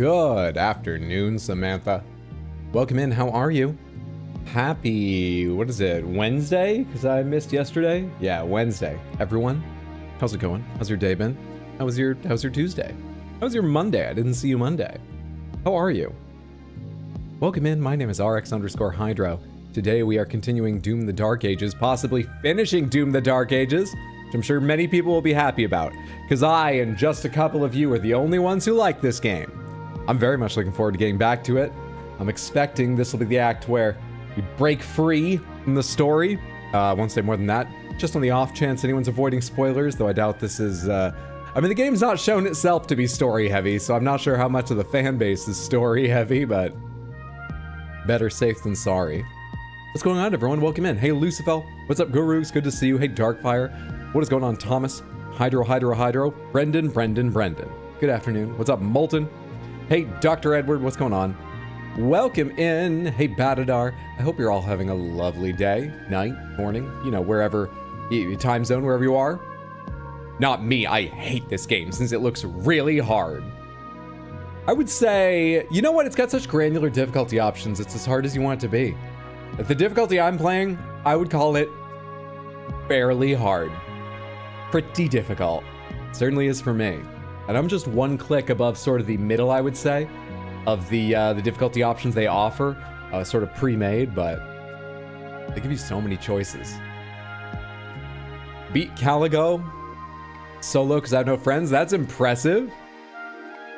Good afternoon, Samantha. Welcome in. How are you? Happy, what is it, Wednesday? Because I missed yesterday. Yeah, Wednesday. Everyone, how's it going? How's your day been? How's your Tuesday? How's your Monday? I didn't see you Monday. How are you? Welcome in. My name is RX_Hydro. Today we are continuing Doom the Dark Ages, possibly finishing Doom the Dark Ages, which I'm sure many people will be happy about, because I and just a couple of you are the only ones who like this game. I'm very much looking forward to getting back to it. I'm expecting this will be the act where we break free in the story. I won't say more than that, just on the off chance anyone's avoiding spoilers, though I doubt this is, I mean, the game's not shown itself to be story heavy, so I'm not sure how much of the fan base is story heavy, but better safe than sorry. What's going on, everyone? Welcome in. Hey, Lucifel. What's up, Gurus? Good to see you. Hey, Darkfire. What is going on, Thomas? Hydro. Brendan. Good afternoon. What's up, Molten? Hey, Dr. Edward. What's going on? Welcome in. Hey, Batadar. I hope you're all having a lovely day, night, morning, you know, wherever, time zone, wherever you are. Not me. I hate this game since it looks really hard. I would say, you know what? It's got such granular difficulty options. It's as hard as you want it to be. At the difficulty I'm playing, I would call it fairly hard. Pretty difficult. Certainly is for me. And I'm just one click above sort of the middle, I would say, of the difficulty options they offer, sort of pre-made, but they give you so many choices. Beat Caligo solo because I have no friends. That's impressive.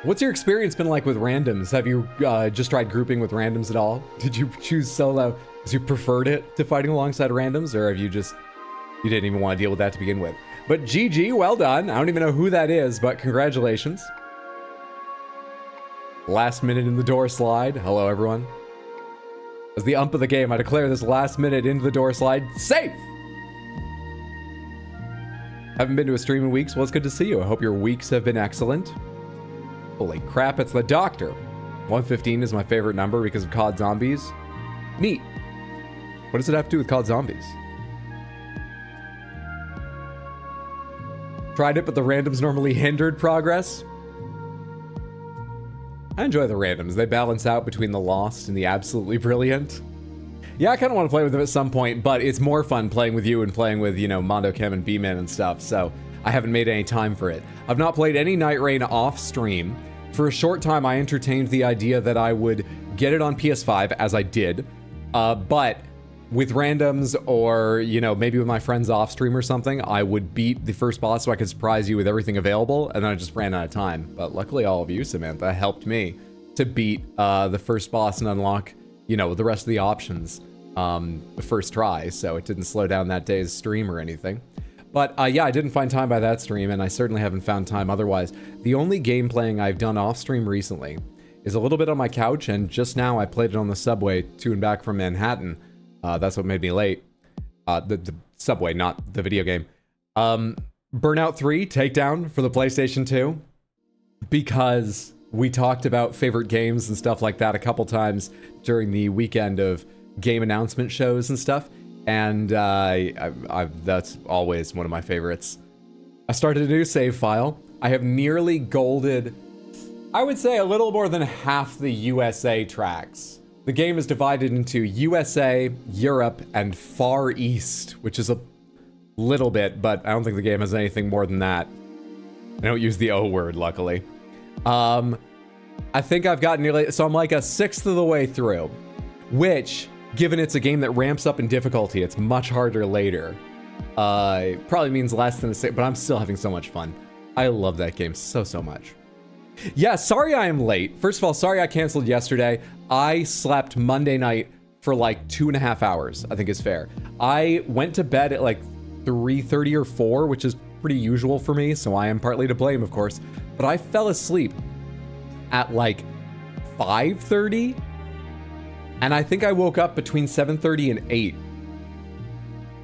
What's your experience been like with randoms? Have you just tried grouping with randoms at all? Did you choose solo because you preferred it to fighting alongside randoms, or have you didn't even want to deal with that to begin with? But GG, well done. I don't even know who that is, but congratulations. Last minute in the door slide. Hello, everyone. As the ump of the game, I declare this last minute into the door slide safe. Haven't been to a stream in weeks. Well, it's good to see you. I hope your weeks have been excellent. Holy crap, it's the doctor. 115 is my favorite number because of COD Zombies. Neat. What does it have to do with COD Zombies? Tried it, but the randoms normally hindered progress. I enjoy the randoms. They balance out between the lost and the absolutely brilliant. Yeah, I kind of want to play with them at some point, but it's more fun playing with you and playing with, you know, Mondo Chem and B-Man and stuff, so I haven't made any time for it. I've not played any Night Rain off stream. For a short time, I entertained the idea that I would get it on PS5, as I did, but with randoms or, you know, maybe with my friends off stream or something, I would beat the first boss so I could surprise you with everything available, and then I just ran out of time. But luckily, all of you, Samantha, helped me to beat the first boss and unlock, you know, the rest of the options the first try, so it didn't slow down that day's stream or anything. But yeah, I didn't find time by that stream, and I certainly haven't found time otherwise. The only game playing I've done off stream recently is a little bit on my couch, and just now I played it on the subway to and back from Manhattan. That's what made me late. The subway, not the video game. Burnout 3 Takedown for the PlayStation 2. Because we talked about favorite games and stuff like that a couple times during the weekend of game announcement shows and stuff. And that's always one of my favorites. I started a new save file. I have nearly golded, I would say, a little more than half the USA tracks. The game is divided into USA, Europe, and Far East, which is a little bit, but I don't think the game has anything more than that. I don't use the O word, luckily. I think I've got nearly, so I'm like a sixth of the way through, which, given it's a game that ramps up in difficulty, it's much harder later. It probably means less than a sixth, but I'm still having so much fun. I love that game so much. Yeah, sorry I am late. First of all, sorry I canceled yesterday. I slept Monday night for like 2.5 hours, I think is fair. I went to bed at like 3:30 or 4, which is pretty usual for me, so I am partly to blame, of course. But I fell asleep at like 5:30, and I think I woke up between 7:30 and 8.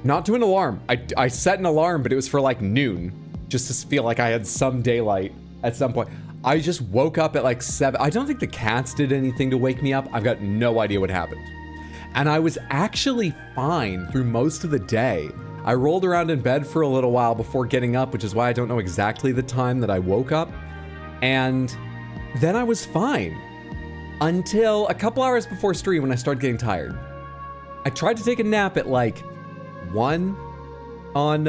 Not to an alarm. I set an alarm, but it was for like noon, just to feel like I had some daylight at some point. I just woke up at like 7. I don't think the cats did anything to wake me up. I've got no idea what happened. And I was actually fine through most of the day. I rolled around in bed for a little while before getting up, which is why I don't know exactly the time that I woke up. And then I was fine. Until a couple hours before stream when I started getting tired. I tried to take a nap at like 1 on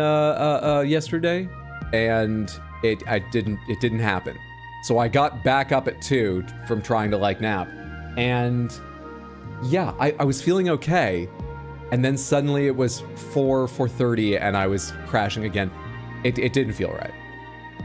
yesterday, and it didn't happen. So I got back up at 2 from trying to like nap, and yeah, I was feeling okay, and then suddenly it was 4:30 and I was crashing again. It didn't feel right.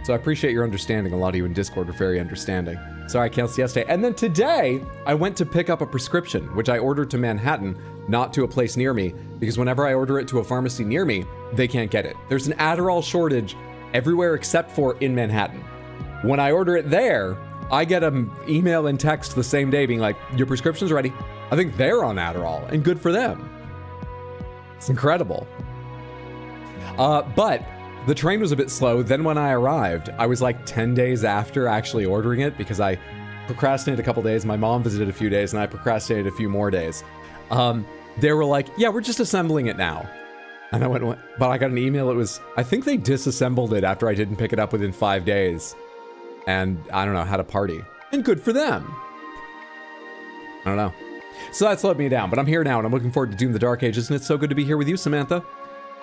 So I appreciate your understanding. A lot of you in Discord are very understanding. Sorry I canceled yesterday. And then today, I went to pick up a prescription, which I ordered to Manhattan, not to a place near me, because whenever I order it to a pharmacy near me, they can't get it. There's an Adderall shortage everywhere except for in Manhattan. When I order it there, I get an email and text the same day being like, your prescription's ready. I think they're on Adderall, and good for them. It's incredible. But the train was a bit slow. Then when I arrived, I was like 10 days after actually ordering it because I procrastinated a couple days. My mom visited a few days and I procrastinated a few more days. They were like, yeah, we're just assembling it now. And I went, but I got an email. It was, I think they disassembled it after I didn't pick it up within 5 days. And I don't know, had a party. And good for them. I don't know. So that slowed me down, but I'm here now and I'm looking forward to Doom the Dark Ages, and it's so good to be here with you, Samantha.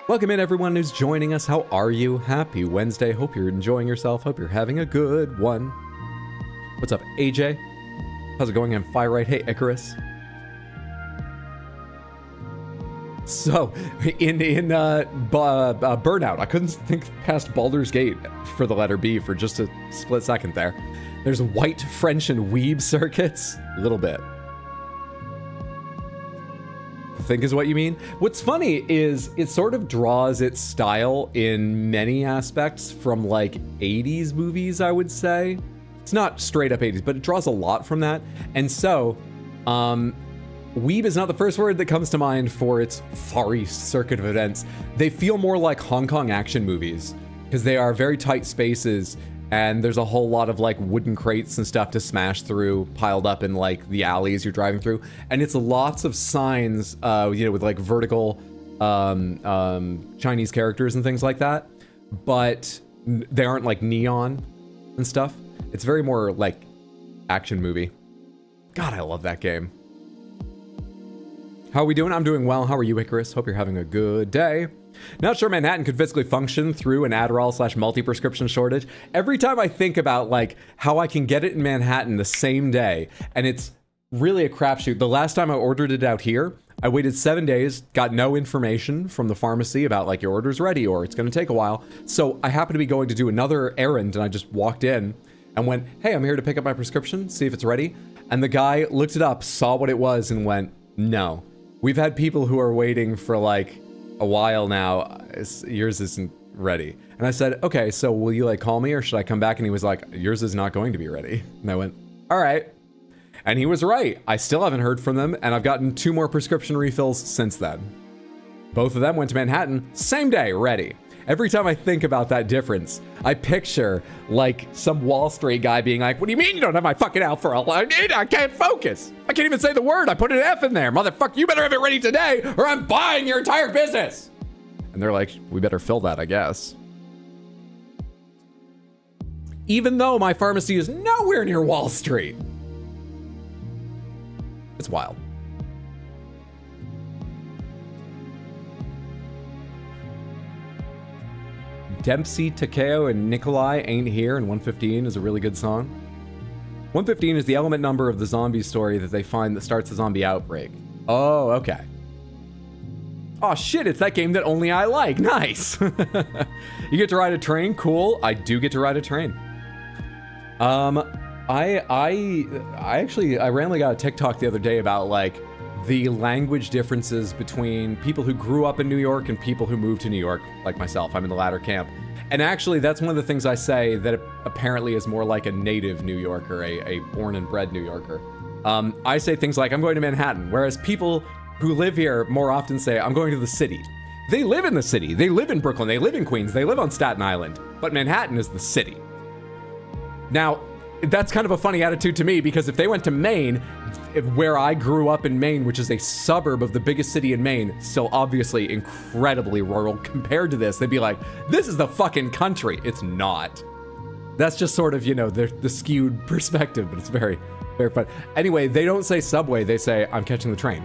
Welcome in everyone who's joining us. How are you? Happy Wednesday. Hope you're enjoying yourself. Hope you're having a good one. What's up, AJ? How's it going on Fire Right? Hey, Icarus. So, in Burnout, I couldn't think past Baldur's Gate for the letter B for just a split second there. There's white, French, and weeb circuits. A little bit. I think is what you mean. What's funny is it sort of draws its style in many aspects from like 80s movies, I would say. It's not straight up 80s, but it draws a lot from that. And so, weeb is not the first word that comes to mind for its Far East circuit of events. They feel more like Hong Kong action movies because they are very tight spaces and there's a whole lot of like wooden crates and stuff to smash through piled up in like the alleys you're driving through. And it's lots of signs, with like vertical Chinese characters and things like that. But they aren't like neon and stuff. It's very more like action movie. God, I love that game. How are we doing? I'm doing well. How are you, Icarus? Hope you're having a good day. Not sure Manhattan could physically function through an Adderall / multi-prescription shortage. Every time I think about like how I can get it in Manhattan the same day, and it's really a crapshoot. The last time I ordered it out here, I waited 7 days, got no information from the pharmacy about like your order's ready or it's going to take a while. So I happened to be going to do another errand and I just walked in and went, hey, I'm here to pick up my prescription, see if it's ready. And the guy looked it up, saw what it was and went, no. We've had people who are waiting for like a while now. Yours isn't ready. And I said, okay, so will you like call me or should I come back? And he was like, yours is not going to be ready. And I went, all right. And he was right. I still haven't heard from them. And I've gotten 2 more prescription refills since then. Both of them went to Manhattan, same day, ready. Every time I think about that difference, I picture like some Wall Street guy being like, what do you mean you don't have my fucking Alpha? I can't focus. I can't even say the word. I put an F in there. Motherfucker, you better have it ready today or I'm buying your entire business. And they're like, we better fill that, I guess. Even though my pharmacy is nowhere near Wall Street. It's wild. Dempsey, Takeo, and Nikolai Ain't Here, and 115 is a really good song. 115 is the element number of the zombie story that they find that starts the zombie outbreak. Oh, okay. Oh shit, it's that game that only I like. Nice. You get to ride a train? Cool. I do get to ride a train. I randomly got a TikTok the other day about like the language differences between people who grew up in New York and people who moved to New York, like myself. I'm in the latter camp. And actually, that's one of the things I say that apparently is more like a native New Yorker, a born and bred New Yorker. I say things like, I'm going to Manhattan, whereas people who live here more often say, I'm going to the city. They live in the city. They live in Brooklyn. They live in Queens. They live on Staten Island. But Manhattan is the city. Now, that's kind of a funny attitude to me because if they went to Maine, where I grew up in Maine, which is a suburb of the biggest city in Maine, still obviously incredibly rural compared to this, they'd be like, this is the fucking country. It's not. That's just sort of, you know, the skewed perspective, but it's very, very fun. Anyway, they don't say subway, they say, I'm catching the train.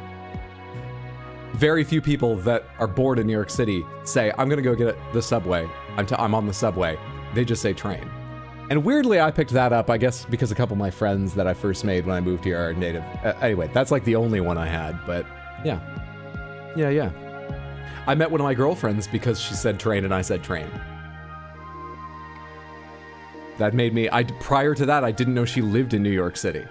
Very few people that are bored in New York City say, I'm gonna go get the subway. I'm on the subway. They just say train. And weirdly, I picked that up, I guess, because a couple of my friends that I first made when I moved here are native. Anyway, that's like the only one I had, but yeah. Yeah. I met one of my girlfriends because she said train and I said train. That made me, prior to that, I didn't know she lived in New York City.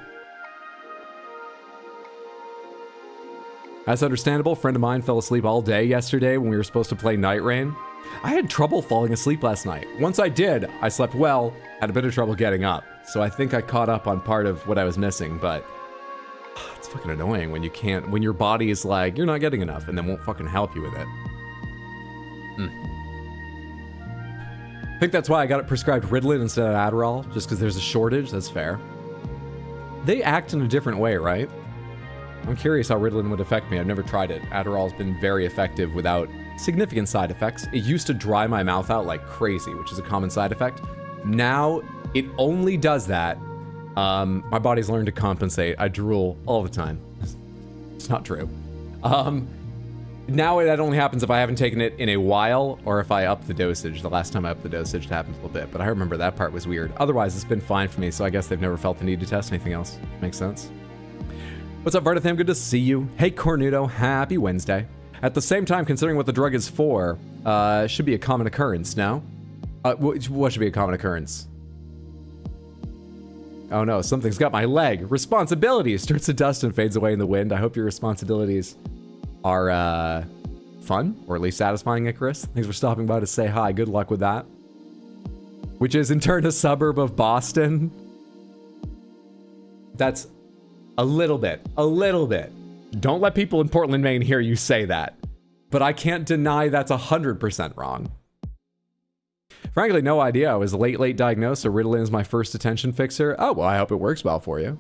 That's understandable. A friend of mine fell asleep all day yesterday when we were supposed to play Night Rain. I had trouble falling asleep last night. Once I did, I slept well, had a bit of trouble getting up. So I think I caught up on part of what I was missing, but it's fucking annoying when you can't, when your body is like, you're not getting enough and then won't fucking help you with it. I think that's why I got it prescribed Ritalin instead of Adderall, just because there's a shortage. That's fair. They act in a different way, right? I'm curious how Ritalin would affect me. I've never tried it. Adderall's been very effective without significant side effects. It used to dry my mouth out like crazy, which is a common side effect. Now, it only does that. My body's learned to compensate. I drool all the time. It's not true. Now that only happens if I haven't taken it in a while or if I up the dosage. The last time I upped the dosage, it happens a little bit, but I remember that part was weird. Otherwise, it's been fine for me, so I guess they've never felt the need to test anything else. Makes sense. What's up, Vardatham? Good to see you. Hey, Cornuto. Happy Wednesday. At the same time, considering what the drug is for, should be a common occurrence, no? What should be a common occurrence? Oh no, something's got my leg. Responsibilities turns to dust and fades away in the wind. I hope your responsibilities are fun, or at least satisfying, Icarus. Thanks for stopping by to say hi. Good luck with that. Which is in turn a suburb of Boston. That's a little bit. Don't let people in Portland, Maine hear you say that. But I can't deny that's 100% wrong. Frankly, no idea. I was late diagnosed, so Ritalin is my first attention fixer. Oh, well, I hope it works well for you.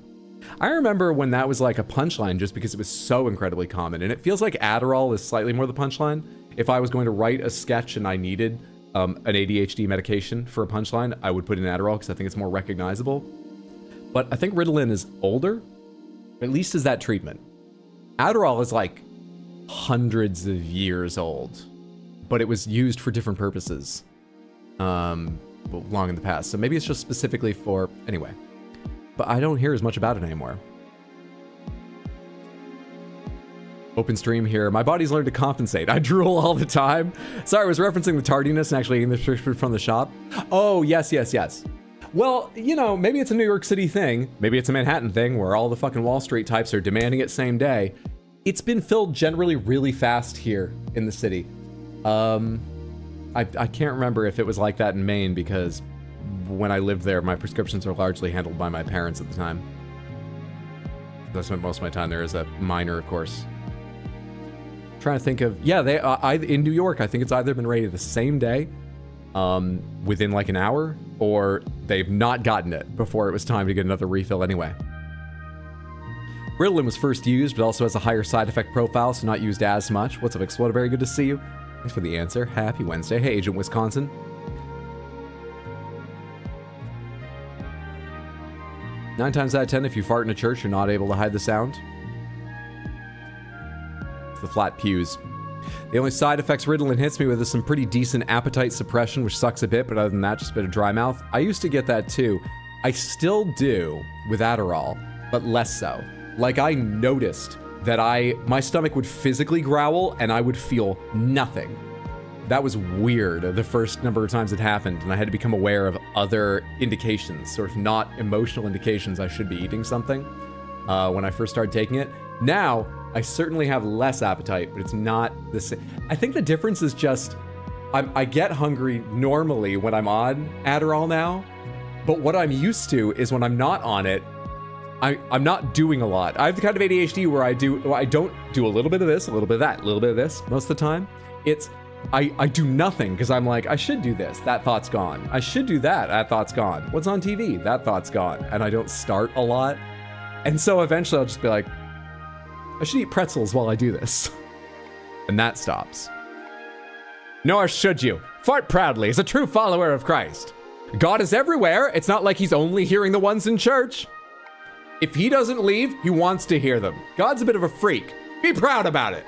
I remember when that was like a punchline just because it was so incredibly common. And it feels like Adderall is slightly more the punchline. If I was going to write a sketch and I needed an ADHD medication for a punchline, I would put in Adderall because I think it's more recognizable. But I think Ritalin is older, at least as that treatment. Adderall is like hundreds of years old, but it was used for different purposes long in the past. So maybe it's just specifically for, anyway. But I don't hear as much about it anymore. Open stream here. My body's learned to compensate. I drool all the time. Sorry, I was referencing the tardiness and actually eating the prescription from the shop. Oh, yes. Well, you know, maybe it's a New York City thing. Maybe it's a Manhattan thing where all the fucking Wall Street types are demanding it same day. It's been filled generally really fast here in the city. I can't remember if it was like that in Maine because when I lived there, my prescriptions were largely handled by my parents at the time. I spent most of my time there as a minor, of course. Trying to think of, yeah, in New York, I think it's either been ready the same day, within like an hour, or they've not gotten it before it was time to get another refill anyway. Ritalin was first used, but also has a higher side effect profile, so not used as much. What's up, Exploder? Very good to see you. Thanks for the answer. Happy Wednesday. Hey, Agent Wisconsin. 9 times out of 10, if you fart in a church, you're not able to hide the sound. It's the flat pews. The only side effects Ritalin hits me with is some pretty decent appetite suppression, which sucks a bit, but other than that, just a bit of dry mouth. I used to get that too. I still do with Adderall, but less so. Like, I noticed that my stomach would physically growl and I would feel nothing. That was weird the first number of times it happened, and I had to become aware of other indications, sort of not emotional indications I should be eating something when I first started taking it. Now, I certainly have less appetite, but it's not the same. I think the difference is just I get hungry normally when I'm on Adderall now, but what I'm used to is when I'm not on it, I'm not doing a lot. I have the kind of ADHD where I don't do a little bit of this, a little bit of that, a little bit of this most of the time. I do nothing because I'm like, I should do this, that thought's gone. I should do that thought's gone. What's on TV? That thought's gone. And I don't start a lot. And so eventually I'll just be like, I should eat pretzels while I do this. And that stops. Nor should you. Fart proudly as a true follower of Christ. God is everywhere. It's not like he's only hearing the ones in church. If he doesn't leave, he wants to hear them. God's a bit of a freak. Be proud about it.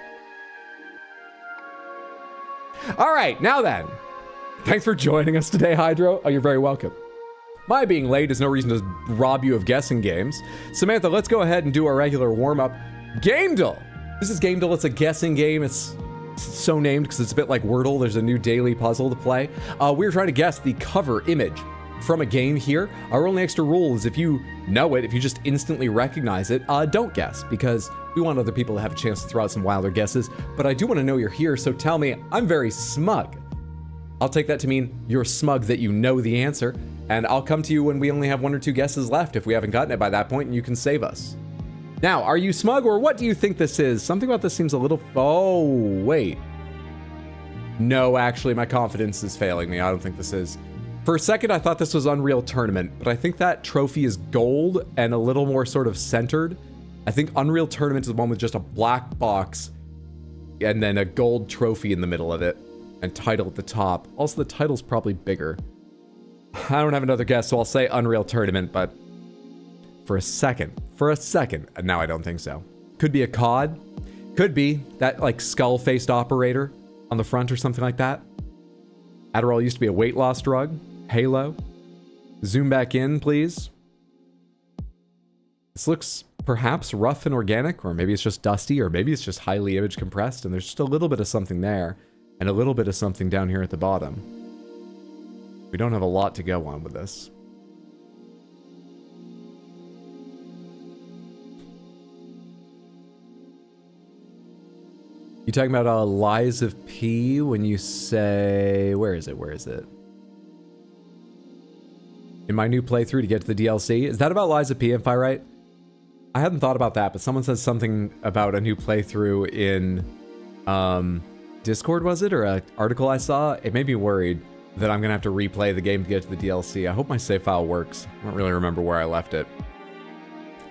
All right, now then. Thanks for joining us today, Hydro. Oh, you're very welcome. My being late is no reason to rob you of guessing games. Samantha, let's go ahead and do our regular warm-up. Gamedle. This is Gamedle. It's a guessing game. It's so named because it's a bit like Wordle. There's a new daily puzzle to play. We're trying to guess the cover image from a game here. Our only extra rule is if you know it, if you just instantly recognize it, don't guess, because we want other people to have a chance to throw out some wilder guesses. But I do want to know you're here, so tell me. I'm very smug. I'll take that to mean you're smug that you know the answer, and I'll come to you when we only have 1 or 2 guesses left if we haven't gotten it by that point, and you can save us. Now, are you smug, or what do you think this is? Something about this seems a little... Oh, wait. No, actually, my confidence is failing me. I don't think this is. For a second, I thought this was Unreal Tournament, but I think that trophy is gold and a little more sort of centered. I think Unreal Tournament is the one with just a black box and then a gold trophy in the middle of it and title at the top. Also, the title's probably bigger. I don't have another guess, so I'll say Unreal Tournament, but for a second, and now I don't think so. Could be a COD. Could be that, like, skull-faced operator on the front or something like that. Adderall used to be a weight loss drug. Halo. Zoom back in, please. This looks perhaps rough and organic, or maybe it's just dusty, or maybe it's just highly image compressed, and there's just a little bit of something there, and a little bit of something down here at the bottom. We don't have a lot to go on with this. You talking about Lies of P when you say... Where is it? Where is it? In my new playthrough to get to the DLC. Is that about Lies of P, if I'm right? I hadn't thought about that, but someone says something about a new playthrough in Discord, was it? Or an article I saw? It made me worried that I'm going to have to replay the game to get to the DLC. I hope my save file works. I don't really remember where I left it.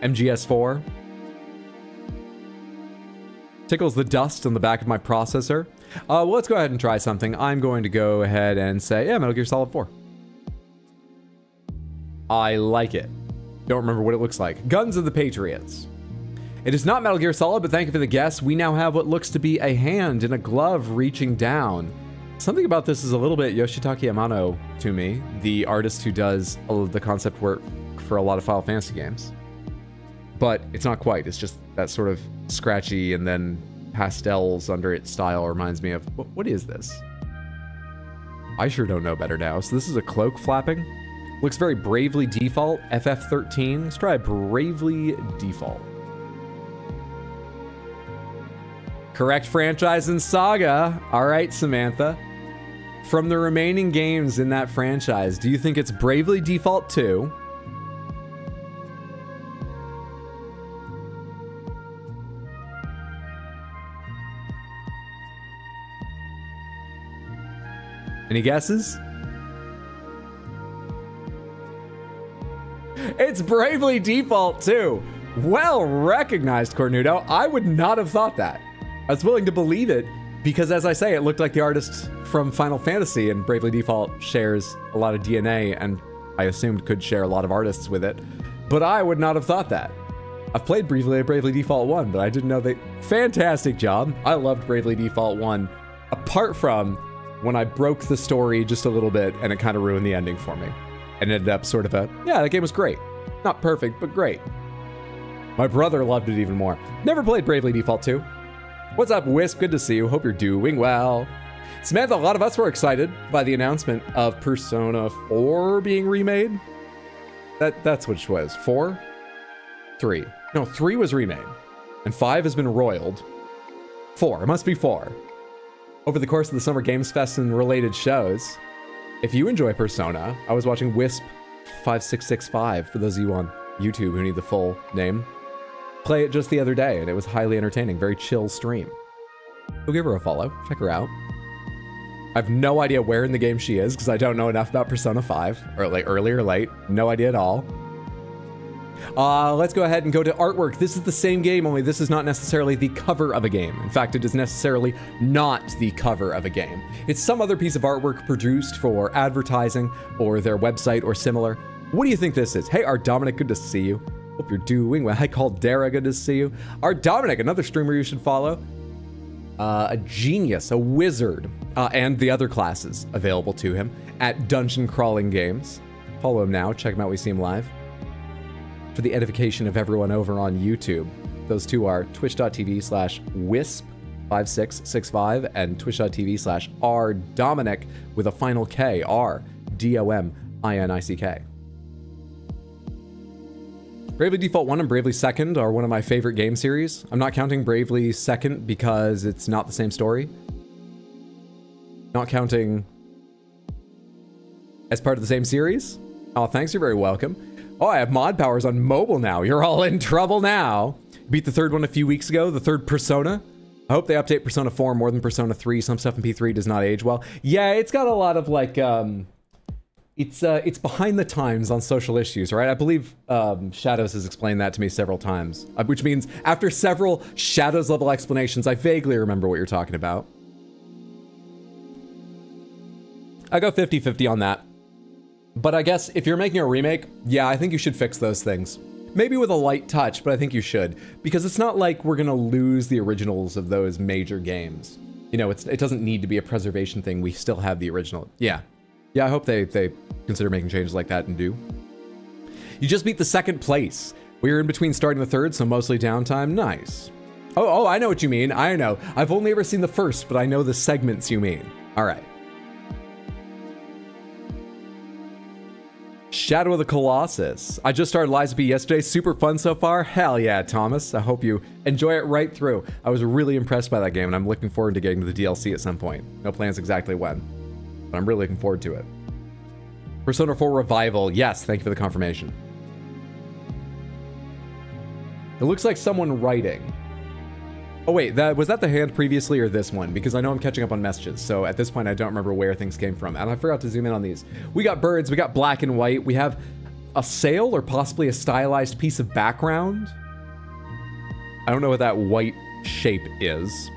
MGS4. Tickles the dust on the back of my processor. Well, let's go ahead and try something. I'm going to go ahead and say, yeah, Metal Gear Solid 4. I like it. Don't remember what it looks like. Guns of the Patriots. It is not Metal Gear Solid, but thank you for the guess. We now have what looks to be a hand in a glove reaching down. Something about this is a little bit Yoshitaka Amano to me, the artist who does all of the concept work for a lot of Final Fantasy games. But it's not quite. It's just that sort of scratchy and then pastels under it style reminds me of... What is this? I sure don't know better now. So this is a cloak flapping. Looks very Bravely Default. FF13. Let's try Bravely Default. Correct franchise and saga. All right, Samantha. From the remaining games in that franchise, do you think it's Bravely Default 2? Any guesses? It's Bravely Default 2. Well recognized, Cornudo. I would not have thought that. I was willing to believe it because, as I say, it looked like the artist from Final Fantasy, and Bravely Default shares a lot of DNA, and I assumed could share a lot of artists with it. But I would not have thought that. I've played Bravely Default 1, but I didn't know that. Fantastic job. I loved Bravely Default 1, apart from when I broke the story just a little bit and it kind of ruined the ending for me. And ended up sort of yeah, that game was great. Not perfect, but great. My brother loved it even more. Never played Bravely Default 2. What's up, Wisp? Good to see you. Hope you're doing well. Samantha, a lot of us were excited by the announcement of Persona 4 being remade. That's which was 4? 3. No, 3 was remade. And 5 has been roiled. 4. It must be 4. Over the course of the Summer Games Fest and related shows, if you enjoy Persona, I was watching Wisp 5665, for those of you on YouTube who need the full name, play it just the other day, and it was highly entertaining. Very chill stream. Go give her a follow. Check her out. I have no idea where in the game she is, because I don't know enough about Persona 5, or like early or late. No idea at all. Let's go ahead and go to artwork. This is the same game, only this is not necessarily the cover of a game. In fact, it is necessarily not the cover of a game. It's some other piece of artwork produced for advertising or their website or similar. What do you think this is? Hey, Art Dominic, good to see you. Hope you're doing well. Hi, Caldera, good to see you. Art Dominic, another streamer you should follow. A genius, a wizard, and the other classes available to him at Dungeon Crawling Games. Follow him now. Check him out. We see him live. For the edification of everyone over on YouTube, those two are twitch.tv/wisp5665 and twitch.tv/rdominic with a final K, RDOMINICK. Bravely Default 1 and Bravely Second are one of my favorite game series. I'm not counting Bravely Second because it's not the same story. Not counting as part of the same series. Oh, thanks, you're very welcome. Oh, I have mod powers on mobile now. You're all in trouble now. Beat the third one a few weeks ago, the third Persona. I hope they update Persona 4 more than Persona 3. Some stuff in P3 does not age well. Yeah, it's got a lot of like, it's behind the times on social issues, right? I believe Shadows has explained that to me several times, which means after several Shadows level explanations, I vaguely remember what you're talking about. I go 50-50 on that. But I guess if you're making a remake, yeah, I think you should fix those things. Maybe with a light touch, but I think you should. Because it's not like we're gonna lose the originals of those major games. You know, it doesn't need to be a preservation thing. We still have the original. Yeah. Yeah, I hope they consider making changes like that and do. You just beat the second place. We were in between starting the third, so mostly downtime. Nice. Oh, I know what you mean. I know. I've only ever seen the first, but I know the segments you mean. All right. Shadow of the Colossus. I just started Lies of P yesterday. Super fun so far. Hell yeah, Thomas. I hope you enjoy it right through. I was really impressed by that game, and I'm looking forward to getting to the DLC at some point. No plans exactly when, but I'm really looking forward to it. Persona 4 Revival. Yes, thank you for the confirmation. It looks like someone writing. Oh wait, was that the hand previously or this one? Because I know I'm catching up on messages, so at this point I don't remember where things came from. And I forgot to zoom in on these. We got birds, we got black and white, we have a sail or possibly a stylized piece of background. I don't know what that white shape is.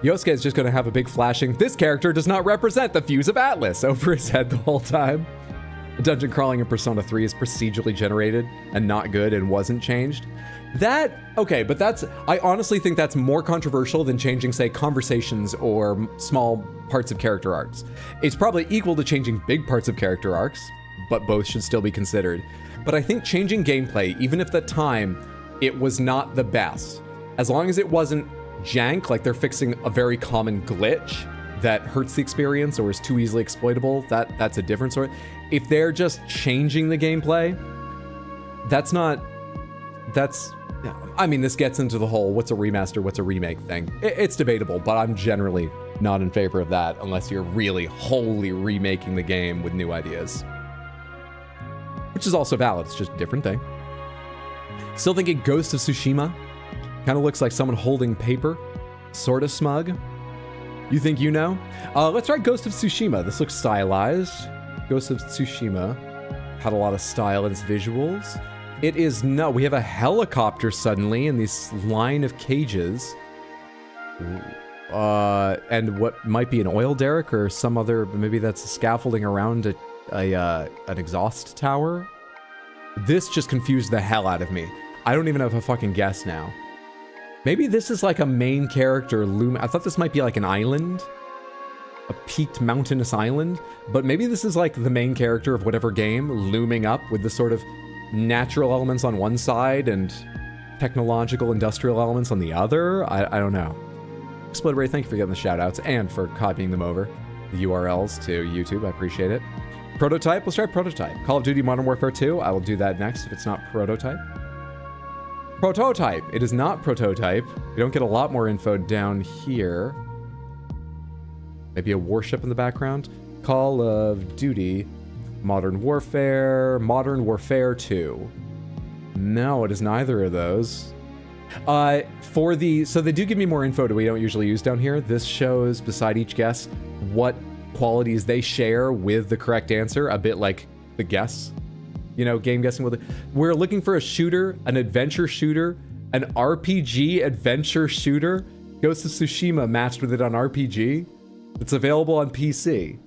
Yosuke is just gonna have a big flashing, "This character does not represent the views of Atlas" over his head the whole time. Dungeon crawling in Persona 3 is procedurally generated and not good and wasn't changed. Okay, but I honestly think that's more controversial than changing, say, conversations or small parts of character arcs. It's probably equal to changing big parts of character arcs, but both should still be considered. But I think changing gameplay, even if at the time it was not the best, as long as it wasn't jank, like they're fixing a very common glitch that hurts the experience or is too easily exploitable, that's a different story. If they're just changing the gameplay, I mean, this gets into the whole what's a remaster, what's a remake thing. It's debatable, but I'm generally not in favor of that unless you're really wholly remaking the game with new ideas. Which is also valid, it's just a different thing. Still thinking Ghost of Tsushima. Kind of looks like someone holding paper. Sort of smug. You think you know? Let's try Ghost of Tsushima. This looks stylized. Ghost of Tsushima had a lot of style in its visuals. We have a helicopter suddenly in this line of cages. And what might be an oil derrick or some other, maybe that's scaffolding around an exhaust tower. This just confused the hell out of me. I don't even have a fucking guess now. Maybe this is like a main character I thought this might be like an island. A peaked mountainous island. But maybe this is like the main character of whatever game looming up with the sort of natural elements on one side and technological industrial elements on the other. I don't know. Explode Ray, thank you for getting the shout outs and for copying them over. The URLs to YouTube, I appreciate it. Prototype, let's try Prototype. Call of Duty Modern Warfare 2, I will do that next if it's not Prototype. Prototype, it is not Prototype. We don't get a lot more info down here. Maybe a warship in the background. Call of Duty Modern Warfare 2. No, it is neither of those. So they do give me more info that we don't usually use down here. This shows, beside each guess, what qualities they share with the correct answer, a bit like the guess You know, game guessing. We're looking for a shooter, an adventure shooter, an RPG adventure shooter. Ghost of Tsushima matched with it on RPG. It's available on PC.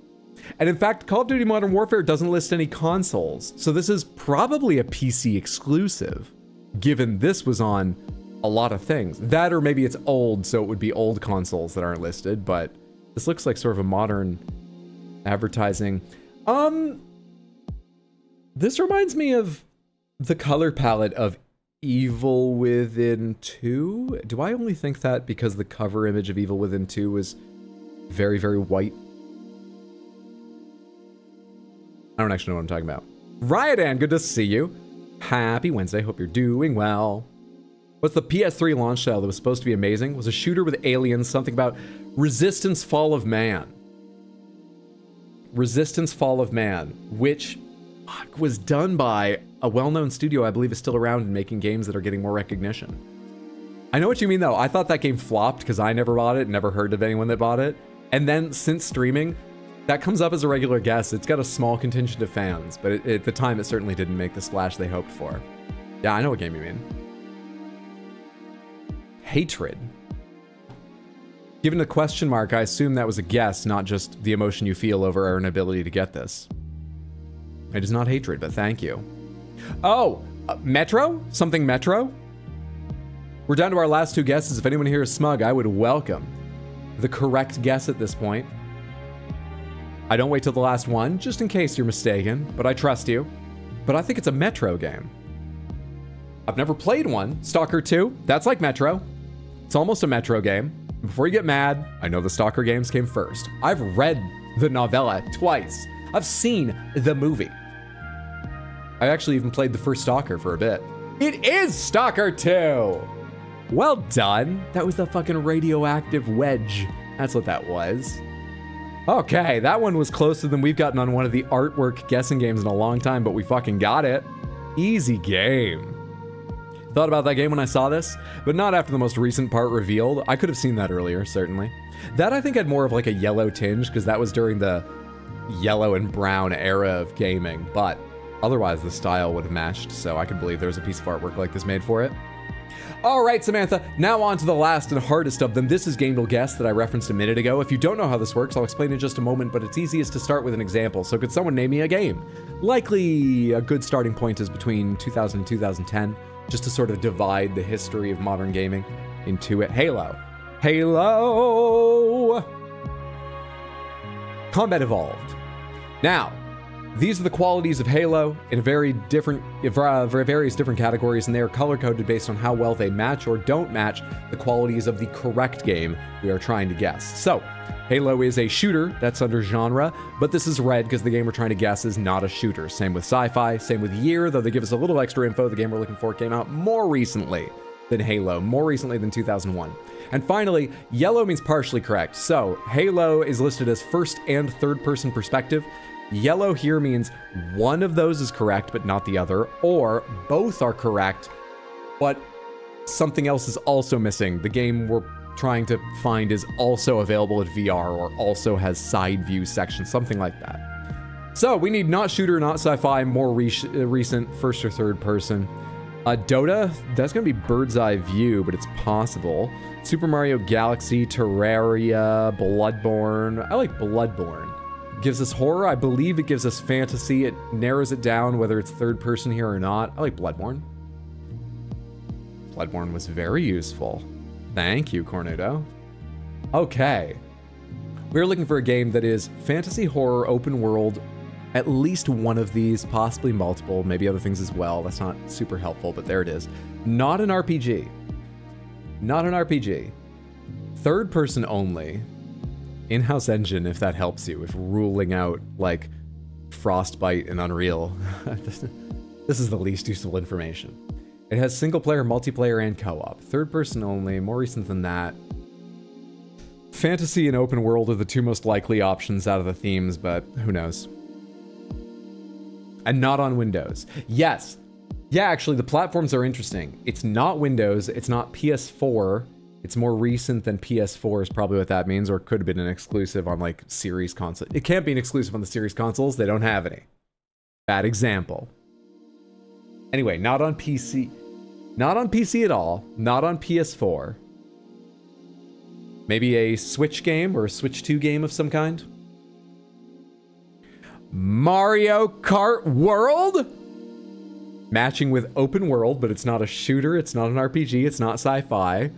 And in fact, Call of Duty Modern Warfare doesn't list any consoles. So this is probably a PC exclusive, given this was on a lot of things. That, or maybe it's old, so it would be old consoles that aren't listed, but this looks like sort of a modern advertising. This reminds me of the color palette of Evil Within 2. Do I only think that because the cover image of Evil Within 2 was very, very white? I don't actually know what I'm talking about. Ryadan, good to see you. Happy Wednesday, hope you're doing well. What's the PS3 launch title that was supposed to be amazing? Was a shooter with aliens, something about Resistance Fall of Man. Resistance Fall of Man, which was done by a well-known studio I believe is still around and making games that are getting more recognition. I know what you mean though. I thought that game flopped because I never bought it, never heard of anyone that bought it. And then since streaming, that comes up as a regular guest. It's got a small contingent of fans, but at the time it certainly didn't make the splash they hoped for. Yeah, I know what game you mean. Hatred. Given the question mark, I assume that was a guess, not just the emotion you feel over our inability to get this. It is not hatred, but thank you. Oh, Metro? Something Metro? We're down to our last two guesses. If anyone here is smug, I would welcome the correct guess at this point. I don't wait till the last one, just in case you're mistaken, but I trust you. But I think it's a Metro game. I've never played one. Stalker 2, that's like Metro. It's almost a Metro game. Before you get mad, I know the Stalker games came first. I've read the novella twice. I've seen the movie. I actually even played the first Stalker for a bit. It is Stalker 2! Well done. That was the fucking radioactive wedge. That's what that was. Okay, that one was closer than we've gotten on one of the artwork guessing games in a long time, but we fucking got it. Easy game. Thought about that game when I saw this, but not after the most recent part revealed. I could have seen that earlier, certainly. That I think had more of like a yellow tinge, because that was during the yellow and brown era of gaming, but otherwise the style would have matched, so I could believe there was a piece of artwork like this made for it. All right, Samantha, now on to the last and hardest of them. This is Gamedle Guess that I referenced a minute ago. If you don't know how this works, I'll explain in just a moment, but it's easiest to start with an example. So could someone name me a game? Likely a good starting point is between 2000 and 2010, just to sort of divide the history of modern gaming into it. Halo. Halo! Combat Evolved. Now, these are the qualities of Halo in various different categories, and they are color-coded based on how well they match or don't match the qualities of the correct game we are trying to guess. So, Halo is a shooter, that's under genre, but this is red because the game we're trying to guess is not a shooter. Same with sci-fi, same with year, though they give us a little extra info. The game we're looking for came out more recently than Halo, more recently than 2001. And finally, yellow means partially correct. So, Halo is listed as first and third person perspective. Yellow here means one of those is correct, but not the other, or both are correct, but something else is also missing. The game we're trying to find is also available at VR or also has side view sections, something like that. So we need not shooter, not sci-fi, more recent first or third person. Dota, that's going to be bird's eye view, but it's possible. Super Mario Galaxy, Terraria, Bloodborne. I like Bloodborne. Gives us horror. I believe it gives us fantasy. It narrows it down whether it's third person here or not. I like Bloodborne. Bloodborne was very useful. Thank you, Cornudo. Okay. We're looking for a game that is fantasy, horror, open world. At least one of these, possibly multiple, maybe other things as well. That's not super helpful, but there it is. Not an RPG. Not an RPG. Third person only. In-house engine, if that helps you, if ruling out, like, Frostbite and Unreal. This is the least useful information. It has single-player, multiplayer, and co-op. Third person only, more recent than that. Fantasy and open world are the two most likely options out of the themes, but who knows. And not on Windows. Yes. Yeah, actually, the platforms are interesting. It's not Windows, it's not PS4. It's more recent than PS4 is probably what that means, or it could have been an exclusive on, like, series console. It can't be an exclusive on the series consoles. They don't have any. Bad example. Anyway, not on PC. Not on PC at all. Not on PS4. Maybe a Switch game or a Switch 2 game of some kind? Mario Kart World? Matching with open world, but it's not a shooter, it's not an RPG, it's not sci-fi.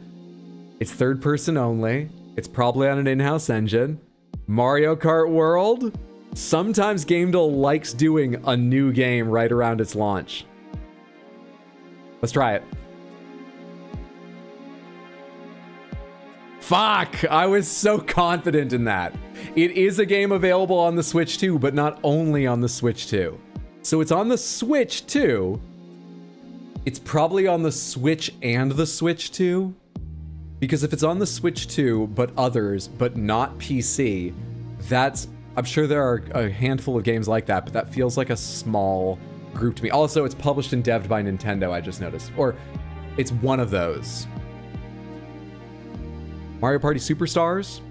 It's third person only. It's probably on an in-house engine. Mario Kart World? Sometimes gamedle likes doing a new game right around its launch. Let's try it. Fuck! I was so confident in that. It is a game available on the Switch 2, but not only on the Switch 2. So it's on the Switch 2. It's probably on the Switch and the Switch 2. Because if it's on the Switch 2, but others, but not PC, that's... I'm sure there are a handful of games like that, but that feels like a small group to me. Also, it's published and devved by Nintendo, I just noticed. Or, it's one of those. Mario Party Superstars?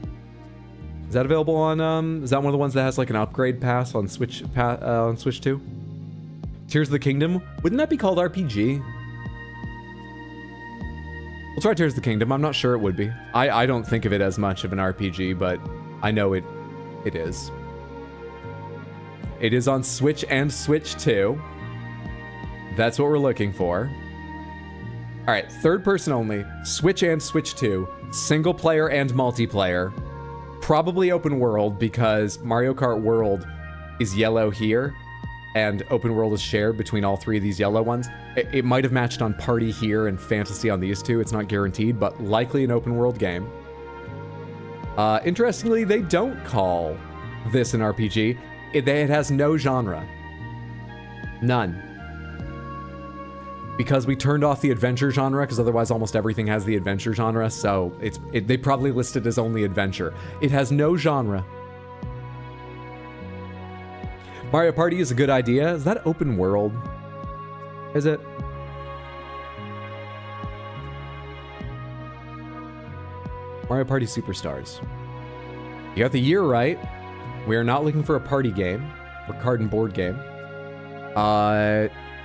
Is that available on, is that one of the ones that has like an upgrade pass on Switch 2? Tears of the Kingdom? Wouldn't that be called RPG? We'll try Tears of the Kingdom. I'm not sure it would be. I don't think of it as much of an RPG, but I know it is. It is on Switch and Switch 2. That's what we're looking for. All right, third person only, Switch and Switch 2, single player and multiplayer. Probably open world because Mario Kart World is yellow here and open world is shared between all three of these yellow ones. It might have matched on Party here and Fantasy on these two. It's not guaranteed, but likely an open world game. Interestingly, they don't call this an RPG. It has no genre. None. Because we turned off the adventure genre, because otherwise almost everything has the adventure genre, so they probably listed as only adventure. It has no genre. Mario Party is a good idea. Is that open world? Is it? Mario Party Superstars. You got the year right. We are not looking for a party game or card and board game.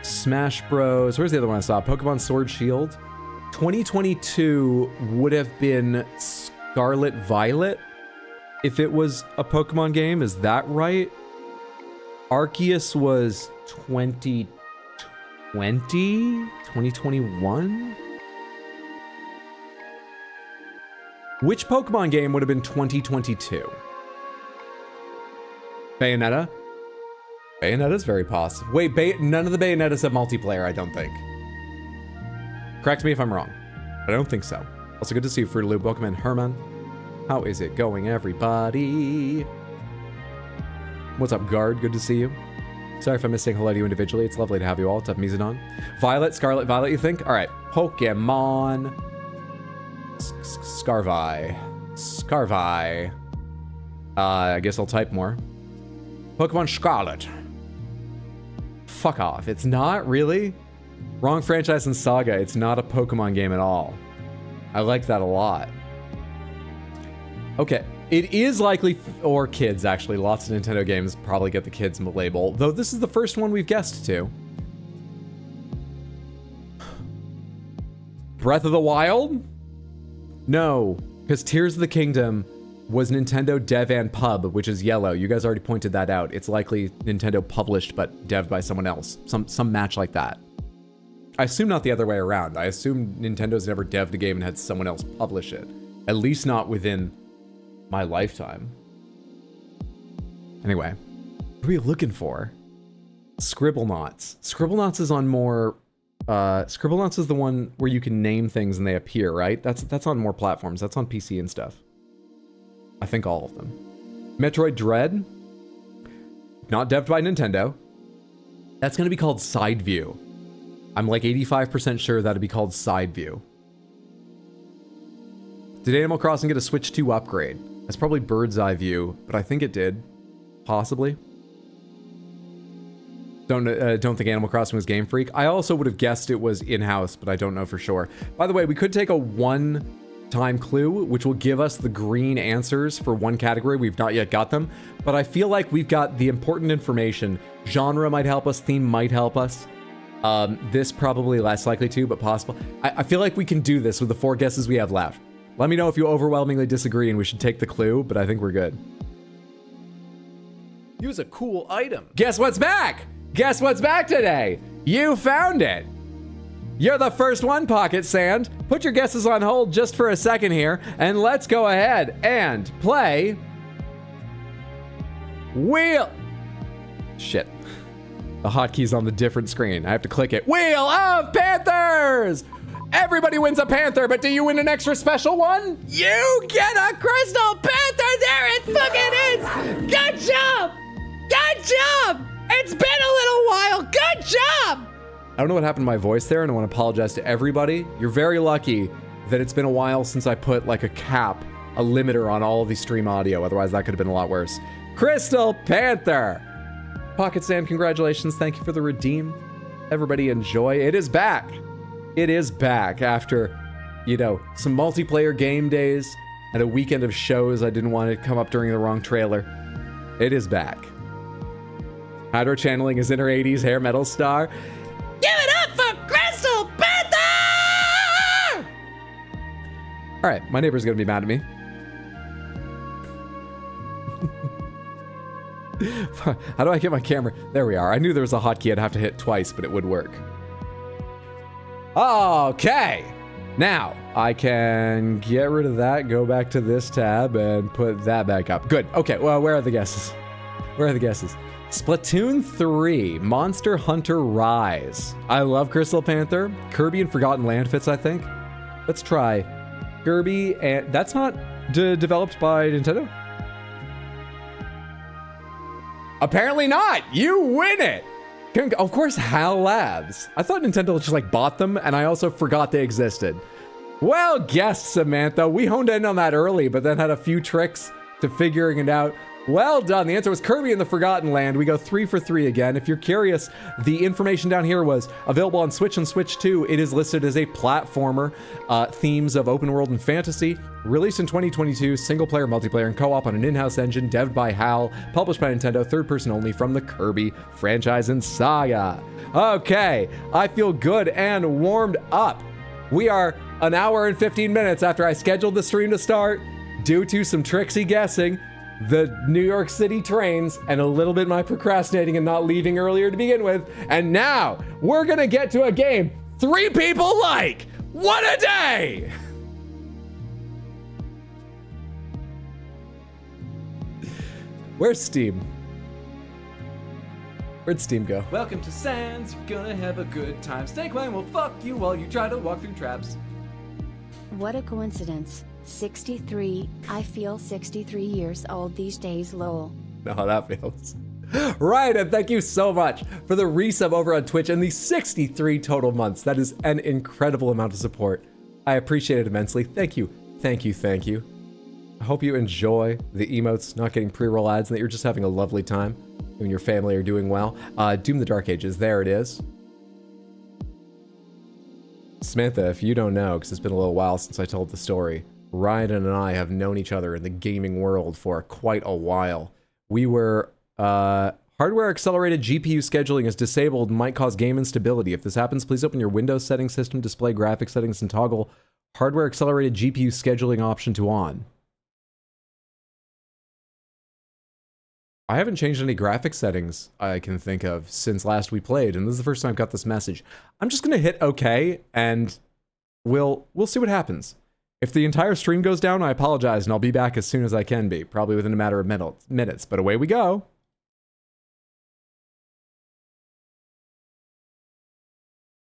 Smash Bros. Where's the other one I saw? Pokemon Sword Shield. 2022 would have been Scarlet Violet if it was a Pokemon game. Is that right? Arceus was 2020? 2021? Which Pokemon game would have been 2022? Bayonetta? Bayonetta's very possible. Wait, none of the Bayonettas have multiplayer, I don't think. Correct me if I'm wrong, but I don't think so. Also good to see you, Fruit Loop. Welcome in, Herman. How is it going, everybody? What's up, Guard? Good to see you. Sorry if I missed saying hello to you individually. It's lovely to have you all. What's up, Mizadon? Violet, Scarlet Violet, you think? All right, Pokemon. Scarvi. I guess I'll type more. Pokemon Scarlet. Fuck off. It's not, really? Wrong franchise and saga. It's not a Pokemon game at all. I like that a lot. Okay. It is likely, or kids actually. Lots of Nintendo games probably get the kids label. Though this is the first one we've guessed to. Breath of the Wild? No. Because Tears of the Kingdom was Nintendo Dev and Pub, which is yellow. You guys already pointed that out. It's likely Nintendo published, but devved by someone else. Some match like that. I assume not the other way around. I assume Nintendo's never devved a game and had someone else publish it. At least not within my lifetime. Anyway, what are we looking for? Scribblenauts. Scribblenauts is on more... Scribblenauts is the one where you can name things and they appear, right? That's on more platforms. That's on PC and stuff. I think all of them. Metroid Dread. Not devved by Nintendo. That's going to be called Side View. I'm like 85% sure that'd be called Side View. Did Animal Crossing get a Switch 2 upgrade? That's probably Bird's Eye View, but I think it did. Possibly. Don't think Animal Crossing was Game Freak. I also would have guessed it was in-house, but I don't know for sure. By the way, we could take a one-time clue, which will give us the green answers for one category. We've not yet got them, but I feel like we've got the important information. Genre might help us, theme might help us. This probably less likely to, but possible. I feel like we can do this with the 4 guesses we have left. Let me know if you overwhelmingly disagree and we should take the clue, but I think we're good. Use a cool item. Guess what's back? Guess what's back today? You found it. You're the first one, Pocket Sand. Put your guesses on hold just for a second here, and let's go ahead and play Wheel. Shit. The hotkeys on the different screen. I have to click it. Wheel of Panthers! Everybody wins a panther, but do you win an extra special one? You get a crystal panther! There it fucking is! Good job! Good job! It's been a little while. Good job! I don't know what happened to my voice there, and I want to apologize to everybody. You're very lucky that it's been a while since I put like a cap, a limiter on all of the stream audio. Otherwise, that could have been a lot worse. Crystal Panther! Pocket Sand, congratulations. Thank you for the redeem. Everybody enjoy. It is back. It is back after, you know, some multiplayer game days and a weekend of shows I didn't want to come up during the wrong trailer. It is back. Hydro channeling is in her 80s hair metal star. Give it up for Crystal Panther! All right, my neighbor's gonna be mad at me. How do I get my camera? There we are. I knew there was a hotkey I'd have to hit twice, but it would work. Okay. Now, I can get rid of that, go back to this tab, and put that back up. Good. Okay, well, where are the guesses? Where are the guesses? Splatoon 3, Monster Hunter Rise. I love Crystal Panther. Kirby and Forgotten Land fits, I think. Let's try Kirby, and that's not developed by Nintendo? Apparently not. You win it. Of course, HAL Labs. I thought Nintendo just like bought them, and I also forgot they existed. Well guessed, Samantha. We honed in on that early, but then had a few tricks to figuring it out. Well done. The answer was Kirby and the Forgotten Land. We go 3 for 3 again. If you're curious, the information down here was available on Switch and Switch 2. It is listed as a platformer, themes of open world and fantasy. Released in 2022, single player, multiplayer, and co-op on an in-house engine, devved by HAL, published by Nintendo, third person only from the Kirby franchise and saga. Okay, I feel good and warmed up. We are an hour and 15 minutes after I scheduled the stream to start, due to some tricksy guessing, the New York City trains, and a little bit my procrastinating and not leaving earlier to begin with. And now we're gonna get to a game 3 people like. What a day! Where's Steam? Where'd Steam go? Welcome to Sands. You're gonna have a good time. Snakeman will fuck you while you try to walk through traps. What a coincidence. 63. I feel 63 years old these days, lol. Know how that feels. Right, and thank you so much for the resub over on Twitch and the 63 total months. That is an incredible amount of support. I appreciate it immensely. Thank you, thank you, thank you. I hope you enjoy the emotes, not getting pre-roll ads, and that you're just having a lovely time. You and your family are doing well. Doom the Dark Ages, there it is. Samantha, if you don't know, because it's been a little while since I told the story, Ryan and I have known each other in the gaming world for quite a while. We were, hardware accelerated GPU scheduling is disabled and might cause game instability. If this happens, please open your Windows settings system, display graphics settings, and toggle hardware accelerated GPU scheduling option to on. I haven't changed any graphics settings I can think of since last we played, and this is the first time I've got this message. I'm just gonna hit OK, and we'll see what happens. If the entire stream goes down, I apologize, and I'll be back as soon as I can be, probably within a matter of minutes, but away we go.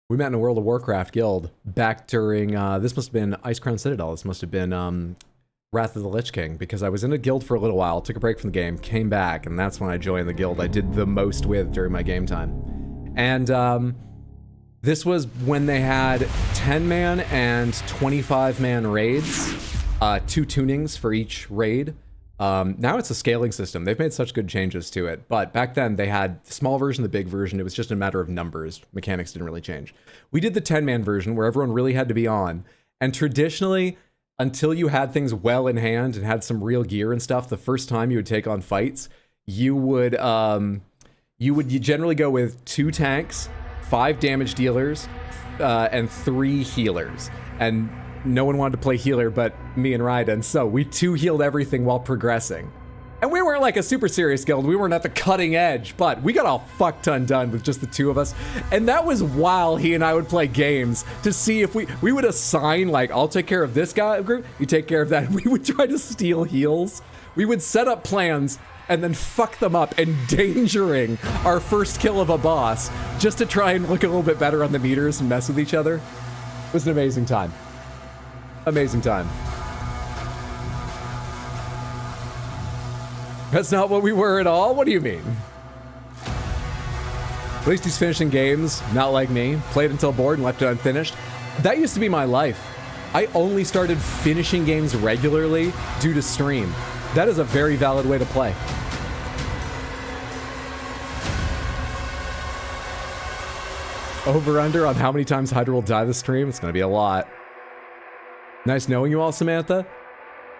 We met in a World of Warcraft guild back during, this must have been Ice Crown Citadel, this must have been Wrath of the Lich King, because I was in a guild for a little while, took a break from the game, came back, and that's when I joined the guild I did the most with during my game time. And this was when they had 10-man and 25-man raids, 2 tunings for each raid. Now it's a scaling system. They've made such good changes to it, but back then they had the small version, the big version. It was just a matter of numbers. Mechanics didn't really change. We did the 10-man version where everyone really had to be on, and traditionally, until you had things well in hand and had some real gear and stuff, the first time you would take on fights, you would generally go with 2 tanks, 5 damage dealers, and 3 healers. And no one wanted to play healer but me and Raiden, so we 2-healed everything while progressing. And we weren't like a super serious guild, we weren't at the cutting edge, but we got all fuck ton done with just the 2 of us. And that was while he and I would play games to see if we would assign, like, I'll take care of this guy group, you take care of that. We would try to steal heals. We would set up plans and then fuck them up, endangering our first kill of a boss just to try and look a little bit better on the meters and mess with each other. It was an amazing time. Amazing time. That's not what we were at all? What do you mean? At least he's finishing games, not like me. Played until bored and left it unfinished. That used to be my life. I only started finishing games regularly due to stream. That is a very valid way to play. Over under on how many times Hydra will die this stream? It's gonna be a lot. Nice knowing you all, Samantha.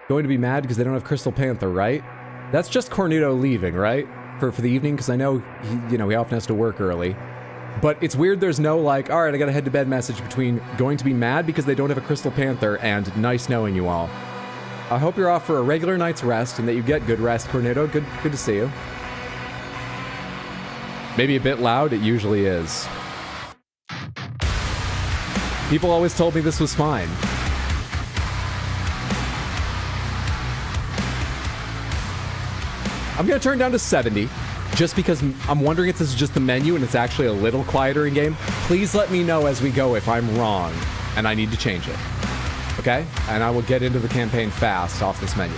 Going to be mad because they don't have Crystal Panther, right? That's just Cornuto leaving, right? For the evening, because I know he often has to work early. But it's weird there's no like, all right, I gotta head to bed message between going to be mad because they don't have a Crystal Panther and nice knowing you all. I hope you're off for a regular night's rest and that you get good rest, Cornuto. Good to see you. Maybe a bit loud, it usually is. People always told me this was fine. I'm gonna turn down to 70, just because I'm wondering if this is just the menu and it's actually a little quieter in game. Please let me know as we go if I'm wrong and I need to change it. Okay? And I will get into the campaign fast off this menu.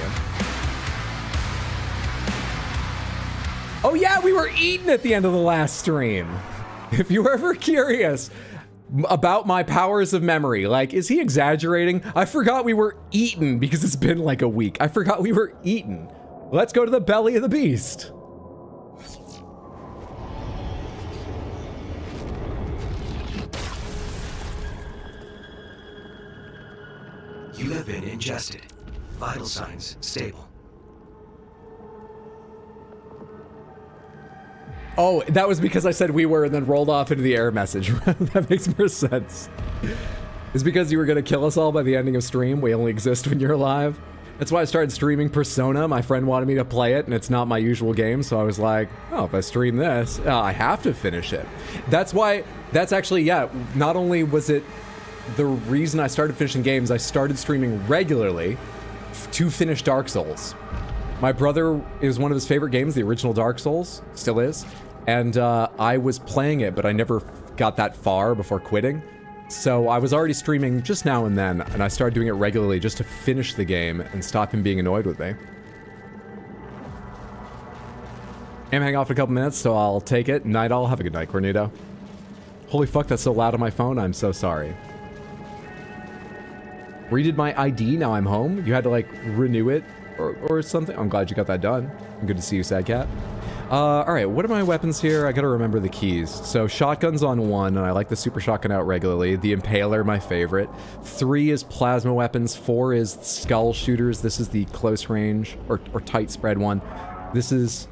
Oh yeah, we were eating at the end of the last stream. If you were ever curious about my powers of memory, like, is he exaggerating? I forgot we were eaten because it's been like a week. I forgot we were eaten. Let's go to the belly of the beast. You have been ingested. Vital signs stable. Oh, that was because I said we were and then rolled off into the error message. That makes more sense. It's because you were going to kill us all by the ending of stream. We only exist when you're alive. That's why I started streaming Persona. My friend wanted me to play it, and it's not my usual game, so I was like, oh, if I stream this, I have to finish it. That's actually, yeah, not only was it the reason I started finishing games, I started streaming regularly to finish Dark Souls. My brother, it was one of his favorite games, the original Dark Souls, still is, and I was playing it, but I never got that far before quitting. So I was already streaming just now and then, and I started doing it regularly just to finish the game and stop him being annoyed with me. I'm hanging off in a couple minutes, so I'll take it. Night all. Have a good night, Cornuto. Holy fuck, that's so loud on my phone. I'm so sorry. Redid my ID, now I'm home. You had to, like, renew it or something. I'm glad you got that done. Good to see you, Sad Cat. Alright, what are my weapons here? I gotta remember the keys. So, shotgun's on 1, and I like the super shotgun out regularly. The Impaler, my favorite. 3 is plasma weapons. 4 is skull shooters. This is the close range, or tight spread one. This is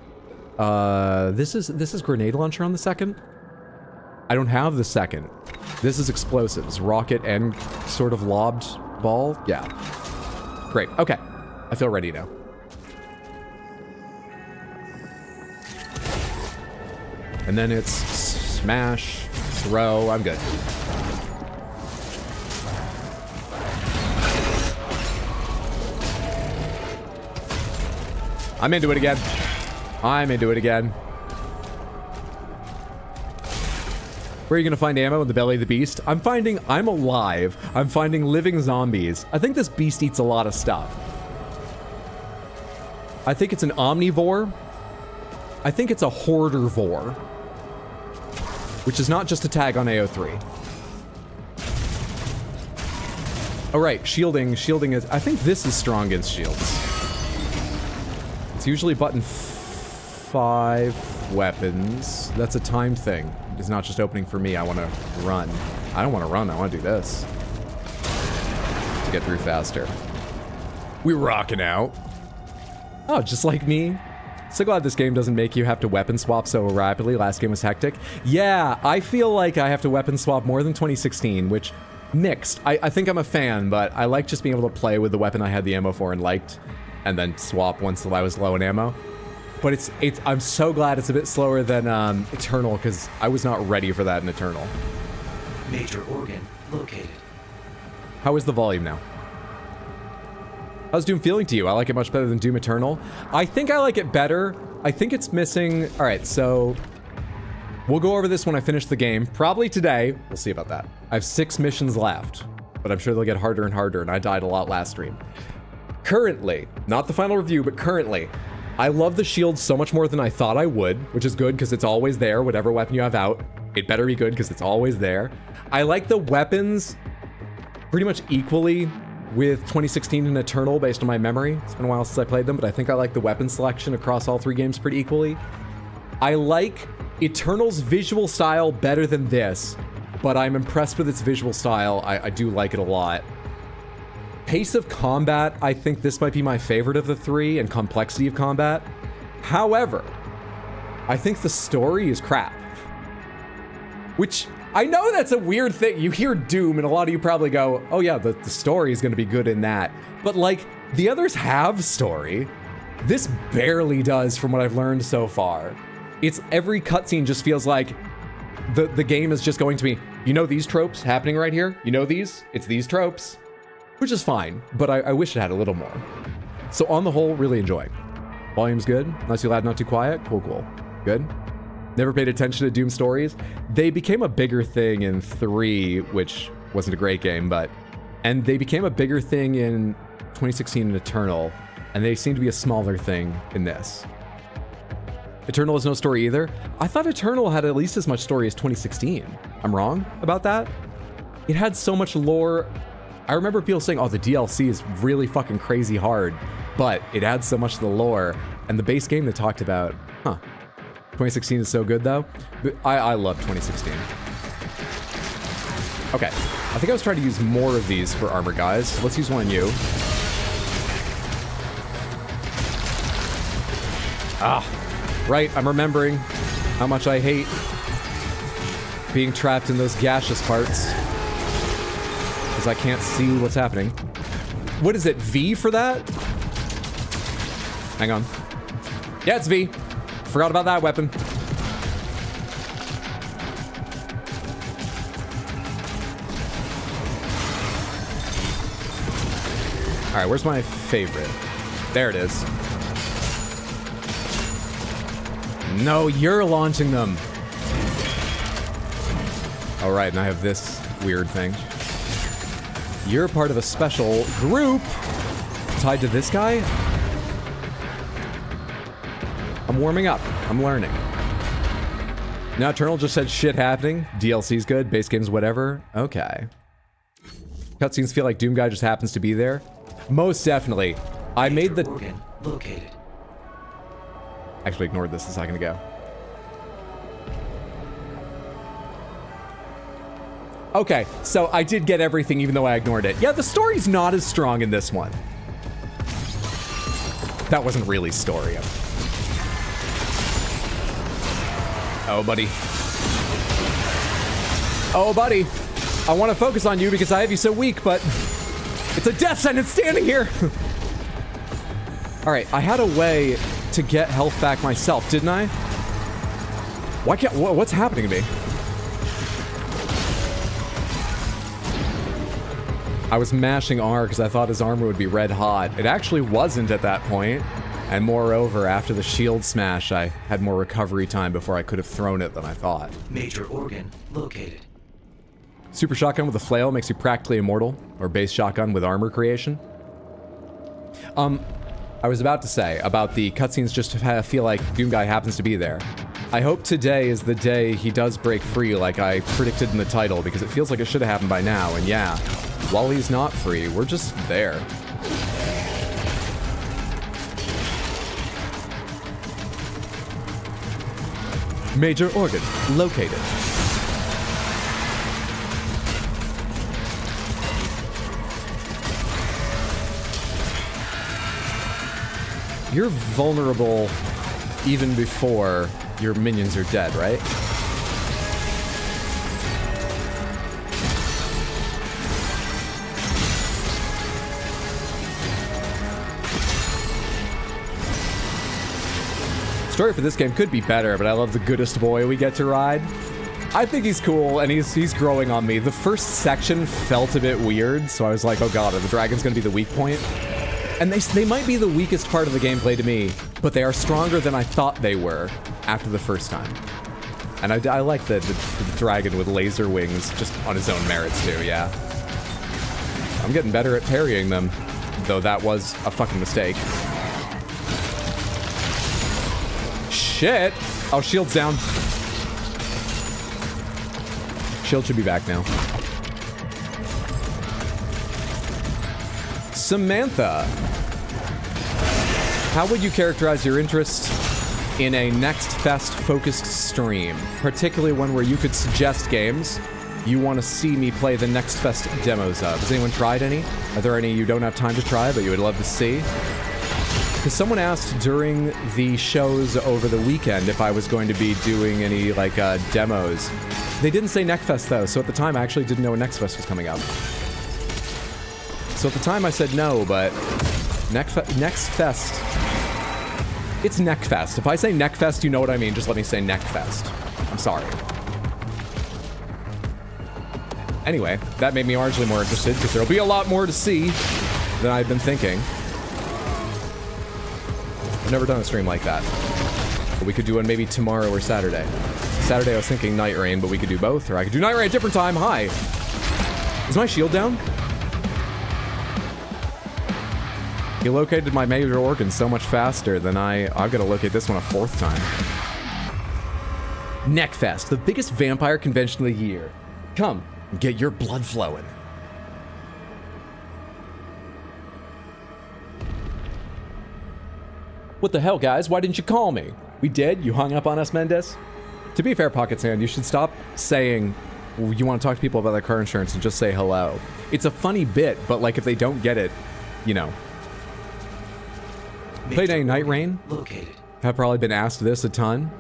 grenade launcher on the second? I don't have the second. This is explosives. Rocket and sort of lobbed ball? Yeah. Great, okay. I feel ready now. And then it's smash, throw, I'm good. I'm into it again. I'm into it again. Where are you gonna find ammo in the belly of the beast? I'm alive. I'm finding living zombies. I think this beast eats a lot of stuff. I think it's an omnivore. I think it's a hoardervore. Which is not just a tag on AO3. Oh right, shielding is, I think this is strong against shields. It's usually button 5 weapons. That's a time thing. It's not just opening for me, I wanna run. I don't wanna run, I wanna do this. To get through faster. We're rocking out. Oh, just like me. So glad this game doesn't make you have to weapon swap so rapidly. Last game was hectic. Yeah, I feel like I have to weapon swap more than 2016, which mixed. I think I'm a fan, but I like just being able to play with the weapon I had the ammo for and liked, and then swap once I was low in ammo. But I'm so glad it's a bit slower than Eternal, because I was not ready for that in Eternal. Major organ located. How is the volume now? How's Doom feeling to you? I like it much better than Doom Eternal. I think I like it better. I think it's missing... All right, so we'll go over this when I finish the game. Probably today. We'll see about that. I have 6 missions left, but I'm sure they'll get harder and harder, and I died a lot last stream. Currently, not the final review, but currently, I love the shield so much more than I thought I would, which is good because it's always there, whatever weapon you have out. It better be good because it's always there. I like the weapons pretty much equally with 2016 and Eternal based on my memory. It's been a while since I played them, but I think I like the weapon selection across all 3 games pretty equally. I like Eternal's visual style better than this, but I'm impressed with its visual style. I do like it a lot. Pace of combat, I think this might be my favorite of the 3, and complexity of combat. However, I think the story is crap. Which, I know that's a weird thing. You hear Doom, and a lot of you probably go, oh yeah, the story is going to be good in that. But like, the others have story. This barely does from what I've learned so far. It's every cutscene just feels like the game is just going to be, you know these tropes happening right here? You know these? It's these tropes. Which is fine, but I wish it had a little more. So on the whole, really enjoying. Volume's good, not too loud, not too quiet. Cool. Good. Never paid attention to Doom stories. They became a bigger thing in 3, which wasn't a great game, and they became a bigger thing in 2016 and Eternal, and they seem to be a smaller thing in this. Eternal has no story either. I thought Eternal had at least as much story as 2016. I'm wrong about that? It had so much lore. I remember people saying, oh, the DLC is really fucking crazy hard, but it adds so much to the lore, and the base game they talked about, 2016 is so good, though. I love 2016. Okay, I think I was trying to use more of these for armor guys. Let's use one on you. Right, I'm remembering how much I hate being trapped in those gaseous parts, because I can't see what's happening. What is it, V for that? Hang on. Yeah, it's V. Forgot about that weapon. All right, where's my favorite? There it is. No, you're launching them. All right, and I have this weird thing. You're part of a special group tied to this guy? I'm warming up. I'm learning. Now Eternal just said shit happening. DLC's good. Base game's whatever. Okay. Cutscenes feel like Doom Guy just happens to be there. Most definitely. I made the... Organ located. Actually ignored this a second ago. Okay, so I did get everything even though I ignored it. Yeah, the story's not as strong in this one. That wasn't really story. Oh, buddy. Oh, buddy. I want to focus on you because I have you so weak, but it's a death sentence standing here. All right, I had a way to get health back myself, didn't I? Why can't... What's happening to me? I was mashing R because I thought his armor would be red hot. It actually wasn't at that point. And moreover, after the shield smash, I had more recovery time before I could have thrown it than I thought. Major organ located. Super shotgun with a flail makes you practically immortal, or base shotgun with armor creation. I was about to say about the cutscenes just feel like Doom Guy happens to be there. I hope today is the day he does break free like I predicted in the title, because it feels like it should have happened by now, and yeah, while he's not free, we're just there. Major organ located. You're vulnerable even before your minions are dead, right? Story for this game could be better, but I love the goodest boy we get to ride. I think he's cool, and he's growing on me. The first section felt a bit weird, so I was like, oh god, the dragon's gonna be the weak point. And they might be the weakest part of the gameplay to me, but they are stronger than I thought they were after the first time. And I like the dragon with laser wings just on his own merits too, yeah. I'm getting better at parrying them, though that was a fucking mistake. Shit! Oh, shield's down. Shield should be back now. Samantha, how would you characterize your interest in a Next Fest focused stream, particularly one where you could suggest games you want to see me play the Next Fest demos of? Has anyone tried any? Are there any you don't have time to try but you would love to see? Because someone asked during the shows over the weekend if I was going to be doing any, like, demos. They didn't say Neckfest, though, so at the time I actually didn't know Neckfest was coming up. So at the time I said no, but Next Fest... It's Neckfest. If I say Neckfest, you know what I mean. Just let me say Neckfest. I'm sorry. Anyway, that made me marginally more interested, because there'll be a lot more to see than I've been thinking. I've never done a stream like that. But we could do one maybe tomorrow or Saturday. Saturday I was thinking Night Rain, but we could do both, or I could do Night Rain at a different time. Hi. Is my shield down? He located my major organ so much faster than I've got to locate this one a fourth time. Neckfest, the biggest vampire convention of the year. Come and get your blood flowing. What the hell, guys? Why didn't you call me? We did? You hung up on us, Mendez? To be fair, Pocket Sand, you should stop saying you want to talk to people about their car insurance and just say hello. It's a funny bit, but like if they don't get it, you know. Played any Night Rain? Located. Have probably been asked this a ton.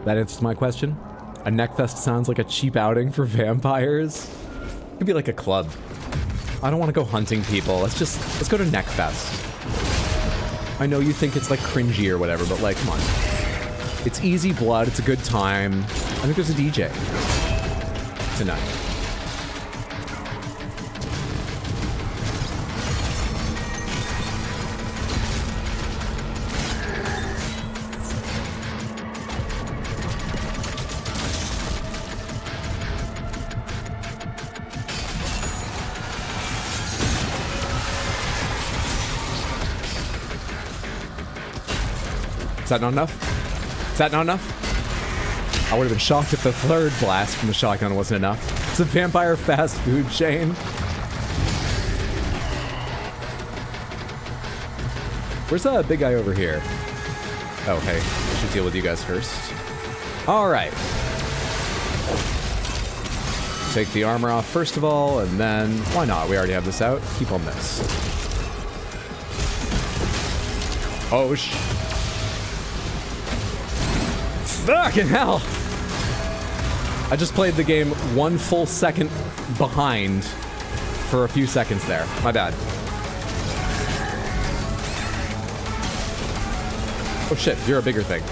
That answers my question. A Neckfest sounds like a cheap outing for vampires. It could be like a club. I don't want to go hunting people. Let's go to Neckfest. I know you think it's like cringy or whatever, but like, come on. It's easy blood, it's a good time. I think there's a DJ tonight. Is that not enough? Is that not enough? I would have been shocked if the third blast from the shotgun wasn't enough. It's a vampire fast food chain. Where's the big guy over here? Oh, hey. I should deal with you guys first. Alright. Take the armor off first of all, and then... Why not? We already have this out. Keep on this. Oh, fucking hell! I just played the game 1 full second behind for a few seconds there. My bad. Oh shit, you're a bigger thing.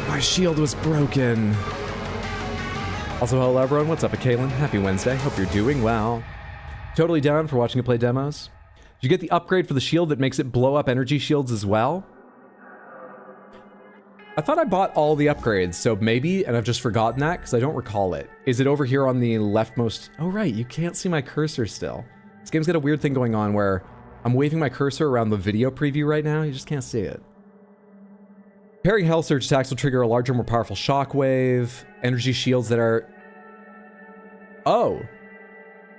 My shield was broken. Also, hello everyone, what's up, Kaylin? Happy Wednesday, hope you're doing well. Totally down for watching you play demos. Did you get the upgrade for the shield that makes it blow up energy shields as well? I thought I bought all the upgrades, so maybe, and I've just forgotten that because I don't recall it. Is it over here on the leftmost? Oh right, you can't see my cursor still. This game's got a weird thing going on where I'm waving my cursor around the video preview right now, you just can't see it. Parrying Hell Surge attacks will trigger a larger, more powerful shockwave. Energy shields that are... Oh.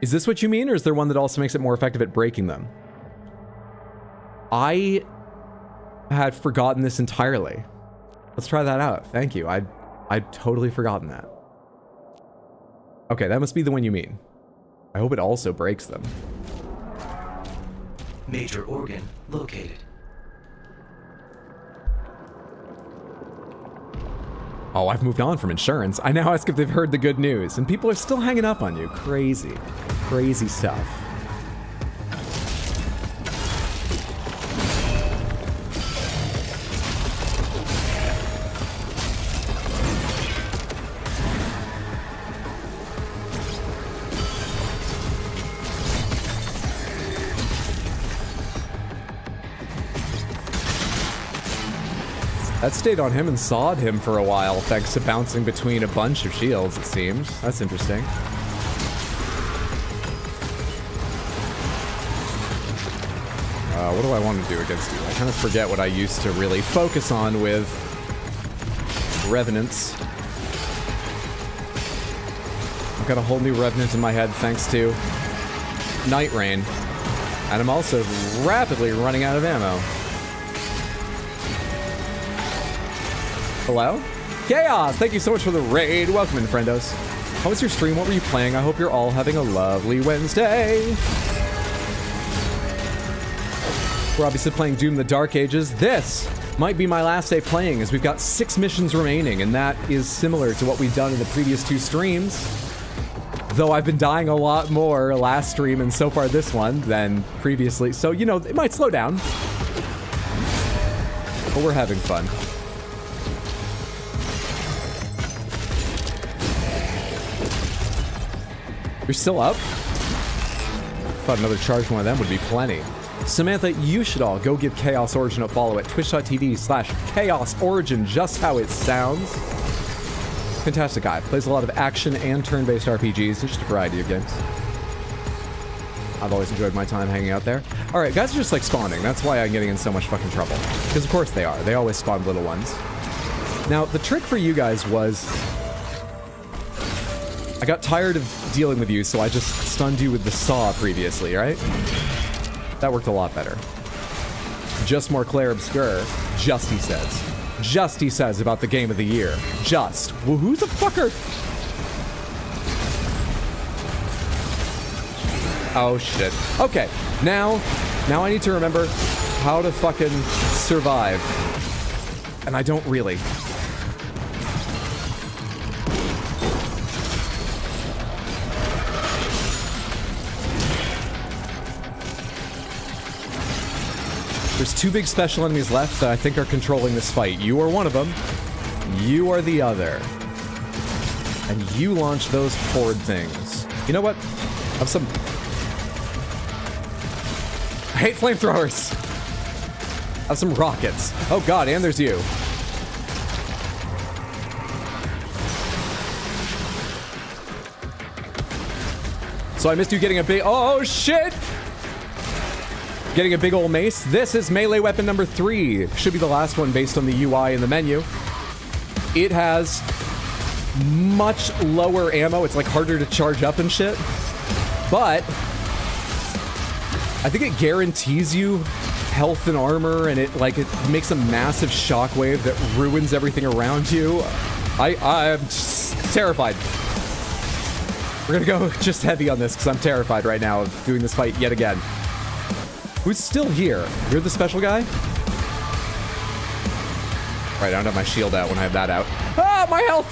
Is this what you mean, or is there one that also makes it more effective at breaking them? I had forgotten this entirely. Let's try that out. Thank you. I'd totally forgotten that. Okay, that must be the one you mean. I hope it also breaks them. Major organ located. Oh, I've moved on from insurance. I now ask if they've heard the good news, and people are still hanging up on you. Crazy. Crazy stuff. That stayed on him and sawed him for a while, thanks to bouncing between a bunch of shields, it seems. That's interesting. What do I want to do against you? I kind of forget what I used to really focus on with Revenants. I've got a whole new Revenant in my head thanks to Night Rain. And I'm also rapidly running out of ammo. Hello? Chaos! Thank you so much for the raid. Welcome in, friendos. How was your stream? What were you playing? I hope you're all having a lovely Wednesday. We're obviously playing Doom the Dark Ages. This might be my last day playing, as we've got 6 missions remaining, and that is similar to what we've done in the previous 2 streams. Though I've been dying a lot more last stream and so far this one than previously. So, you know, it might slow down. But we're having fun. You're still up? Thought another charged one of them would be plenty. Samantha, you should all go give Chaos Origin a follow at twitch.tv/Chaos Origin, just how it sounds. Fantastic guy. Plays a lot of action and turn-based RPGs. Just a variety of games. I've always enjoyed my time hanging out there. Alright, guys are just like spawning. That's why I'm getting in so much fucking trouble. Because of course they are. They always spawn little ones. Now, the trick for you guys was... I got tired of dealing with you, so I just stunned you with the saw previously, right? That worked a lot better. Just more Claire Obscure. Just, he says. Just, he says, about the game of the year. Just. Well, who the fucker? Oh, shit. Okay, now I need to remember how to fucking survive. And I don't really. There's 2 big special enemies left that I think are controlling this fight. You are one of them. You are the other. And you launch those horde things. You know what? Have some... I hate flamethrowers. Have some rockets. Oh god, and there's you. So I missed you getting a big... Oh, shit! Getting a big old mace. This is melee weapon number 3. Should be the last one based on the UI in the menu. It has much lower ammo. It's like harder to charge up and shit. But I think it guarantees you health and armor, and it makes a massive shockwave that ruins everything around you. I'm just terrified. We're gonna go just heavy on this because I'm terrified right now of doing this fight yet again. Who's still here? You're the special guy? Right, I don't have my shield out when I have that out. Ah, my health!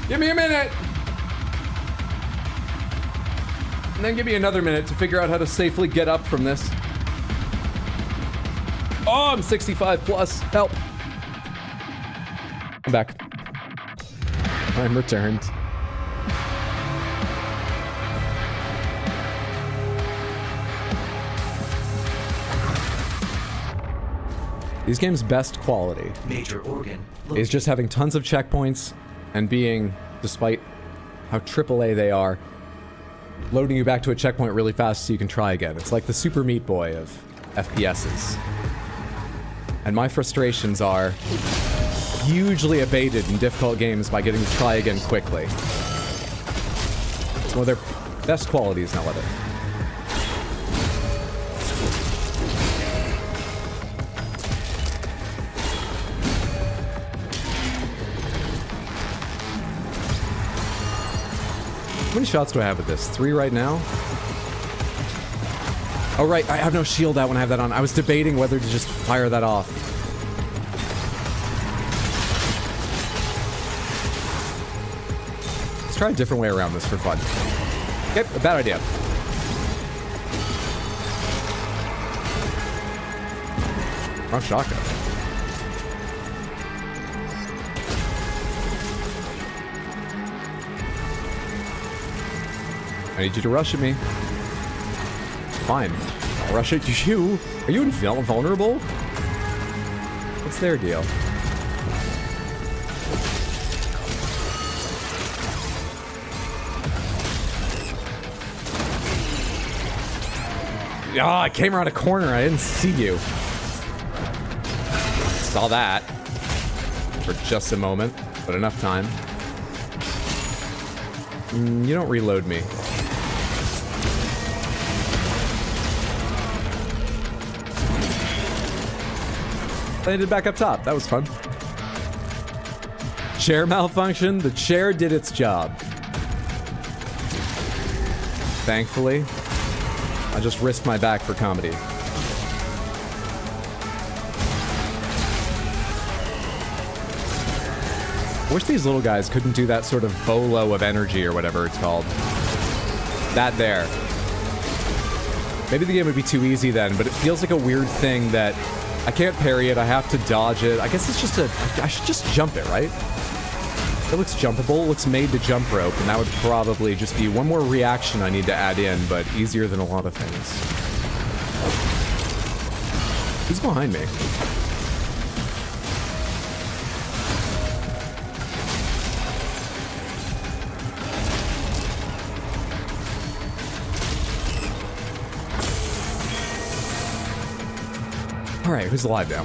Give me a minute! And then give me another minute to figure out how to safely get up from this. Oh, I'm 65 plus. Help. I'm back. I'm returned. These games' best quality Major organ is just having tons of checkpoints and being, despite how AAA they are, loading you back to a checkpoint really fast so you can try again. It's like the Super Meat Boy of FPSs. And my frustrations are hugely abated in difficult games by getting to try again quickly. It's one of their best qualities, now, of it. How many shots do I have with this? 3 right now? Oh, right. I have no shield out when I have that on. I was debating whether to just fire that off. Let's try a different way around this for fun. Yep, a bad idea. Wrong shotgun. I need you to rush at me. Fine. I'll rush at you. Are you invulnerable? What's their deal? Ah, I came around a corner. I didn't see you. Saw that. For just a moment, but enough time. You don't reload me. Landed back up top. That was fun. Chair malfunction. The chair did its job. Thankfully, I just risked my back for comedy. I wish these little guys couldn't do that sort of bolo of energy or whatever it's called. That there. Maybe the game would be too easy then, but it feels like a weird thing that I can't parry it, I have to dodge it. I guess it's just I should just jump it, right? It looks jumpable, it looks made to jump rope, and that would probably just be one more reaction I need to add in, but easier than a lot of things. Who's behind me? All right, who's alive now?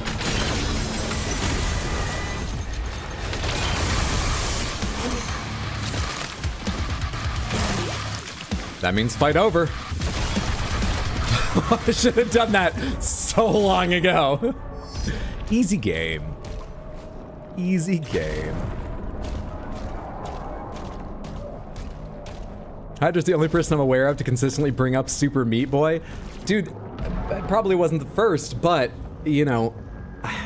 That means fight over. I should have done that so long ago. Easy game. Easy game. Hydra's the only person I'm aware of to consistently bring up Super Meat Boy. Dude, I probably wasn't the first, but you know,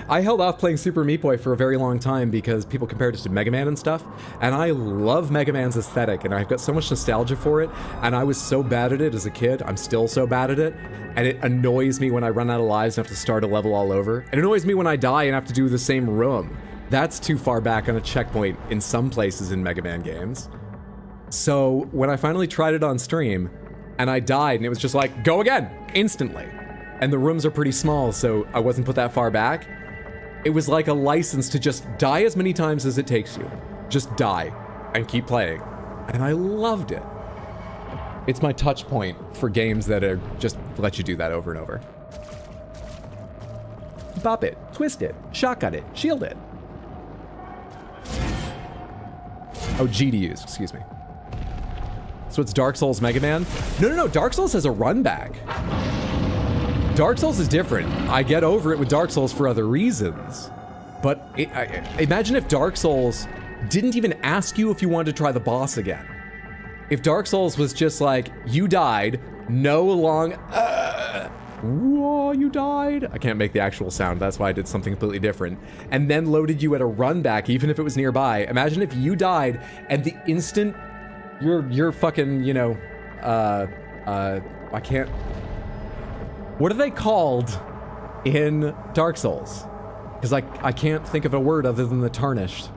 I held off playing Super Meat Boy for a very long time because people compared it to Mega Man and stuff, and I love Mega Man's aesthetic, and I've got so much nostalgia for it, and I was so bad at it as a kid. I'm still so bad at it, and it annoys me when I run out of lives and have to start a level all over. It annoys me when I die and have to do the same room. That's too far back on a checkpoint in some places in Mega Man games. So when I finally tried it on stream, and I died, and it was just like, go again, instantly. And the rooms are pretty small, so I wasn't put that far back. It was like a license to just die as many times as it takes you. Just die and keep playing. And I loved it. It's my touch point for games that are just let you do that over and over. Bop it, twist it, shotgun it, shield it. Oh, G to use, excuse me. So it's Dark Souls Mega Man? No, Dark Souls has a run back. Dark Souls is different. I get over it with Dark Souls for other reasons. But imagine if Dark Souls didn't even ask you if you wanted to try the boss again. If Dark Souls was just like, you died, no long, whoa, you died. I can't make the actual sound, that's why I did something completely different. And then loaded you at a run back, even if it was nearby. Imagine if you died and the instant you're fucking, you know, I can't. What are they called in Dark Souls? Because I can't think of a word other than the tarnished.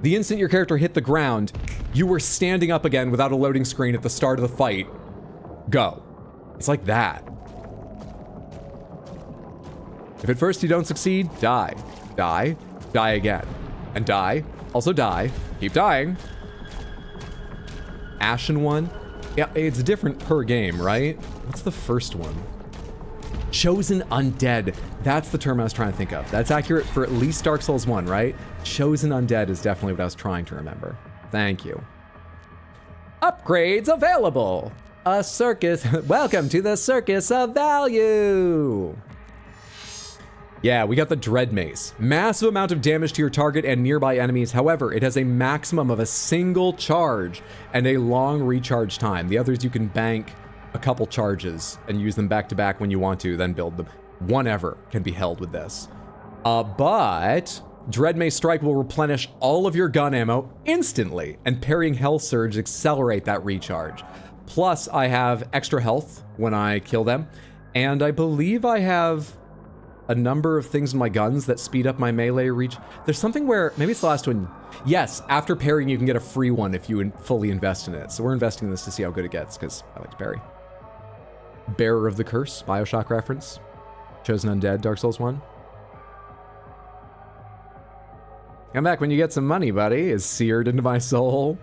The instant your character hit the ground, you were standing up again without a loading screen at the start of the fight. Go. It's like that. If at first you don't succeed, die. Die. Die again. And die. Also die. Keep dying. Ashen one? Yeah, it's different per game, right? What's the first one? Chosen Undead. That's the term I was trying to think of. That's accurate for at least Dark Souls 1, right? Chosen Undead is definitely what I was trying to remember. Thank you. Upgrades available. A circus. Welcome to the Circus of Value. Yeah, we got the Dread Mace. Massive amount of damage to your target and nearby enemies. However, it has a maximum of a single charge and a long recharge time. The others you can bank a couple charges and use them back to back when you want to, then build them. One ever can be held with this. But Dread Mace Strike will replenish all of your gun ammo instantly, and parrying Hell Surge accelerate that recharge. Plus, I have extra health when I kill them, and I believe I have a number of things in my guns that speed up my melee reach. There's something where, maybe it's the last one. Yes, after parrying, you can get a free one if you fully invest in it. So we're investing in this to see how good it gets, because I like to parry. Bearer of the Curse, Bioshock reference. Chosen Undead, Dark Souls 1. Come back when you get some money, buddy, is seared into my soul.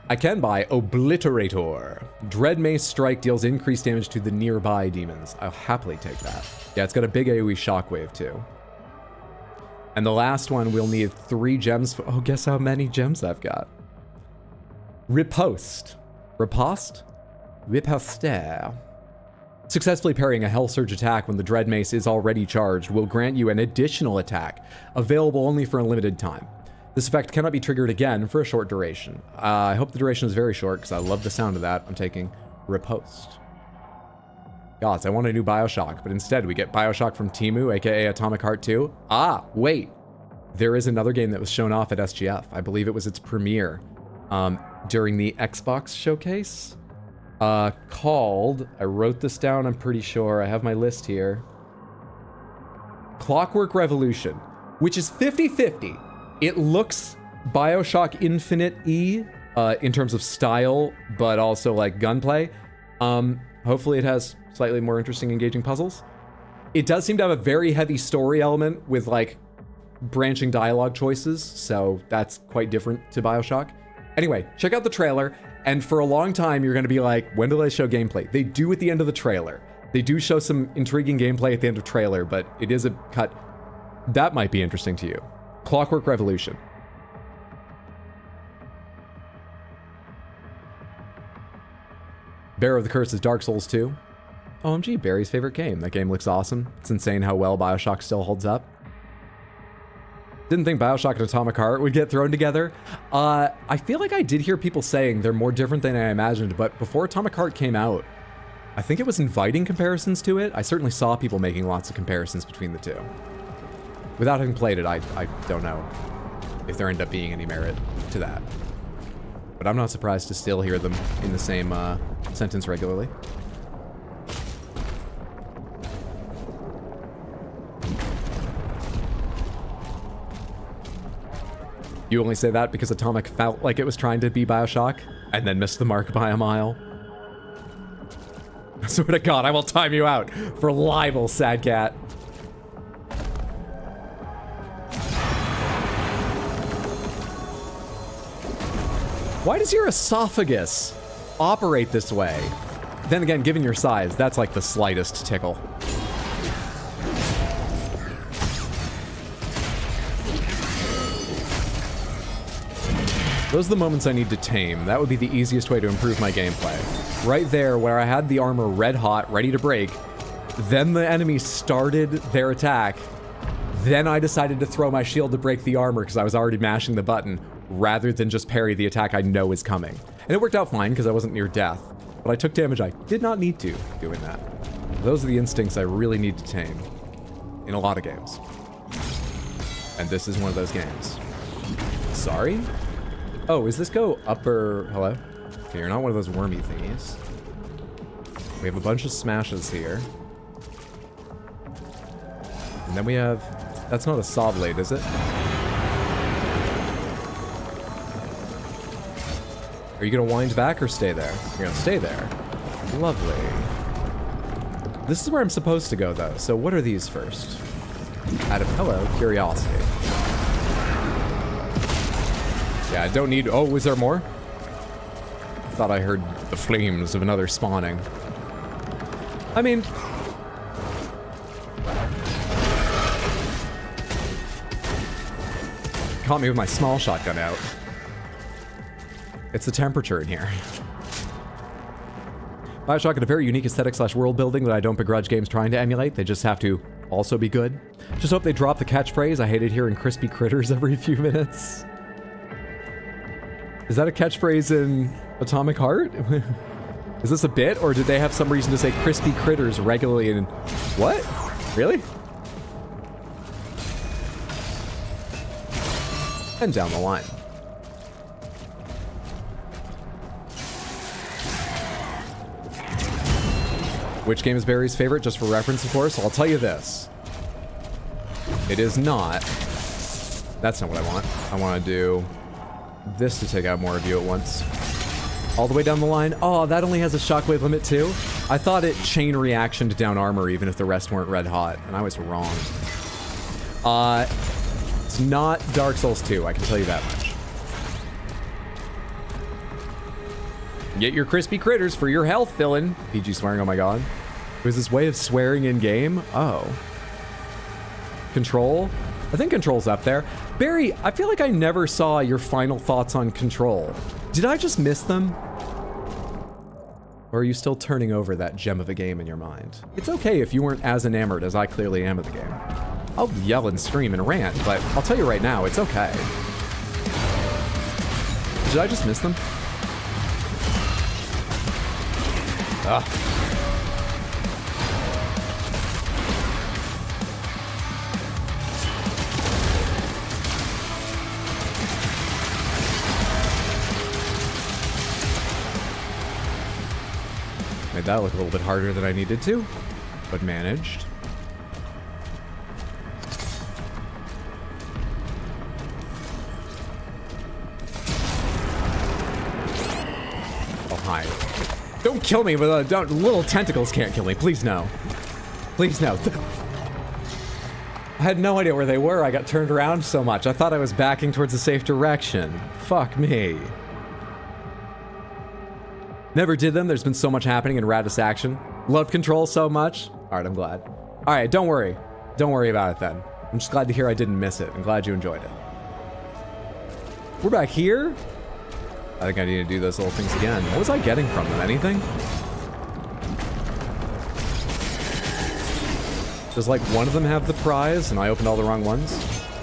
I can buy Obliterator. Dread Mace Strike deals increased damage to the nearby demons. I'll happily take that. Yeah, it's got a big AoE shockwave too. And the last one, we'll need 3 gems for, oh, guess how many gems I've got. Riposte. Riposte? Riposte. Successfully parrying a Hell Surge attack when the Dread Mace is already charged will grant you an additional attack, available only for a limited time. This effect cannot be triggered again for a short duration. I hope the duration is very short, because I love the sound of that. I'm taking Riposte. Gods, I want a new Bioshock, but instead we get Bioshock from Temu, aka Atomic Heart 2. Ah, wait. There is another game that was shown off at SGF. I believe it was its premiere during the Xbox showcase. Called, I wrote this down, I'm pretty sure. I have my list here. Clockwork Revolution, which is 50-50. It looks Bioshock Infinite-y in terms of style, but also like gunplay. Hopefully it has slightly more interesting, engaging puzzles. It does seem to have a very heavy story element with like branching dialogue choices, so that's quite different to Bioshock. Anyway, check out the trailer, and for a long time you're gonna be like, when do they show gameplay? They do at the end of the trailer. They do show some intriguing gameplay at the end of trailer, but it is a cut. That might be interesting to you. Clockwork Revolution. Bearer of the Curse is Dark Souls 2. OMG, Barry's favorite game. That game looks awesome. It's insane how well Bioshock still holds up. Didn't think Bioshock and Atomic Heart would get thrown together. I feel like I did hear people saying they're more different than I imagined, but before Atomic Heart came out, I think it was inviting comparisons to it. I certainly saw people making lots of comparisons between the two. Without having played it, I don't know if there ended up being any merit to that. But I'm not surprised to still hear them in the same sentence regularly. You only say that because Atomic felt like it was trying to be Bioshock and then missed the mark by a mile. I swear to God, I will time you out for libel, sad cat. Why does your esophagus operate this way? Then again, given your size, that's like the slightest tickle. Those are the moments I need to tame. That would be the easiest way to improve my gameplay. Right there, where I had the armor red hot, ready to break, then the enemy started their attack, then I decided to throw my shield to break the armor because I was already mashing the button, rather than just parry the attack I know is coming. And it worked out fine because I wasn't near death, but I took damage I did not need to doing that. Those are the instincts I really need to tame in a lot of games. And this is one of those games. Sorry? Oh, is this go up or... Hello? Okay, you're not one of those wormy thingies. We have a bunch of smashes here. And then we have... That's not a saw blade, is it? Are you gonna wind back or stay there? You're gonna stay there. Lovely. This is where I'm supposed to go, though. So what are these first? Out of... Hello, curiosity. Yeah, I don't need... Oh, is there more? I thought I heard the flames of another spawning. I mean... Caught me with my small shotgun out. It's the temperature in here. Bioshock had a very unique aesthetic / world building that I don't begrudge games trying to emulate. They just have to also be good. Just hope they drop the catchphrase. I hated hearing crispy critters every few minutes. Is that a catchphrase in Atomic Heart? Is this a bit, or did they have some reason to say crispy critters regularly in... What? Really? And down the line. Which game is Barry's favorite? Just for reference, of course. I'll tell you this. It is not. That's not what I want. I want to do this to take out more of you at once. All the way down the line. Oh, that only has a shockwave limit too? I thought it chain reactioned down armor even if the rest weren't red hot, and I was wrong. It's not Dark Souls 2, I can tell you that much. Get your crispy critters for your health, villain. PG swearing, oh my god. There's this way of swearing in game? Oh. Control? I think Control's up there. Barry, I feel like I never saw your final thoughts on Control. Did I just miss them? Or are you still turning over that gem of a game in your mind? It's okay if you weren't as enamored as I clearly am of the game. I'll yell and scream and rant, but I'll tell you right now, it's okay. Did I just miss them? Ugh. Made that look a little bit harder than I needed to, but managed. Oh, hi. Don't kill me, but little tentacles can't kill me. Please no. Please no. I had no idea where they were. I got turned around so much. I thought I was backing towards a safe direction. Fuck me. Never did them. There's been so much happening in Radis action. Love Control so much. All right, I'm glad. All right, don't worry. Don't worry about it then. I'm just glad to hear I didn't miss it. I'm glad you enjoyed it. We're back here. I think I need to do those little things again. What was I getting from them? Anything? Does like one of them have the prize and I opened all the wrong ones?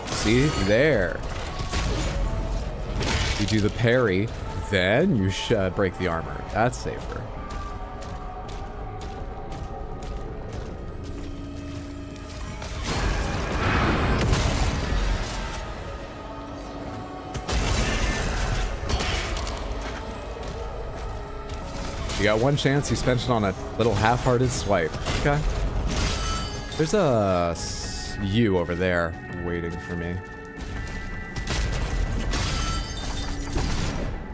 See? There. You do the parry. Then you should break the armor. That's safer. You got one chance, you spent it on a little half-hearted swipe. Okay. There's a you over there waiting for me.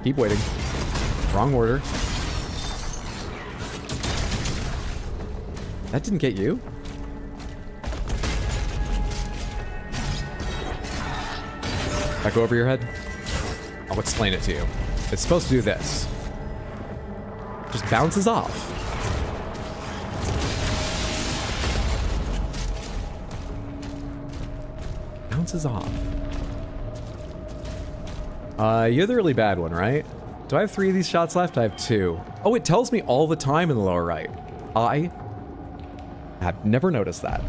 Keep waiting. Wrong order. That didn't get you? Back over your head? I'll explain it to you. It's supposed to do this. Just bounces off. Bounces off. You're the really bad one, right? Do I have 3 of these shots left? I have 2. Oh, it tells me all the time in the lower right. I have never noticed that.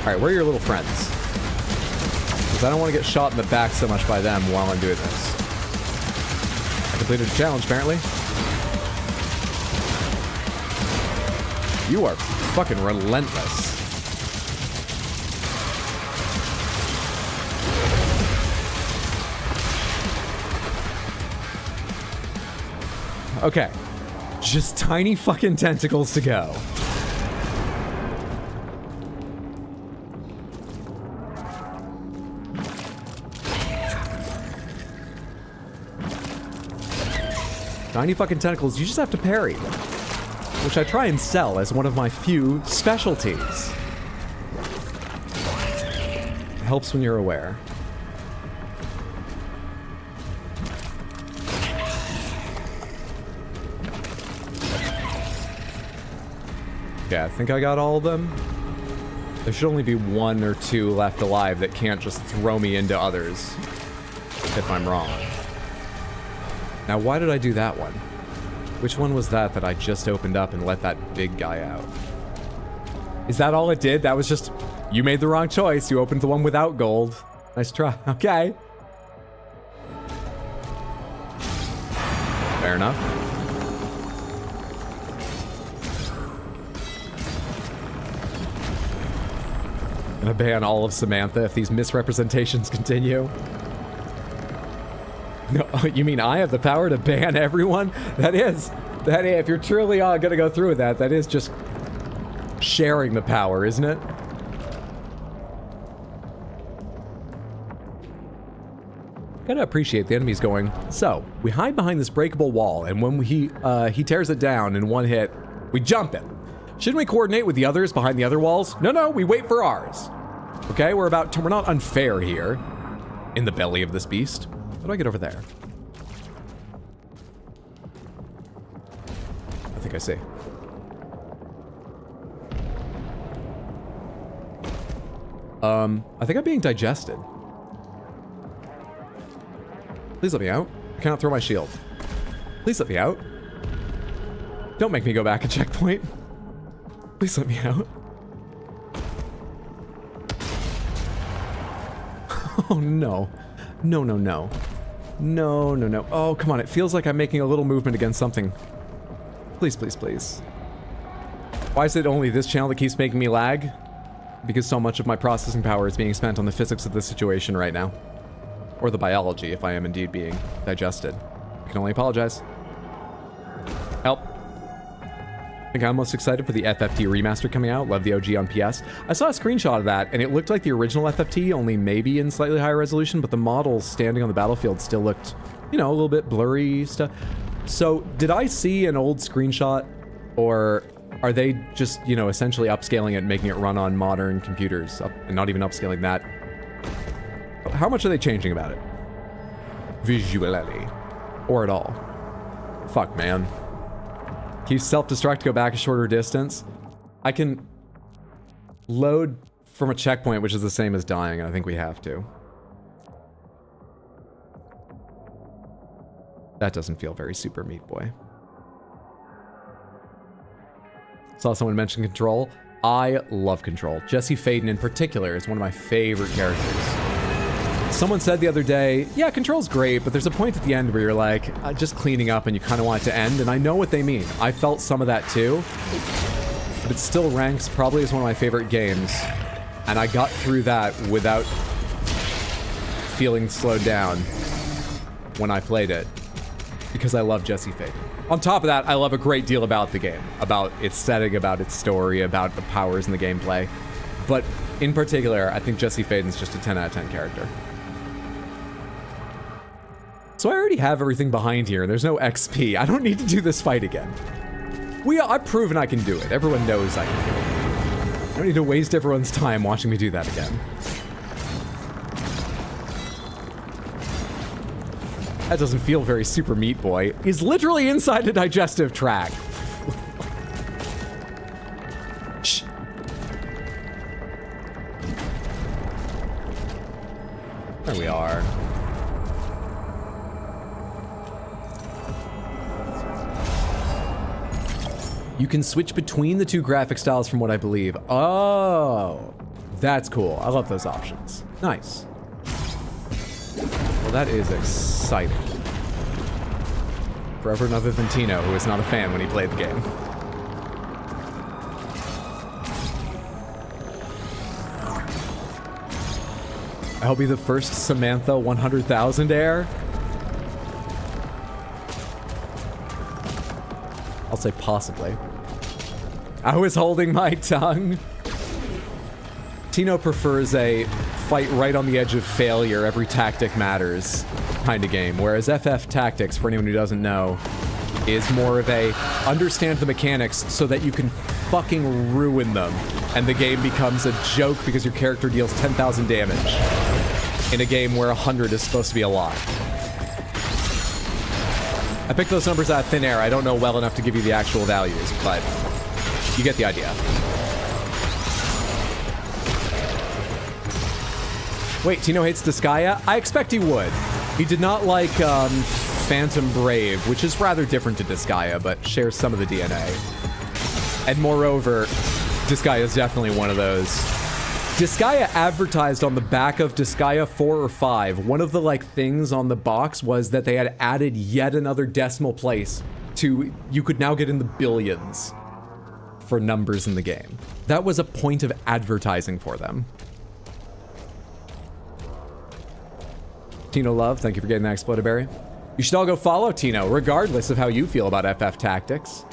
Alright, where are your little friends? Because I don't want to get shot in the back so much by them while I'm doing this. I completed a challenge, apparently. You are fucking relentless. Okay. Just tiny fucking tentacles to go. Tiny fucking tentacles, you just have to parry. Which I try and sell as one of my few specialties. It helps when you're aware. Okay, I think I got all of them. There should only be 1 or 2 left alive that can't just throw me into others. If I'm wrong. Now, why did I do that one? Which one was that I just opened up and let that big guy out? Is that all it did? That was just, you made the wrong choice. You opened the one without gold. Nice try. Okay. Fair enough. Gonna ban all of Samantha if these misrepresentations continue. No, you mean I have the power to ban everyone? That is, if you're truly gonna go through with that, that is just sharing the power, isn't it? Gotta appreciate the enemies going. So, we hide behind this breakable wall, and when he tears it down in one hit, we jump it. Shouldn't we coordinate with the others behind the other walls? No, we wait for ours. Okay, we're not unfair here. In the belly of this beast. How do I get over there? I think I see. I think I'm being digested. Please let me out. I cannot throw my shield. Please let me out. Don't make me go back a checkpoint. Please let me out. Oh no. No. No. Oh, come on. It feels like I'm making a little movement against something. Please. Why is it only this channel that keeps making me lag? Because so much of my processing power is being spent on the physics of this situation right now. Or the biology, if I am indeed being digested. I can only apologize. Help. I think I'm most excited for the FFT remaster coming out. Love the OG on PS. I saw a screenshot of that, and it looked like the original FFT, only maybe in slightly higher resolution, but the models standing on the battlefield still looked, you know, a little bit blurry stuff. So, did I see an old screenshot, or are they just, you know, essentially upscaling it and making it run on modern computers, and not even upscaling that? How much are they changing about it? Visually. Or at all? Fuck, man. Can you self-destruct, go back a shorter distance? I can load from a checkpoint, which is the same as dying, and I think we have to. That doesn't feel very Super Meat Boy. Saw someone mention Control. I love Control. Jesse Faden in particular is one of my favorite characters. Someone said the other day, yeah, Control's great, but there's a point at the end where you're like, just cleaning up and you kind of want it to end, and I know what they mean. I felt some of that too, but it still ranks probably as one of my favorite games, and I got through that without feeling slowed down when I played it, because I love Jesse Faden. On top of that, I love a great deal about the game, about its setting, about its story, about the powers in the gameplay, but in particular, I think Jesse Faden's just a 10 out of 10 character. So I already have everything behind here, and there's no XP. I don't need to do this fight again. I've proven I can do it. Everyone knows I can do it. I don't need to waste everyone's time watching me do that again. That doesn't feel very Super Meat Boy. He's literally inside a digestive tract. Shh. There we are. You can switch between the two graphic styles from what I believe. Oh, that's cool. I love those options. Nice. Well, that is exciting. For everyone other than Tino, who was not a fan when he played the game. I'll be the first Samantha 100,000 heir. I'll say possibly. I was holding my tongue. Tino prefers a fight right on the edge of failure, every tactic matters kind of game, whereas FF Tactics, for anyone who doesn't know, is more of a understand the mechanics so that you can fucking ruin them, and the game becomes a joke because your character deals 10,000 damage in a game where 100 is supposed to be a lot. I picked those numbers out of thin air. I don't know well enough to give you the actual values, but you get the idea. Wait, Tino hates Disgaea? I expect he would. He did not like Phantom Brave, which is rather different to Disgaea, but shares some of the DNA. And moreover, Disgaea is definitely one of those. Disgaea advertised on the back of Disgaea 4 or 5. One of the like things on the box was that they had added yet another decimal place to, you could now get in the billions for numbers in the game. That was a point of advertising for them. Tino Love, thank you for getting that exploded berry. You should all go follow Tino, regardless of how you feel about FF Tactics.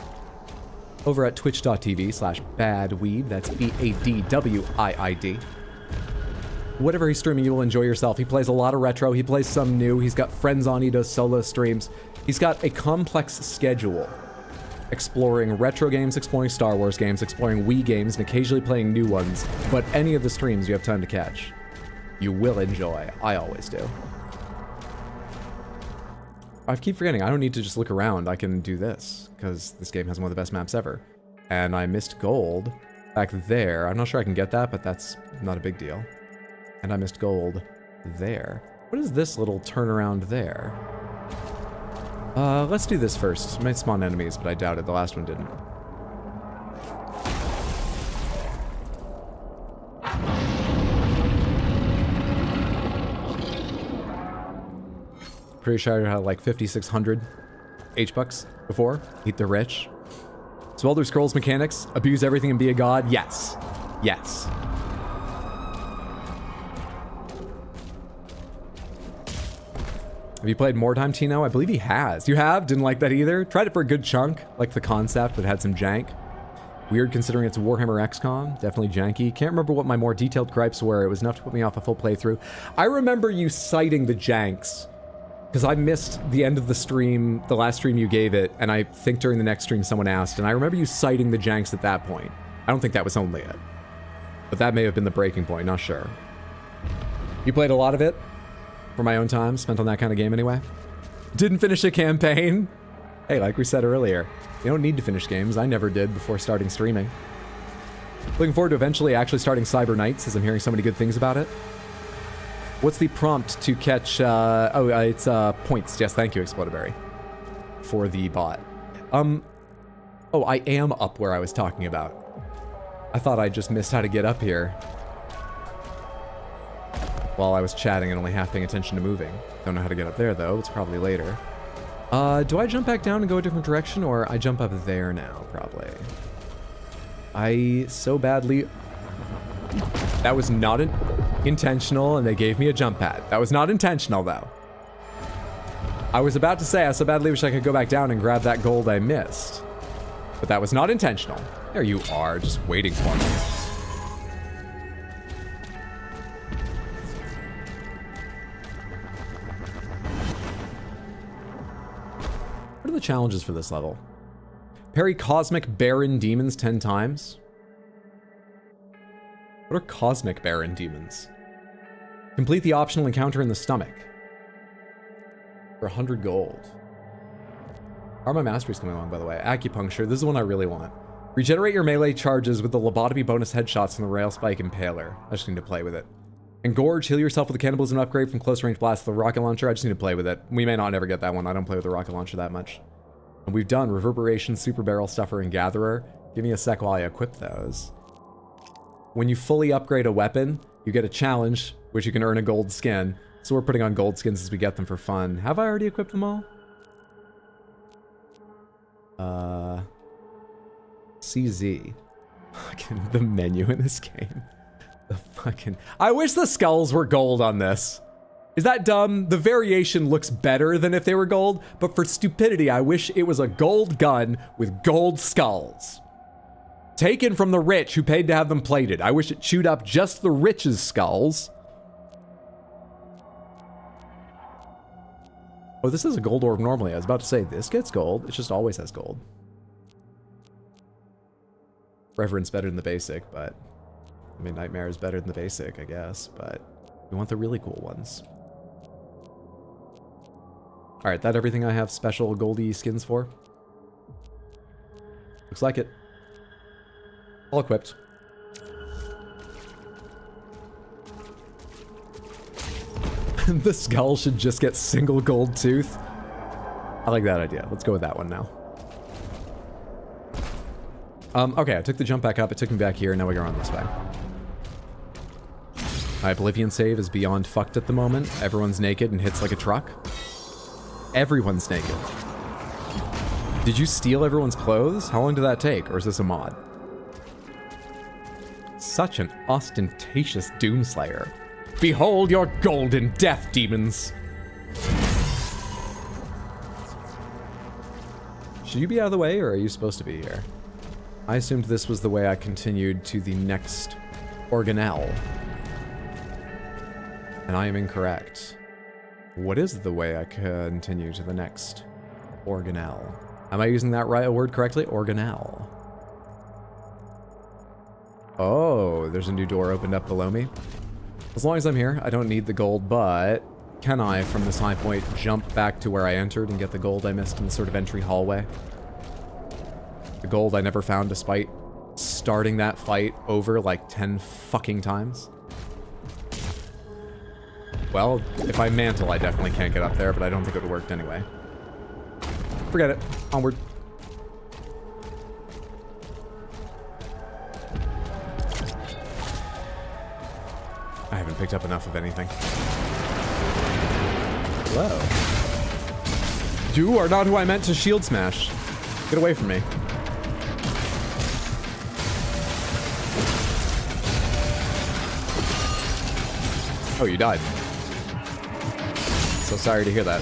Over at twitch.tv/badweeb, that's BADWIID. Whatever he's streaming, you will enjoy yourself. He plays a lot of retro, he plays some new, he's got friends on, he does solo streams. He's got a complex schedule, exploring retro games, exploring Star Wars games, exploring Wii games, and occasionally playing new ones. But any of the streams you have time to catch, you will enjoy. I always do. I keep forgetting, I don't need to just look around, I can do this, because this game has one of the best maps ever. And I missed gold back there. I'm not sure I can get that, but that's not a big deal. And I missed gold there. What is this little turnaround there? Let's do this first. It might spawn enemies, but I doubt it. The last one didn't. Pretty sure I had like 5,600 H-bucks before. Eat the rich. So Elder Scrolls mechanics, abuse everything and be a god? Yes. Yes. Have you played More Time, Tino? I believe he has. You have? Didn't like that either? Tried it for a good chunk. Liked the concept, but had some jank. Weird considering it's Warhammer XCOM. Definitely janky. Can't remember what my more detailed gripes were. It was enough to put me off a full playthrough. I remember you citing the janks, because I missed the end of the stream, the last stream you gave it, and I think during the next stream someone asked, and I remember you citing the janks at that point. I don't think that was only it. But that may have been the breaking point, not sure. You played a lot of it? For my own time, spent on that kind of game anyway. Didn't finish a campaign. Hey, like we said earlier, you don't need to finish games. I never did before starting streaming. Looking forward to eventually actually starting Cyber Knights, as I'm hearing so many good things about it. What's the prompt to catch, it's points. Yes, thank you, Explodaberry, for the bot. Oh, I am up where I was talking about. I thought I just missed how to get up here while I was chatting and only half paying attention to moving. Don't know how to get up there, though. It's probably later. Do I jump back down and go a different direction, or I jump up there now, probably? I so badly... That was not intentional, and they gave me a jump pad. That was not intentional, though. I was about to say, I so badly wish I could go back down and grab that gold I missed. But that was not intentional. There you are, just waiting for me. What are the challenges for this level? Parry Cosmic Baron Demons 10 times. What are Cosmic Baron Demons? Complete the optional encounter in the stomach. For 100 gold. How are my masteries coming along, by the way? Acupuncture, this is one I really want. Regenerate your melee charges with the lobotomy bonus headshots from the Rail Spike Impaler. I just need to play with it. Engorge, heal yourself with a cannibalism upgrade from close range blast with the rocket launcher. I just need to play with it. We may not ever get that one. I don't play with the rocket launcher that much. And we've done Reverberation, Super Barrel Stuffer, and Gatherer. Give me a sec while I equip those. When you fully upgrade a weapon, you get a challenge, which you can earn a gold skin. So we're putting on gold skins as we get them for fun. Have I already equipped them all? CZ. Fucking the menu in this game. The fucking... I wish the skulls were gold on this. Is that dumb? The variation looks better than if they were gold, but for stupidity, I wish it was a gold gun with gold skulls. Taken from the rich who paid to have them plated. I wish it chewed up just the rich's skulls. Oh, this is a gold orb normally. I was about to say, this gets gold. It just always has gold. Reverend's better than the basic, but... I mean, Nightmare is better than the basic, I guess, but... we want the really cool ones. Alright, that everything I have special goldy skins for? Looks like it. All equipped. The skull should just get single gold tooth. I like that idea. Let's go with that one now. Okay, I took the jump back up. It took me back here. Now we go on this way. My Oblivion save is beyond fucked at the moment. Everyone's naked and hits like a truck. Everyone's naked. Did you steal everyone's clothes? How long did that take? Or is this a mod? Such an ostentatious Doomslayer. Behold your golden death, demons! Should you be out of the way, or are you supposed to be here? I assumed this was the way I continued to the next organelle. And I am incorrect. What is the way I continue to the next organelle? Am I using that word correctly? Organelle. Oh, there's a new door opened up below me. As long as I'm here, I don't need the gold, but can I, from this high point, jump back to where I entered and get the gold I missed in the sort of entry hallway? The gold I never found despite starting that fight over like 10 fucking times. Well, if I mantle, I definitely can't get up there, but I don't think it would have worked anyway. Forget it. Onward. I haven't picked up enough of anything. Hello. You are not who I meant to shield smash. Get away from me. Oh, you died. So sorry to hear that.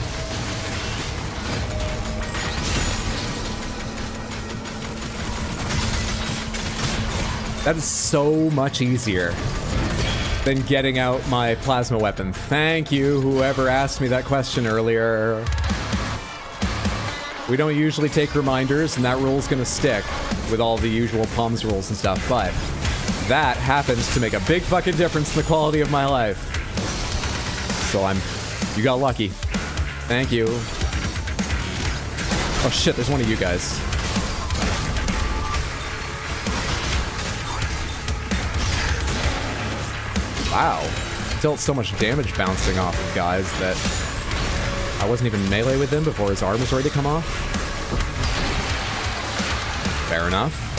That is so much easier than getting out my plasma weapon. Thank you, whoever asked me that question earlier. We don't usually take reminders, and that rule's gonna stick with all the usual POMS rules and stuff, but that happens to make a big fucking difference in the quality of my life. So you got lucky. Thank you. Oh shit, there's one of you guys. Wow. Dealt so much damage bouncing off of guys that I wasn't even melee with him before his arm was ready to come off. Fair enough.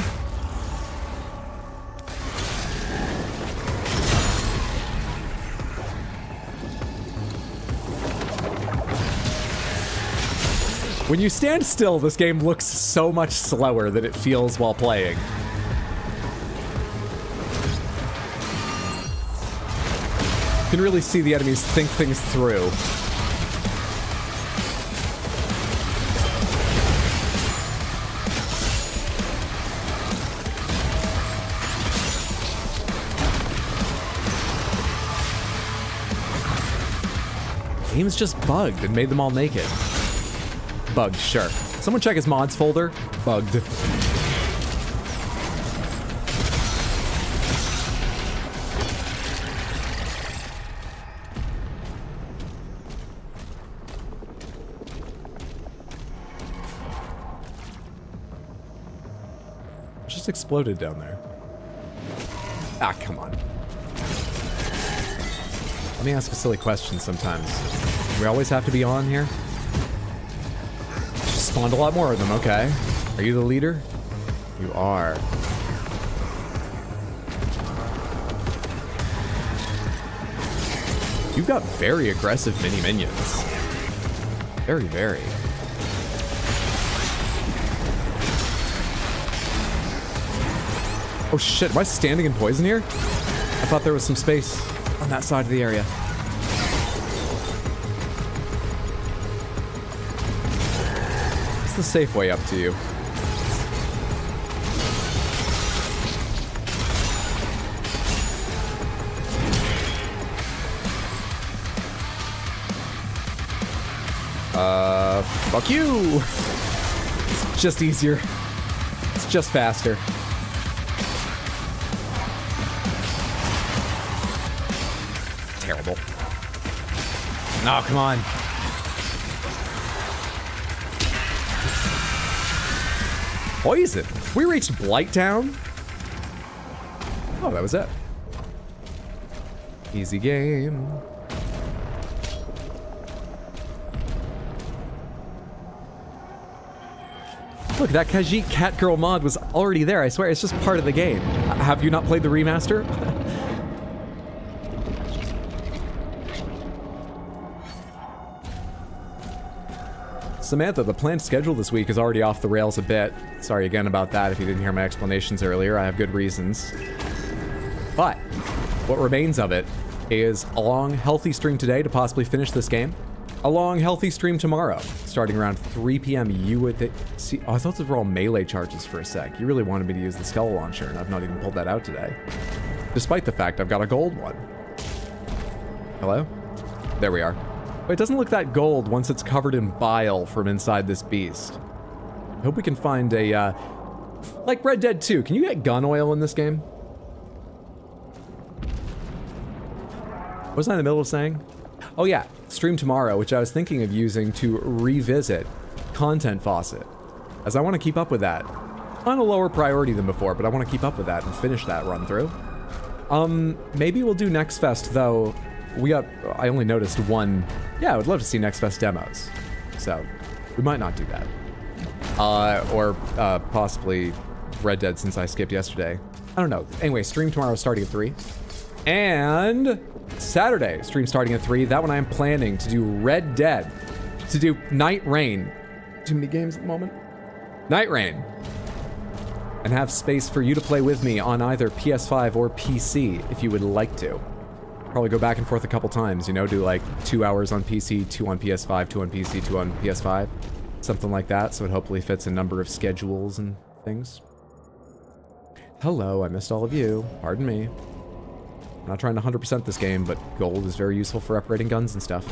When you stand still, this game looks so much slower than it feels while playing. You can really see the enemies think things through. Game's just bugged and made them all naked. Bugged, sure. Someone check his mods folder. Bugged. Just exploded down there. Ah, come on. Let me ask a silly question sometimes. Do we always have to be on here? Spawned a lot more of them, okay. Are you the leader? You are. You've got very aggressive mini-minions. Very, very. Oh shit, am I standing in poison here? I thought there was some space on that side of the area. What's the safe way up to you? Fuck you! It's just easier. It's just faster. Terrible. No, come on. Poison. We reached Blighttown. Oh, that was it. Easy game. Look, that Khajiit Catgirl mod was already there. I swear, it's just part of the game. Have you not played the remaster? Samantha, the planned schedule this week is already off the rails a bit. Sorry again about that if you didn't hear my explanations earlier. I have good reasons. But what remains of it is a long, healthy stream today to possibly finish this game. A long, healthy stream tomorrow, starting around 3 p.m. You would see. Oh, I thought those were all melee charges for a sec. You really wanted me to use the skull launcher, and I've not even pulled that out today. Despite the fact I've got a gold one. Hello? There we are. But it doesn't look that gold once it's covered in bile from inside this beast. I hope we can find a, like Red Dead 2. Can you get gun oil in this game? What was I in the middle of saying? Oh yeah, stream tomorrow, which I was thinking of using to revisit Content Faucet, as I want to keep up with that. On a lower priority than before, but I want to keep up with that and finish that run through. Maybe we'll do Next Fest, though. I only noticed one. Yeah, I would love to see Next Fest demos. So, we might not do that. Or possibly Red Dead since I skipped yesterday. I don't know. Anyway, stream tomorrow starting at 3. And Saturday, stream starting at 3. That one I am planning to do Red Dead. To do Night Rain. Too many games at the moment. Night Rain. And have space for you to play with me on either PS5 or PC if you would like to. Probably go back and forth a couple times, you know, do like 2 hours on PC, 2 on PS5, 2 on PC, 2 on PS5. Something like that, so it hopefully fits a number of schedules and things. Hello, I missed all of you. Pardon me. I'm not trying to 100% this game, but gold is very useful for upgrading guns and stuff.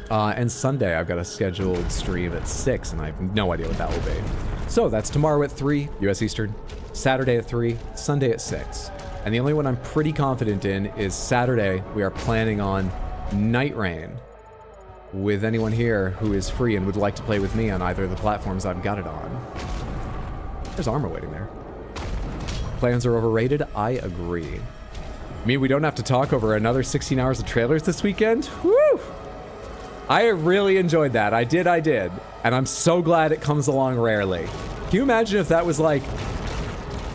And Sunday, I've got a scheduled stream at 6, and I have no idea what that will be. So that's tomorrow at 3, US Eastern, Saturday at 3, Sunday at 6. And the only one I'm pretty confident in is Saturday. We are planning on Night Rain with anyone here who is free and would like to play with me on either of the platforms I've got it on. There's armor waiting there. Plans are overrated? I agree. I mean, we don't have to talk over another 16 hours of trailers this weekend? Woo! I really enjoyed that. I did. And I'm so glad it comes along rarely. Can you imagine if that was like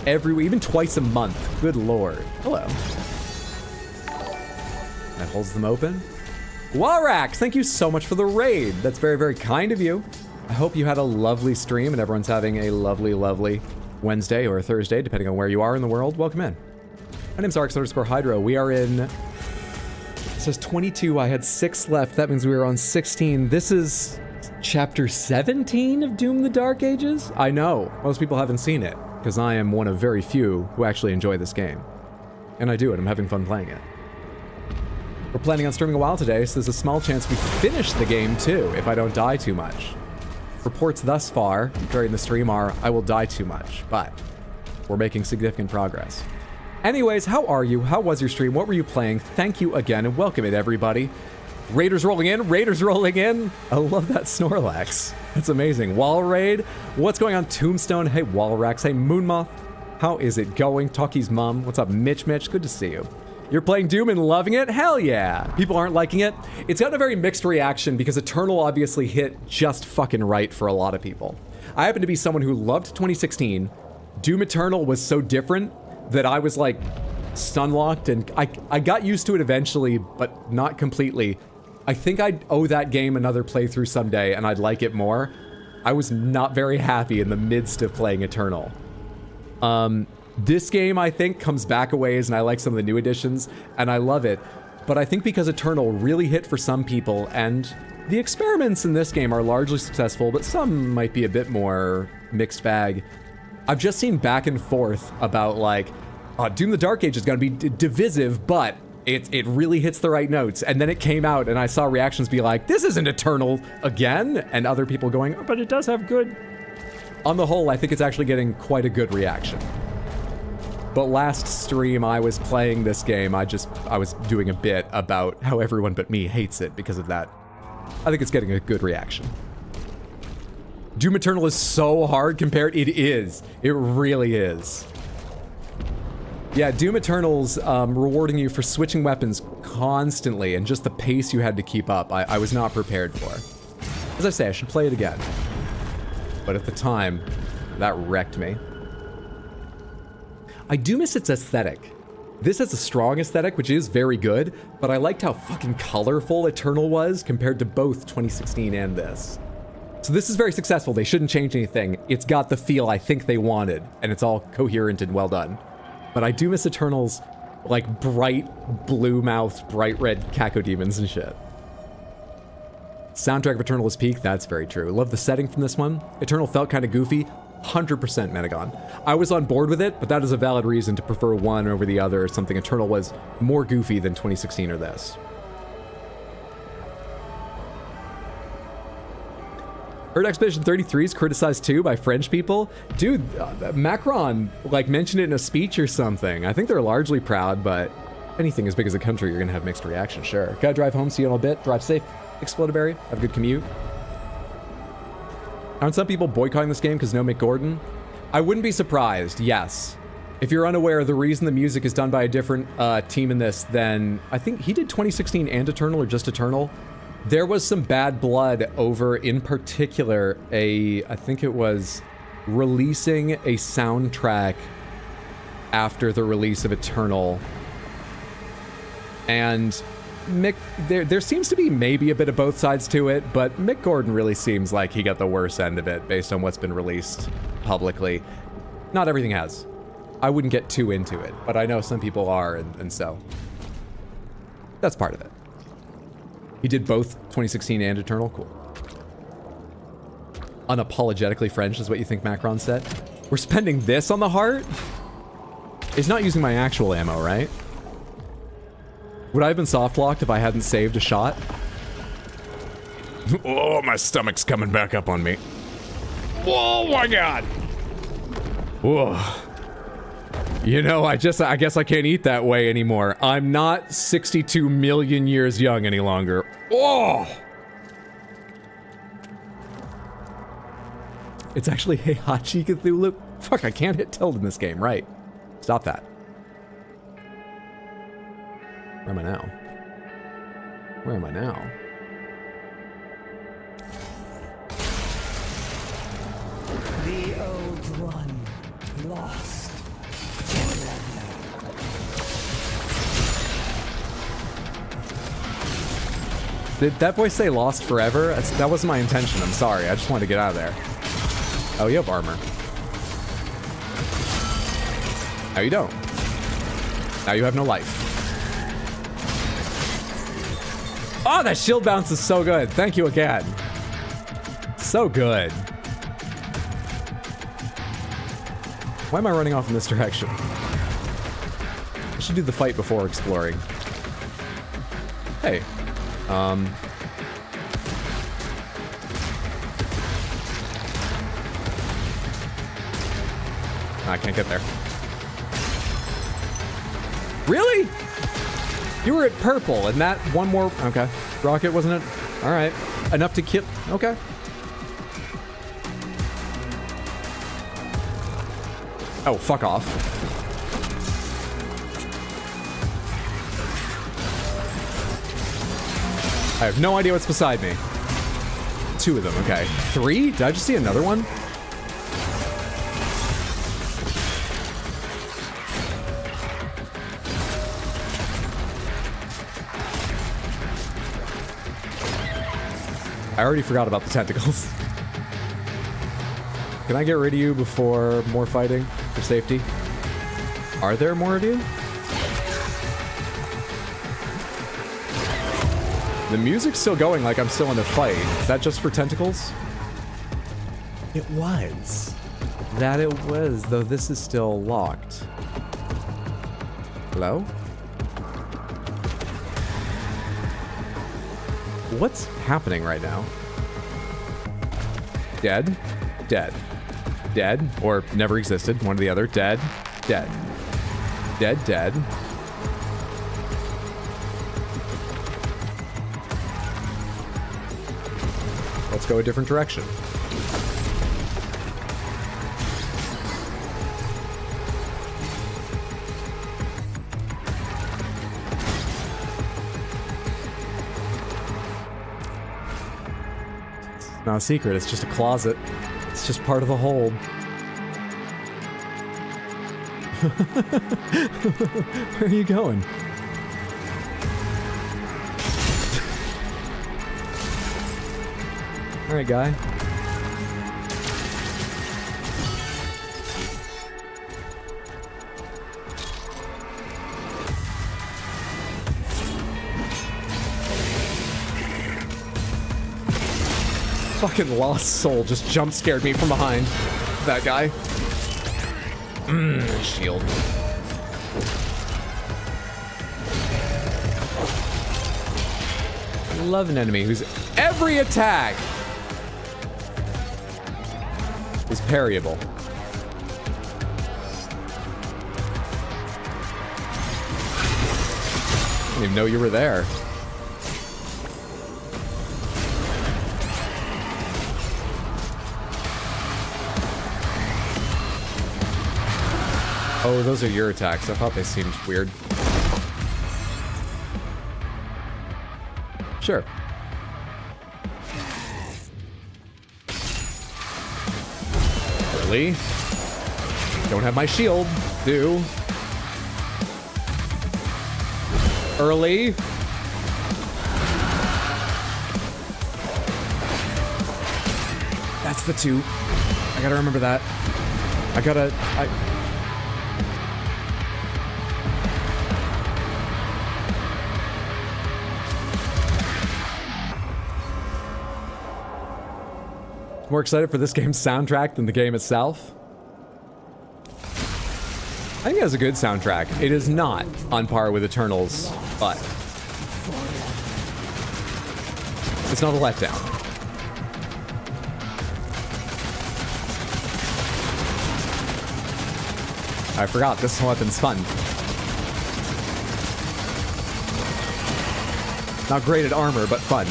every week, even twice a month? Good lord. Hello. That holds them open. Walrax, thank you so much for the raid. That's very, very kind of you. I hope you had a lovely stream and everyone's having a lovely, lovely Wednesday or Thursday, depending on where you are in the world. Welcome in. My name's Arx_Hydro. We are in... It says 22. I had 6 left. That means we were on 16. This is chapter 17 of Doom the Dark Ages? I know. Most people haven't seen it, because I am one of very few who actually enjoy this game. And I do it. I'm having fun playing it. We're planning on streaming a while today, so there's a small chance we finish the game too, if I don't die too much. Reports thus far during the stream are, I will die too much, but we're making significant progress. Anyways, how are you? How was your stream? What were you playing? Thank you again, and welcome it, everybody. Raiders rolling in. Raiders rolling in. I love that Snorlax. That's amazing. Wall Raid. What's going on? Tombstone. Hey, Walrax. Hey, Moonmoth. How is it going? Talkie's mom. What's up, Mitch? Good to see you. You're playing Doom and loving it? Hell yeah. People aren't liking it. It's gotten a very mixed reaction because Eternal obviously hit just fucking right for a lot of people. I happen to be someone who loved 2016. Doom Eternal was so different that I was like stun-locked, and I got used to it eventually, but not completely. I think I'd owe that game another playthrough someday, and I'd like it more. I was not very happy in the midst of playing Eternal. This game, I think, comes back a ways, and I like some of the new additions, and I love it. But I think because Eternal really hit for some people, and the experiments in this game are largely successful, but some might be a bit more mixed bag. I've just seen back and forth about like, Doom the Dark Age is going to be divisive, but it really hits the right notes. And then it came out and I saw reactions be like, this isn't Eternal again. And other people going, oh, but it does have good. On the whole, I think it's actually getting quite a good reaction. But last stream I was playing this game, I was doing a bit about how everyone but me hates it because of that. I think it's getting a good reaction. Doom Eternal is so hard compared. It is. It really is. Yeah, Doom Eternal's rewarding you for switching weapons constantly and just the pace you had to keep up. I was not prepared for. As I say, I should play it again. But at the time, that wrecked me. I do miss its aesthetic. This has a strong aesthetic, which is very good, but I liked how fucking colorful Eternal was compared to both 2016 and this. So this is very successful. They shouldn't change anything. It's got the feel I think they wanted, and it's all coherent and well done. But I do miss Eternal's, like, bright blue-mouthed, bright red cacodemons and shit. Soundtrack of Eternal is peak. That's very true. Love the setting from this one. Eternal felt kind of goofy. 100% Metagon. I was on board with it, but that is a valid reason to prefer one over the other or something. Eternal was more goofy than 2016 or this. Heard Expedition 33 is criticized too by French people. Dude, Macron, like, mentioned it in a speech or something. I think they're largely proud, but anything as big as a country, you're gonna have mixed reactions, sure. Gotta drive home, see you in a bit. Drive safe, Explodaberry. Have a good commute. Aren't some people boycotting this game because no Mick Gordon? I wouldn't be surprised, yes. If you're unaware, the reason the music is done by a different team in this than... I think he did 2016 and Eternal, or just Eternal. There was some bad blood over, in particular, I think it was releasing a soundtrack after the release of Eternal. And Mick, there seems to be maybe a bit of both sides to it, but Mick Gordon really seems like he got the worst end of it based on what's been released publicly. Not everything has. I wouldn't get too into it, but I know some people are, and so that's part of it. He did both 2016 and Eternal. Cool. Unapologetically French is what you think Macron said. We're spending this on the heart? He's not using my actual ammo, right? Would I have been soft-locked if I hadn't saved a shot? Oh, my stomach's coming back up on me. Oh my god! Whoa. You know, I guess I can't eat that way anymore. I'm not 62 million years young any longer. Oh! It's actually Heihachi Cthulhu. Fuck, I can't hit tilde in this game, right? Stop that. Where am I now? Where am I now? The old one, lost forever. Did that voice say lost forever? That wasn't my intention, I'm sorry. I just wanted to get out of there. Oh, you have armor. Now you don't. Now you have no life. Oh, that shield bounce is so good. Thank you again. So good. Why am I running off in this direction? I should do the fight before exploring. Hey. I can't get there. Really? You were at purple, and that one more... Okay. Rocket, wasn't it? All right. Enough to kill... Okay. Oh, fuck off. I have no idea what's beside me. 2 of them, okay. 3? Did I just see another one? I already forgot about the tentacles. Can I get rid of you before more fighting for safety? Are there more of you? The music's still going like I'm still in a fight. Is that just for tentacles? It was. That it was, though this is still locked. Hello? What's happening right now? Dead? Dead. Dead, or never existed, one or the other. Dead. Dead. Dead, dead. Let's go a different direction. It's not a secret, it's just a closet. It's just part of the hold. Where are you going? Alright, guy. Fucking lost soul just jump scared me from behind. That guy. Shield. Love an enemy whose every attack is parryable. I didn't even know you were there. Oh, those are your attacks. I thought they seemed weird. Sure. Early. Don't have my shield. Do. Early. That's the 2. I gotta remember that. More excited for this game's soundtrack than the game itself. I think it has a good soundtrack. It is not on par with Eternal's, but it's not a letdown. I forgot this weapon's fun. Not great at armor, but fun.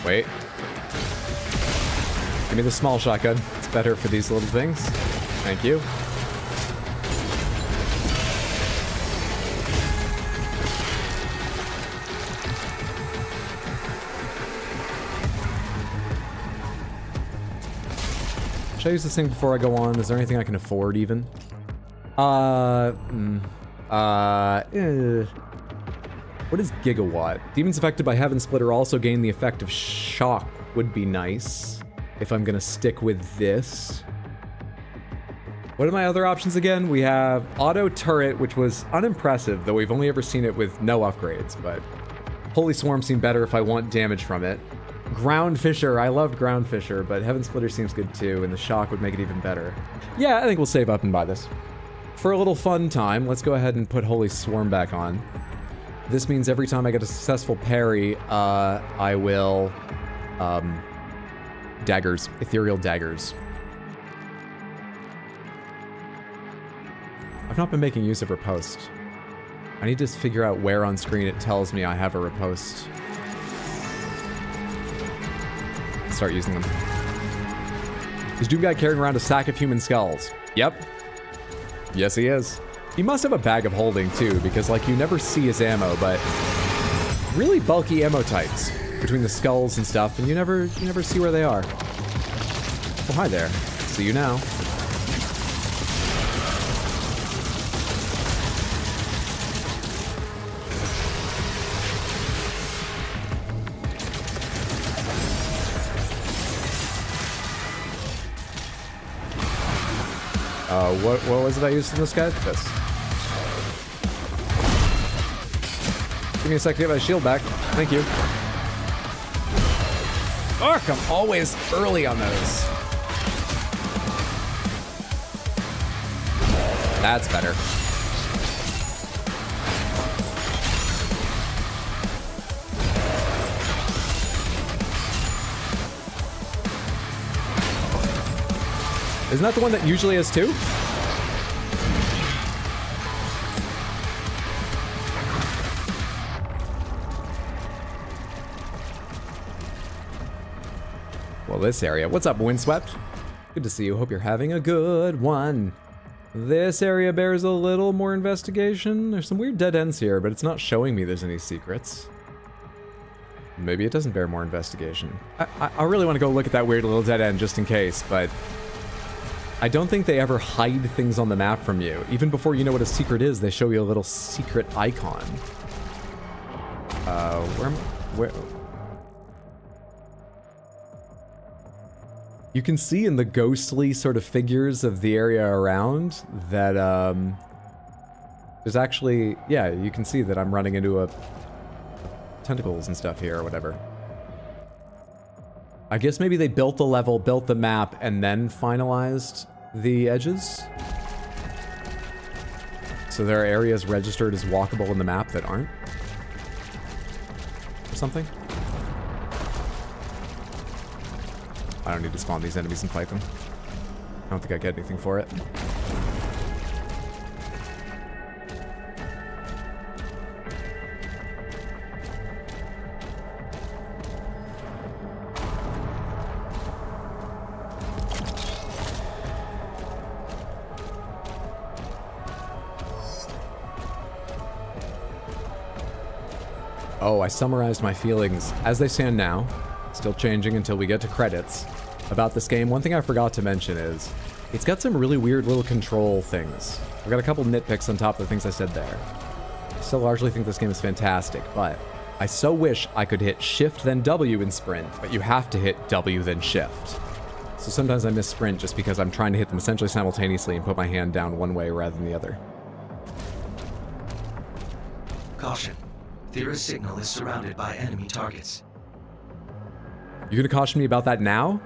Wait. Give me the small shotgun. It's better for these little things. Thank you. Should I use this thing before I go on? Is there anything I can afford even? What is Gigawatt? Demons affected by Heaven Splitter also gain the effect of shock. Would be nice if I'm gonna stick with this. What are my other options again? We have Auto Turret, which was unimpressive, though we've only ever seen it with no upgrades, but Holy Swarm seemed better if I want damage from it. Ground Fisher, I loved Ground Fisher, but Heaven Splitter seems good too, and the shock would make it even better. Yeah, I think we'll save up and buy this. For a little fun time, let's go ahead and put Holy Swarm back on. This means every time I get a successful parry, I will, daggers, ethereal daggers. I've not been making use of riposte. I need to figure out where on screen it tells me I have a riposte. Start using them. Is Doom Guy carrying around a sack of human skulls? Yep. Yes, he is. He must have a bag of holding too, because like you never see his ammo, but really bulky ammo types between the skulls and stuff, and you never see where they are. Oh, hi there. See you now. What was it I used in this guy? This. Give me a sec to get my shield back. Thank you. Fuck, I'm always early on those. That's better. Isn't that the one that usually has 2? Well, this area. What's up, Windswept? Good to see you. Hope you're having a good one. This area bears a little more investigation. There's some weird dead ends here, but it's not showing me there's any secrets. Maybe it doesn't bear more investigation. I really want to go look at that weird little dead end just in case, but I don't think they ever hide things on the map from you. Even before you know what a secret is, they show you a little secret icon. Where? You can see in the ghostly sort of figures of the area around that, there's actually, yeah, you can see that I'm running into tentacles and stuff here or whatever. I guess maybe they built the level, built the map, and then finalized the edges. So there are areas registered as walkable in the map that aren't. Or something. I don't need to spawn these enemies and fight them. I don't think I get anything for it. Oh, I summarized my feelings as they stand now, still changing until we get to credits, about this game. One thing I forgot to mention is, it's got some really weird little control things. I've got a couple nitpicks on top of the things I said there. I still largely think this game is fantastic, but I so wish I could hit Shift then W in Sprint, but you have to hit W then Shift. So sometimes I miss Sprint just because I'm trying to hit them essentially simultaneously and put my hand down one way rather than the other. Caution. Thera's signal is surrounded by enemy targets. You gonna caution me about that now?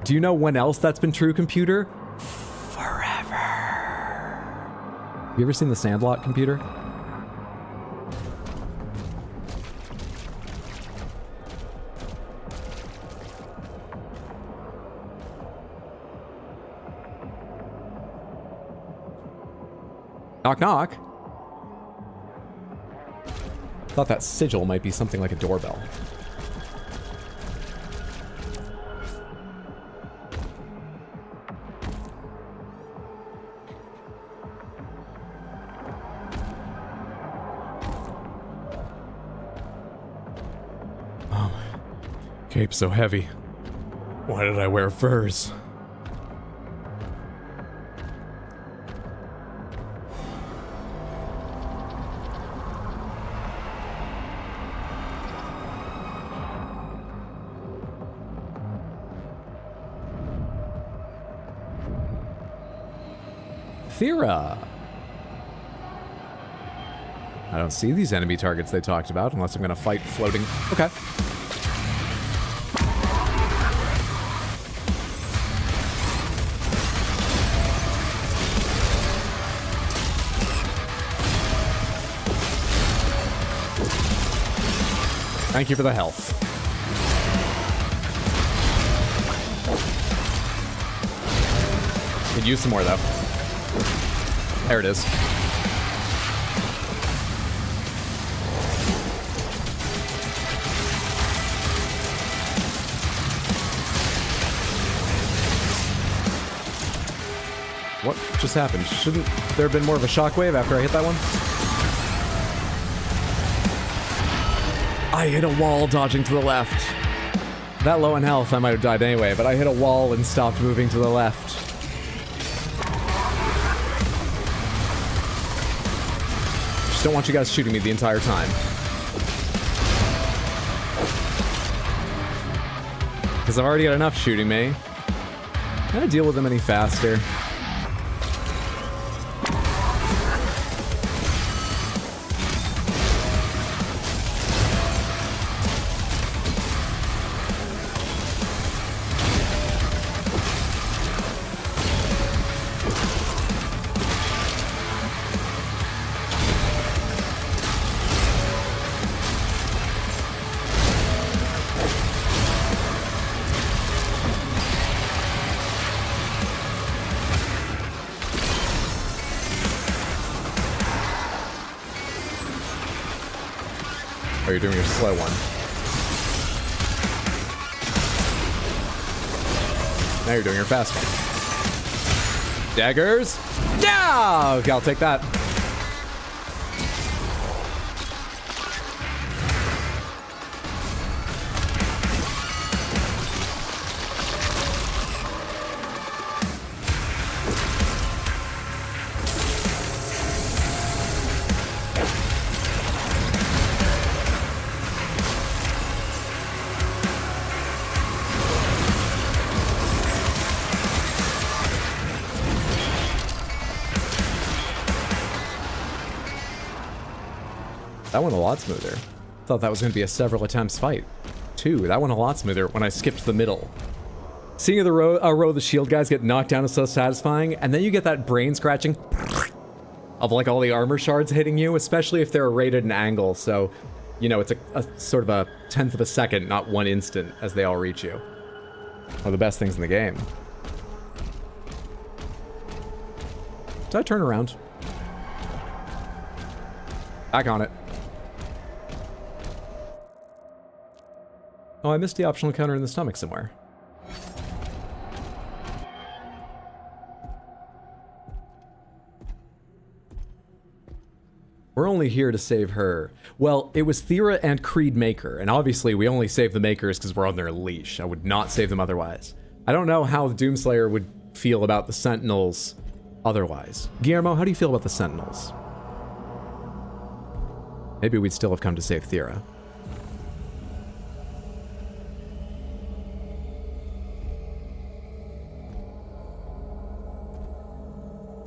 Do you know when else that's been true, computer? Forever. Have you ever seen the Sandlot, computer? Knock knock. Thought that sigil might be something like a doorbell. Oh, cape's so heavy. Why did I wear furs? Thera. I don't see these enemy targets they talked about unless I'm gonna fight floating. Okay. Thank you for the health. Could use some more though. There it is. What just happened? Shouldn't there have been more of a shockwave after I hit that one? I hit a wall dodging to the left. That low in health, I might have died anyway, but I hit a wall and stopped moving to the left. Just don't want you guys shooting me the entire time. Because I've already got enough shooting me. Can I deal with them any faster? Oh, you're doing your slow one. Now you're doing your fast one. Daggers. Yeah! Okay, I'll take that. That went a lot smoother. Thought that was going to be a several attempts fight. That went a lot smoother when I skipped the middle. Seeing a row of the shield guys get knocked down is so satisfying, and then you get that brain scratching of like all the armor shards hitting you, especially if they're arrayed at an angle, so, you know, it's a sort of a 1/10 of a second, not 1 instant, as they all reach you. One of the best things in the game. Did I turn around? Back on it. Oh, I missed the optional counter in the stomach somewhere. We're only here to save her. Well, it was Thera and Creed Maykr, and obviously we only save the Maykrs because we're on their leash. I would not save them otherwise. I don't know how the Doomslayer would feel about the Sentinels otherwise. Guillermo, how do you feel about the Sentinels? Maybe we'd still have come to save Thera.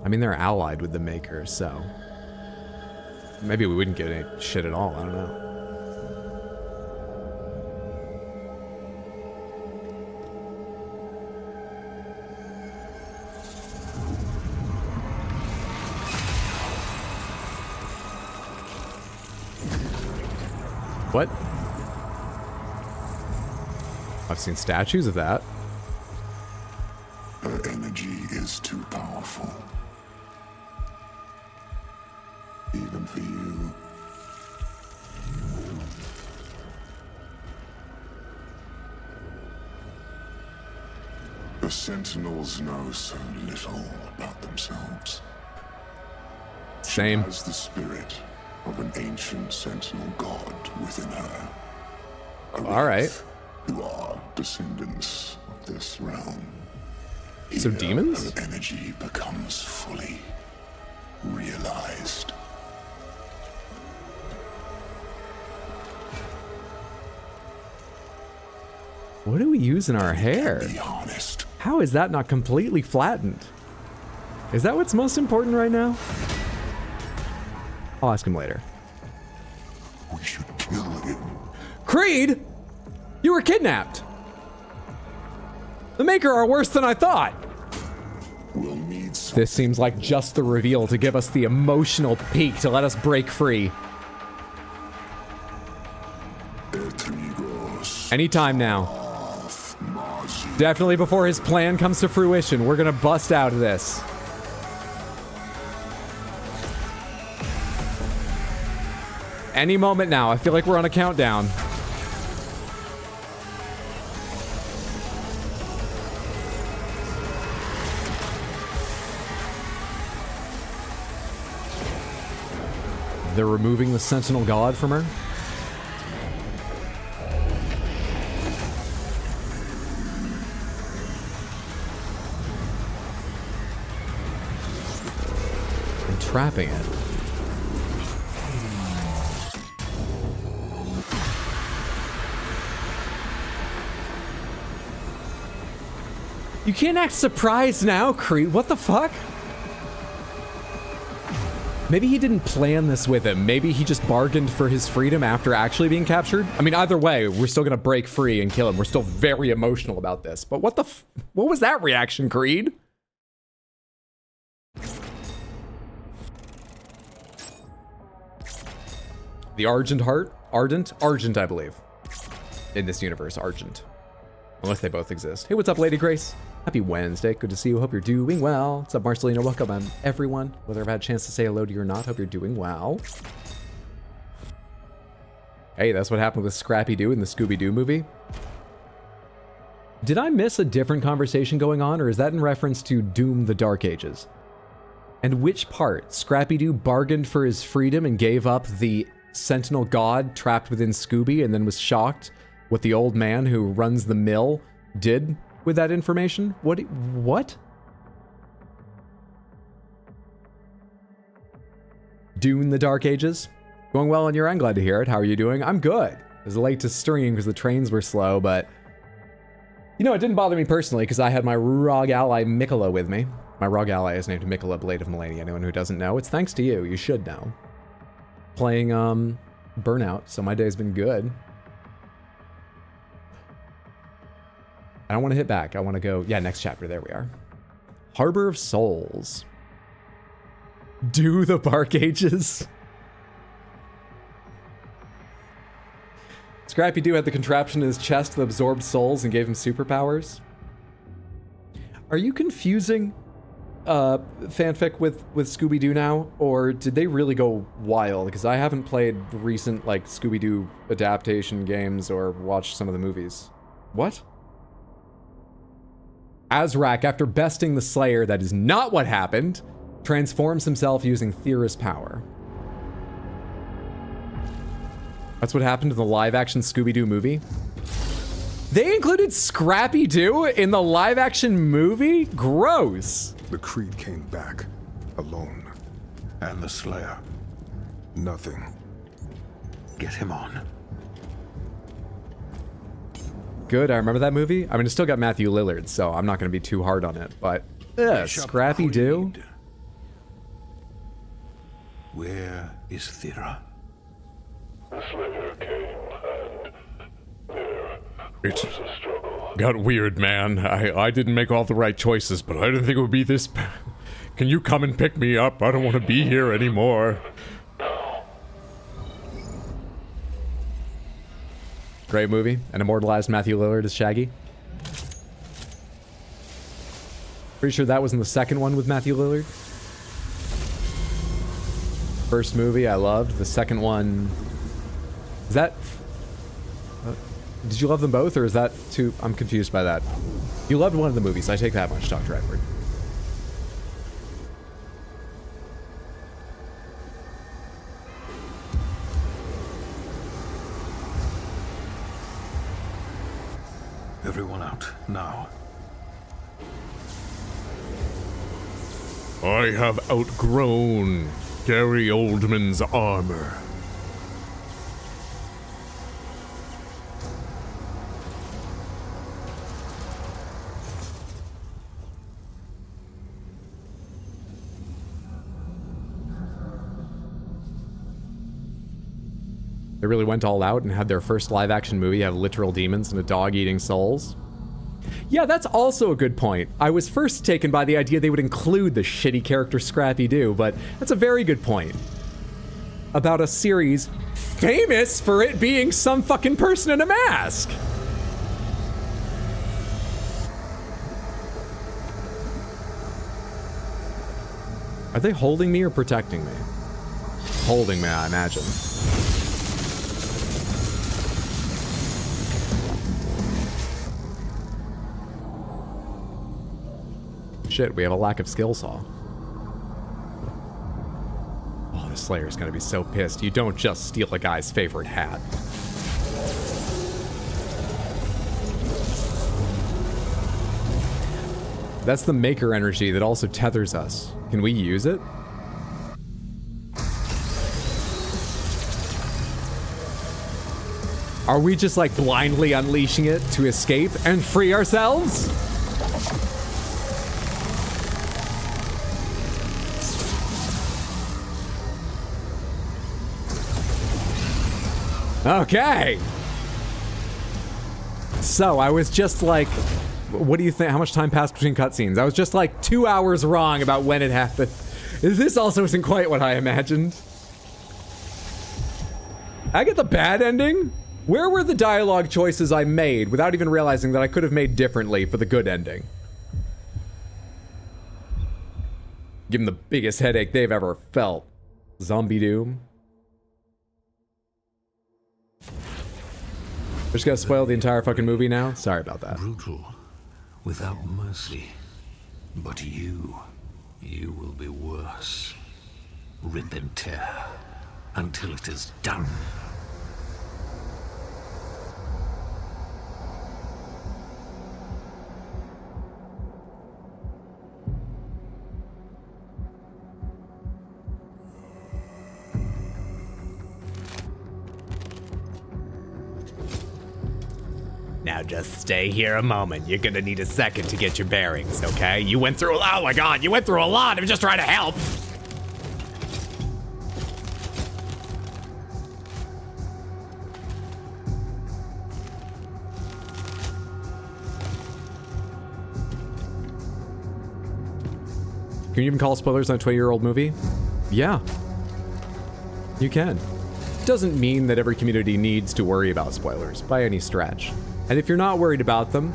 I mean, they're allied with the Maykr, so... maybe we wouldn't get any shit at all, I don't know. What? I've seen statues of that. Her energy is too powerful. Even for you. The Sentinels know so little about themselves. Same. She has the spirit of an ancient Sentinel god within her. All right. Who are descendants of this realm. So Here, demons? her energy becomes fully realized. What do we use in our hair? Be honest. How is that not completely flattened? Is that what's most important right now? I'll ask him later. We should kill him. Creed! You were kidnapped! The Maykr are worse than I thought! We'll need some. This seems like just the reveal to give us the emotional peak to let us break free. Anytime now. Definitely before his plan comes to fruition, we're gonna bust out of this. Any moment now. I feel like we're on a countdown. They're removing the Sentinel God from her. And trapping it. You can't act surprised now, Creed. What the fuck? Maybe he didn't plan this with him. Maybe he just bargained for his freedom after actually being captured. I mean, either way, we're still gonna break free and kill him. We're still very emotional about this. But what the what was that reaction, Creed? The Argent Heart? Ardent? Argent, I believe. In this universe, Argent. Unless they both exist. Hey, what's up, Lady Grace? Happy Wednesday. Good to see you. Hope you're doing well. What's up, Marcelino? Welcome, everyone. Whether I've had a chance to say hello to you or not, hope you're doing well. Hey, that's what happened with Scrappy-Doo in the Scooby-Doo movie. Did I miss a different conversation going on, or is that in reference to Doom the Dark Ages? And which part? Scrappy-Doo bargained for his freedom and gave up the Sentinel God trapped within Scooby and then was shocked what the old man who runs the mill did with that information? What? Dune the Dark Ages? Going well on your end, glad to hear it. How are you doing? I'm good. It was late to stream because the trains were slow, but you know, it didn't bother me personally because I had my ROG ally Miquella with me. My ROG ally is named Miquella Blade of Melania. Anyone who doesn't know, it's thanks to you. You should know. Playing Burnout, so my day's been good. I don't want to hit back. I want to go, yeah, next chapter. There we are. Harbor of Souls. Do the Bark Ages. Scrappy-Doo had the contraption in his chest that absorbed souls and gave him superpowers. Are you confusing fanfic with Scooby-Doo now? Or did they really go wild? Because I haven't played recent like Scooby-Doo adaptation games or watched some of the movies. What? Azrak, after besting the Slayer, that is not what happened, transforms himself using Thera's power. That's what happened in the live-action Scooby-Doo movie? They included Scrappy-Doo in the live-action movie? Gross. The Creed came back, alone. And the Slayer. Nothing. Get him on. Good, I remember that movie. I mean, it still got Matthew Lillard, so I'm not going to be too hard on it, but Scrappy-Doo? Where is Thera? The Slayer came, and there was a struggle. Got weird, man. I didn't make all the right choices, but I didn't think it would be this bad. Can you come and pick me up? I don't want to be here anymore. Great movie, and immortalized Matthew Lillard as Shaggy. Pretty sure that was in the second one with Matthew Lillard. First movie I loved. The second one... Is that... did you love them both, or is that too... I'm confused by that. You loved one of the movies. I take that much, Dr. Edward. Everyone out, now. I have outgrown Gary Oldman's armor. They really went all out and had their first live-action movie have literal demons and a dog eating souls. Yeah, that's also a good point. I was first taken by the idea they would include the shitty character Scrappy-Doo, but that's a very good point. About a series famous for it being some fucking person in a mask! Are they holding me or protecting me? Holding me, I imagine. Shit, we have a lack of skill saw. Oh, the Slayer's gonna be so pissed. You don't just steal a guy's favorite hat. That's the Maykr energy that also tethers us. Can we use it? Are we just like blindly unleashing it to escape and free ourselves? Okay. So I was just like, what do you think? How much time passed between cutscenes? I was just like 2 hours wrong about when it happened. This also isn't quite what I imagined. I get the bad ending? Where were the dialogue choices I made without even realizing that I could have made differently for the good ending? Give them the biggest headache they've ever felt. Zombie Doom. Just gotta spoil the entire fucking movie now? Sorry about that. Brutal. without mercy. But you will be worse. Rip and tear until it is done. Now just stay here a moment. You're gonna need a second to get your bearings, okay? You went through, oh my god, you went through a lot. I'm just trying to help. Can you even call spoilers on a 20-year-old movie? Yeah. You can. Doesn't mean that every community needs to worry about spoilers by any stretch. And if you're not worried about them,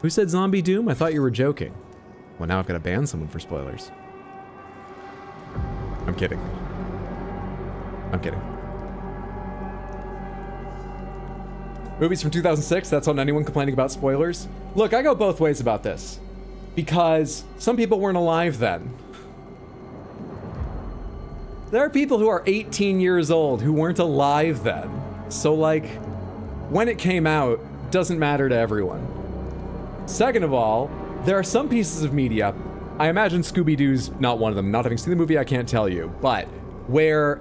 who said Zombie Doom? I thought you were joking. Well, now I've got to ban someone for spoilers. I'm kidding. I'm kidding. Movies from 2006, that's on anyone complaining about spoilers. Look, I go both ways about this. Because some people weren't alive then. There are people who are 18 years old who weren't alive then. So like, when it came out, doesn't matter to everyone. Second of all, there are some pieces of media, I imagine Scooby-Doo's not one of them, not having seen the movie I can't tell you, but where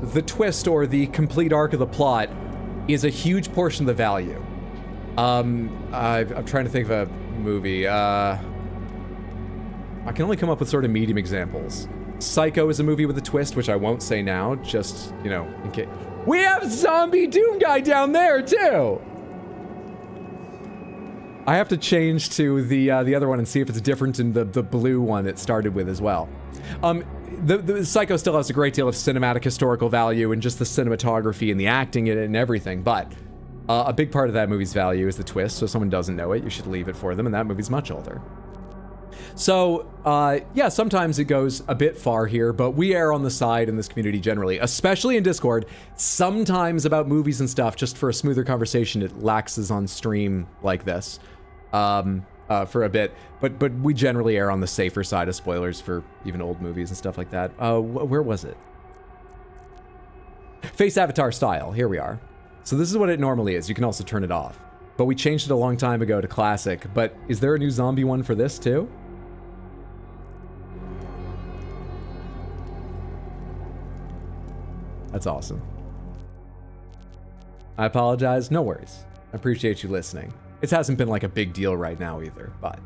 the twist or the complete arc of the plot is a huge portion of the value. I'm trying to think of a movie. I can only come up with sort of medium examples. Psycho is a movie with a twist, which I won't say now, just, you know, in case. We have Zombie Doom Guy down there, too! I have to change to the other one and see if it's different in the blue one it started with as well. The Psycho still has a great deal of cinematic historical value and just the cinematography and the acting in it and everything, but a big part of that movie's value is the twist, so if someone doesn't know it, you should leave it for them, and that movie's much older. So, yeah, sometimes it goes a bit far here, but we err on the side in this community generally, especially in Discord, sometimes about movies and stuff, just for a smoother conversation, it laxes on stream like this. For a bit, but we generally err on the safer side of spoilers for even old movies and stuff like that. Where was it? Face avatar style, here we are. So this is what it normally is. You can also turn it off. But we changed it a long time ago to classic, but is there a new zombie one for this too? That's awesome. I apologize, no worries. I appreciate you listening. It hasn't been like a big deal right now either, but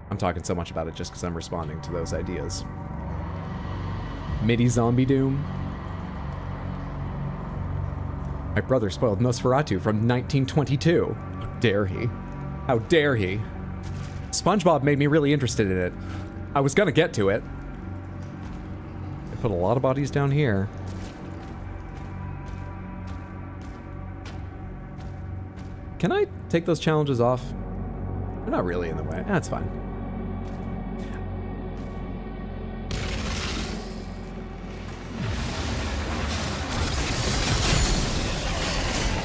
I'm talking so much about it just because I'm responding to those ideas. MIDI Zombie Doom. My brother spoiled Nosferatu from 1922. How dare he? How dare he? SpongeBob made me really interested in it. I was gonna get to it. They put a lot of bodies down here. Can I take those challenges off? They're not really in the way. That's fine.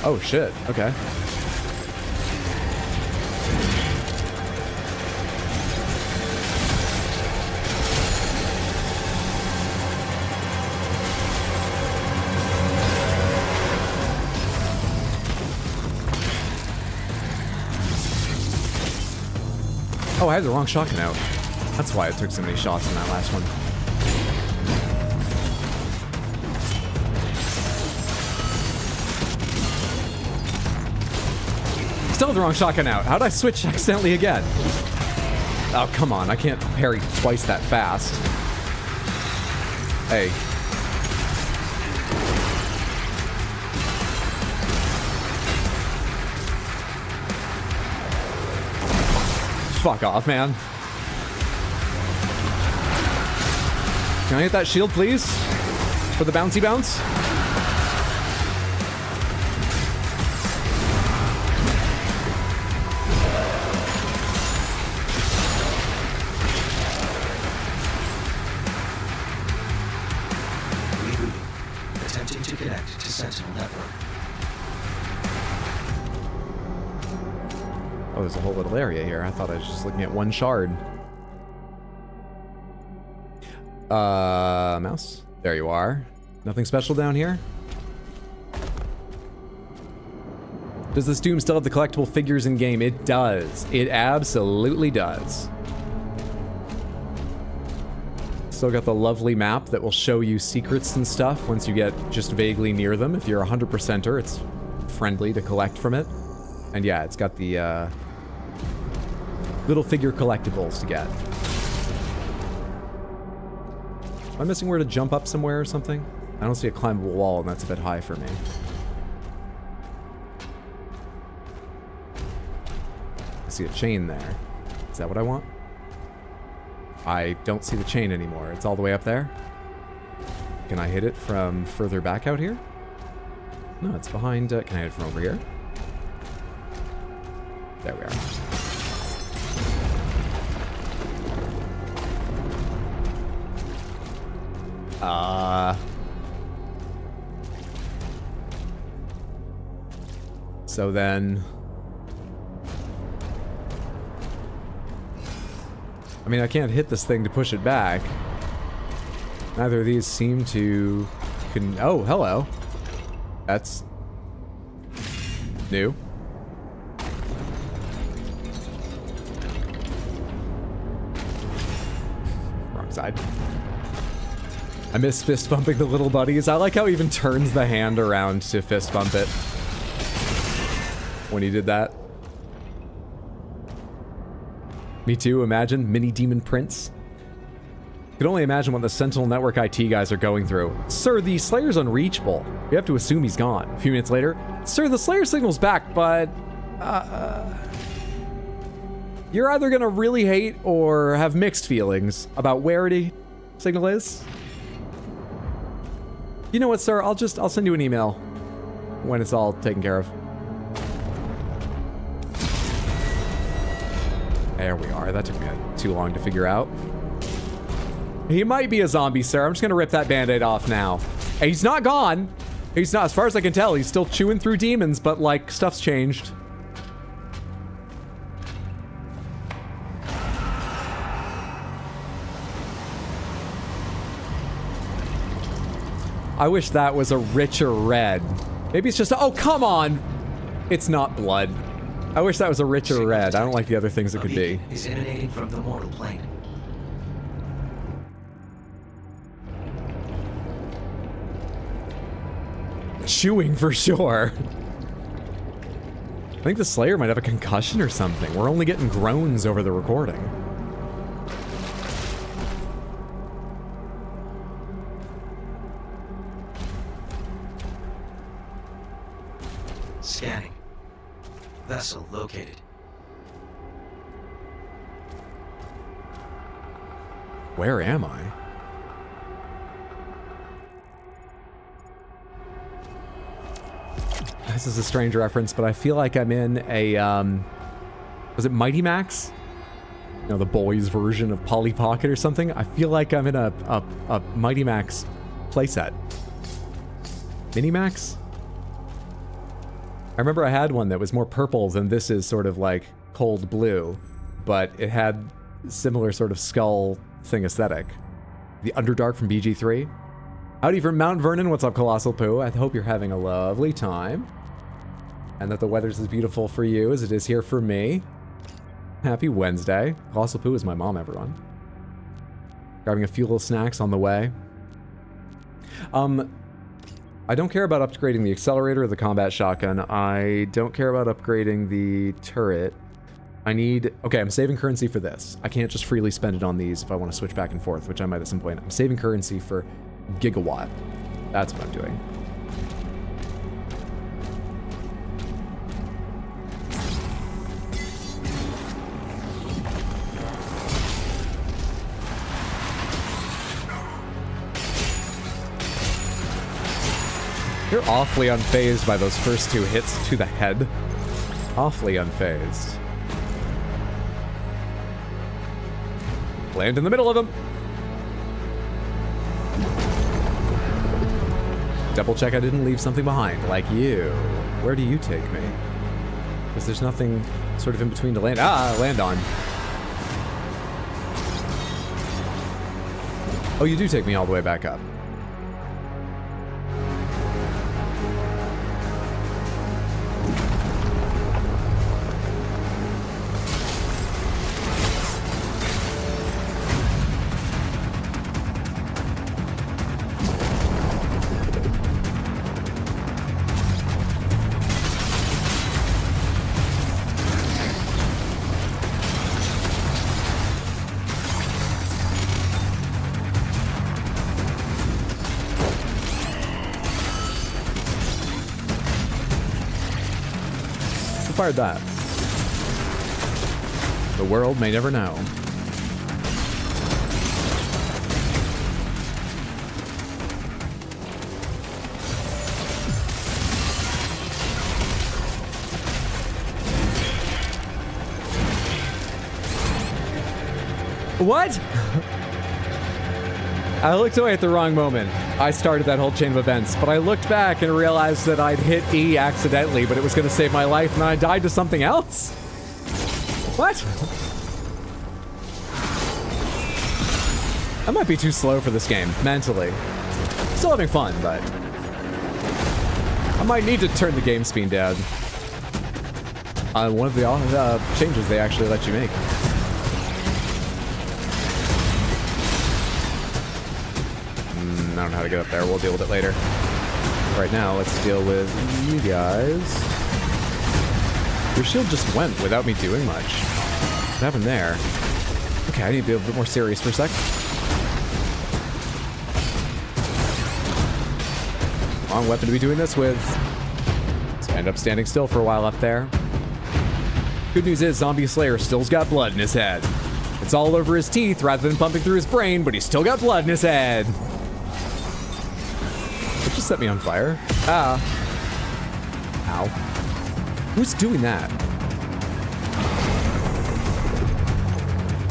Oh shit, okay. Oh, I had the wrong shotgun out. That's why I took so many shots in that last one. Still have the wrong shotgun out. How'd I switch accidentally again? Oh, come on. I can't parry twice that fast. Hey. Fuck off, man. Can I hit that shield, please? For the bouncy bounce? to Sentinel Network. Oh, there's a whole little area here. I thought I was just looking at one shard. Mouse. There you are. Nothing special down here? Does this Doom still have the collectible figures in game? It does. It absolutely does. Still got the lovely map that will show you secrets and stuff once you get just vaguely near them. If you're a 100%er, it's friendly to collect from it. And yeah, it's got the little figure collectibles to get. Am I missing where to jump up somewhere or something? I don't see a climbable wall, and that's a bit high for me. I see a chain there. Is that what I want? I don't see the chain anymore. It's all the way up there. Can I hit it from further back out here? No, it's behind... can I hit it from over here? There we are. So then... I mean, I can't hit this thing to push it back. Neither of these seem to... Oh, hello. That's... new. Wrong side. I miss fist bumping the little buddies. I like how he even turns the hand around to fist bump it. When he did that. Me too, imagine. Mini Demon Prince. Can only imagine what the Sentinel Network IT guys are going through. Sir, the Slayer's unreachable. We have to assume he's gone. A few minutes later, sir, the Slayer signal's back, but... you're either gonna really hate or have mixed feelings about where the signal is. You know what, sir? I'll send you an email when it's all taken care of. There we are. That took me too long to figure out. He might be a zombie, sir. I'm just gonna rip that band-aid off now. And he's not gone. He's not, as far as I can tell, he's still chewing through demons, but like, stuff's changed. I wish that was a richer red. Maybe it's just, oh, come on. It's not blood. I wish that was a richer red. I don't like the other things it could be. Is emanating from the mortal plane. Chewing for sure. I think the Slayer might have a concussion or something. We're only getting groans over the recording. Scanning. Vessel located. Where am I? This is a strange reference, but I feel like I'm in a, was it Mighty Max? You know, the boys' version of Polly Pocket or something? I feel like I'm in a Mighty Max playset. Minimax? I remember I had one that was more purple than this is sort of like cold blue, but it had similar sort of skull thing aesthetic. The Underdark from BG3. Howdy from Mount Vernon. What's up, Colossal Poo? I hope you're having a lovely time. And that the weather's as beautiful for you as it is here for me. Happy Wednesday. Colossal Poo is my mom, everyone. Grabbing a few little snacks on the way. I don't care about upgrading the accelerator or the combat shotgun. I don't care about upgrading the turret. I need... Okay, I'm saving currency for this. I can't just freely spend it on these if I want to switch back and forth, which I might at some point. I'm saving currency for Gigawatt. That's what I'm doing. You're awfully unfazed by those first two hits to the head. Awfully unfazed. Land in the middle of them. Double check I didn't leave something behind, like you. Where do you take me? Because there's nothing sort of in between to land. Land on. Oh, you do take me all the way back up. Fired that. The world may never know. What? I looked away at the wrong moment. I started that whole chain of events, but I looked back and realized that I'd hit E accidentally, but it was going to save my life, and I died to something else? What? I might be too slow for this game, mentally. Still having fun, but I might need to turn the game speed down. One of the changes they actually let you make. I don't know how to get up there. We'll deal with it later. Right now, let's deal with you guys. Your shield just went without me doing much. What happened there? Okay, I need to be a bit more serious for a sec. Wrong weapon to be doing this with. So I end up standing still for a while up there. Good news is Zombie Slayer still's got blood in his head. It's all over his teeth rather than pumping through his brain, but he's still got blood in his head. It just set me on fire. Ah. Ow. Who's doing that?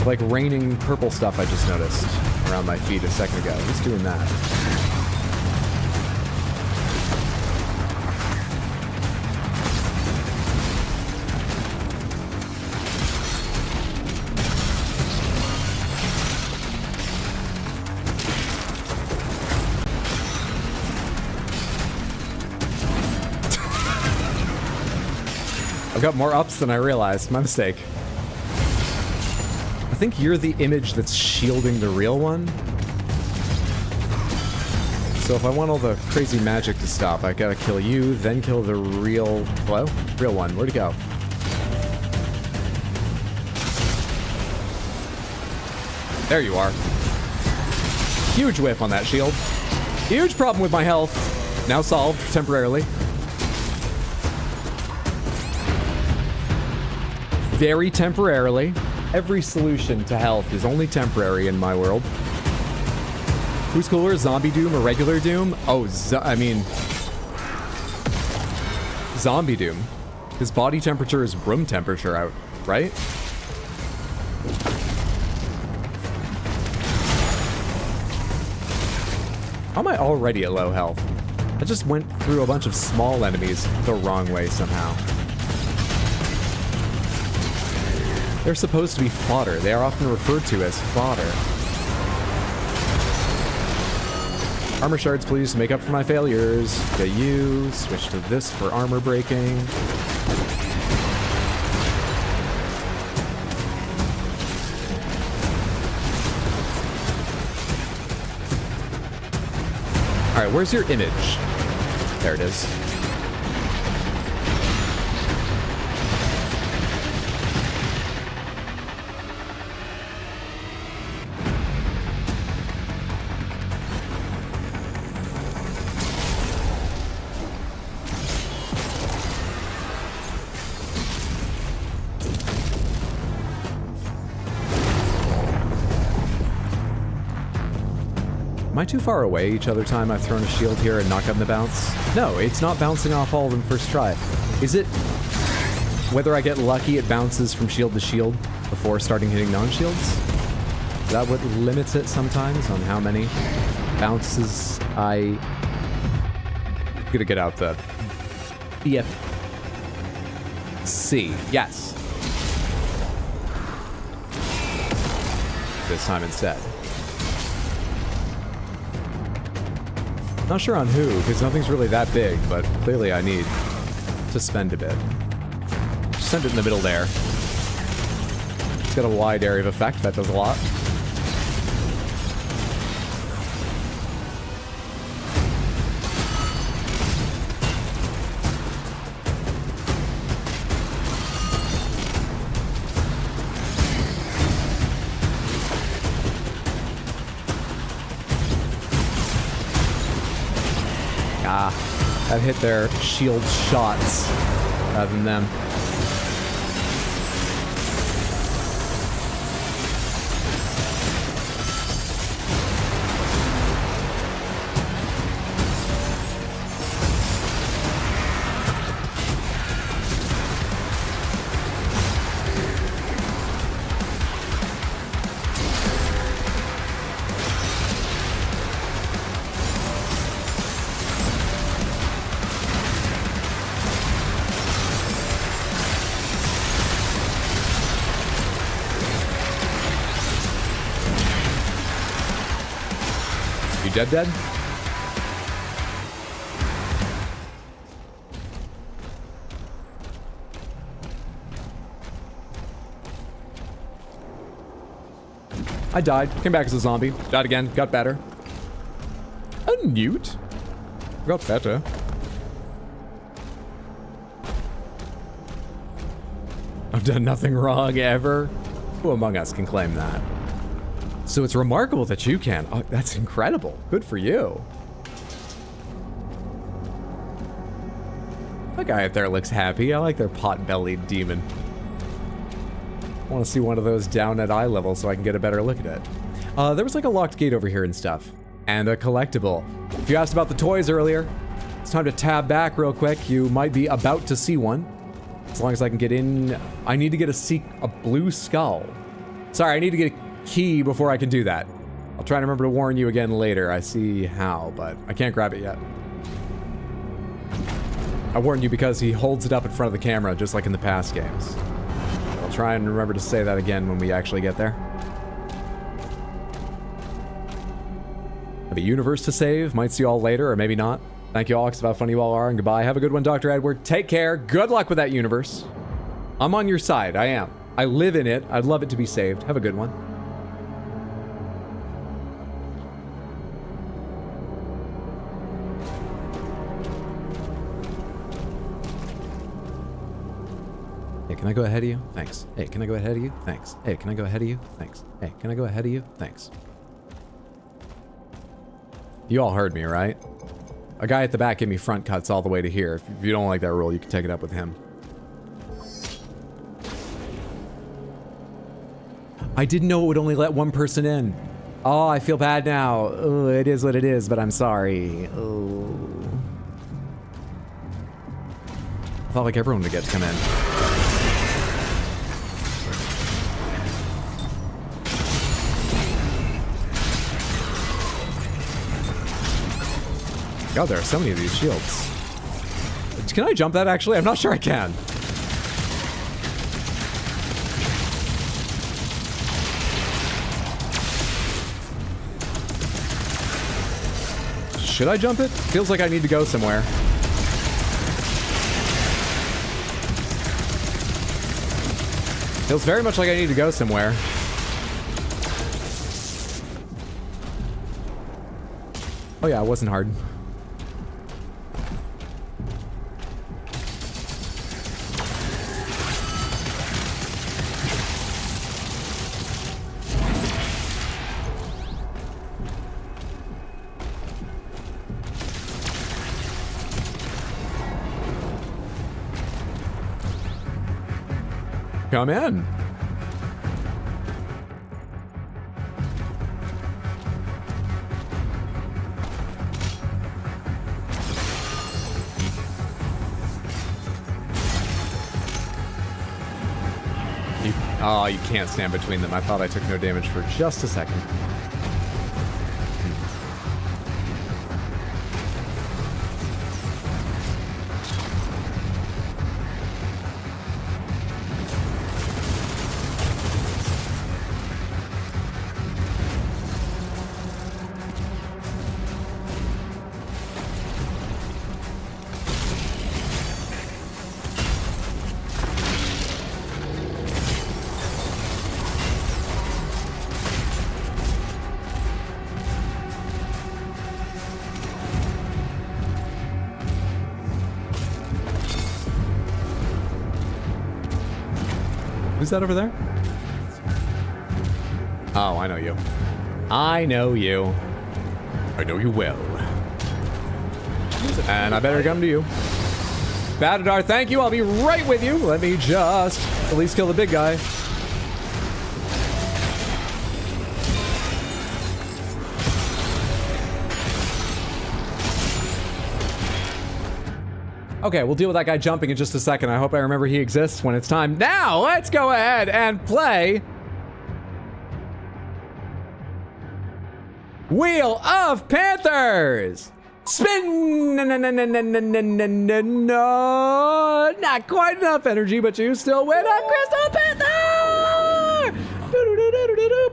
Like raining purple stuff I just noticed around my feet a second ago. Who's doing that? I've got more ups than I realized. My mistake. I think you're the image that's shielding the real one. So if I want all the crazy magic to stop, I gotta kill you, then kill the real... Hello? Real one. Where'd he go? There you are. Huge whiff on that shield. Huge problem with my health. Now solved temporarily. Very temporarily. Every solution to health is only temporary in my world. Who's cooler, Zombie Doom or regular Doom? Oh, I mean... Zombie Doom. His body temperature is room temperature out, right? How am I already at low health? I just went through a bunch of small enemies the wrong way somehow. They're supposed to be fodder. They are often referred to as fodder. Armor shards, please, to make up for my failures. Get you. Switch to this for armor breaking. Alright, where's your image? There it is. Am I too far away each other time I've thrown a shield here and not gotten the bounce? No, it's not bouncing off all of them first try. Is it whether I get lucky it bounces from shield to shield before starting hitting non-shields? Is that what limits it sometimes on how many bounces I Gonna get out the BFC. Yes. This time instead. Not sure on who, because nothing's really that big, but clearly I need to spend a bit. Just send it in the middle there. It's got a wide area of effect. That does a lot. That hit their shield shots rather than them. You dead? I died. Came back as a zombie. Died again. Got better. A newt? Got better. I've done nothing wrong ever. Who among us can claim that? So it's remarkable that you can. Oh, that's incredible. Good for you. That guy up there looks happy. I like their pot-bellied demon. I want to see one of those down at eye level so I can get a better look at it. There was like a locked gate over here and stuff. And a collectible. If you asked about the toys earlier, it's time to tab back real quick. You might be about to see one. As long as I can get in. I need to get a blue skull. Sorry, I need to get a key before I can do that. I'll try to remember to warn you again later. I see how, but I can't grab it yet. I warned you because he holds it up in front of the camera, just like in the past games. I'll try and remember to say that again when we actually get there. Have a universe to save. Might see you all later, or maybe not. Thank you all, because how funny you all are, and goodbye. Have a good one, Dr. Edward. Take care. Good luck with that universe. I'm on your side. I am. I live in it. I'd love it to be saved. Have a good one. Hey, can I go ahead of you? Thanks. Hey, can I go ahead of you? Thanks. Hey, can I go ahead of you? Thanks. Hey, can I go ahead of you? Thanks. You all heard me, right? A guy at the back gave me front cuts all the way to here. If you don't like that rule, you can take it up with him. I didn't know it would only let one person in. Oh, I feel bad now. Oh, it is what it is, but I'm sorry. Oh. I felt like everyone would get to come in. God, there are so many of these shields. Can I jump that, actually? I'm not sure I can. Should I jump it? Feels like I need to go somewhere. Feels very much like I need to go somewhere. Oh yeah, it wasn't hard. Come in. Oh, you can't stand between them. I thought I took no damage for just a second. Who's that over there? Oh, I know you. I know you. I know you well. And I better come to you. Batadar, thank you. I'll be right with you. Let me just at least kill the big guy. Okay, we'll deal with that guy jumping in just a second. I hope I remember he exists when it's time. Now, let's go ahead and play Wheel of Panthers. Spin! No, not quite enough energy, but you still win a Crystal Panther!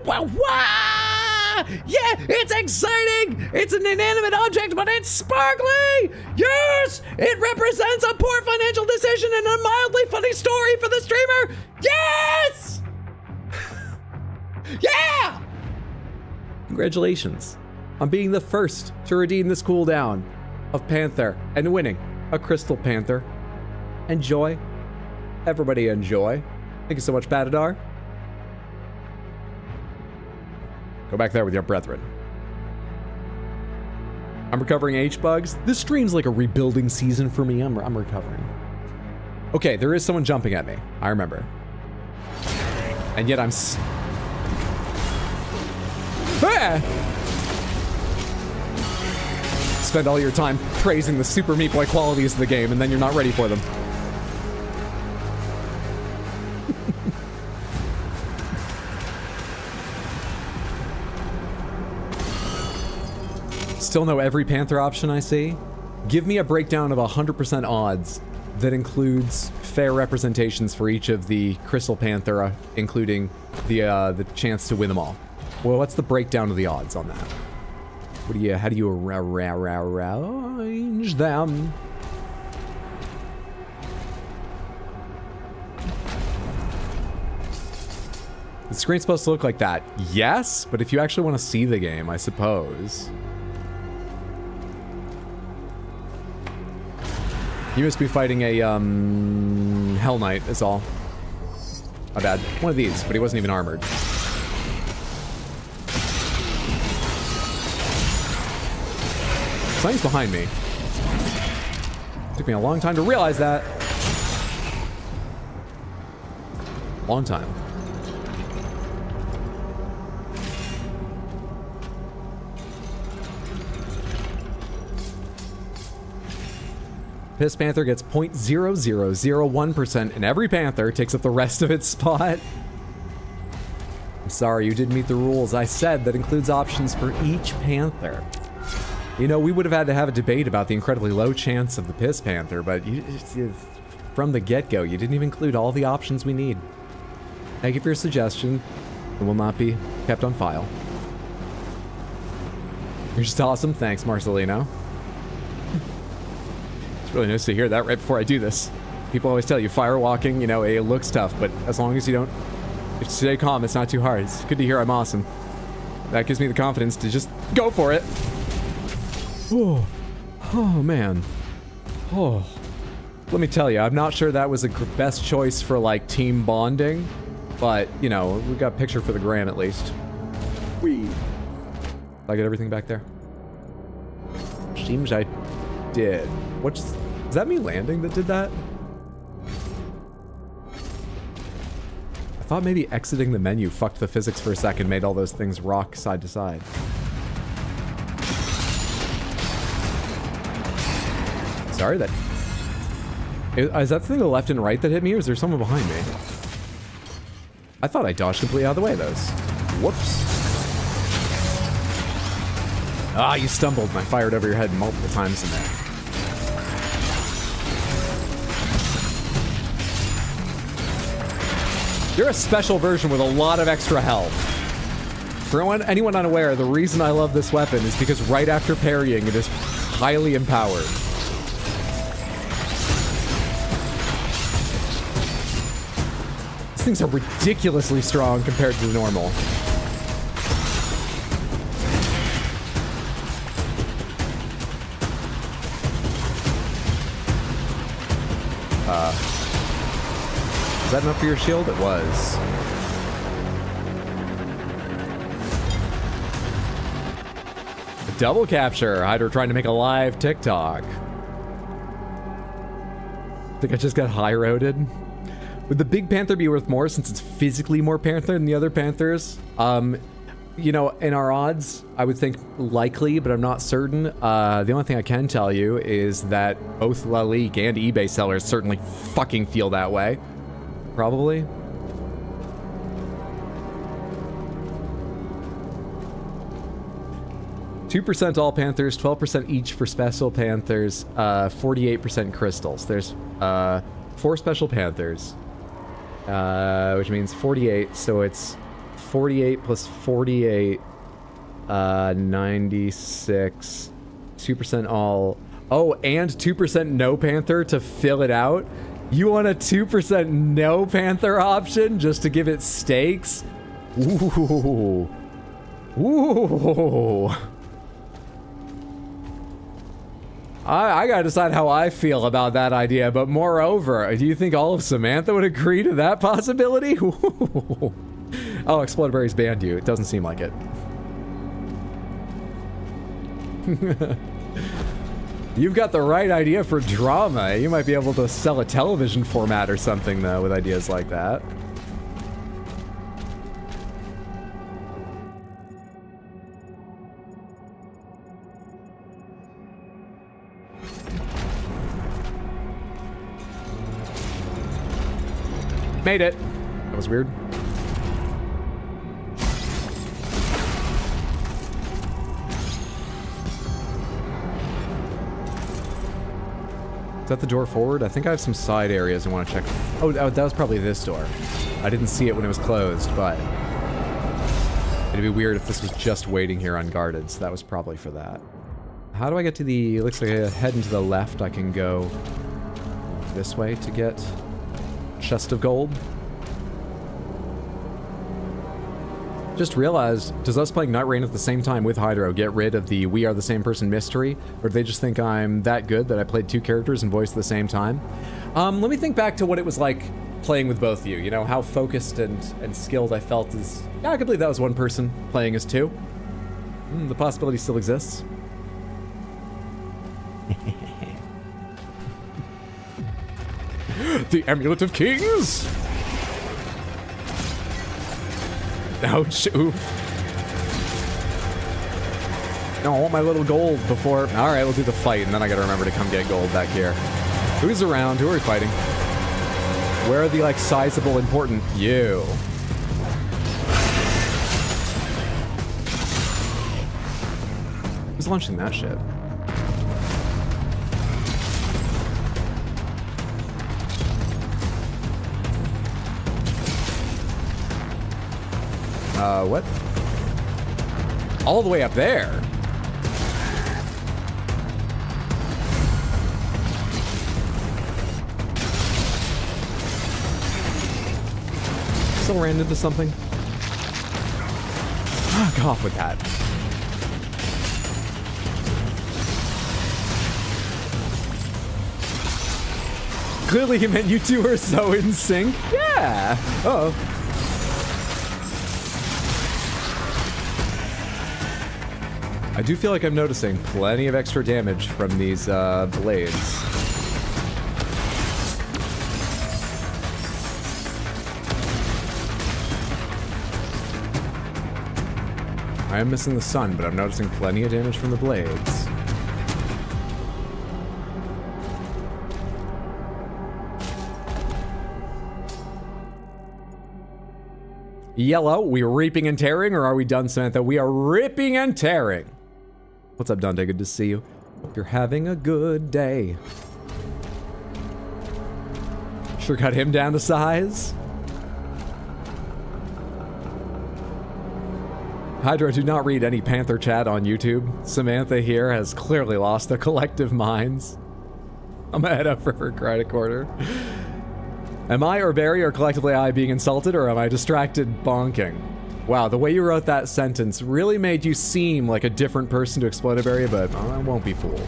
Wow! Yeah, it's exciting! It's an inanimate object, but it's sparkly! Yes! It represents a poor financial decision and a mildly funny story for the streamer! Yes! Yeah! Congratulations on being the first to redeem this cooldown of Panther and winning a Crystal Panther. Enjoy. Everybody enjoy. Thank you so much, Batadar. Go back there with your brethren. I'm recovering H-bugs. This stream's like a rebuilding season for me. I'm recovering. Okay, there is someone jumping at me. I remember. And yet I'm Spend all your time praising the Super Meat Boy qualities of the game, and then you're not ready for them. Still know every Panther option I see? Give me a breakdown of 100% odds that includes fair representations for each of the Crystal Panther, including the chance to win them all. Well, what's the breakdown of the odds on that? What do you, how do you arrange them? The screen's supposed to look like that. Yes, but if you actually want to see the game, I suppose. You must be fighting a, Hell Knight, is all. My bad. One of these, but he wasn't even armored. Something's behind me. Took me a long time to realize that. Long time. Piss Panther gets 0.0001%, and every Panther takes up the rest of its spot. I'm sorry, you didn't meet the rules. I said that includes options for each Panther. You know, we would have had to have a debate about the incredibly low chance of the Piss Panther, but from the get-go, you didn't even include all the options we need. Thank you for your suggestion. It will not be kept on file. You're just awesome. Thanks, Marcelino. It's really nice to hear that right before I do this. People always tell you firewalking, you know, it looks tough, but as long as you don't, if you stay calm, it's not too hard. It's good to hear I'm awesome. That gives me the confidence to just go for it. Oh, oh man. Oh, let me tell you, I'm not sure that was the best choice for like team bonding, but you know, we got a picture for the gram at least. Did I get everything back there? Seems I did. Is that me landing that did that? I thought maybe exiting the menu fucked the physics for a second, made all those things rock side to side. Sorry, is that the thing to the left and right that hit me, or is there someone behind me? I thought I dodged completely out of the way of those. Whoops. Ah, you stumbled and I fired over your head multiple times in there. You're a special version with a lot of extra health. For anyone unaware, the reason I love this weapon is because right after parrying, it is highly empowered. These things are ridiculously strong compared to the normal. Is that enough for your shield? It was. Double capture. Hydra trying to make a live TikTok. I think I just got high-roaded. Would the big panther be worth more since it's physically more panther than the other panthers? You know, in our odds, I would think likely, but I'm not certain. The only thing I can tell you is that both La Ligue and eBay sellers certainly fucking feel that way. Probably. %, all panthers, 12% each for special panthers, 48% crystals. There's 4 special panthers, which means 48, so it's 48 plus 48, 96, 2% all. Oh, and 2% no panther to fill it out? You want a 2% no panther option just to give it stakes? Ooh. Ooh. I gotta decide how I feel about that idea, but moreover, do you think all of Samantha would agree to that possibility? Oh, Explodaberry's banned you. It doesn't seem like it. You've got the right idea for drama. You might be able to sell a television format or something, though, with ideas like that. Made it. That was weird. Is that the door forward? I think I have some side areas I want to check. Oh, that was probably this door. I didn't see it when it was closed, but it'd be weird if this was just waiting here unguarded, so that was probably for that. How do I get to the... It looks like I head into the left. I can go this way to get chest of gold. Just realized, does us playing Night Rain at the same time with Hydro get rid of the we are the same person mystery? Or do they just think I'm that good that I played 2 characters and voiced at the same time? Let me think back to what it was like playing with both of you. You know, how focused and skilled I felt as... Yeah, I can believe that was one person playing as 2. The possibility still exists. The Amulet of Kings! Ouch, oof. No, I want my little gold before... Alright, we'll do the fight, and then I gotta remember to come get gold back here. Who's around? Who are we fighting? Where are the, like, sizable, important... You. Who's launching that shit? What? All the way up there? Still ran into something? Fuck off with that. Clearly he meant you two are so in sync. Yeah. Uh-oh. I do feel like I'm noticing plenty of extra damage from these blades. I am missing the sun, but I'm noticing plenty of damage from the blades. Yellow, we reaping and tearing, or are we done, Samantha? We are ripping and tearing. What's up, Dante? Good to see you. Hope you're having a good day. Sure got him down to size. Hydra, do not read any Panther chat on YouTube. Samantha here has clearly lost their collective minds. I'm gonna head up for her credit quarter. Am I or Barry or collectively I being insulted, or am I distracted bonking? Wow, the way you wrote that sentence really made you seem like a different person to Explodaberry, but I won't be fooled.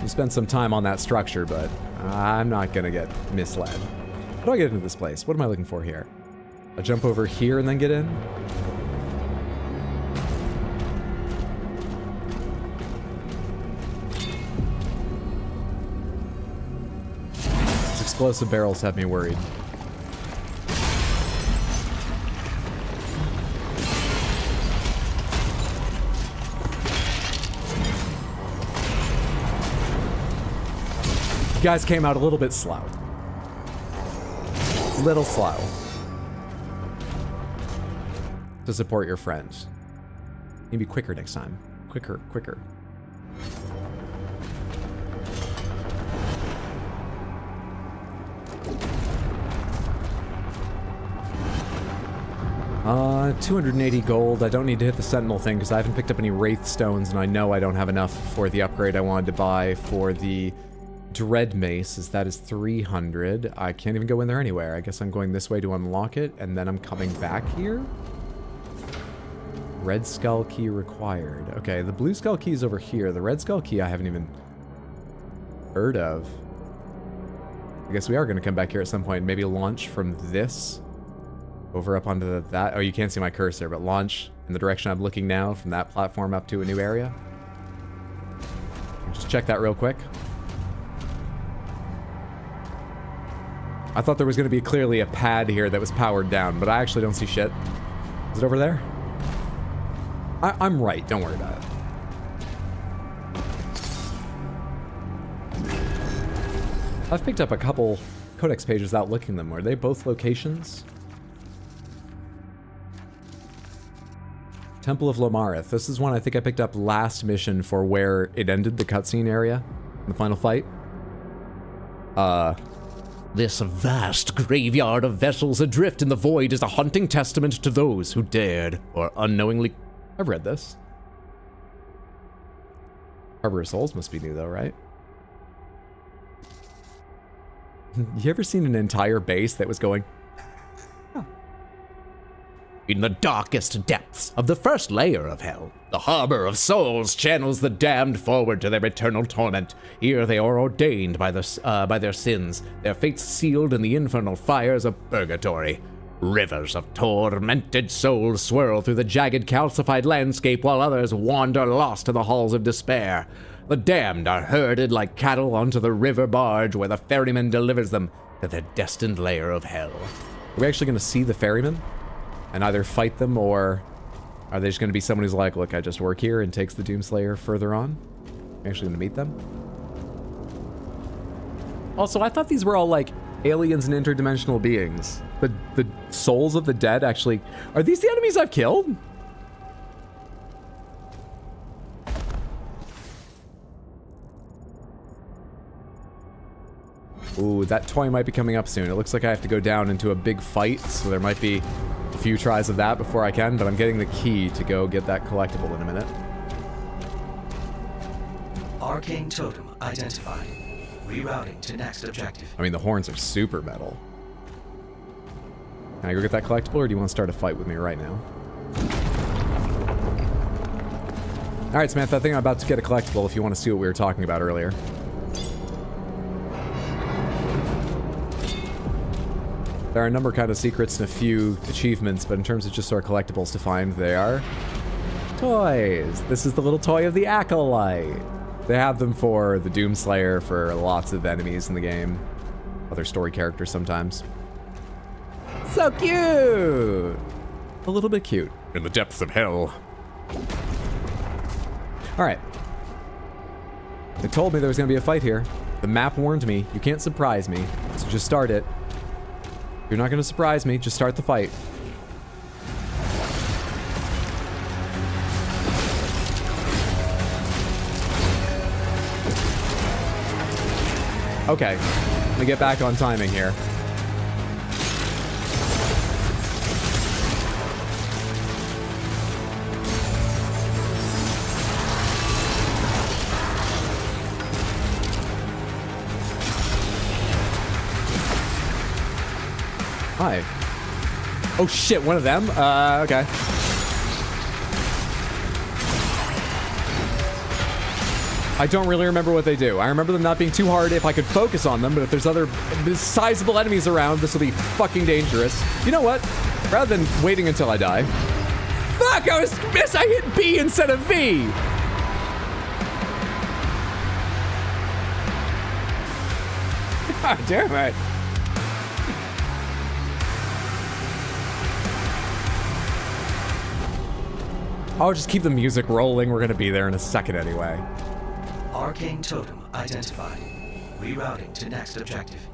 You spend some time on that structure, but I'm not gonna get misled. How do I get into this place? What am I looking for here? I jump over here and then get in? These explosive barrels have me worried. You guys came out a little bit slow. Little slow. To support your friends. Maybe quicker next time. Quicker, quicker. Uh, 280 gold. I don't need to hit the Sentinel thing because I haven't picked up any Wraith Stones, and I know I don't have enough for the upgrade I wanted to buy for the Dread Mace, as that is 300. I can't even go in there anywhere. I guess I'm going this way to unlock it, and then I'm coming back here? Red Skull Key required. Okay, the Blue Skull Key is over here. The Red Skull Key I haven't even heard of. I guess we are going to come back here at some point. Maybe launch from this over up onto that. Oh, you can't see my cursor, but launch in the direction I'm looking now from that platform up to a new area. Just check that real quick. I thought there was going to be clearly a pad here that was powered down, but I actually don't see shit. Is it over there? I'm right. Don't worry about it. I've picked up a couple codex pages without looking them. Were they both locations? Temple of Lomarith. This is one I think I picked up last mission for where it ended, the cutscene area, in the final fight. This vast graveyard of vessels adrift in the void is a haunting testament to those who dared or unknowingly... I've read this. Harbor of Souls must be new though, right? You ever seen an entire base that was going... In the darkest depths of the first layer of hell, the Harbor of Souls channels the damned forward to their eternal torment. Here they are ordained by their sins, their fates sealed in the infernal fires of purgatory. Rivers of tormented souls swirl through the jagged, calcified landscape while others wander lost in the halls of despair. The damned are herded like cattle onto the river barge where the ferryman delivers them to their destined lair of hell. Are we actually going to see the ferryman? And either fight them, or are they just going to be someone who's like, look, I just work here, and takes the Doomslayer further on? I'm actually going to meet them? Also, I thought these were all, like, aliens and interdimensional beings. The souls of the dead actually... Are these the enemies I've killed? Ooh, that toy might be coming up soon. It looks like I have to go down into a big fight, so there might be a few tries of that before I can, but I'm getting the key to go get that collectible in a minute. Arcane totem identified. Rerouting to next objective. I mean, the horns are super metal. Can I go get that collectible, or do you want to start a fight with me right now? Alright, Samantha, I think I'm about to get a collectible if you want to see what we were talking about earlier. There are a number of kind of secrets and a few achievements, but in terms of just our collectibles to find, they are toys. This is the little toy of the Acolyte. They have them for the Doomslayer, for lots of enemies in the game. Other story characters sometimes. So cute! A little bit cute. In the depths of hell. Alright. They told me there was going to be a fight here. The map warned me. You can't surprise me. So just start it. You're not going to surprise me. Just start the fight. Okay. Let me get back on timing here. Hi. Oh shit, one of them? Okay. I don't really remember what they do. I remember them not being too hard if I could focus on them, but if there's other sizable enemies around, this will be fucking dangerous. You know what? Rather than waiting until I die. Fuck, I hit B instead of V! God damn it. I'll just keep the music rolling. We're gonna be there in a second anyway. Arcane totem identified. Rerouting to next objective.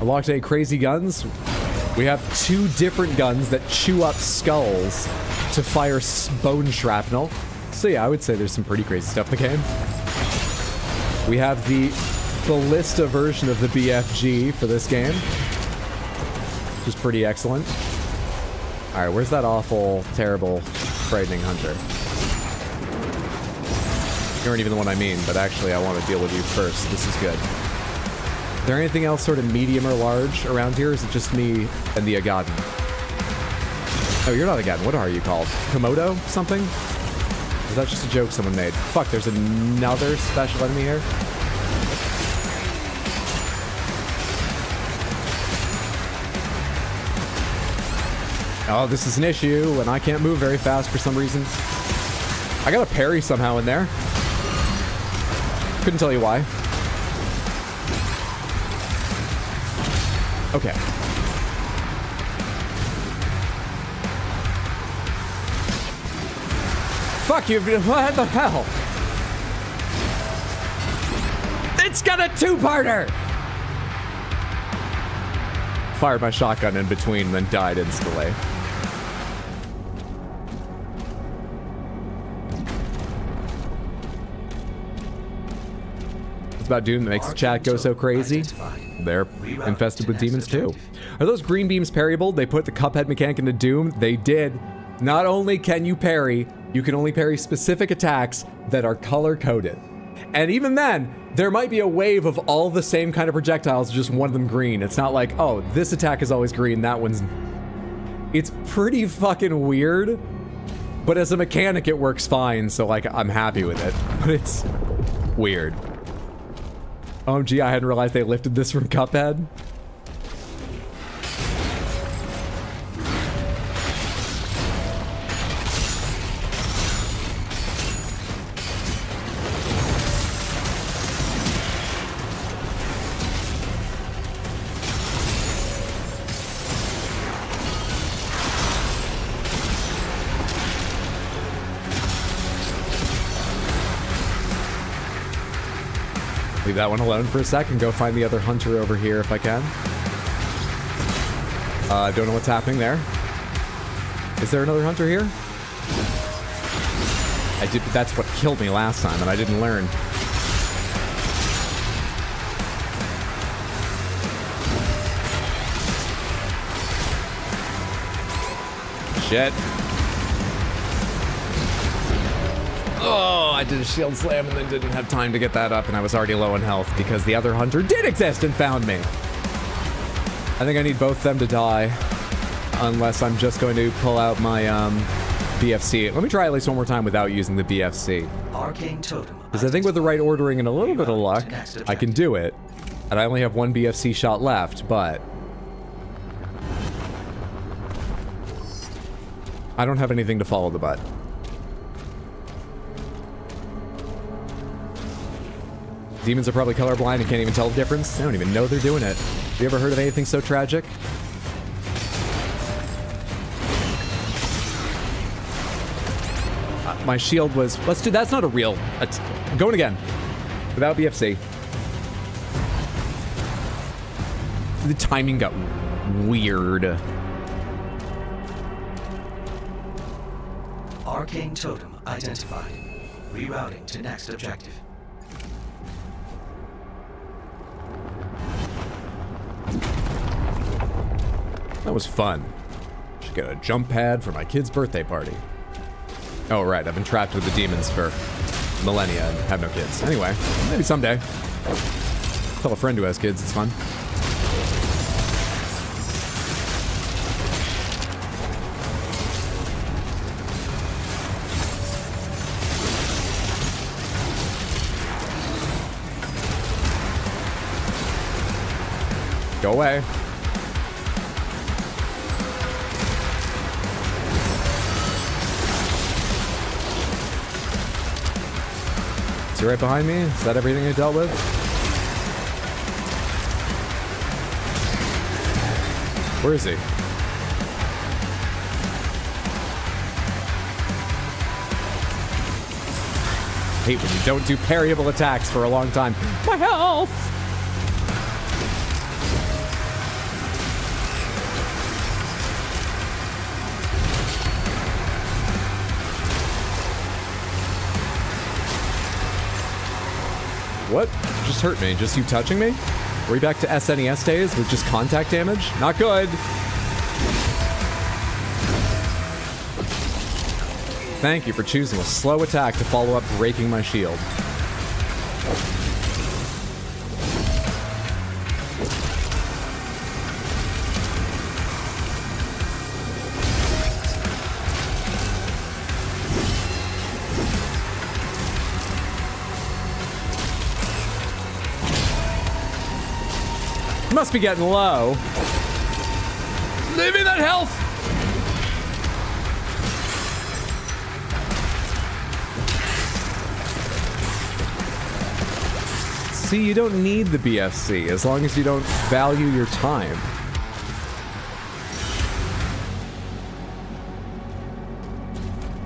Unlocked 8 crazy guns. We have 2 different guns that chew up skulls to fire bone shrapnel. So yeah, I would say there's some pretty crazy stuff in the game. We have the ballista version of the BFG for this game, which is pretty excellent. All right, where's that awful, terrible, frightening hunter? You aren't even the one I mean, but actually I want to deal with you first. This is good. Is there anything else sort of medium or large around here? Or is it just me and the Agaden? Oh, you're not Agaden. What are you called? Komodo something? Or is that just a joke someone made? Fuck, there's another special enemy here. Oh, this is an issue, and I can't move very fast for some reason. I got a parry somehow in there. Couldn't tell you why. Okay. Fuck you, what the hell? It's got a 2-parter! Fired my shotgun in between, then died instantly. It's about Doom that makes the chat go so crazy. They're infested with demons too. Are those green beams parryable? They put the Cuphead mechanic into Doom? They did. Not only can you parry, you can only parry specific attacks that are color-coded. And even then, there might be a wave of all the same kind of projectiles, just one of them green. It's not like, oh, this attack is always green, that one's... It's pretty fucking weird, but as a mechanic it works fine, so like, I'm happy with it. But it's weird. OMG, I hadn't realized they lifted this from Cuphead. Leave that one alone for a second. Go find the other hunter over here if I can. Don't know what's happening there. Is there another hunter here? I did. That's what killed me last time, and I didn't learn. Shit. Oh, I did a shield slam and then didn't have time to get that up, and I was already low in health because the other hunter did exist and found me. I think I need both them to die, unless I'm just going to pull out my BFC. Let me try at least one more time without using the BFC. Arcane totem. Because I think with the right ordering and a little bit of luck, I can do it. And I only have one BFC shot left, but... I don't have anything to follow the butt. Demons are probably colorblind and can't even tell the difference. They don't even know they're doing it. Have you ever heard of anything so tragic? My shield was... Let's do... That's not a real... Going again. Without BFC. The timing got weird. Arcane totem identified. Rerouting to next objective. That was fun. Should get a jump pad for my kid's birthday party. Oh, right. I've been trapped with the demons for millennia and have no kids. Anyway, maybe someday. Tell a friend who has kids, it's fun. Go away. Is he right behind me? Is that everything I dealt with? Where is he? Hate when you don't do parryable attacks for a long time. My health! What just hurt me? Just you touching me? Are we back to SNES days with just contact damage? Not good. Thank you for choosing a slow attack to follow up breaking my shield. Must be getting low. Leave me that health! See, you don't need the BFC as long as you don't value your time.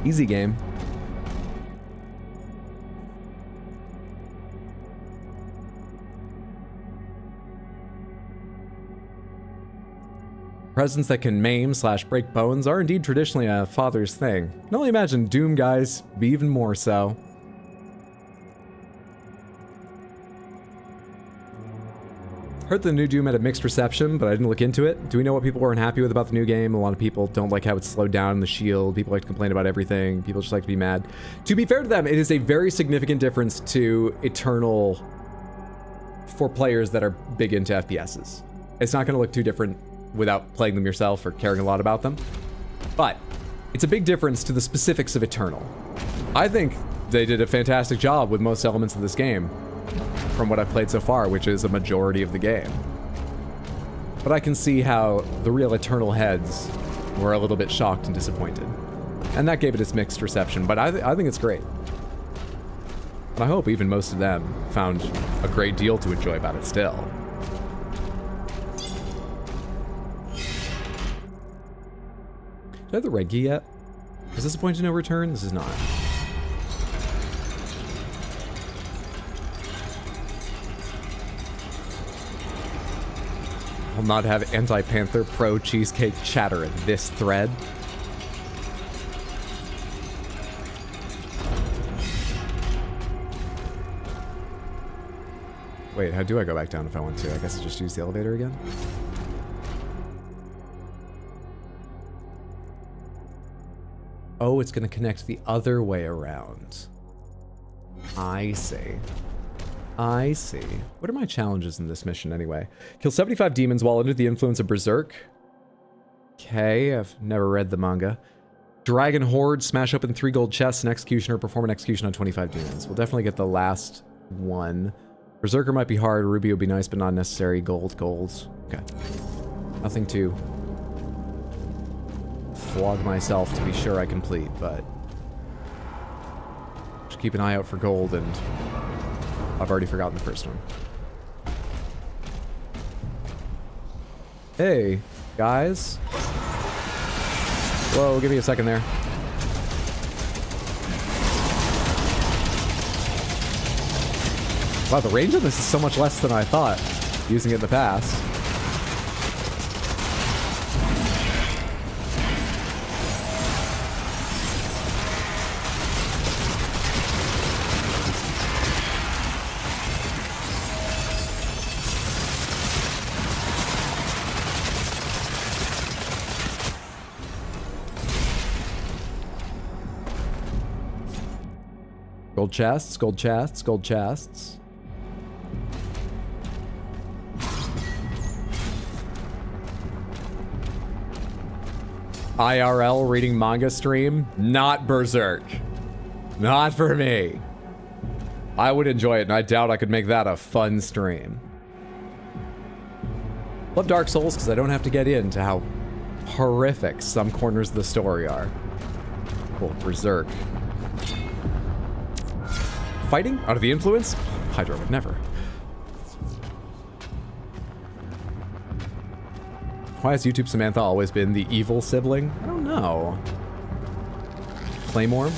Easy game. Presents that can maim / break bones are indeed traditionally a father's thing. I can only imagine Doom guys be even more so. Heard the new Doom had a mixed reception, but I didn't look into it. Do we know what people weren't happy with about the new game? A lot of people don't like how it's slowed down in the shield. People like to complain about everything. People just like to be mad. To be fair to them, it is a very significant difference to Eternal for players that are big into FPSs. It's not going to look too different without playing them yourself or caring a lot about them. But it's a big difference to the specifics of Eternal. I think they did a fantastic job with most elements of this game from what I've played so far, which is a majority of the game. But I can see how the real Eternal heads were a little bit shocked and disappointed. And that gave it its mixed reception, but I think it's great. And I hope even most of them found a great deal to enjoy about it still. Do I have the red key yet? Is this a point of no return? This is not. I'll not have Anti-Panther Pro Cheesecake chatter in this thread. Wait, how do I go back down if I want to? I guess I just use the elevator again? Oh, it's going to connect the other way around. I see. I see. What are my challenges in this mission anyway? Kill 75 demons while under the influence of Berserk. Okay, I've never read the manga. Dragon Horde, smash open 3 gold chests, and Executioner, perform an execution on 25 demons. We'll definitely get the last one. Berserker might be hard, Ruby would be nice, but not necessary. Gold. Okay. Nothing to flog myself to be sure I complete, but just keep an eye out for gold, and I've already forgotten the first one. Hey, guys. Whoa, give me a second there. Wow, the range on this is so much less than I thought, using it in the past. Gold chests, gold chests, gold chests. IRL reading manga stream, not Berserk. Not for me. I would enjoy it, and I doubt I could make that a fun stream. Love Dark Souls because I don't have to get into how horrific some corners of the story are. Cool, Berserk. Fighting? Out of the influence? Hydra would never. Why has YouTube Samantha always been the evil sibling? I don't know. Claymore?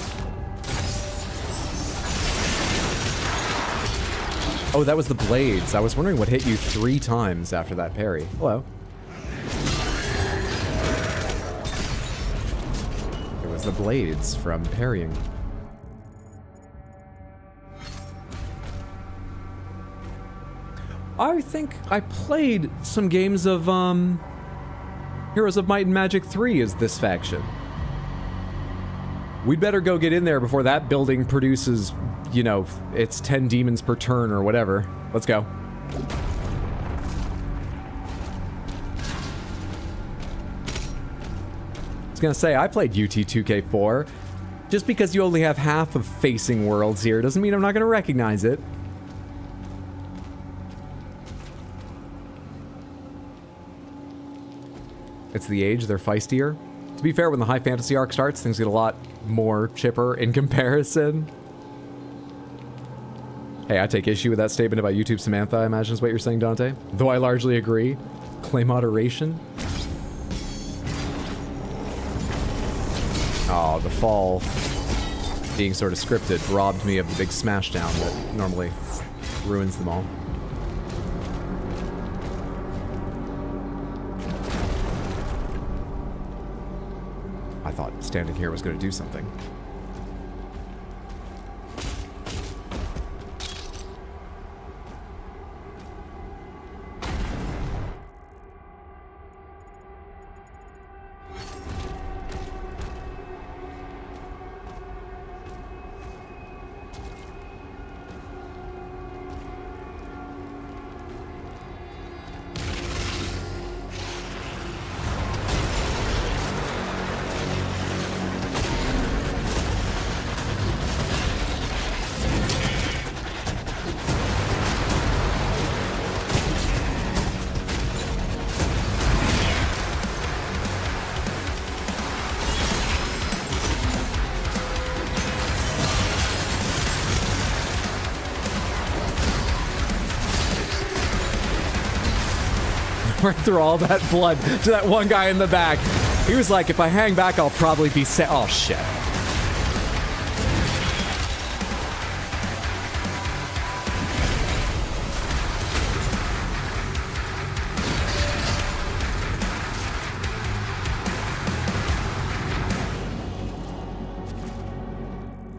Oh, that was the blades. I was wondering what hit you 3 times after that parry. Hello. It was the blades from parrying. I think I played some games of, Heroes of Might and Magic 3 as this faction. We'd better go get in there before that building produces, you know, it's 10 demons per turn or whatever. Let's go. I was gonna say, I played UT2K4. Just because you only have half of facing worlds here doesn't mean I'm not gonna recognize it. It's the age, they're feistier. To be fair, when the high fantasy arc starts, things get a lot more chipper in comparison. Hey, I take issue with that statement about YouTube Samantha, I imagine is what you're saying, Dante. Though I largely agree. Claim moderation. Oh, the fall being sort of scripted robbed me of the big smashdown that normally ruins them all. I thought standing here was going to do something. Through all that blood to that one guy in the back. He was like, if I hang back, I'll probably be set. Oh, shit.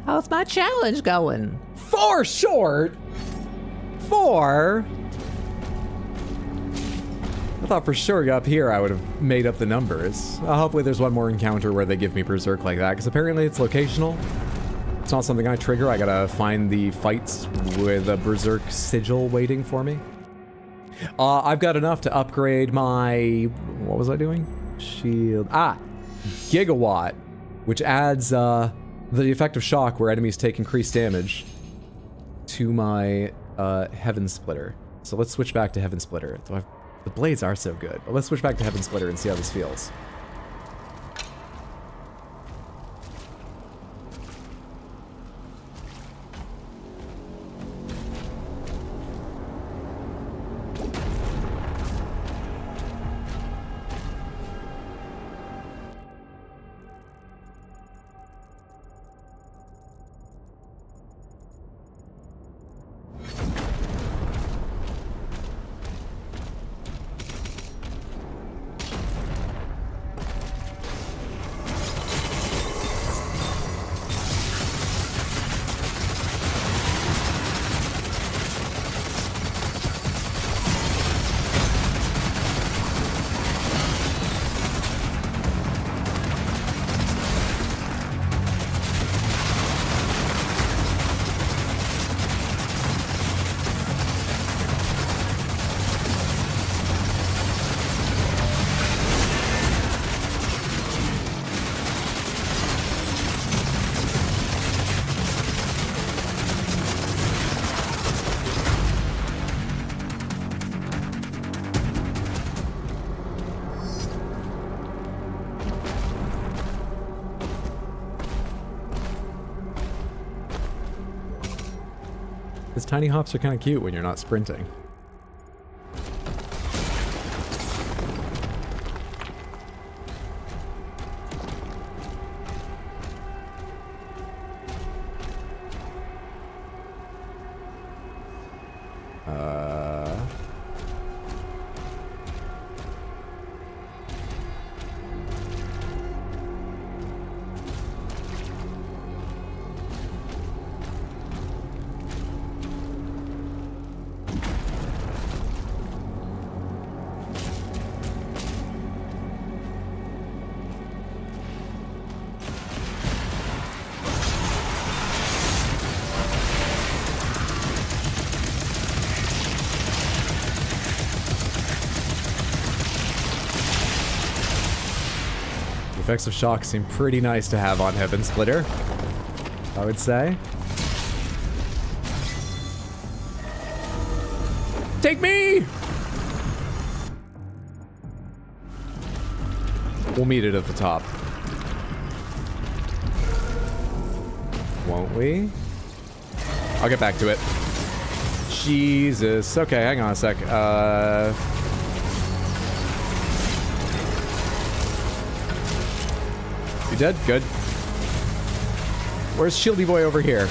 How's my challenge going? 4 short? 4? I thought for sure up here I would have made up the numbers. Hopefully there's one more encounter where they give me Berserk like that, because apparently it's locational. It's not something I trigger. I gotta find the fights with a Berserk sigil waiting for me. I've got enough to upgrade my... What was I doing? Shield. Gigawatt, which adds the effect of shock where enemies take increased damage to my Heaven Splitter. So let's switch back to Heaven Splitter. The blades are so good, but let's switch back to Heaven Splitter and see how this feels. Because tiny hops are kind of cute when you're not sprinting. Effects of shock seem pretty nice to have on Heaven Splitter, I would say. Take me! We'll meet it at the top. Won't we? I'll get back to it. Jesus. Okay, hang on a sec. You dead? Good. Where's Shieldy Boy over here?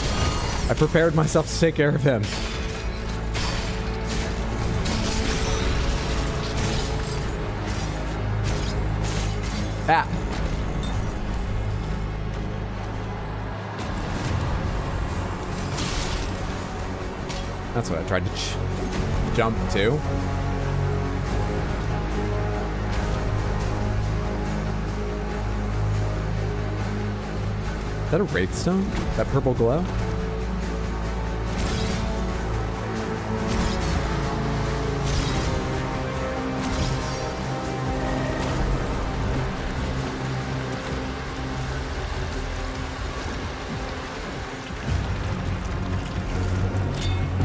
I prepared myself to take care of him. Ah. That's what I tried to jump to. Is that a Wraithstone? That purple glow?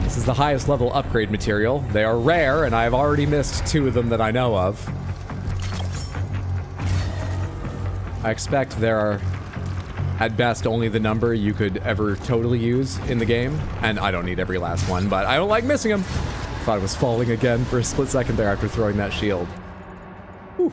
This is the highest level upgrade material. They are rare, and I've already missed 2 of them that I know of. I expect there are, at best, only the number you could ever totally use in the game, and I don't need every last one, but I don't like missing them. Thought I was falling again for a split second there after throwing that shield. Whew.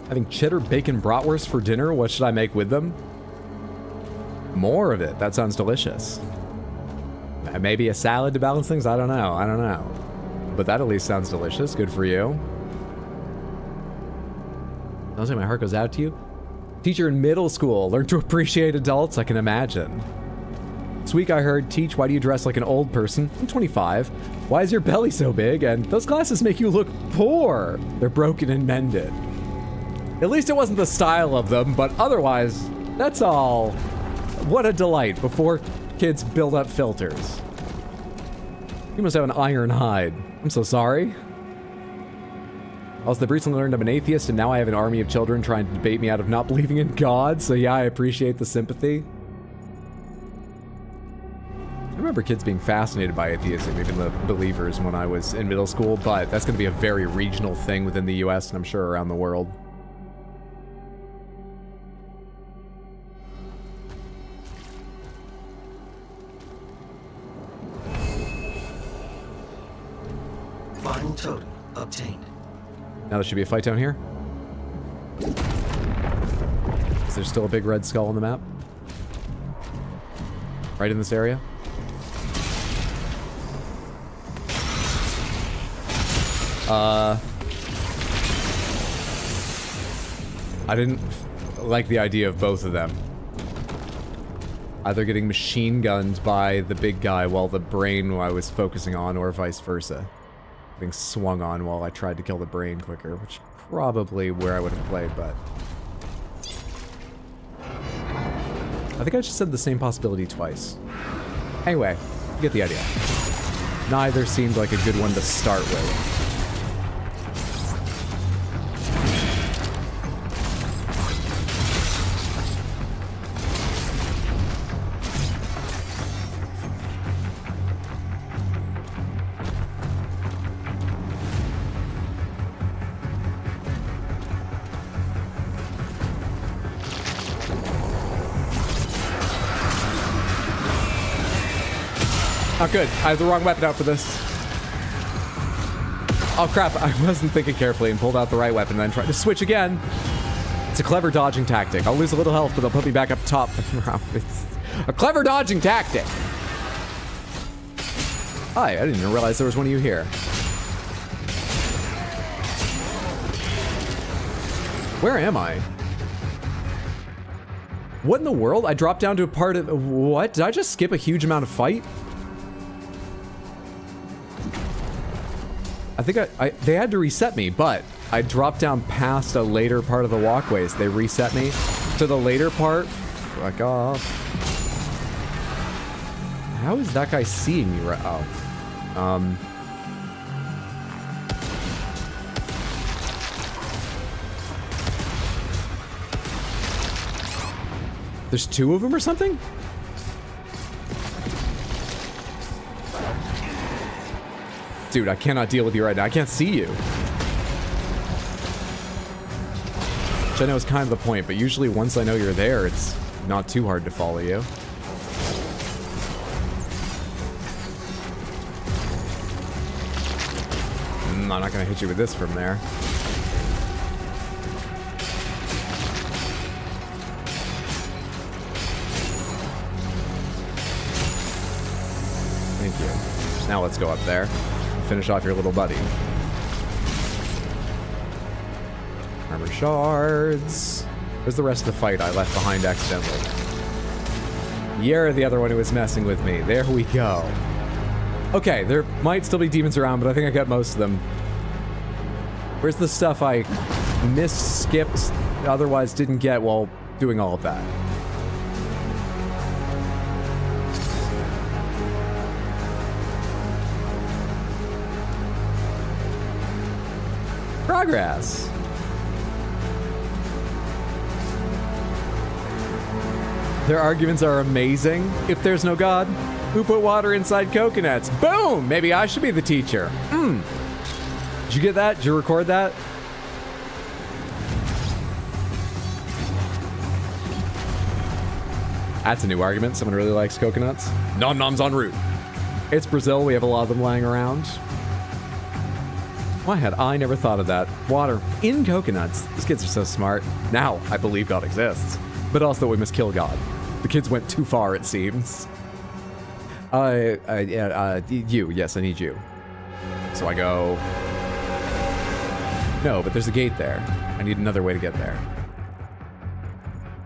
Having cheddar bacon bratwurst for dinner. What should I make with them? More of it. That sounds delicious. Maybe a salad to balance things? I don't know. I don't know. But that at least sounds delicious. Good for you. I'll say my heart goes out to you. Teacher in middle school. Learn to appreciate adults. I can imagine. This week I heard, teach, why do you dress like an old person? I'm 25. Why is your belly so big? And those glasses make you look poor. They're broken and mended. At least it wasn't the style of them, but otherwise, that's all. What a delight before kids build up filters. You must have an iron hide. I'm so sorry. Also, they've recently learned I'm an atheist, and now I have an army of children trying to debate me out of not believing in God, so yeah, I appreciate the sympathy. I remember kids being fascinated by atheism, even the believers, when I was in middle school, but that's going to be a very regional thing within the US, and I'm sure around the world. Final totem obtained. Now there should be a fight down here. Is there still a big red skull on the map? Right in this area? I didn't like the idea of both of them. Either getting machine gunned by the big guy while the brain I was focusing on, or vice versa. Being swung on while I tried to kill the brain quicker, which is probably where I would have played, but... I think I just said the same possibility twice. Anyway, you get the idea. Neither seemed like a good one to start with. Not good. I have the wrong weapon out for this. Oh crap, I wasn't thinking carefully and pulled out the right weapon and then tried to switch again. It's a clever dodging tactic. I'll lose a little health, but they'll put me back up top. It's a clever dodging tactic. Hi, I didn't even realize there was one of you here. Where am I? What in the world? I dropped down to a part of... What? Did I just skip a huge amount of fight? I think they had to reset me, but I dropped down past a later part of the walkways. They reset me to the later part. Fuck off. How is that guy seeing me right... Oh. There's two of them or something? Dude, I cannot deal with you right now. I can't see you. Which I know is kind of the point, but usually once I know you're there, it's not too hard to follow you. I'm not gonna hit you with this from there. Thank you. Now let's go up there. Finish off your little buddy. Armor shards. Where's the rest of the fight I left behind accidentally? You're the other one who was messing with me. There we go. Okay, there might still be demons around, but I think I got most of them. Where's the stuff I missed, skipped, otherwise didn't get while doing all of that? Progress. Their arguments are amazing. If there's no God, who put water inside coconuts? Boom! Maybe I should be the teacher. Did you get that? Did you record that? That's a new argument. Someone really likes coconuts. Nom noms en route. It's Brazil. We have a lot of them lying around. Why had I never thought of that? Water in coconuts. These kids are so smart. Now I believe God exists, but also we must kill God. The kids went too far, it seems. You. Yes, I need you. So I go... No, but there's a gate there. I need another way to get there.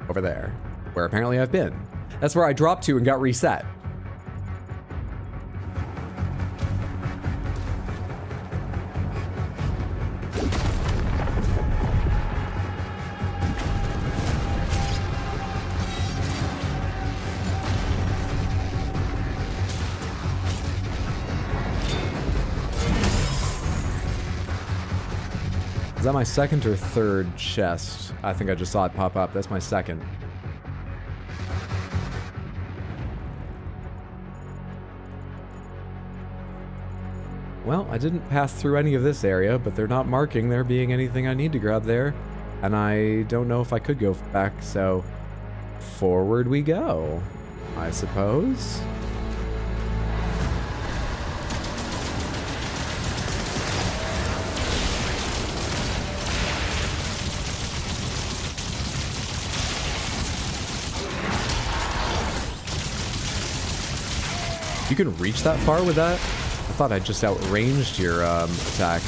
Over there, where apparently I've been. That's where I dropped to and got reset. Is that my second or third chest? I think I just saw it pop up. That's my second. Well, I didn't pass through any of this area, but they're not marking there being anything I need to grab there. And I don't know if I could go back, so forward we go, I suppose. You can reach that far with that? I thought I just outranged your attack.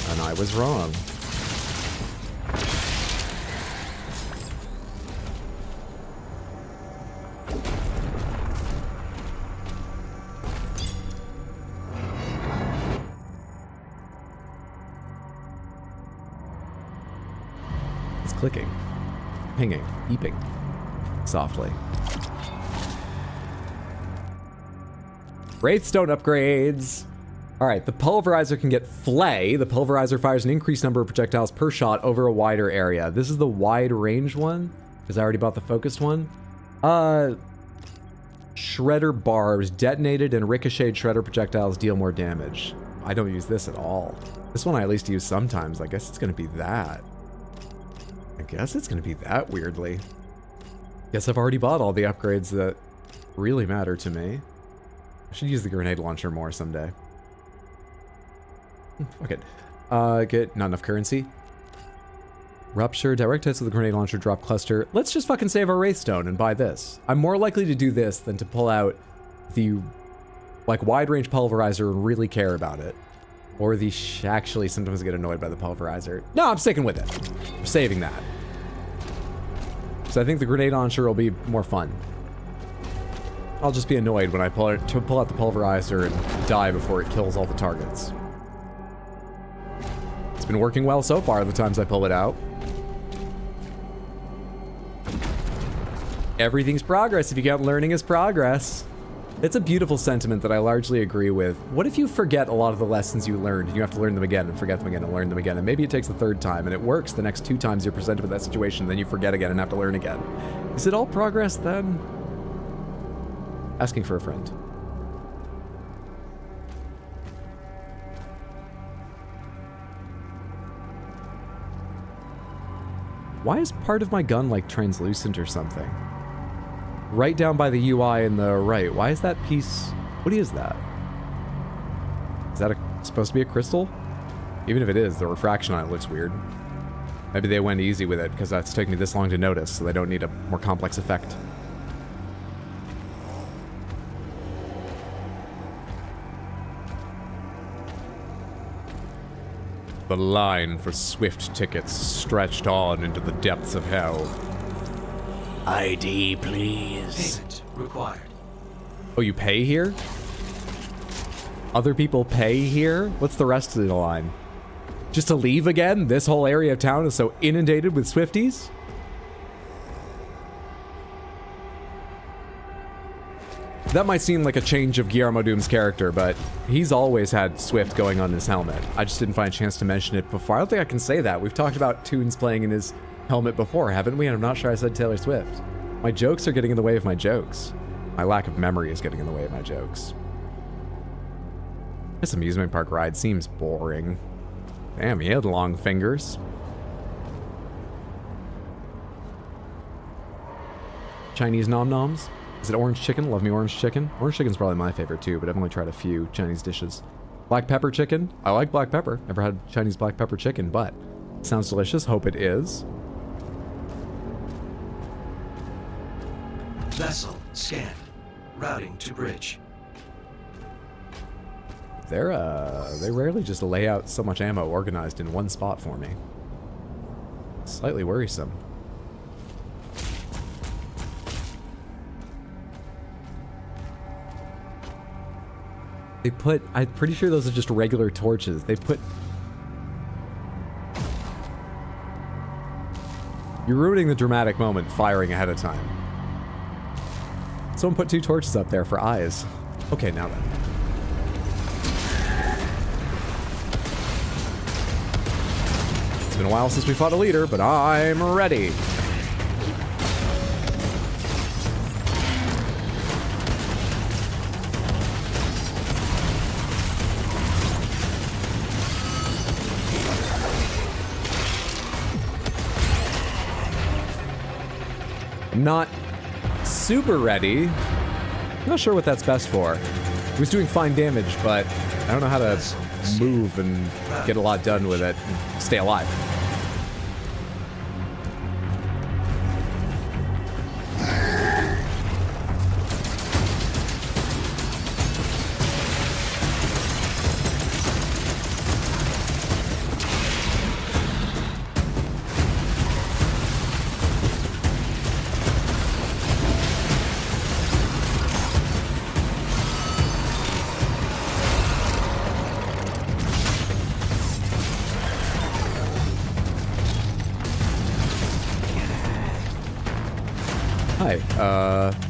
And I was wrong. It's clicking, pinging, beeping softly. Wraithstone upgrades. All right, the pulverizer can get flay. The pulverizer fires an increased number of projectiles per shot over a wider area. This is the wide range one, because I already bought the focused one. Shredder barbs detonated and ricocheted shredder projectiles deal more damage. I don't use this at all. This one I at least use sometimes. I guess it's gonna be that. Weirdly. Guess I've already bought all the upgrades that really matter to me. I should use the grenade launcher more someday. Fuck it. Get not enough currency. Rupture, direct hits with the grenade launcher, drop cluster. Let's just fucking save our Wraithstone and buy this. I'm more likely to do this than to pull out the, like, wide-range pulverizer and really care about it. Or the actually sometimes get annoyed by the pulverizer. No, I'm sticking with it. I'm saving that. So I think the grenade launcher will be more fun. I'll just be annoyed when I pull out the pulverizer and die before it kills all the targets. It's been working well so far the times I pull it out. Everything's progress if you count learning as progress. It's a beautiful sentiment that I largely agree with. What if you forget a lot of the lessons you learned and you have to learn them again and forget them again and learn them again, and maybe it takes the third time and it works the next 2 times you're presented with that situation, then you forget again and have to learn again. Is it all progress then? Asking for a friend. Why is part of my gun like translucent or something? Right down by the UI in the right. Why is that piece... What is that? Is that supposed to be a crystal? Even if it is, the refraction on it looks weird. Maybe they went easy with it because that's taken me this long to notice, so they don't need a more complex effect. The line for Swift tickets stretched on into the depths of hell. ID, please. Payment required. Oh, you pay here? Other people pay here? What's the rest of the line? Just to leave again? This whole area of town is so inundated with Swifties? That might seem like a change of Guillermo Doom's character, but he's always had Swift going on his helmet. I just didn't find a chance to mention it before. I don't think I can say that. We've talked about Toons playing in his helmet before, haven't we? And I'm not sure I said Taylor Swift. My jokes are getting in the way of my jokes. My lack of memory is getting in the way of my jokes. This amusement park ride seems boring. Damn, he had long fingers. Chinese nom-noms? Is it orange chicken? Love me orange chicken. Orange chicken's probably my favorite too, but I've only tried a few Chinese dishes. Black pepper chicken? I like black pepper. Never had Chinese black pepper chicken, but it sounds delicious. Hope it is. Vessel scanned. Routing to bridge. They rarely just lay out so much ammo organized in one spot for me. Slightly worrisome. They put, I'm pretty sure those are just regular torches. They put... You're ruining the dramatic moment firing ahead of time. Someone put 2 torches up there for eyes. Okay, now then. It's been a while since we fought a leader, but I'm ready. I'm not super ready. I'm not sure what that's best for. It was doing fine damage, but I don't know how to move and get a lot done with it and stay alive.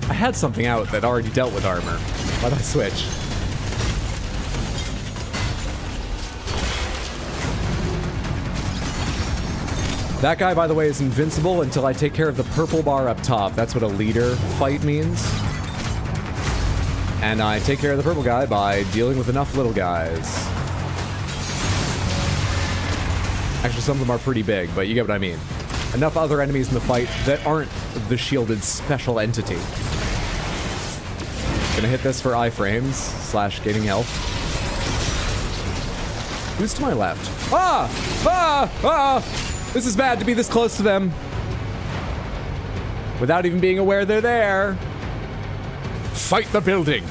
I had something out that already dealt with armor. Why'd I switch? That guy, by the way, is invincible until I take care of the purple bar up top. That's what a leader fight means. And I take care of the purple guy by dealing with enough little guys. Actually, some of them are pretty big, but you get what I mean. Enough other enemies in the fight that aren't the shielded special entity. Gonna hit this for iframes / gaining health. Who's to my left? Ah! Ah! Ah! This is bad to be this close to them. Without even being aware they're there. Fight the building.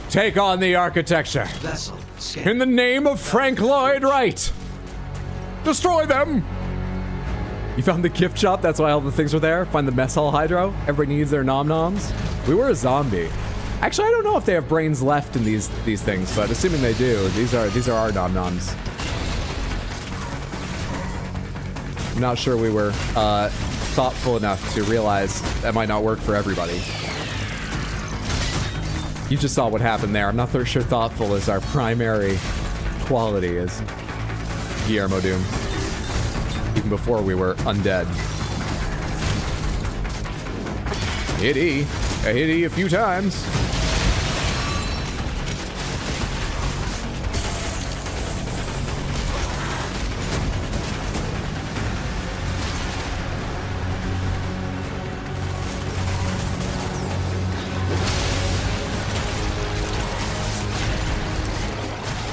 Take on the architecture. Vessel scan. In the name of Frank Lloyd Wright. Destroy them! You found the gift shop, that's why all the things were there. Find the mess hall hydro. Everybody needs their nom-noms. We were a zombie. Actually, I don't know if they have brains left in these things, but assuming they do, these are our nom-noms. I'm not sure we were thoughtful enough to realize that might not work for everybody. You just saw what happened there. I'm not sure thoughtful is our primary quality as Guillermo Doom. Even before we were undead. Hit E. I hit E a few times.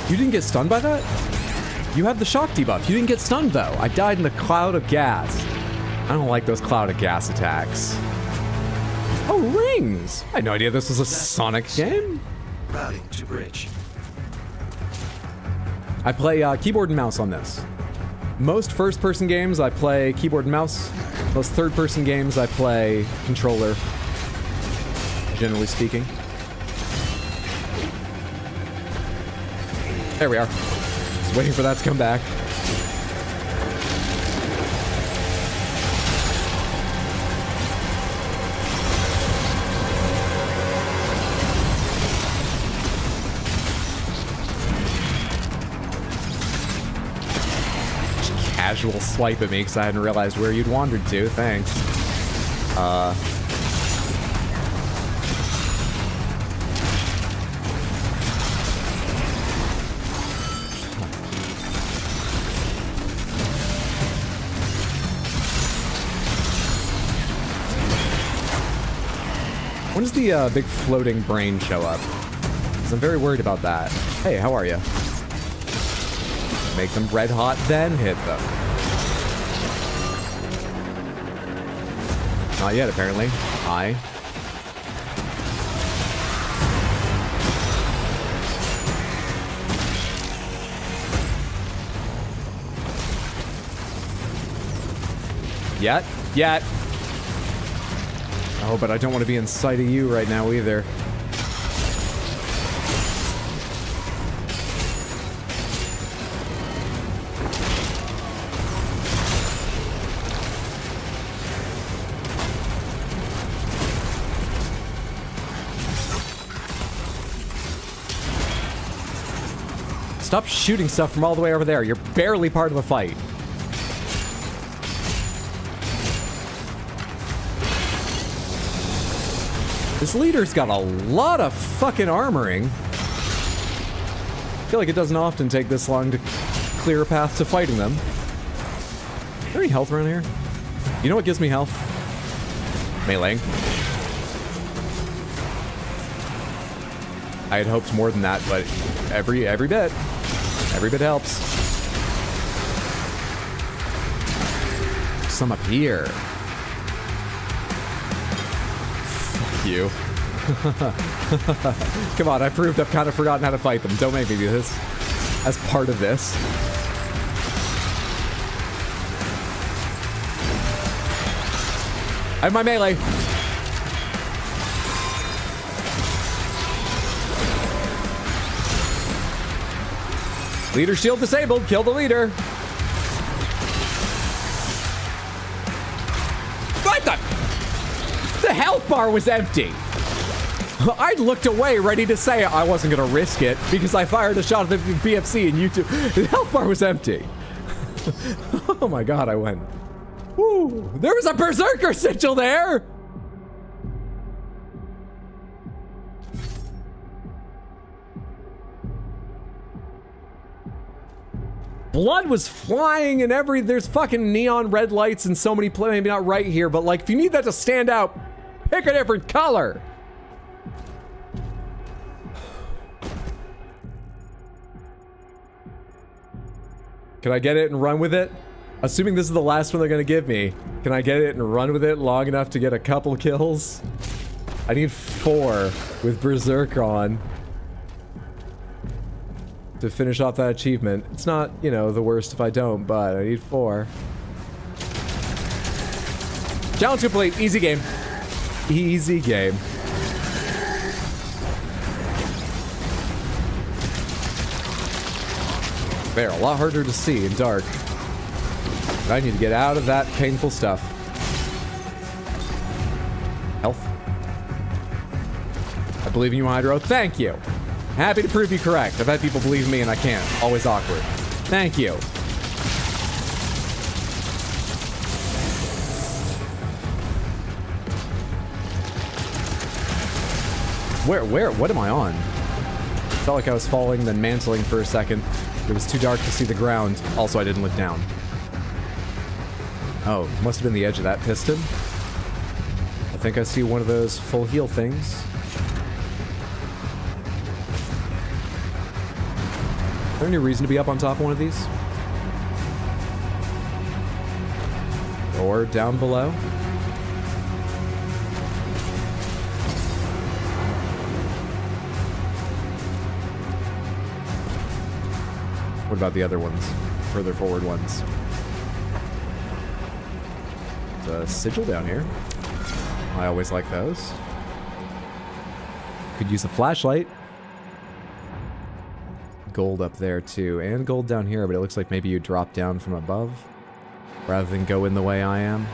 You didn't get stunned by that? You have the shock debuff. You didn't get stunned, though. I died in the cloud of gas. I don't like those cloud of gas attacks. Oh, rings! I had no idea this was a Sonic game. Routing to bridge. I play keyboard and mouse on this. Most first-person games, I play keyboard and mouse. Most third-person games, I play controller, generally speaking. There we are. Just waiting for that to come back. Casual swipe at me because I hadn't realized where you'd wandered to. Thanks. When does the big floating brain show up? Because I'm very worried about that. Hey, how are you? Make them red hot, then hit them. Not yet, apparently. Hi. Yet. Oh, but I don't want to be in sight of you right now either. Stop shooting stuff from all the way over there. You're barely part of the fight. This leader's got a lot of fucking armoring. I feel like it doesn't often take this long to clear a path to fighting them. Is there any health around here? You know what gives me health? Meleeing. I had hoped more than that, but every bit helps. Some up here. Fuck you. Come on, I proved I've kind of forgotten how to fight them. Don't make me do this as part of this. I have my melee. Leader shield disabled. Kill the leader. What the health bar was empty. I looked away ready to say I wasn't going to risk it because I fired a shot at the BFC and YouTube. The health bar was empty. Oh my god, I went. Woo. There was a berserker sigil there. Blood was flying and there's fucking neon red lights and so many maybe not right here, but like if you need that to stand out, pick a different color. Can I get it and run with it? Assuming this is the last one they're gonna give me, can I get it and run with it long enough to get a couple kills? I need 4 with Berserk on to finish off that achievement. It's not, you know, the worst if I don't, but I need 4. Challenge complete. Easy game. Easy game. They're a lot harder to see in dark. I need to get out of that painful stuff. Health. I believe in you, Hydro. Thank you. Happy to prove you correct. I've had people believe me and I can't. Always awkward. Thank you. What am I on? Felt like I was falling, then mantling for a second. It was too dark to see the ground. Also, I didn't look down. Oh, must have been the edge of that piston. I think I see one of those full heal things. Is there any reason to be up on top of one of these? Or down below? What about the other ones? Further forward ones? There's a sigil down here. I always like those. Could use a flashlight. Gold up there too, and gold down here, but it looks like maybe you drop down from above rather than go in the way I am.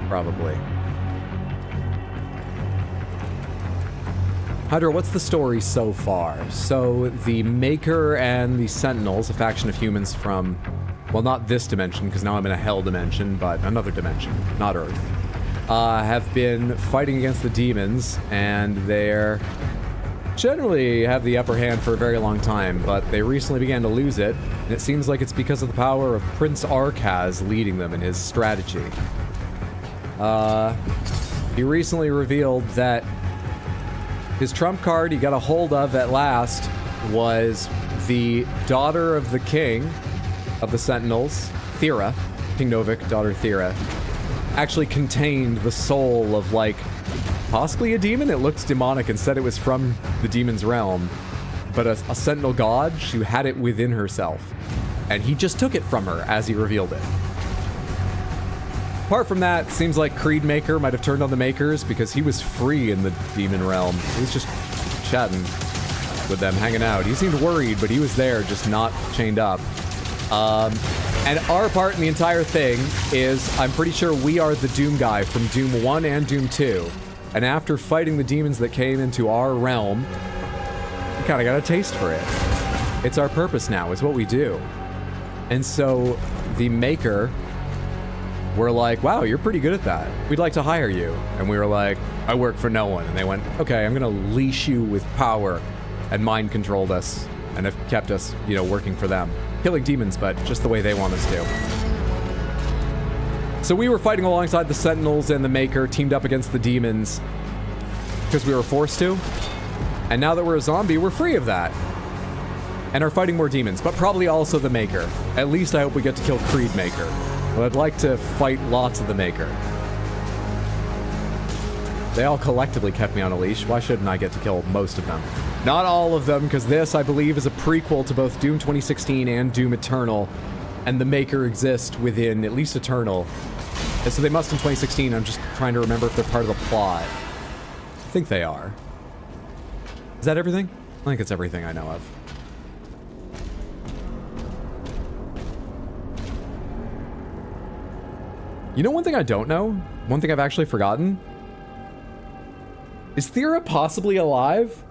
Probably. Hydra, what's the story so far? So, the Maykr and the Sentinels, a faction of humans from, well, not this dimension, because now I'm in a hell dimension, but another dimension, not Earth, have been fighting against the demons, and they're generally have the upper hand for a very long time, but they recently began to lose it, and it seems like it's because of the power of Prince Arkaz leading them in his strategy. He recently revealed that his trump card he got a hold of at last was the daughter of the king of the Sentinels, Thera, King Novik, daughter Thera, actually contained the soul of, like, possibly a demon. It looks demonic and said it was from the demon's realm, but a Sentinel god, she had it within herself, and he just took it from her as he revealed it. Apart from that, seems like Creed Maykr might have turned on the Maykrs because he was free in the demon realm. He was just chatting with them, hanging out. He seemed worried, but he was there, just not chained up. And our part in the entire thing is, I'm pretty sure we are the Doom guy from Doom 1 and Doom 2. And after fighting the demons that came into our realm, we kind of got a taste for it. It's our purpose now, it's what we do. And so the Maykr were like, wow, you're pretty good at that. We'd like to hire you. And we were like, I work for no one. And they went, okay, I'm gonna leash you with power, and mind controlled us and have kept us, you know, working for them. Killing demons, but just the way they want us to. So we were fighting alongside the Sentinels and the Maykr, teamed up against the demons because we were forced to. And now that we're a zombie, we're free of that. And are fighting more demons, but probably also the Maykr. At least I hope we get to kill Creed Maykr. But I'd like to fight lots of the Maykr. They all collectively kept me on a leash. Why shouldn't I get to kill most of them? Not all of them, because this, I believe, is a prequel to both Doom 2016 and Doom Eternal. And the Maykr exist within at least Eternal. And so they must in 2016. I'm just trying to remember if they're part of the plot. I think they are. Is that everything? I think it's everything I know of. You know one thing I don't know? One thing I've actually forgotten? Is Thera possibly alive?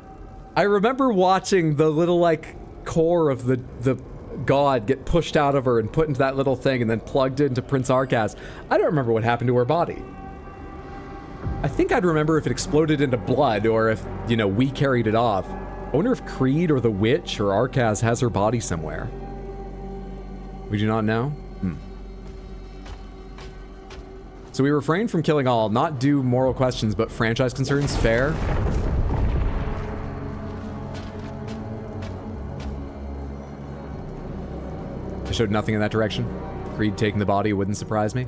I remember watching the little, like, core of the god get pushed out of her and put into that little thing and then plugged into Prince Arkaz. I don't remember what happened to her body. I think I'd remember if it exploded into blood or if, you know, we carried it off. I wonder if Creed or the Witch or Arkaz has her body somewhere. We do not know? So we refrain from killing all, not do moral questions, but franchise concerns. Fair. showed nothing in that direction. Creed taking the body wouldn't surprise me.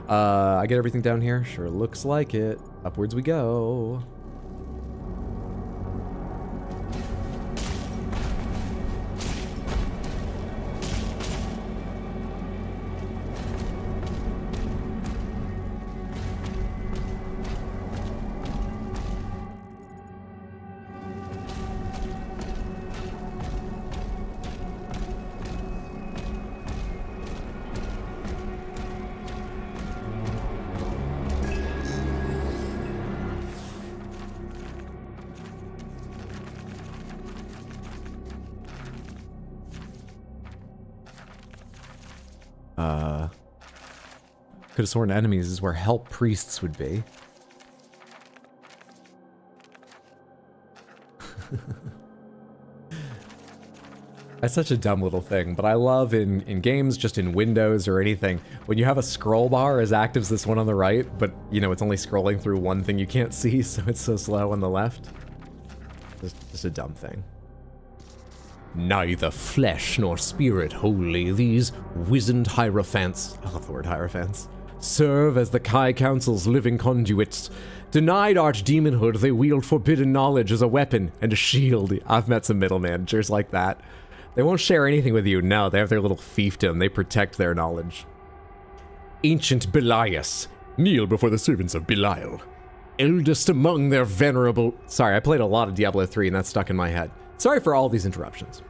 I get everything down here? Sure looks like it. Upwards we go. Could have sworn enemies is where help priests would be. That's such a dumb little thing, but I love in games, just in Windows or anything, when you have a scroll bar as active as this one on the right, but, you know, it's only scrolling through one thing you can't see, so it's so slow on the left. Just a dumb thing. Neither flesh nor spirit wholly, these wizened hierophants, I love the word hierophants, serve as the Kai Council's living conduits. Denied archdemonhood, they wield forbidden knowledge as a weapon and a shield. I've met some middle managers like that. They won't share anything with you. No, they have their little fiefdom. They protect their knowledge. Ancient Belias, kneel before the servants of Belial. Eldest among their venerable... Sorry, I played a lot of Diablo 3 and that's stuck in my head. Sorry for all these interruptions.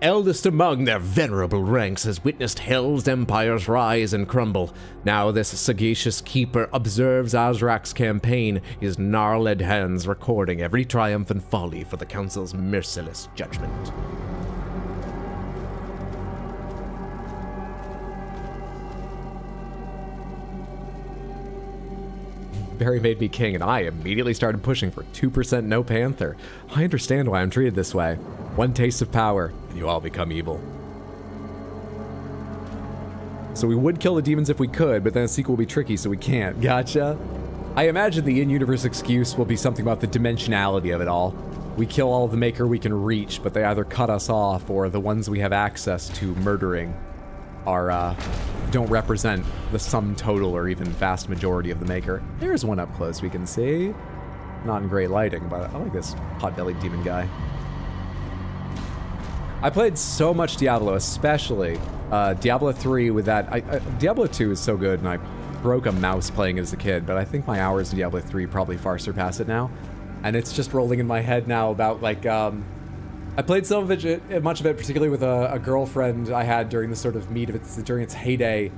Eldest among their venerable ranks has witnessed Hell's empires rise and crumble. Now this sagacious keeper observes Azrak's campaign, his gnarled hands recording every triumph and folly for the Council's merciless judgment. Barry made me king, and I immediately started pushing for 2% no Panther. I understand why I'm treated this way. One taste of power, and you all become evil. So we would kill the demons if we could, but then a sequel will be tricky, so we can't. Gotcha. I imagine the in-universe excuse will be something about the dimensionality of it all. We kill all of the Maykr we can reach, but they either cut us off, or the ones we have access to murdering are, don't represent the sum total or even vast majority of the Maykr. There's one up close we can see. Not in great lighting, but I like this pot-bellied demon guy. I played so much Diablo, especially Diablo 3 with that. Diablo 2 is so good, and I broke a mouse playing it as a kid, but I think my hours in Diablo 3 probably far surpass it now. And it's just rolling in my head now about, like, I played some of it, much of it, particularly with a girlfriend I had during the sort of meat of it, during its heyday.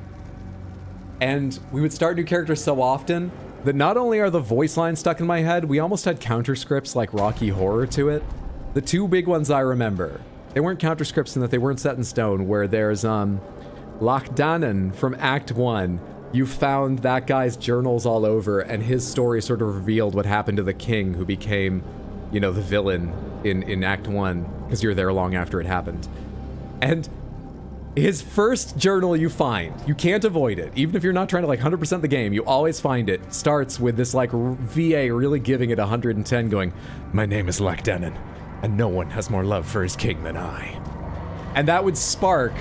And we would start new characters so often that not only are the voice lines stuck in my head, we almost had counter scripts like Rocky Horror to it. The two big ones I remember, they weren't counter scripts in that they weren't set in stone, where there's Lachdanan from Act 1. You found that guy's journals all over, and his story sort of revealed what happened to the king who became, you know, the villain in Act 1, because you're there long after it happened. And his first journal you find, you can't avoid it, even if you're not trying to like 100% the game, you always find it, starts with this like VA really giving it 110 going, "My name is Lachdanan, and no one has more love for his king than I." And that would spark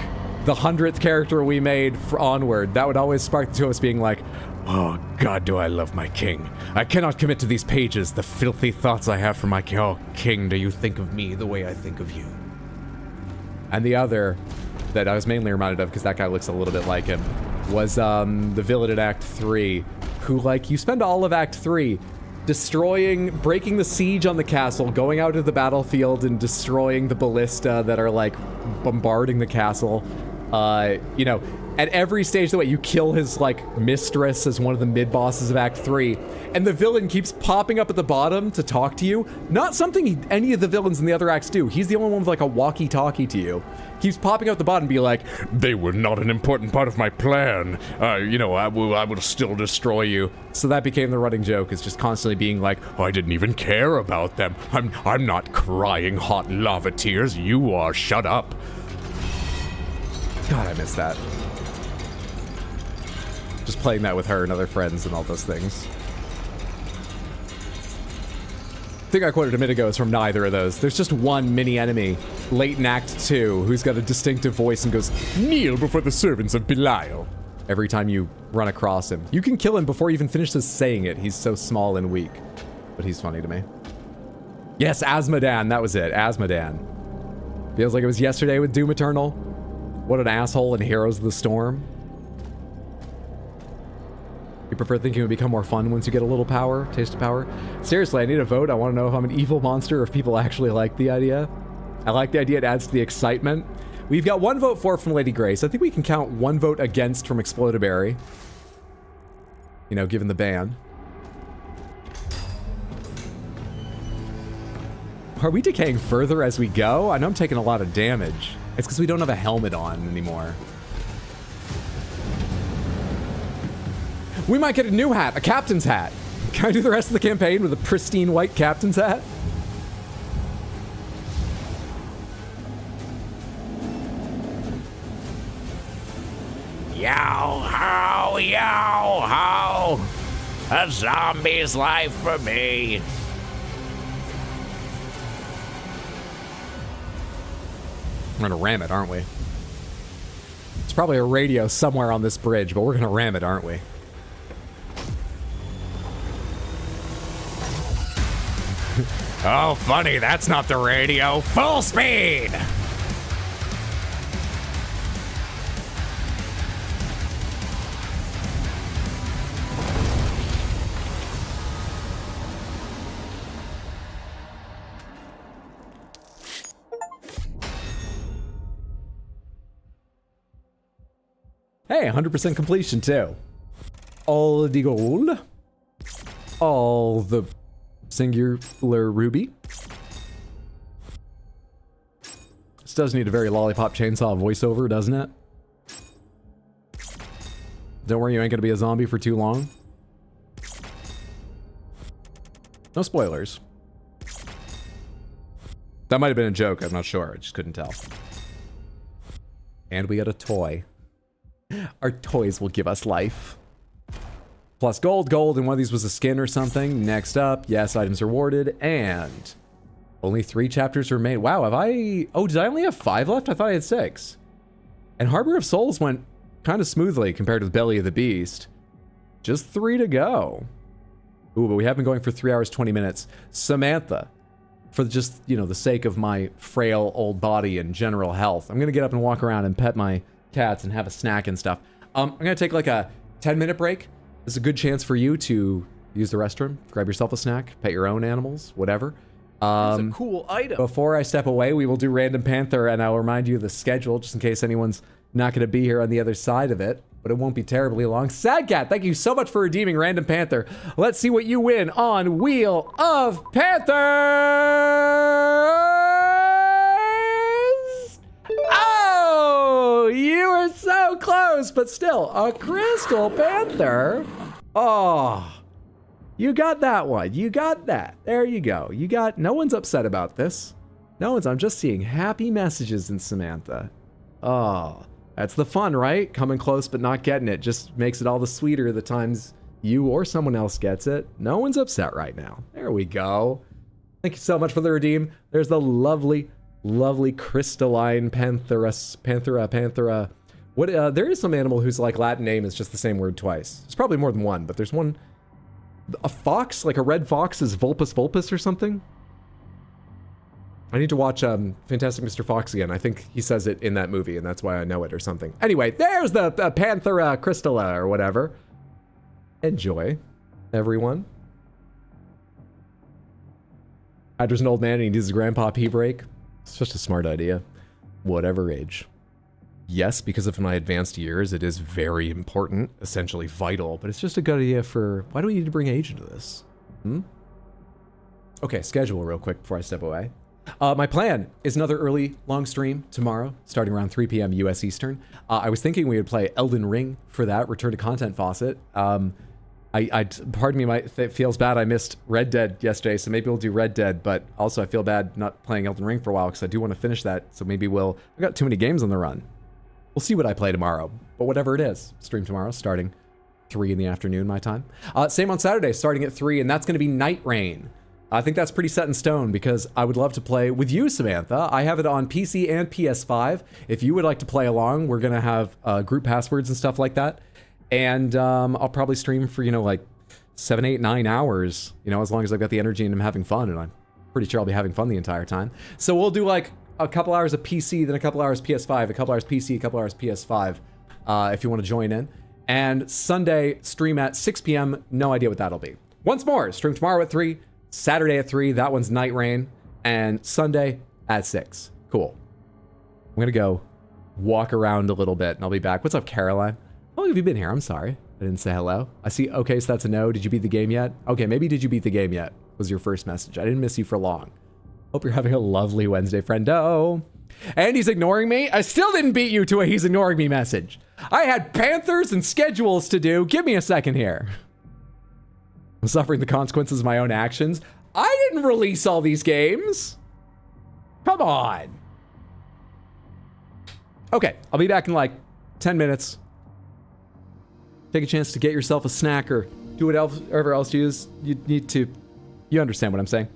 the 100th character we made onward. That would always spark the two of us being like, "Oh God, do I love my king. I cannot commit to these pages, the filthy thoughts I have for my king. Oh, king, do you think of me the way I think of you?" And the other that I was mainly reminded of, because that guy looks a little bit like him, was the villain in Act 3, who, like, you spend all of Act 3 breaking the siege on the castle, going out to the battlefield and destroying the ballista that are, like, bombarding the castle. You know, at every stage of the way, you kill his, like, mistress as one of the mid-bosses of Act 3, and the villain keeps popping up at the bottom to talk to you. Not something any of the villains in the other acts do. He's the only one with, like, a walkie-talkie to you. Keeps popping up at the bottom and be like, "They were not an important part of my plan. You know, I will still destroy you." So that became the running joke, is just constantly being like, "Oh, I didn't even care about them. I'm not crying hot lava tears. You are. Shut up." God, I miss that. Just playing that with her and other friends and all those things. thing I quoted a minute ago is from neither of those. There's just one mini enemy late in Act 2 who's got a distinctive voice and goes, "Kneel before the servants of Belial," every time you run across him. You can kill him before he even finishes saying it. He's so small and weak. But he's funny to me. Yes, Asmodan, that was it. Asmodan. Feels like it was yesterday with Doom Eternal. What an asshole in Heroes of the Storm. You prefer thinking it would become more fun once you get a little power, taste of power? Seriously, I need a vote. I want to know if I'm an evil monster or if people actually like the idea. I like the idea. It adds to the excitement. We've got 1 vote for from Lady Grace. I think we can count 1 vote against from Explodaberry. You know, given the ban. Are we decaying further as we go? I know I'm taking a lot of damage. It's because we don't have a helmet on anymore. We might get a new hat, a captain's hat. Can I do the rest of the campaign with a pristine white captain's hat? Yow, how, yow, how. A zombie's life for me. We're gonna ram it, aren't we? It's probably a radio somewhere on this bridge, but we're gonna ram it, aren't we? Oh, funny, that's not the radio. Full speed! Hey, 100% completion too. All the gold. All the singular ruby. This does need a very lollipop chainsaw voiceover, doesn't it? Don't worry, you ain't gonna be a zombie for too long. No spoilers. That might have been a joke, I'm not sure, I just couldn't tell. And we got a toy. Our toys will give us life. Plus gold, and one of these was a skin or something. Next up, yes, items rewarded, and only 3 chapters remain. Wow, have I... Oh, did I only have 5 left? I thought I had 6. And Harbor of Souls went kind of smoothly compared to the Belly of the Beast. Just 3 to go. Ooh, but we have been going for 3 hours, 20 minutes. Samantha, for just, you know, the sake of my frail old body and general health, I'm gonna get up and walk around and pet my cats and have a snack and stuff. I'm gonna take like a 10-minute break. This is a good chance for you to use the restroom, grab yourself a snack, pet your own animals, whatever. That's a cool item. Before I step away, we will do Random Panther, and I'll remind you of the schedule, just in case anyone's not gonna be here on the other side of it, but it won't be terribly long. Sad Cat, thank you so much for redeeming Random Panther. Let's see what you win on Wheel of Panthers! Oh, you were so close, but still, a Crystal Panther. Oh, you got that one. You got that. There you go. You got, no one's upset about this. No one's, I'm just seeing happy messages in Samantha. Oh, that's the fun, right? Coming close but not getting it just makes it all the sweeter the times you or someone else gets it. No one's upset right now. There we go. Thank you so much for the redeem. There's the lovely, lovely crystalline Panthera. What? There is some animal whose like Latin name is just the same word twice. There's probably more than one, but there's one. A fox, like a red fox, is Vulpus vulpus or something. I need to watch Fantastic Mr. Fox again. I think he says it in that movie, and that's why I know it or something. Anyway, there's the Panthera crystalla or whatever. Enjoy, everyone. Hydra's an old man and he needs his grandpa pee break. It's just a smart idea. Whatever age. Yes, because of my advanced years, it is very important, essentially vital, but it's just a good idea for... Why do we need to bring age into this? Okay, schedule real quick before I step away. My plan is another early long stream tomorrow, starting around 3 p.m. US Eastern. I was thinking we would play Elden Ring for that, Return to Content Faucet. Pardon me, it feels bad I missed Red Dead yesterday, so maybe we'll do Red Dead, but also I feel bad not playing Elden Ring for a while because I do want to finish that, so maybe I've got too many games on the run. We'll see what I play tomorrow, but whatever it is, stream tomorrow starting 3 in the afternoon my time. Same on Saturday, starting at 3, and that's going to be Night Rain. I think that's pretty set in stone because I would love to play with you, Samantha. I have it on PC and PS5. If you would like to play along, we're going to have group passwords and stuff like that. And I'll probably stream for, like 7, 8, 9 hours, as long as I've got the energy and I'm having fun. And I'm pretty sure I'll be having fun the entire time. So we'll do like a couple hours of PC, then a couple hours PS5, a couple hours PC, a couple hours PS5, if you want to join in. And Sunday, stream at 6 p.m. No idea what that'll be. Once more, stream tomorrow at 3. Saturday at 3, that one's Night Rain, and Sunday at 6. Cool. I'm gonna go walk around a little bit and I'll be back. What's up, Caroline? How long have you been here? I'm sorry. I didn't say hello. I see. Okay, so that's a no. Did you beat the game yet? Okay, maybe did you beat the game yet? Was your first message. I didn't miss you for long. Hope you're having a lovely Wednesday, friendo. And he's ignoring me. I still didn't beat you to a he's ignoring me message. I had Panthers and schedules to do. Give me a second here. I'm suffering the consequences of my own actions. I didn't release all these games. Come on. Okay, I'll be back in like 10 minutes. Take a chance to get yourself a snack or do whatever else you need to. You understand what I'm saying.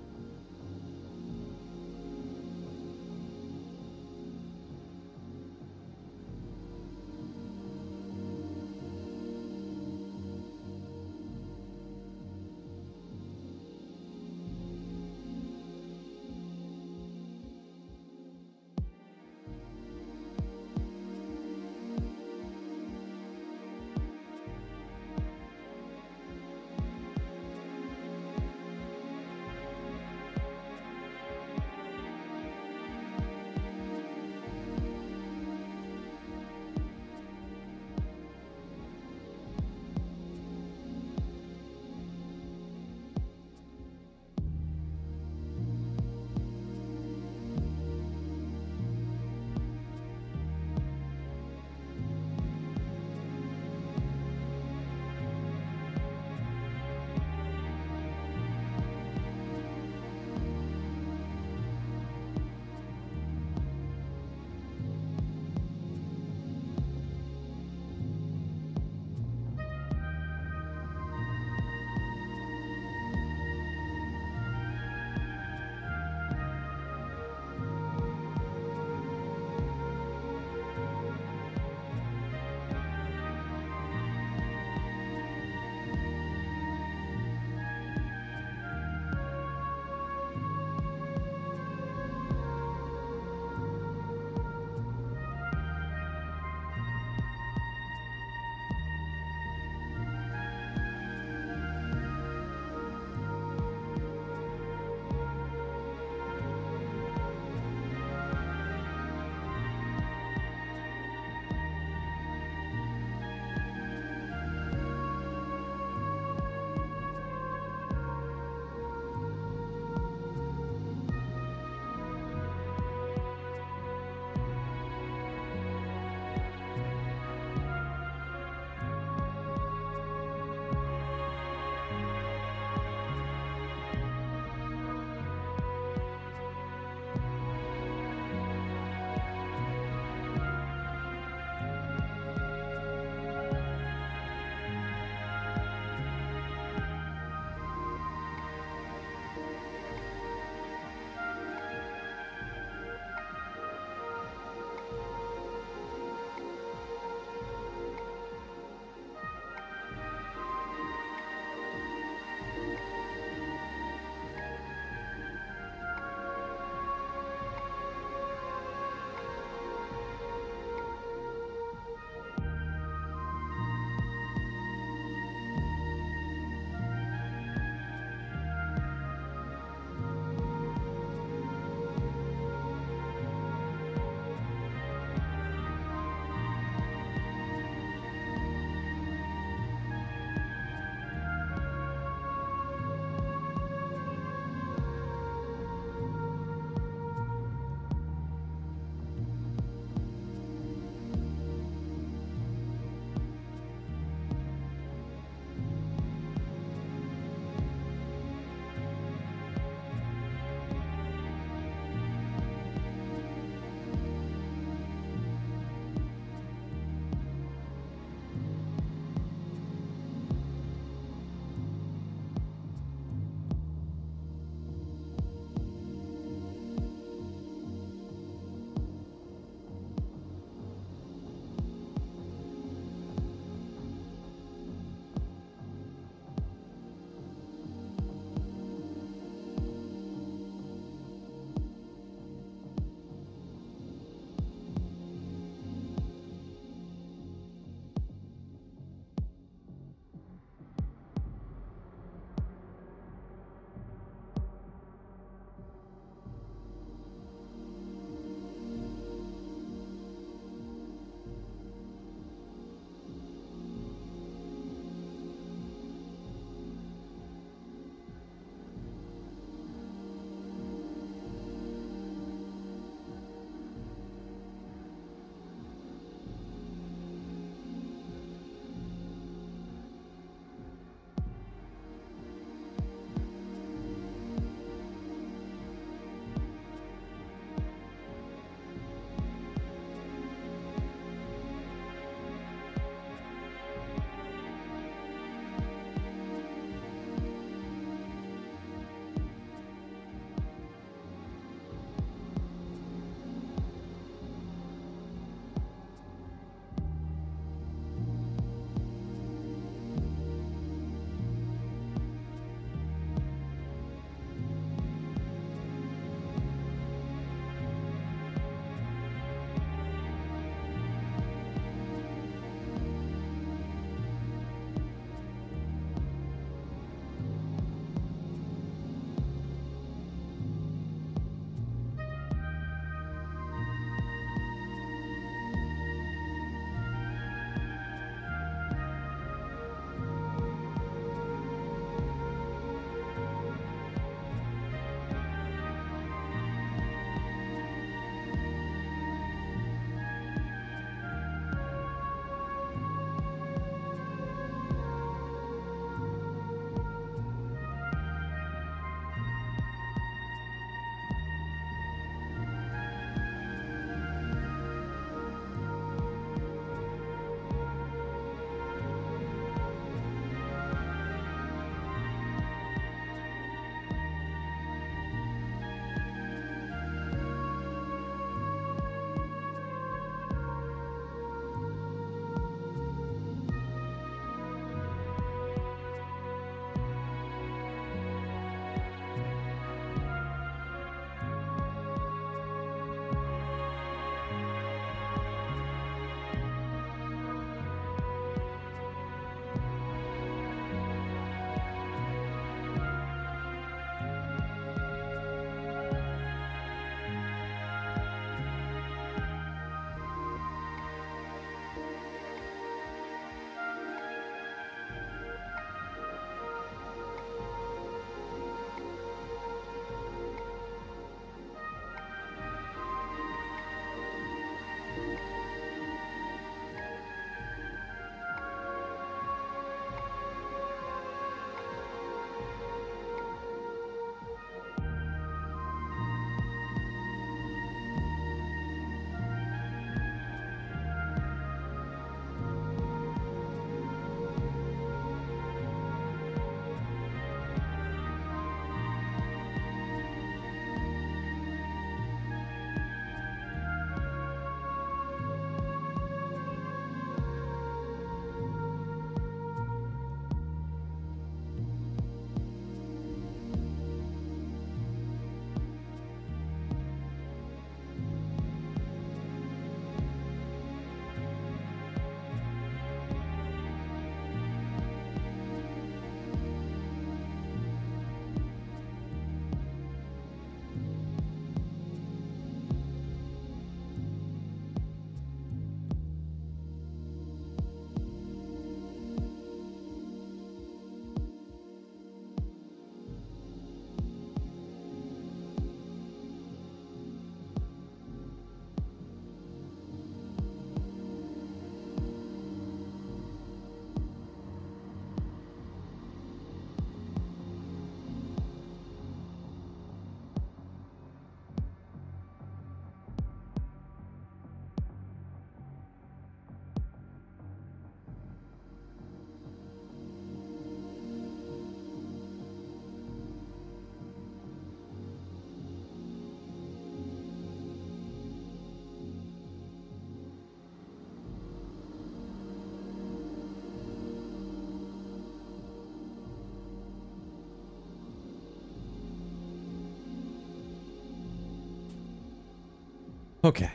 Okay.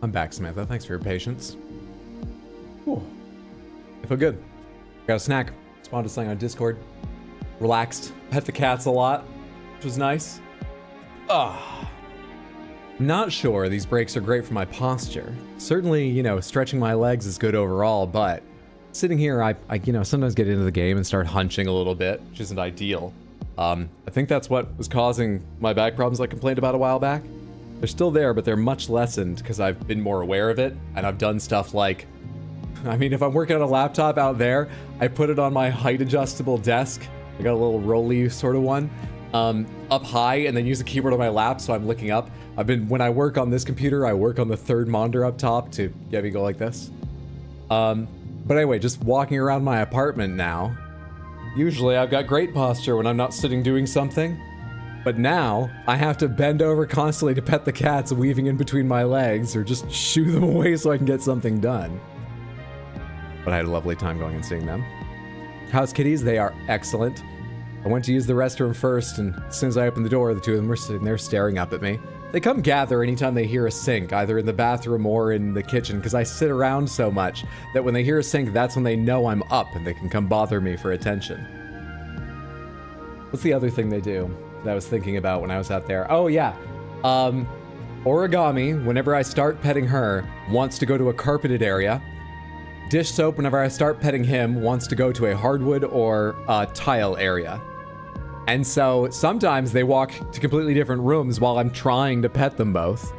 I'm back, Samantha. Thanks for your patience. Whew. I feel good. Got a snack. Spawned to something on Discord. Relaxed. Pet the cats a lot, which was nice. Not sure these breaks are great for my posture. Certainly, you know, stretching my legs is good overall, but sitting here, I you know, sometimes get into the game and start hunching a little bit, which isn't ideal. I think that's what was causing my back problems I complained about a while back. They're still there, but they're much lessened because I've been more aware of it, and I've done stuff like, I mean, if I'm working on a laptop out there, I put it on my height-adjustable desk. I got a little rolly sort of one, up high, and then use the keyboard on my lap so I'm looking up. When I work on this computer, I work on the third monitor up top to get me go like this. But anyway, just walking around my apartment now, usually I've got great posture when I'm not sitting doing something. But now, I have to bend over constantly to pet the cats weaving in between my legs, or just shoo them away so I can get something done. But I had a lovely time going and seeing them. House kitties, they are excellent. I went to use the restroom first, and as soon as I opened the door, the two of them were sitting there staring up at me. They come gather anytime they hear a sink, either in the bathroom or in the kitchen, because I sit around so much that when they hear a sink, that's when they know I'm up and they can come bother me for attention. What's the other thing they do that I was thinking about when I was out there? Oh yeah, Origami, whenever I start petting her, wants to go to a carpeted area. Dish Soap, whenever I start petting him, wants to go to a hardwood or a tile area. And so sometimes they walk to completely different rooms while I'm trying to pet them both.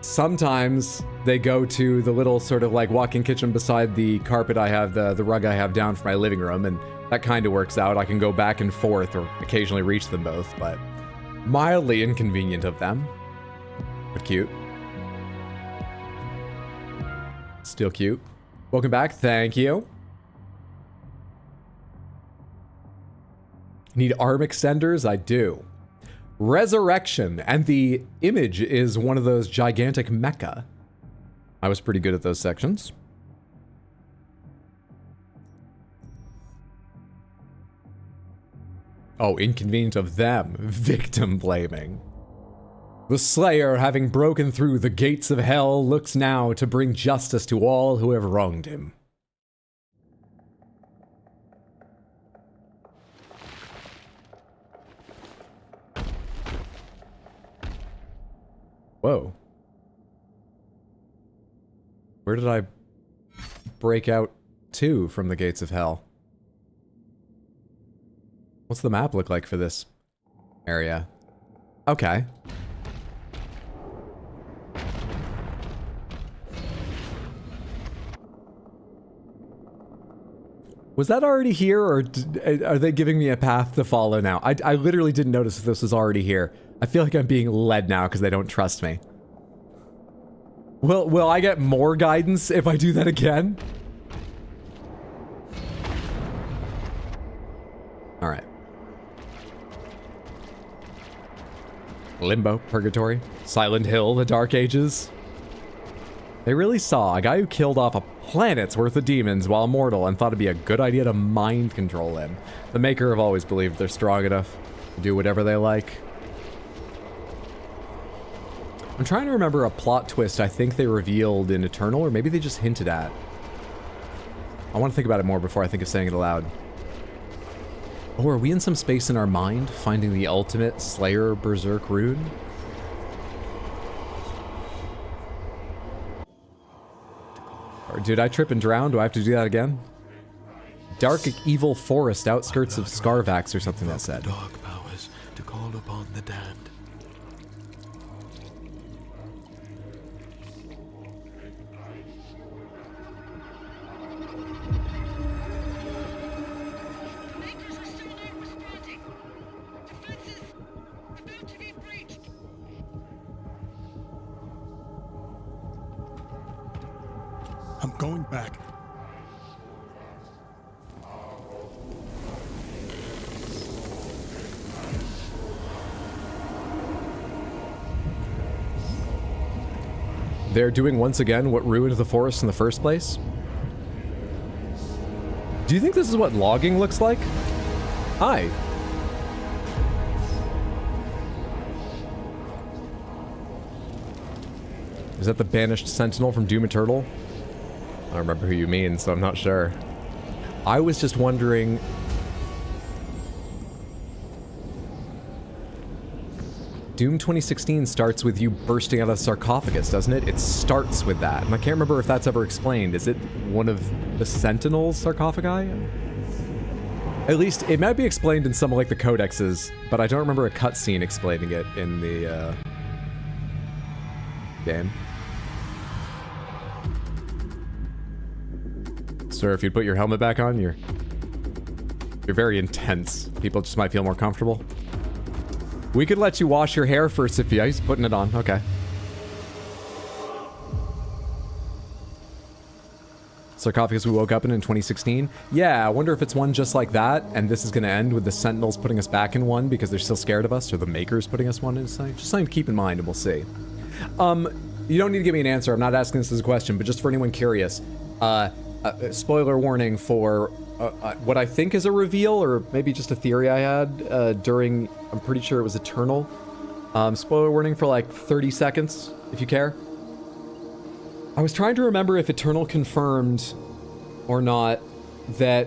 Sometimes they go to the little sort of like walk-in kitchen beside the carpet I have, the rug I have down for my living room, and that kind of works out. I can go back and forth or occasionally reach them both, but mildly inconvenient of them. But cute. Still cute. Welcome back. Thank you. Need arm extenders? I do. Resurrection. And the image is one of those gigantic mecha. I was pretty good at those sections. Oh, inconvenient of them. Victim blaming. The Slayer, having broken through the gates of hell, looks now to bring justice to all who have wronged him. Whoa. Where did I break out to from the gates of hell? What's the map look like for this area? Okay. Was that already here, or are they giving me a path to follow now? I literally didn't notice if this was already here. I feel like I'm being led now because they don't trust me. Will I get more guidance if I do that again? Alright. Limbo, Purgatory, Silent Hill, the Dark Ages. They really saw a guy who killed off a planet's worth of demons while mortal and thought it'd be a good idea to mind control him. The Maykr have always believed they're strong enough to do whatever they like. I'm trying to remember a plot twist I think they revealed in Eternal, or maybe they just hinted at. I want to think about it more before I think of saying it aloud. Oh, are we in some space in our mind, finding the ultimate Slayer Berserk rune? Or did I trip and drown? Do I have to do that again? Dark evil forest outskirts of Scarvax or something that said. Dark powers to call upon the damned. I'm going back. They're doing once again what ruined the forest in the first place? Do you think this is what logging looks like? Hi. Is that the banished sentinel from Doom Eternal? I don't remember who you mean, so I'm not sure. I was just wondering... Doom 2016 starts with you bursting out of the sarcophagus, doesn't it? It starts with that, and I can't remember if that's ever explained. Is it one of the Sentinel's sarcophagi? At least, it might be explained in some of, like, the codexes, but I don't remember a cutscene explaining it in the, game. Sir, if you'd put your helmet back on, you're very intense. People just might feel more comfortable. We could let you wash your hair first if he's putting it on. Okay. Sarcophagus we woke up in 2016. Yeah, I wonder if it's one just like that, and this is going to end with the Sentinels putting us back in one because they're still scared of us, or the Maykrs putting us one in. Just something to keep in mind, and we'll see. You don't need to give me an answer. I'm not asking this as a question, but just for anyone curious, spoiler warning for what I think is a reveal, or maybe just a theory I had during, I'm pretty sure it was Eternal. Spoiler warning for like 30 seconds, if you care. I was trying to remember if Eternal confirmed or not that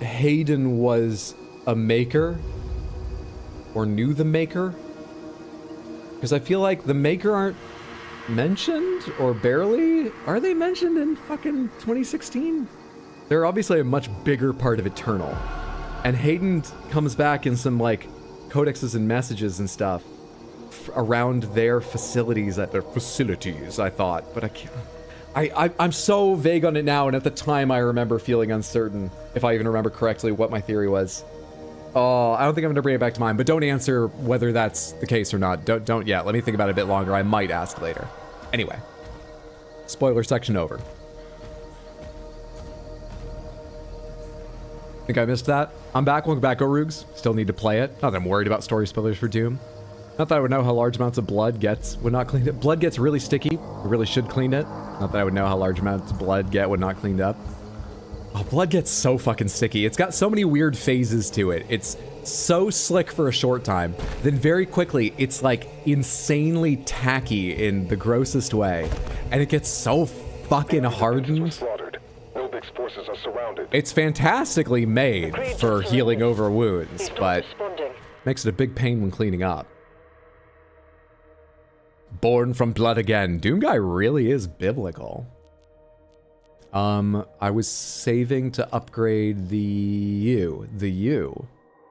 Hayden was a Maykr, or knew the Maykr. Because I feel like the Maykr aren't mentioned, or barely. Are they mentioned in fucking 2016? They're obviously a much bigger part of Eternal. And Hayden comes back in some, like, codexes and messages and stuff around their facilities, I thought. But I can't... I'm so vague on it now, and at the time I remember feeling uncertain, if I even remember correctly, what my theory was. Oh, I don't think I'm going to bring it back to mind, but don't answer whether that's the case or not. Don't yet. Let me think about it a bit longer. I might ask later. Anyway. Spoiler section over. Think I missed that? I'm back. Welcome back, Orugs. Still need to play it. Not that I'm worried about story spoilers for Doom. Not that I would know how large amounts of blood would not clean it. Blood gets really sticky. I really should clean it. Not that I would know how large amounts of blood would not cleaned up. Oh, blood gets so fucking sticky. It's got so many weird phases to it. It's so slick for a short time. Then very quickly, it's like insanely tacky in the grossest way. And it gets so fucking hardened. It's fantastically made for healing over wounds, but makes it a big pain when cleaning up. Born from blood again. Doom Guy really is biblical. I was saving to upgrade the U,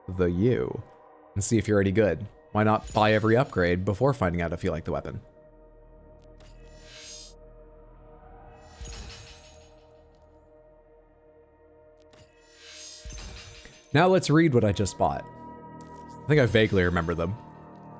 and see if you're already good. Why not buy every upgrade before finding out if you like the weapon? Now let's read what I just bought. I think I vaguely remember them.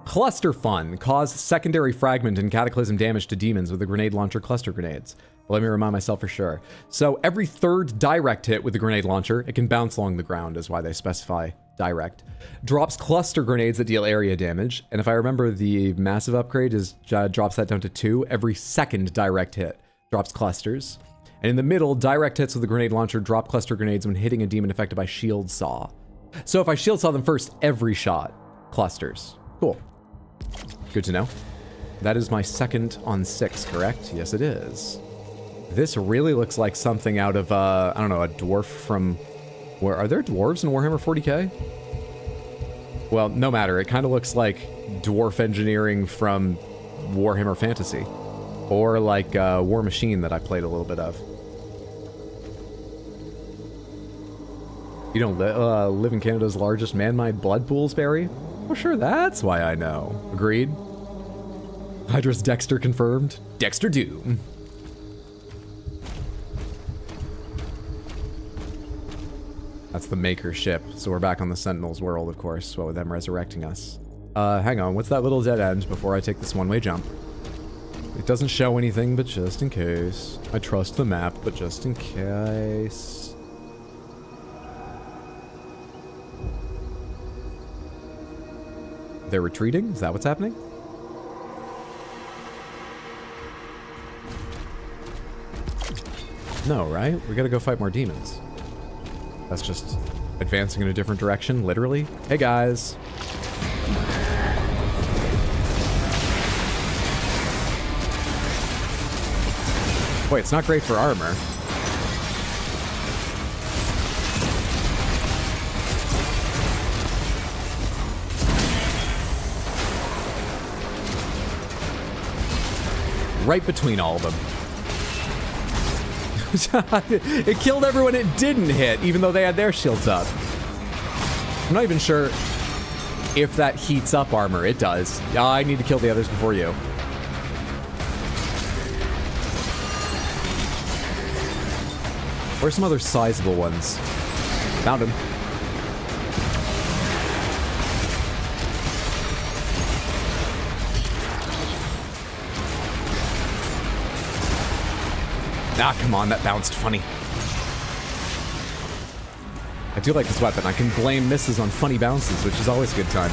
Cluster Fun. Cause secondary fragment and cataclysm damage to demons with the grenade launcher cluster grenades. Well, let me remind myself for sure. So every third direct hit with the grenade launcher, it can bounce along the ground is why they specify direct, drops cluster grenades that deal area damage. And if I remember, the massive upgrade is drops that down to 2. Every second direct hit drops clusters. And in the middle, direct hits with the grenade launcher drop cluster grenades when hitting a demon affected by shield saw. So if I shield saw them first, every shot clusters. Cool. Good to know. That is my 2nd on 6, correct? Yes, it is. This really looks like something out of, I don't know, a dwarf from... Where are there dwarves in Warhammer 40k? Well, no matter. It kind of looks like dwarf engineering from Warhammer Fantasy. Or like War Machine that I played a little bit of. You don't live in Canada's largest man-made blood pools, Barry? Oh, sure, that's why I know. Agreed. Hydra's Dexter confirmed. Dexter Doom. That's the Maykr ship, so we're back on the Sentinel's world, of course, what with them resurrecting us. Hang on, what's that little dead end before I take this one-way jump? It doesn't show anything, but just in case. I trust the map, but just in case. They're retreating? Is that what's happening? No, right? We gotta go fight more demons. That's just advancing in a different direction, literally. Hey guys. Boy, it's not great for armor. Right between all of them. It killed everyone it didn't hit, even though they had their shields up. I'm not even sure if that heats up armor. It does. I need to kill the others before you. Where's some other sizable ones? Found him. Ah, come on, that bounced funny. I do like this weapon. I can blame misses on funny bounces, which is always a good time.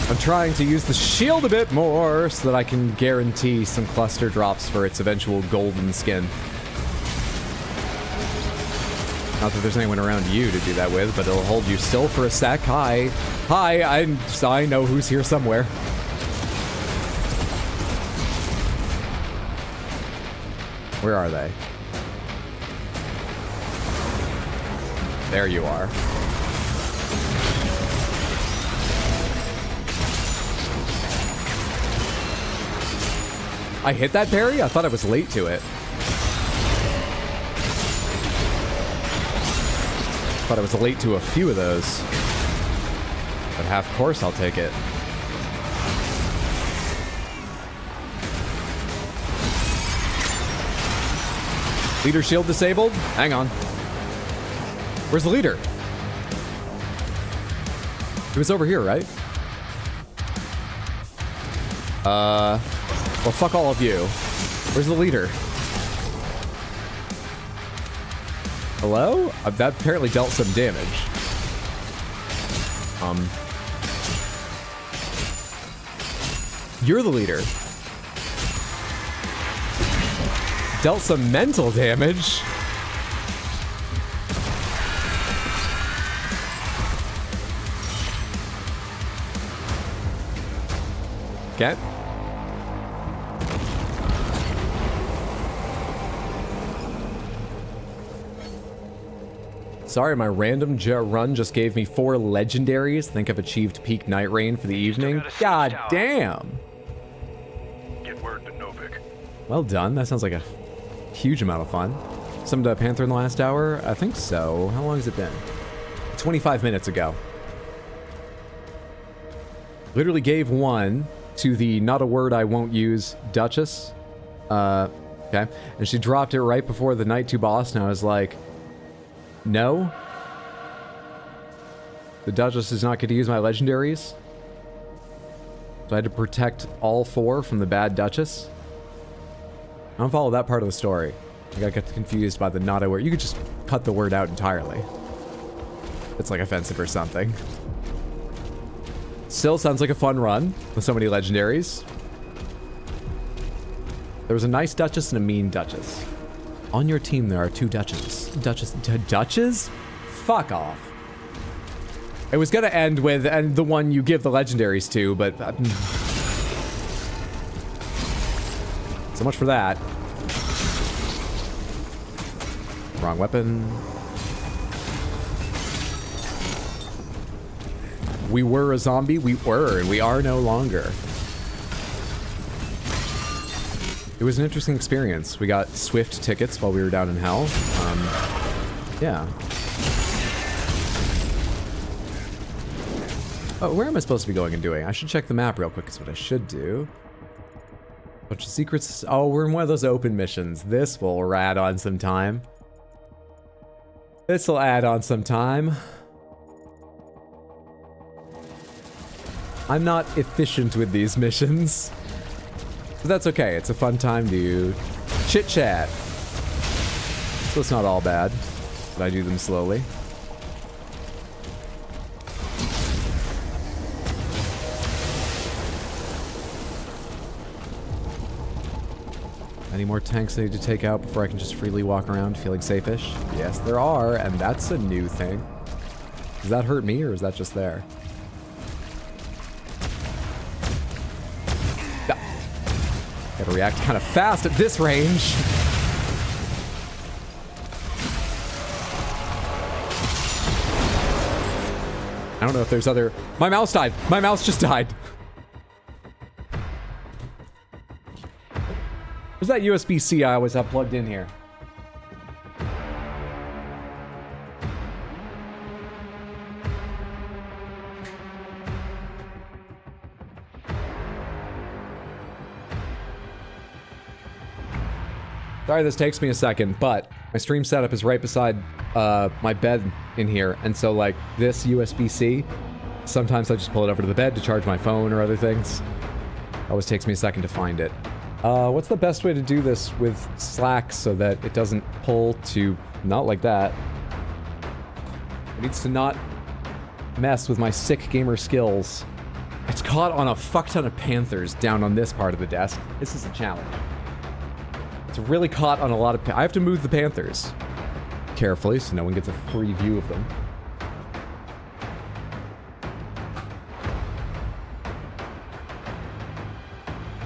I'm trying to use the shield a bit more so that I can guarantee some cluster drops for its eventual golden skin. Not that there's anyone around you to do that with, but it'll hold you still for a sec. Hi. Hi, I know who's here somewhere. Where are they? There you are. I hit that parry? I thought I was late to it. Thought I was late to a few of those. But half course, I'll take it. Leader shield disabled? Hang on. Where's the leader? He was over here, right? Well, fuck all of you. Where's the leader? Hello? That apparently dealt some damage. You're the leader. Dealt some mental damage. Okay. Sorry, my random run just gave me 4 legendaries. Think I've achieved peak night rain for the evening. God damn. Get word to Novik. Well done. That sounds like a huge amount of fun. Summoned a panther in the last hour? I think so. How long has it been? 25 minutes ago. Literally gave 1 to the not a word I won't use Duchess. Okay. And she dropped it right before the Night 2 boss, and I was like, no. The Duchess is not going to use my legendaries. So I had to protect all 4 from the bad Duchess. I don't follow that part of the story. I got confused by the not a word. You could just cut the word out entirely. It's like offensive or something. Still sounds like a fun run with so many legendaries. There was a nice Duchess and a mean Duchess. On your team, there are 2 Duchesses. Duchess? Fuck off. It was gonna end with, and the one you give the legendaries to, but... so much for that. Wrong weapon. We were a zombie? We were, and we are no longer. It was an interesting experience. We got Swift tickets while we were down in hell. Yeah. Oh, where am I supposed to be going and doing? I should check the map real quick is what I should do. Bunch of secrets. Oh, we're in one of those open missions. This will add on some time. This'll add on some time. I'm not efficient with these missions. But that's okay. It's a fun time to chit-chat. So it's not all bad, but I do them slowly. Any more tanks I need to take out before I can just freely walk around feeling safe-ish? Yes, there are, and that's a new thing. Does that hurt me, or is that just there? Yeah. Gotta react kind of fast at this range. I don't know if there's other... My mouse died! My mouse just died! Where's that USB-C I always have plugged in here? Sorry this takes me a second, but my stream setup is right beside my bed in here, and so like this USB-C, sometimes I just pull it over to the bed to charge my phone or other things. Always takes me a second to find it. What's the best way to do this with Slack so that it doesn't pull to... not like that. It needs to not mess with my sick gamer skills. It's caught on a fuck ton of panthers down on this part of the desk. This is a challenge. It's really caught on a lot of... I have to move the panthers carefully so no one gets a free view of them.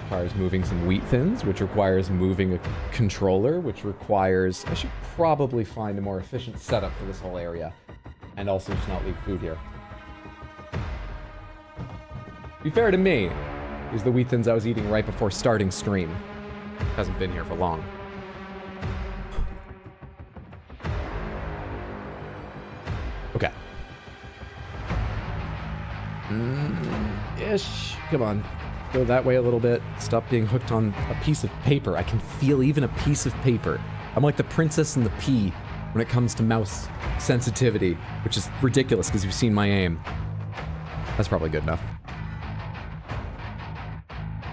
Requires moving some wheat thins, which requires moving a controller, which requires... I should probably find a more efficient setup for this whole area. And also just not leave food here. Be fair to me, these are the wheat thins I was eating right before starting stream. Hasn't been here for long. Okay. Ish. Come on. Go that way a little bit. Stop being hooked on a piece of paper. I can feel even a piece of paper. I'm like the princess and the pea when it comes to mouse sensitivity, which is ridiculous because you've seen my aim. That's probably good enough.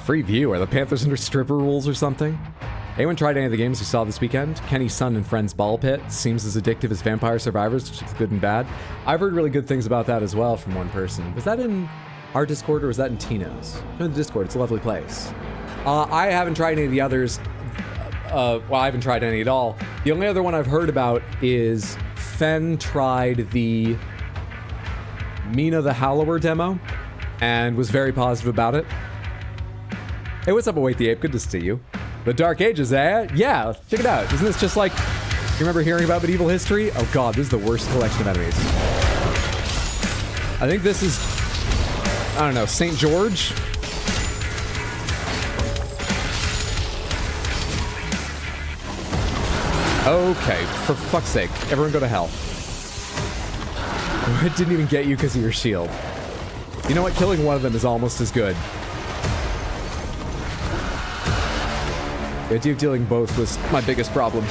Free view. Are the Panthers under stripper rules or something? Anyone tried any of the games we saw this weekend? Kenny's Son and Friends Ball Pit seems as addictive as Vampire Survivors, which is good and bad. I've heard really good things about that as well from one person. Was that in our Discord or was that in Tino's? In the Discord, it's a lovely place. I haven't tried any of the others. Well, I haven't tried any at all. The only other one I've heard about is Fen tried the Mina the Hallower demo and was very positive about it. Hey, what's up, Await the Ape? Good to see you. The Dark Ages, eh? Yeah, check it out. Isn't this just like... You remember hearing about medieval history? Oh god, this is the worst collection of enemies. I think this is... I don't know, St. George? Okay, for fuck's sake. Everyone go to hell. It didn't even get you because of your shield. You know what? Killing one of them is almost as good. The idea of dealing both was my biggest problem.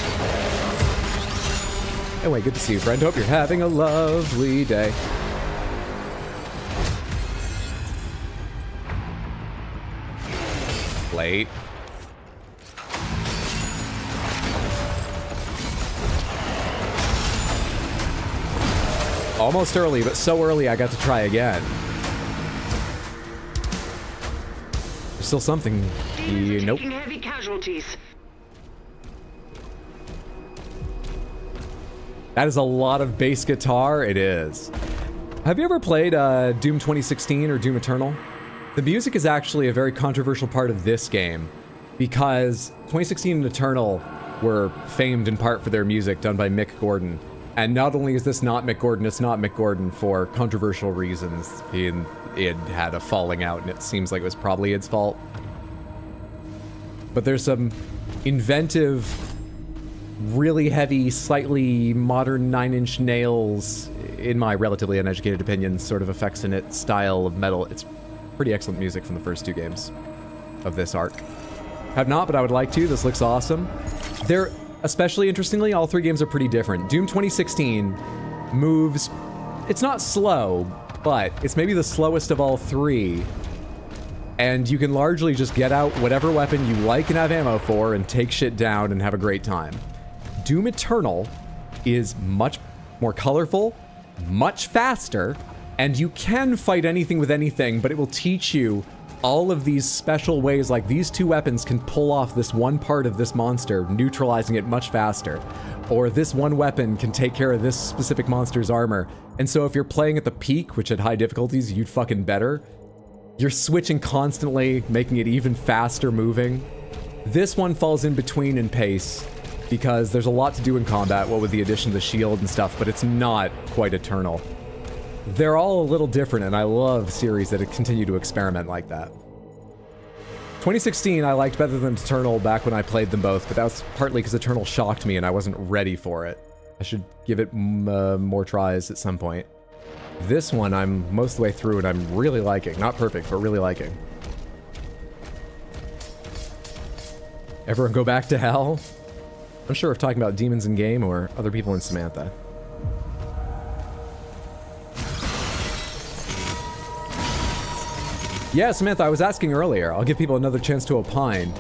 Anyway, good to see you, friend. Hope you're having a lovely day. Late. Almost early, but so early I got to try again. There's still something. Nope. Heavy casualties. That is a lot of bass guitar. It is. Have you ever played Doom 2016 or Doom Eternal? The music is actually a very controversial part of this game because 2016 and Eternal were famed in part for their music done by Mick Gordon. And not only is this not Mick Gordon, it's not Mick Gordon for controversial reasons. It had a falling out and it seems like it was probably its fault. But there's some inventive, really heavy, slightly modern 9-inch nails, in my relatively uneducated opinion, sort of effects in it, style of metal. It's pretty excellent music from the first two games of this arc. Have not, but I would like to. This looks awesome. They're, especially interestingly, all three games are pretty different. Doom 2016 moves, it's not slow, but it's maybe the slowest of all three. And you can largely just get out whatever weapon you like and have ammo for and take shit down and have a great time. Doom Eternal is much more colorful, much faster, and you can fight anything with anything, but it will teach you all of these special ways, like these two weapons can pull off this one part of this monster, neutralizing it much faster. Or this one weapon can take care of this specific monster's armor. And so if you're playing at the peak, which at high difficulties, you'd fucking better, you're switching constantly, making it even faster moving. This one falls in between in pace, because there's a lot to do in combat, what with the addition of the shield and stuff, but it's not quite eternal. They're all a little different, and I love series that continue to experiment like that. 2016 I liked better than Eternal back when I played them both, but that was partly because Eternal shocked me and I wasn't ready for it. I should give it more tries at some point. This one I'm most of the way through and I'm really liking. Not perfect, but really liking. Everyone go back to hell? I'm sure if talking about demons in game or other people in Samantha. Yeah, Samantha, I was asking earlier. I'll give people another chance to opine.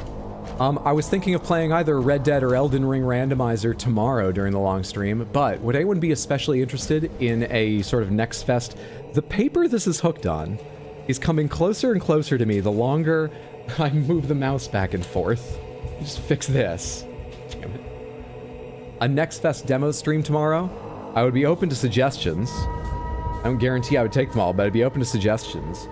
I was thinking of playing either Red Dead or Elden Ring Randomizer tomorrow during the long stream, but would anyone be especially interested in a sort of Next Fest? The paper this is hooked on is coming closer and closer to me the longer I move the mouse back and forth. Just fix this. Damn it. A Next Fest demo stream tomorrow? I would be open to suggestions. I don't guarantee I would take them all, but I'd be open to suggestions.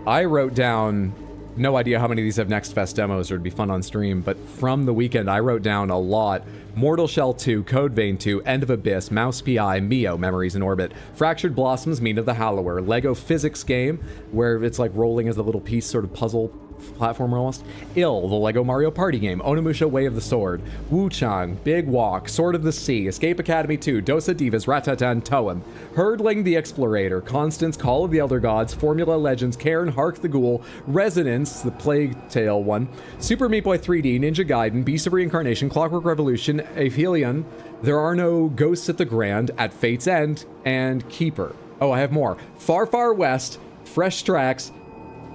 I wrote down, no idea how many of these have Next Fest demos or would be fun on stream, but from the weekend I wrote down a lot. Mortal Shell 2, Code Vein 2, End of Abyss, Mouse PI, Mio, Memories in Orbit, Fractured Blossoms, Mean of the Hallower, Lego Physics game, where it's like rolling as a little piece, sort of puzzle platformer almost. Ill, the Lego Mario Party game, Onimusha Way of the Sword, Wu-Chan, Big Walk, Sword of the Sea, Escape Academy 2, Dosa Divas, Ratatan, Toem, Herdling the Explorator, Constance, Call of the Elder Gods, Formula Legends, Cairn, Hark the Ghoul, Resonance, the Plague Tale one, Super Meat Boy 3D, Ninja Gaiden, Beast of Reincarnation, Clockwork Revolution, Aphelion, There Are No Ghosts at the Grand, At Fate's End, and Keeper. Oh, I have more. Far Far West, Fresh Tracks,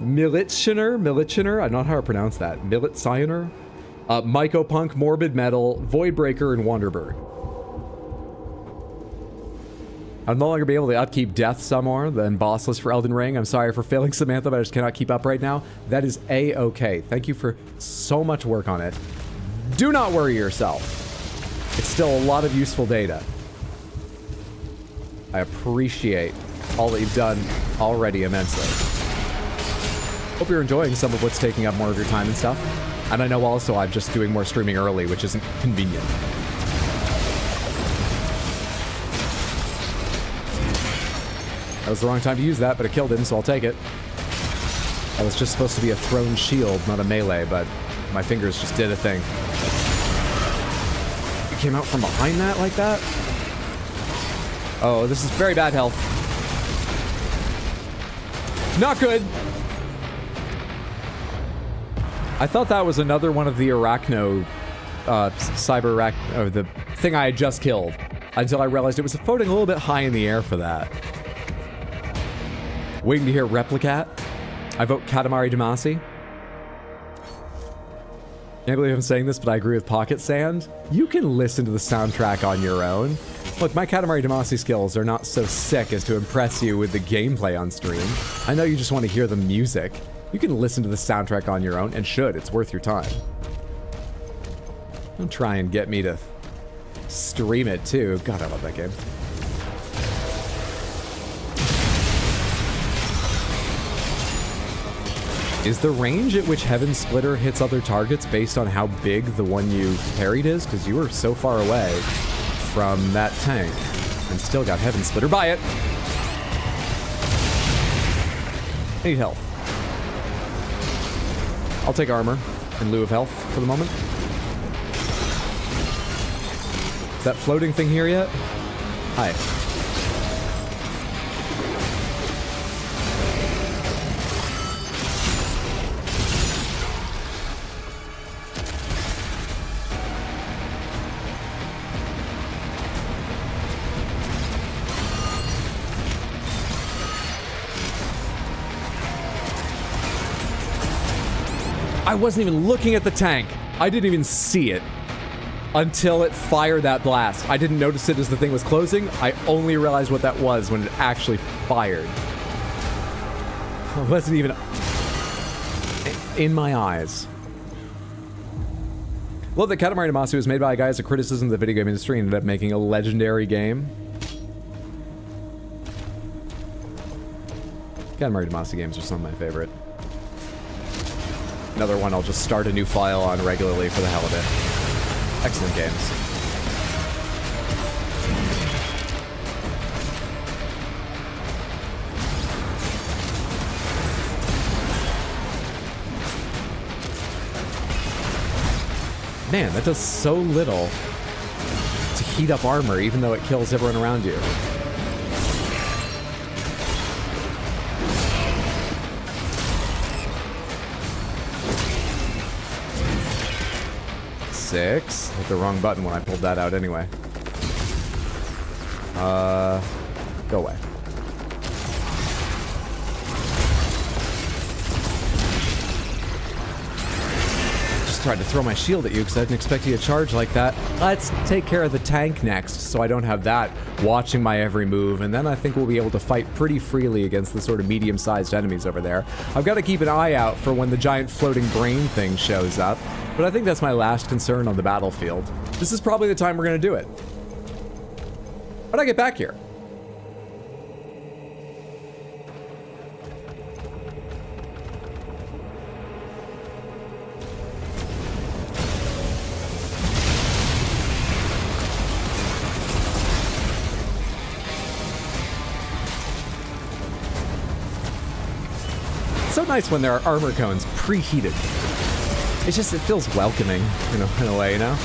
Militschiner, I don't know how to pronounce that. Militschiner, Mycopunk, Morbid Metal, Voidbreaker, and Wanderberg. I'll no longer be able to upkeep Death some more than bossless for Elden Ring. I'm sorry for failing Samantha, but I just cannot keep up right now. That is A-okay. Thank you for so much work on it. Do not worry yourself. It's still a lot of useful data. I appreciate all that you've done already immensely. Hope you're enjoying some of what's taking up more of your time and stuff. And I know also I'm just doing more streaming early, which isn't convenient. That was the wrong time to use that, but it killed him, so I'll take it. That was just supposed to be a thrown shield, not a melee, but my fingers just did a thing. It came out from behind that like that? Oh, this is very bad health. Not good. I thought that was another one of the Arachno, the thing I had just killed, until I realized it was floating a little bit high in the air for that. Waiting to hear Replicat. I vote Katamari Damacy. Can't believe I'm saying this, but I agree with Pocket Sand. You can listen to the soundtrack on your own. Look, my Katamari Damacy skills are not so sick as to impress you with the gameplay on stream. I know you just want to hear the music. You can listen to the soundtrack on your own, and should. It's worth your time. Don't try and get me to stream it, too. God, I love that game. Is the range at which Heaven Splitter hits other targets based on how big the one you parried is? Because you were so far away from that tank and still got Heaven Splitter by it. Need health. I'll take armor in lieu of health for the moment. Is that floating thing here yet? Hi. I wasn't even looking at the tank. I didn't even see it until it fired that blast. I didn't notice it as the thing was closing. I only realized what that was when it actually fired. I wasn't even... in my eyes. Love that Katamari Damacy was made by a guy as a criticism of the video game industry and ended up making a legendary game. Katamari Damacy games are some of my favorite. Another one I'll just start a new file on regularly for the hell of it. Excellent games. Man, that does so little to heat up armor, even though it kills everyone around you. Six. Hit the wrong button when I pulled that out anyway. Go away. Tried to throw my shield at you because I didn't expect you to charge like that. Let's take care of the tank next so I don't have that watching my every move, and then I think we'll be able to fight pretty freely against the sort of medium-sized enemies over there. I've got to keep an eye out for when the giant floating brain thing shows up, but I think that's my last concern on the battlefield. This is probably the time we're going to do it. How'd I get back here? So nice when there are armor cones preheated. It's just, it feels welcoming, in a way, you know?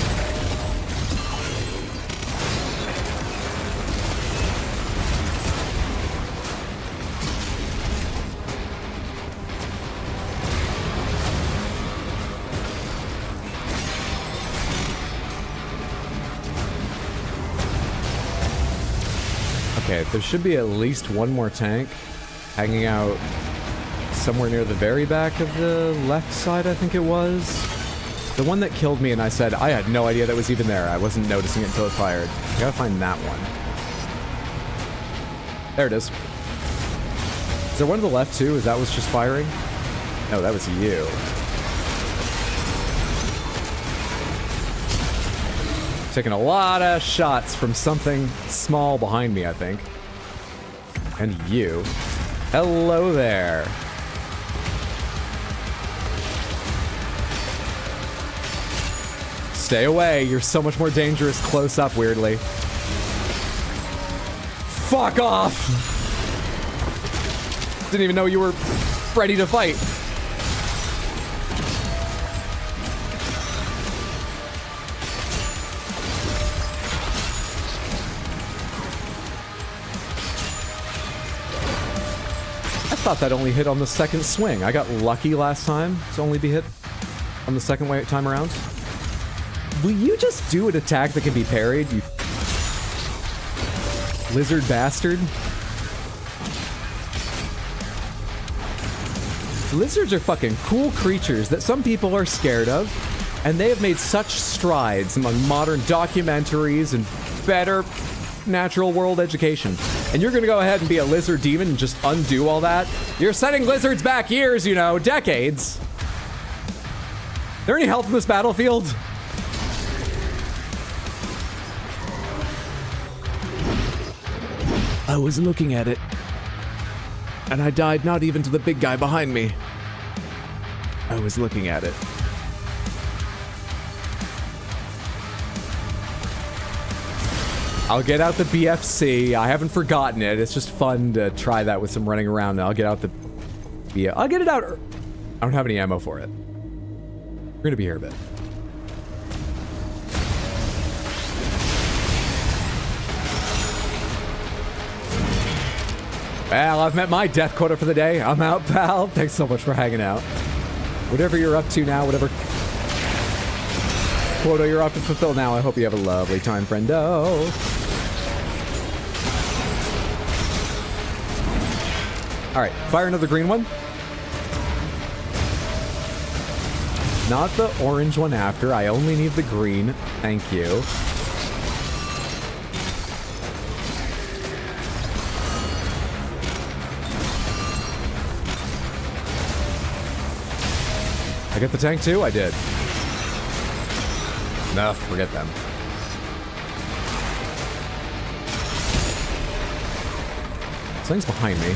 Okay, there should be at least one more tank hanging out somewhere near the very back of the left side, I think it was. The one that killed me and I said I had no idea that was even there. I wasn't noticing it until it fired. I gotta find that one. There it is. Is there one to the left too? Is that what's just firing? No, that was you. Taking a lot of shots from something small behind me, I think. And you. Hello there. Stay away. You're so much more dangerous close up, weirdly. Fuck off! Didn't even know you were ready to fight. I thought that only hit on the second swing. I got lucky last time to only be hit on the second time around. Will you just do an attack that can be parried, you lizard bastard? Lizards are fucking cool creatures that some people are scared of, and they have made such strides among modern documentaries and better natural world education. And you're gonna go ahead and be a lizard demon and just undo all that? You're setting lizards back years, you know, decades. There any health in this battlefield? I was looking at it, and I died not even to the big guy behind me. I was looking at it. I'll get out the BFC. I haven't forgotten it. It's just fun to try that with some running around. I'll get out the... Yeah, I'll get it out. I don't have any ammo for it. We're gonna be here a bit. Well, I've met my death quota for the day. I'm out, pal. Thanks so much for hanging out. Whatever you're up to now, whatever quota you're up to fulfill now, I hope you have a lovely time, friendo. All right, fire another green one. Not the orange one after. I only need the green. Thank you. I get the tank too? I did. No, forget them. Something's behind me.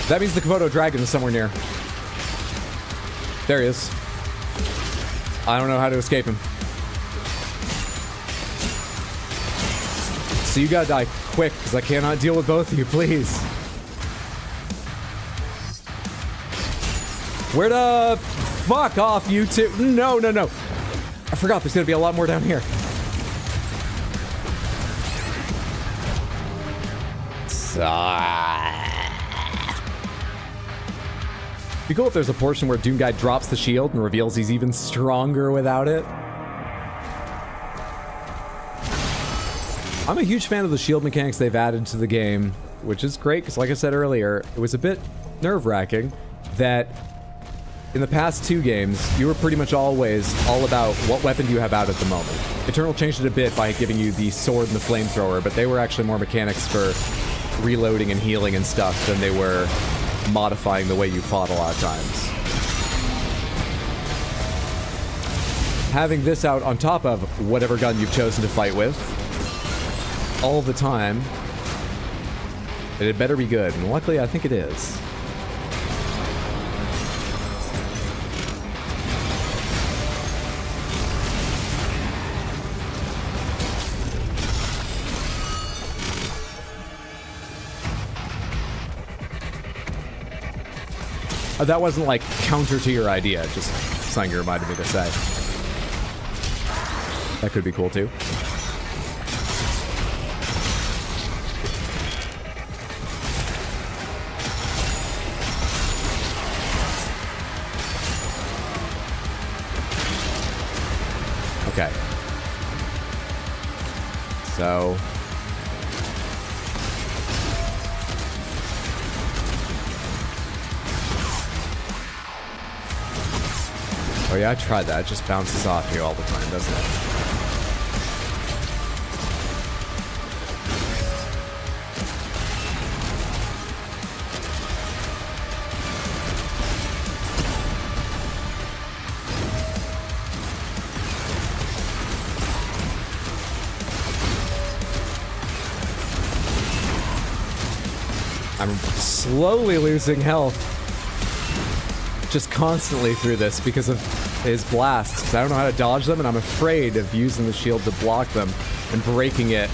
That means the Komodo dragon is somewhere near. There he is. I don't know how to escape him. So you gotta die quick, because I cannot deal with both of you, please. Where the fuck off, you two? No, no, no. I forgot there's gonna be a lot more down here. It'd be cool if there's a portion where Doom Guy drops the shield and reveals he's even stronger without it. I'm a huge fan of the shield mechanics they've added to the game, which is great, because like I said earlier, it was a bit nerve-wracking that in the past 2 games, you were pretty much always all about what weapon do you have out at the moment. Eternal changed it a bit by giving you the sword and the flamethrower, but they were actually more mechanics for reloading and healing and stuff than they were modifying the way you fought a lot of times. Having this out on top of whatever gun you've chosen to fight with all the time, it had better be good, and luckily I think it is. That wasn't like counter to your idea, just something you reminded me to say. That could be cool too. Okay. So... oh yeah, I tried that. It just bounces off you all the time, doesn't it? I'm slowly losing health. Just constantly through this because of his blasts. I don't know how to dodge them, and I'm afraid of using the shield to block them and breaking it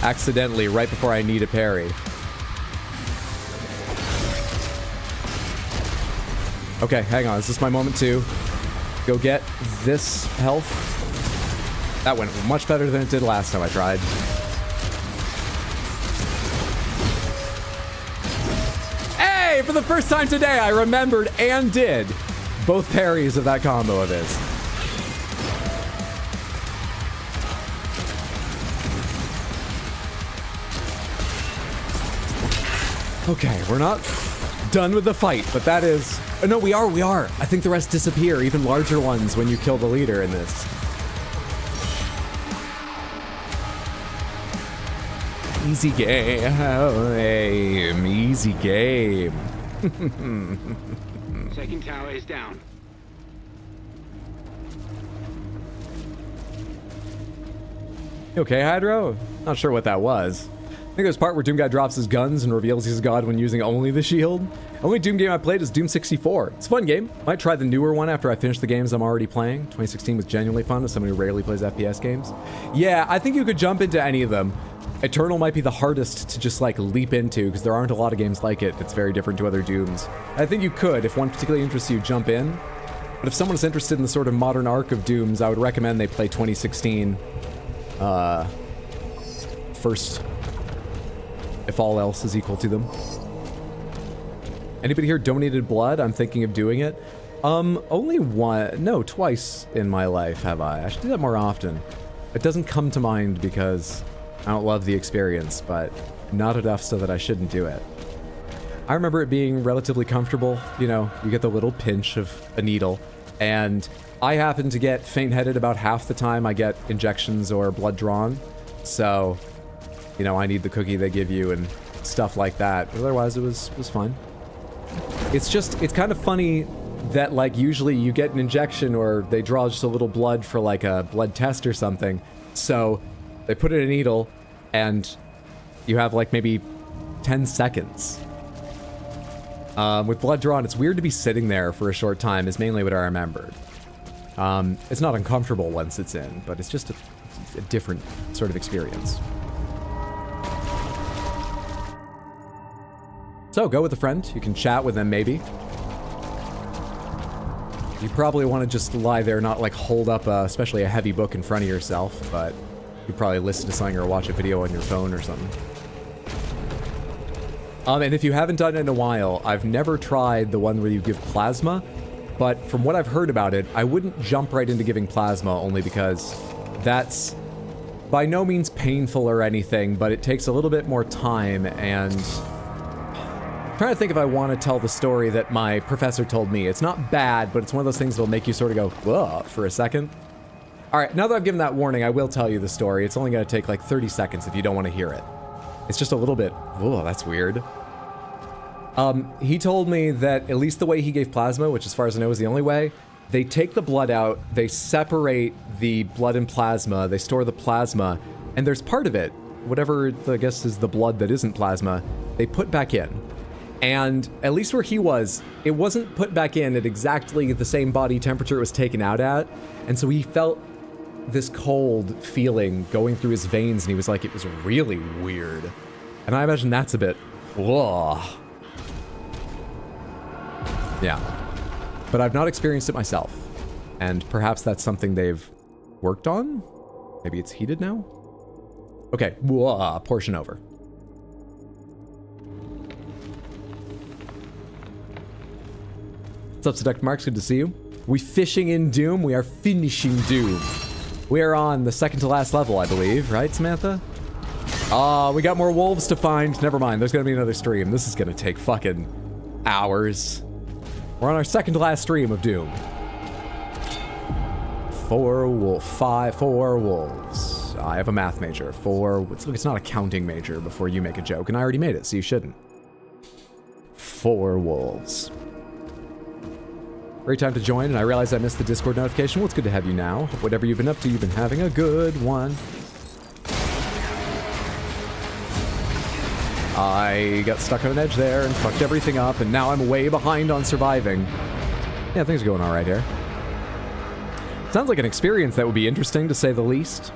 accidentally right before I need a parry. Okay, hang on. Is this my moment to go get this health? That went much better than it did last time I tried. Hey, for the first time today, I remembered and did both parries of that combo of his. Okay, we're not done with the fight, but that is... oh, no, we are. I think the rest disappear, even larger ones, when you kill the leader in this. Easy game. Easy game. Second tower is down. You okay, Hydro? Not sure what that was. I think there's a part where Doom Guy drops his guns and reveals he's a god when using only the shield. The only Doom game I played is Doom 64. It's a fun game. Might try the newer one after I finish the games I'm already playing. 2016 was genuinely fun as someone who rarely plays FPS games. Yeah, I think you could jump into any of them. Eternal might be the hardest to just like leap into because there aren't a lot of games like it. It's very different to other Dooms. I think you could, if one particularly interests you, jump in. But if someone's interested in the sort of modern arc of Dooms, I would recommend they play 2016 first, if all else is equal to them. Anybody here donated blood? I'm thinking of doing it. Only one, no, twice in my life have I. I should do that more often. It doesn't come to mind because I don't love the experience, but not enough so that I shouldn't do it. I remember it being relatively comfortable. You know, you get the little pinch of a needle, and I happen to get faint-headed about half the time I get injections or blood drawn. So, you know, I need the cookie they give you and stuff like that. But otherwise, it was fine. It's kind of funny that, like, usually you get an injection or they draw just a little blood for, like, a blood test or something. So they put in a needle and you have, like, maybe 10 seconds. With blood drawn, it's weird to be sitting there for a short time is mainly what I remembered. It's not uncomfortable once it's in, but it's just a different sort of experience. So go with a friend. You can chat with them, maybe. You probably want to just lie there, not like hold up, especially a heavy book in front of yourself, but you probably listen to something or watch a video on your phone or something. And if you haven't done it in a while, I've never tried the one where you give plasma, but from what I've heard about it, I wouldn't jump right into giving plasma only because that's by no means painful or anything, but it takes a little bit more time, and I'm trying to think if I want to tell the story that my professor told me. It's not bad, but it's one of those things that'll make you sort of go, whoa, for a second. All right, now that I've given that warning, I will tell you the story. It's only going to take like 30 seconds if you don't want to hear it. It's just a little bit, whoa, that's weird. He told me that at least the way he gave plasma, which as far as I know is the only way, they take the blood out, they separate the blood and plasma, they store the plasma, and there's part of it, whatever I guess is the blood that isn't plasma, they put back in. And at least where he was, it wasn't put back in at exactly the same body temperature it was taken out at, and so he felt this cold feeling going through his veins, and he was like, it was really weird. And I imagine that's a bit, whoa. Yeah. But I've not experienced it myself. And perhaps that's something they've worked on? Maybe it's heated now? Okay, whoa, portion over. What's up, Seduct Marks? Good to see you. We fishing in Doom? We are finishing Doom. We are on the second to last level, I believe. Right, Samantha? We got more wolves to find. Never mind, there's gonna be another stream. This is gonna take fucking hours. We're on our second to last stream of Doom. 4 wolves. I have a math major. It's not a counting major before you make a joke, and I already made it, so you shouldn't. 4 wolves. Great time to join, and I realize I missed the Discord notification. Well, it's good to have you now. Hope whatever you've been up to, you've been having a good one. I got stuck on an edge there and fucked everything up, and now I'm way behind on surviving. Yeah, things are going all right here. Sounds like an experience that would be interesting, to say the least.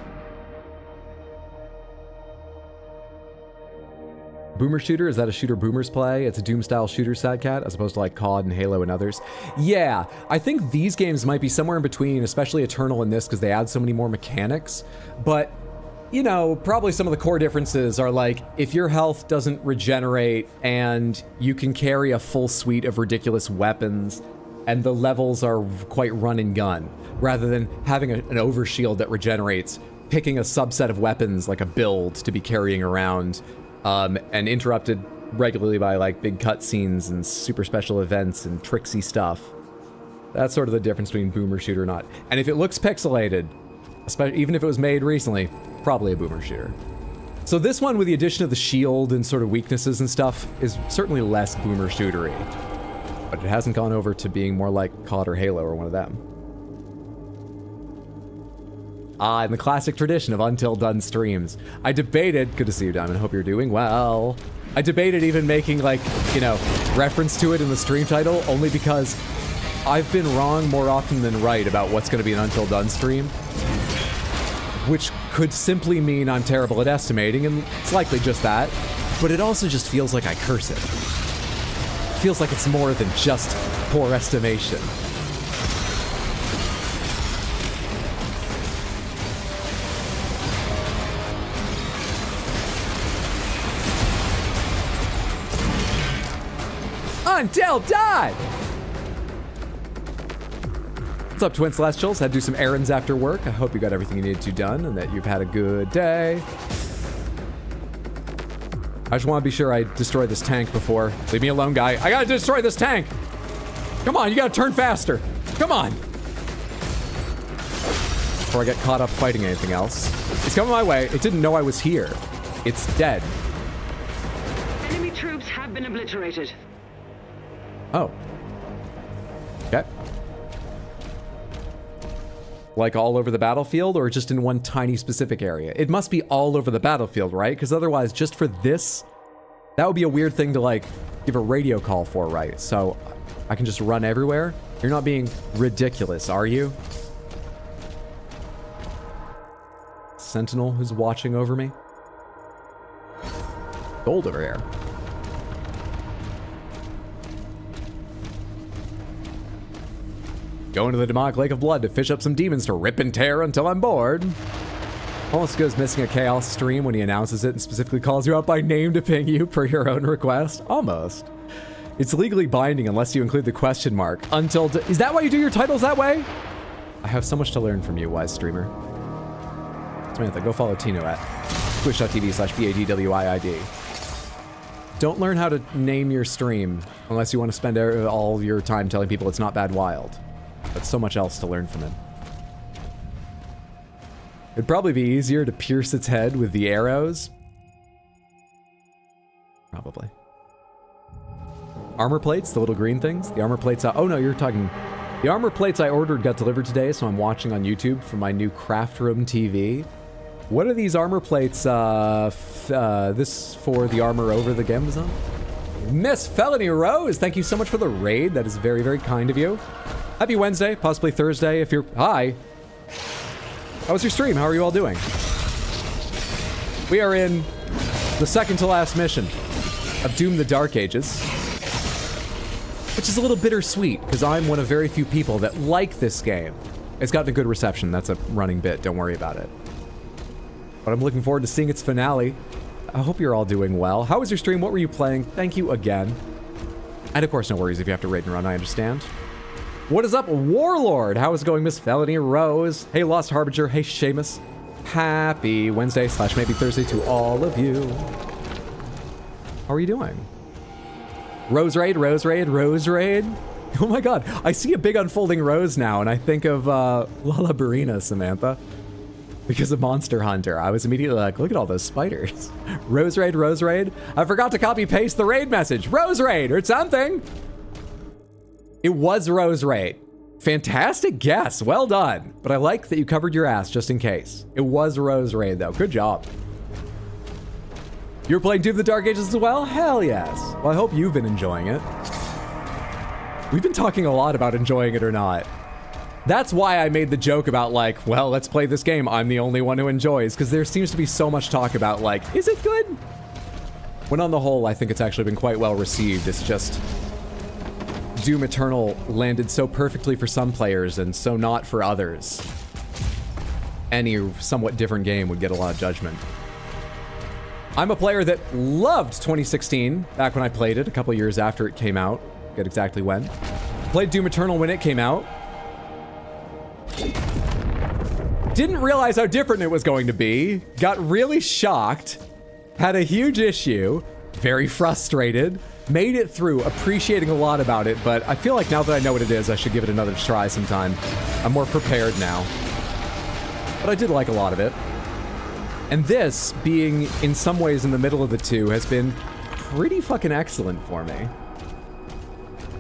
Boomer shooter, is that a shooter boomers play? It's a Doom-style shooter, Sadcat, as opposed to like COD and Halo and others. Yeah, I think these games might be somewhere in between, especially Eternal and this, because they add so many more mechanics. But you know, probably some of the core differences are like, if your health doesn't regenerate and you can carry a full suite of ridiculous weapons and the levels are quite run and gun, rather than having an overshield that regenerates, picking a subset of weapons like a build to be carrying around, and interrupted regularly by like big cutscenes and super special events and tricksy stuff. That's sort of the difference between boomer shooter or not. And if it looks pixelated, even if it was made recently, probably a boomer shooter. So this one, with the addition of the shield and sort of weaknesses and stuff, is certainly less boomer shootery. But it hasn't gone over to being more like COD or Halo or one of them. In the classic tradition of Until Done streams, I debated, good to see you, Diamond, hope you're doing well. I debated even making, like, you know, reference to it in the stream title, only because I've been wrong more often than right about what's going to be an Until Done stream. Which could simply mean I'm terrible at estimating, and it's likely just that, but it also just feels like I curse it. It feels like it's more than just poor estimation. Until Done! What's up, Twin Celestials? Had to do some errands after work. I hope you got everything you needed to done and that you've had a good day. I just want to be sure I destroy this tank before. Leave me alone, guy. I gotta destroy this tank. Come on, you gotta turn faster. Come on. Before I get caught up fighting anything else. It's coming my way. It didn't know I was here. It's dead. Enemy troops have been obliterated. Oh. Okay. Like all over the battlefield or just in one tiny specific area? It must be all over the battlefield, right? Because otherwise, just for this, that would be a weird thing to like give a radio call for, right? So I can just run everywhere? You're not being ridiculous, are you? Sentinel who's watching over me? Gold over here. Going to the demonic lake of blood to fish up some demons to rip and tear until I'm bored. Almost goes missing a chaos stream when he announces it and specifically calls you out by name to ping you per your own request. Almost. It's legally binding unless you include the question mark. Is that why you do your titles that way? I have so much to learn from you, wise streamer. Samantha, go follow Tino at twitch.tv/BADWIID. Don't learn how to name your stream unless you want to spend all your time telling people it's not bad wild. But so much else to learn from him. It'd probably be easier to pierce its head with the arrows. Probably. Armor plates, the little green things. The armor plates. Oh no, you're talking. The armor plates I ordered got delivered today, so I'm watching on YouTube from my new craft room TV. What are these armor plates? This for the armor over the game zone. Miss Felony Rose, thank you so much for the raid. That is very, very kind of you. Happy Wednesday, possibly Thursday if you're... Hi. How was your stream? How are you all doing? We are in the second to last mission of Doom the Dark Ages, which is a little bittersweet because I'm one of very few people that like this game. It's gotten a good reception. That's a running bit. Don't worry about it. But I'm looking forward to seeing its finale. I hope you're all doing well. How was your stream? What were you playing? Thank you again. And of course, no worries if you have to raid and run. I understand. What is up, Warlord? How is it going, Miss Felony Rose? Hey, Lost Harbinger. Hey, Seamus. Happy Wednesday / maybe Thursday to all of you. How are you doing? Rose Raid, Rose Raid, Rose Raid. Oh my god, I see a big unfolding rose now, and I think of Lala Barina, Samantha. Because of Monster Hunter. I was immediately like, look at all those spiders. Rose Raid, Rose Raid. I forgot to copy paste the raid message. Rose Raid or something. It was Rose Raid. Fantastic guess. Well done. But I like that you covered your ass just in case. It was Rose Raid though. Good job. You were playing Doom the Dark Ages as well? Hell yes. Well, I hope you've been enjoying it. We've been talking a lot about enjoying it or not. That's why I made the joke about like, well, let's play this game. I'm the only one who enjoys, because there seems to be so much talk about like, is it good? When on the whole, I think it's actually been quite well received. It's just Doom Eternal landed so perfectly for some players and so not for others. Any somewhat different game would get a lot of judgment. I'm a player that loved 2016, back when I played it, a couple years after it came out. Get exactly when. Played Doom Eternal when it came out. Didn't realize how different it was going to be. Got really shocked. Had a huge issue. Very frustrated. Made it through, appreciating a lot about it, but I feel like now that I know what it is, I should give it another try sometime. I'm more prepared now. But I did like a lot of it. And this, being in some ways in the middle of the two, has been pretty fucking excellent for me.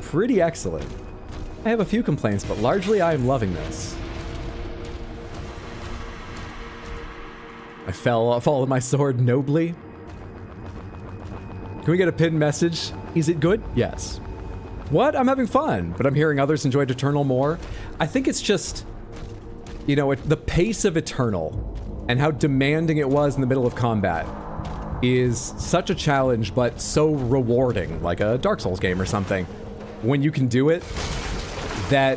Pretty excellent. I have a few complaints, but largely I am loving this. I followed my sword nobly. Can we get a pinned message? Is it good? Yes. What? I'm having fun, but I'm hearing others enjoyed Eternal more. I think it's just, you know, the pace of Eternal and how demanding it was in the middle of combat is such a challenge, but so rewarding, like a Dark Souls game or something. When you can do it, that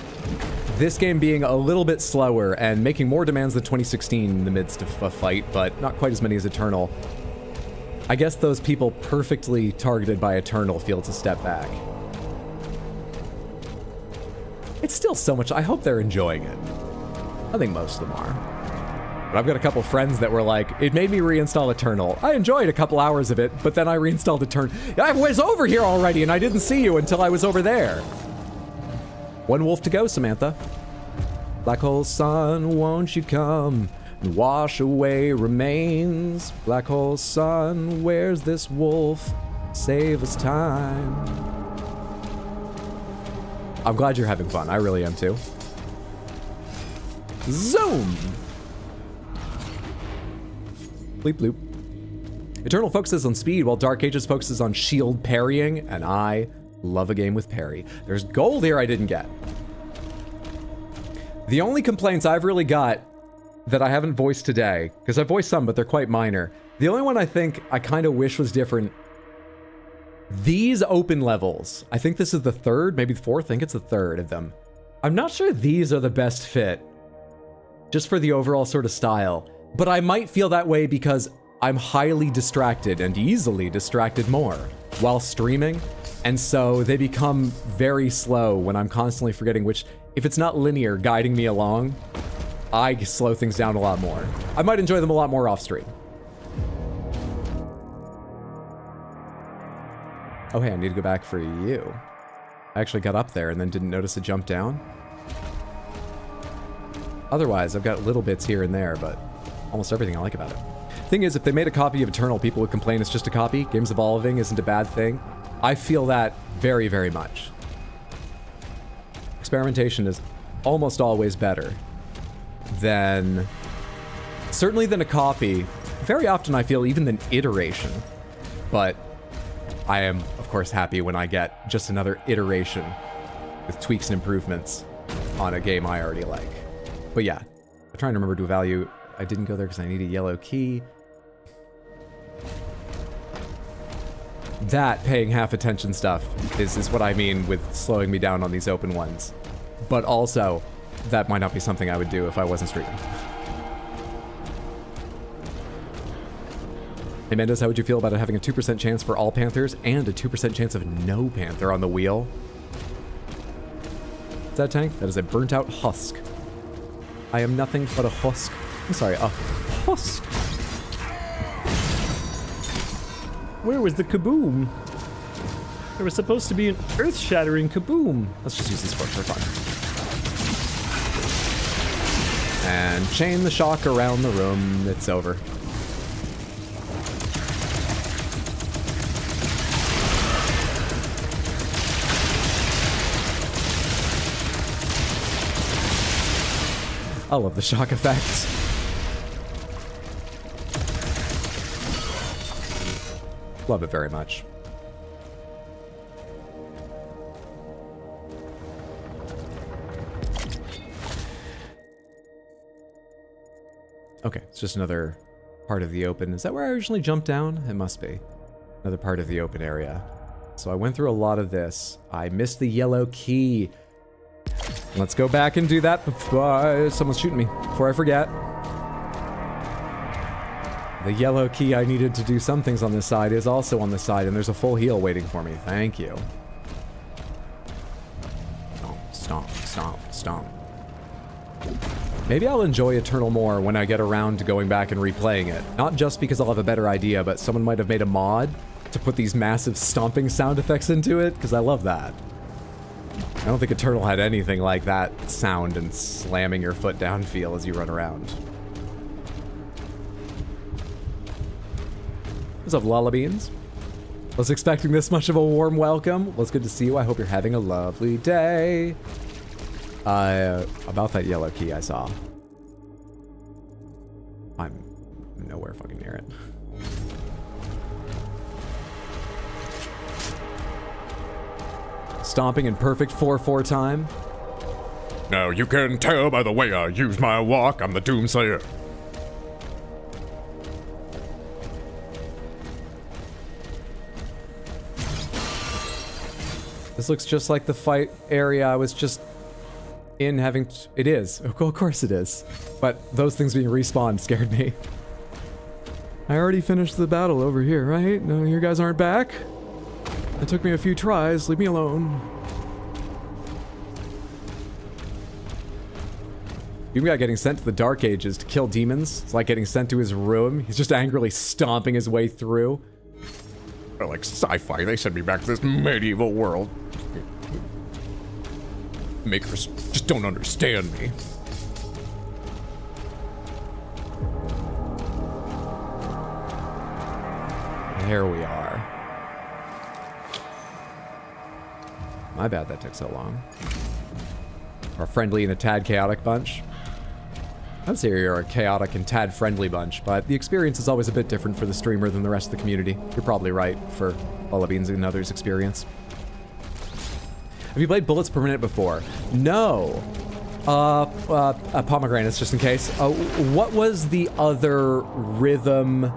this game being a little bit slower and making more demands than 2016 in the midst of a fight, but not quite as many as Eternal. I guess those people perfectly targeted by Eternal feel it's a step back. It's still so much. I hope they're enjoying it. I think most of them are. But I've got a couple friends that were like, it made me reinstall Eternal. I enjoyed a couple hours of it, but then I reinstalled Eternal. I was over here already, and I didn't see you until I was over there. One wolf to go, Samantha. Black hole sun, won't you come and wash away remains? Black hole sun, where's this wolf? Save us time. I'm glad you're having fun. I really am too. Zoom! Bleep bloop. Eternal focuses on speed while Dark Ages focuses on shield parrying, and I love a game with parry. There's gold here I didn't get. The only complaints I've really got that I haven't voiced today, because I voiced some, but they're quite minor. The only one I think I kind of wish was different, these open levels. I think this is the third, maybe the fourth, I think it's the third of them. I'm not sure these are the best fit, just for the overall sort of style. But I might feel that way because I'm highly distracted and easily distracted more while streaming. And so they become very slow when I'm constantly forgetting which, if it's not linear guiding me along, I slow things down a lot more. I might enjoy them a lot more off stream. Oh, hey, I need to go back for you. I actually got up there and then didn't notice a jump down. Otherwise, I've got little bits here and there, but almost everything I like about it. Thing is, if they made a copy of Eternal, people would complain it's just a copy. Games evolving isn't a bad thing. I feel that very, very much. Experimentation is almost always better than, certainly than a copy. Very often I feel even than iteration. But I am, of course, happy when I get just another iteration with tweaks and improvements on a game I already like. But yeah, I'm trying to remember to value. I didn't go there because I need a yellow key. That paying half attention stuff is what I mean with slowing me down on these open ones. But also, that might not be something I would do if I wasn't streaming. Hey Mendes, how would you feel about it having a 2% chance for all Panthers and a 2% chance of no Panther on the wheel? Is that a tank? That is a burnt out husk. I am nothing but a husk. I'm sorry, a husk. Where was the kaboom? There was supposed to be an earth-shattering kaboom. Let's just use these forks for fun. And chain the shock around the room. It's over. I love the shock effect. Love it very much. Okay, it's just another part of the open. Is that where I originally jumped down? It must be. Another part of the open area. So I went through a lot of this. I missed the yellow key. Let's go back and do that before someone's shooting me. Before I forget. The yellow key I needed to do some things on this side is also on this side, and there's a full heal waiting for me. Thank you. Stomp, stomp, stomp, stomp. Maybe I'll enjoy Eternal more when I get around to going back and replaying it. Not just because I'll have a better idea, but someone might have made a mod to put these massive stomping sound effects into it, because I love that. I don't think Eternal had anything like that sound and slamming your foot down feel as you run around. What's up, Lullabeans? Was expecting this much of a warm welcome. Well, it's good to see you. I hope you're having a lovely day. About that yellow key I saw. I'm nowhere fucking near it. Stomping in perfect 4/4 time. Now you can tell by the way I use my walk, I'm the Doomslayer. This looks just like the fight area I was just in having... It is. Of course it is. But those things being respawned scared me. I already finished the battle over here, right? No, you guys aren't back? It took me a few tries. Leave me alone. Even got getting sent to the Dark Ages to kill demons. It's like getting sent to his room. He's just angrily stomping his way through. They're like sci-fi. They send me back to this medieval world. Makers just don't understand me. There we are. My bad that took so long. Our friendly and a tad chaotic bunch. I'd say you're a chaotic and tad friendly bunch, but the experience is always a bit different for the streamer than the rest of the community. You're probably right for Beans and others' experience. Have you played bullets per minute before? No. Pomegranates, just in case. What was the other rhythm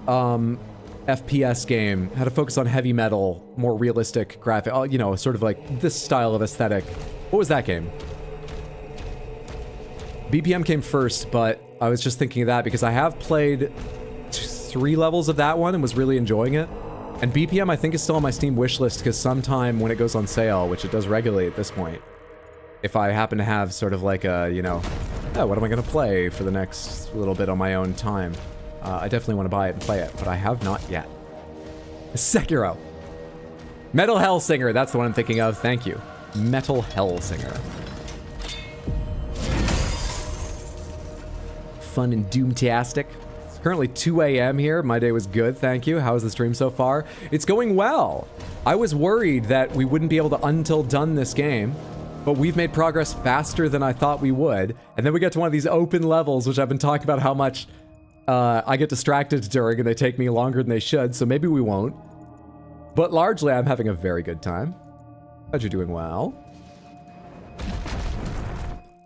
FPS game? Had to focus on heavy metal, more realistic graphic, you know, sort of like this style of aesthetic. What was that game? BPM came first, but I was just thinking of that because I have played 3 levels of that one and was really enjoying it. And BPM I think is still on my Steam wishlist because sometime when it goes on sale, which it does regularly at this point, if I happen to have sort of like a, you know, oh, what am I going to play for the next little bit on my own time? I definitely want to buy it and play it, but I have not yet. Sekiro. Metal Hellsinger, that's the one I'm thinking of. Thank you. Metal Hellsinger. Fun and doomtastic. It's currently 2 a.m. here. My day was good, thank you. How is the stream so far? It's going well. I was worried that we wouldn't be able to until done this game, but we've made progress faster than I thought we would. And then we get to one of these open levels, which I've been talking about how much I get distracted during and they take me longer than they should, so maybe we won't. But largely, I'm having a very good time. Glad you're doing well.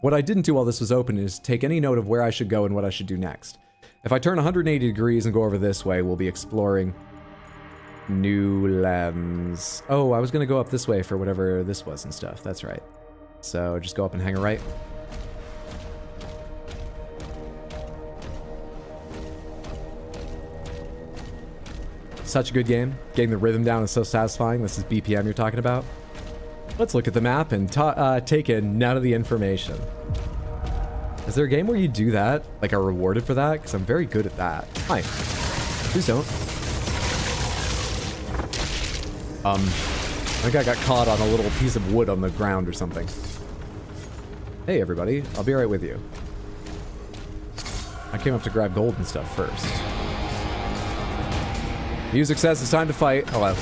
What I didn't do while this was open is take any note of where I should go and what I should do next. If I turn 180 degrees and go over this way, we'll be exploring new lands. Oh, I was going to go up this way for whatever this was and stuff. That's right. So just go up and hang a right. Such a good game. Getting the rhythm down is so satisfying. This is BPM you're talking about. Let's look at the map and take in none of the information. Is there a game where you do that? Like are rewarded for that? Because I'm very good at that. Hi. Please don't. I think I got caught on a little piece of wood on the ground or something. Hey everybody, I'll be right with you. I came up to grab gold and stuff first. Music says it's time to fight. Hello.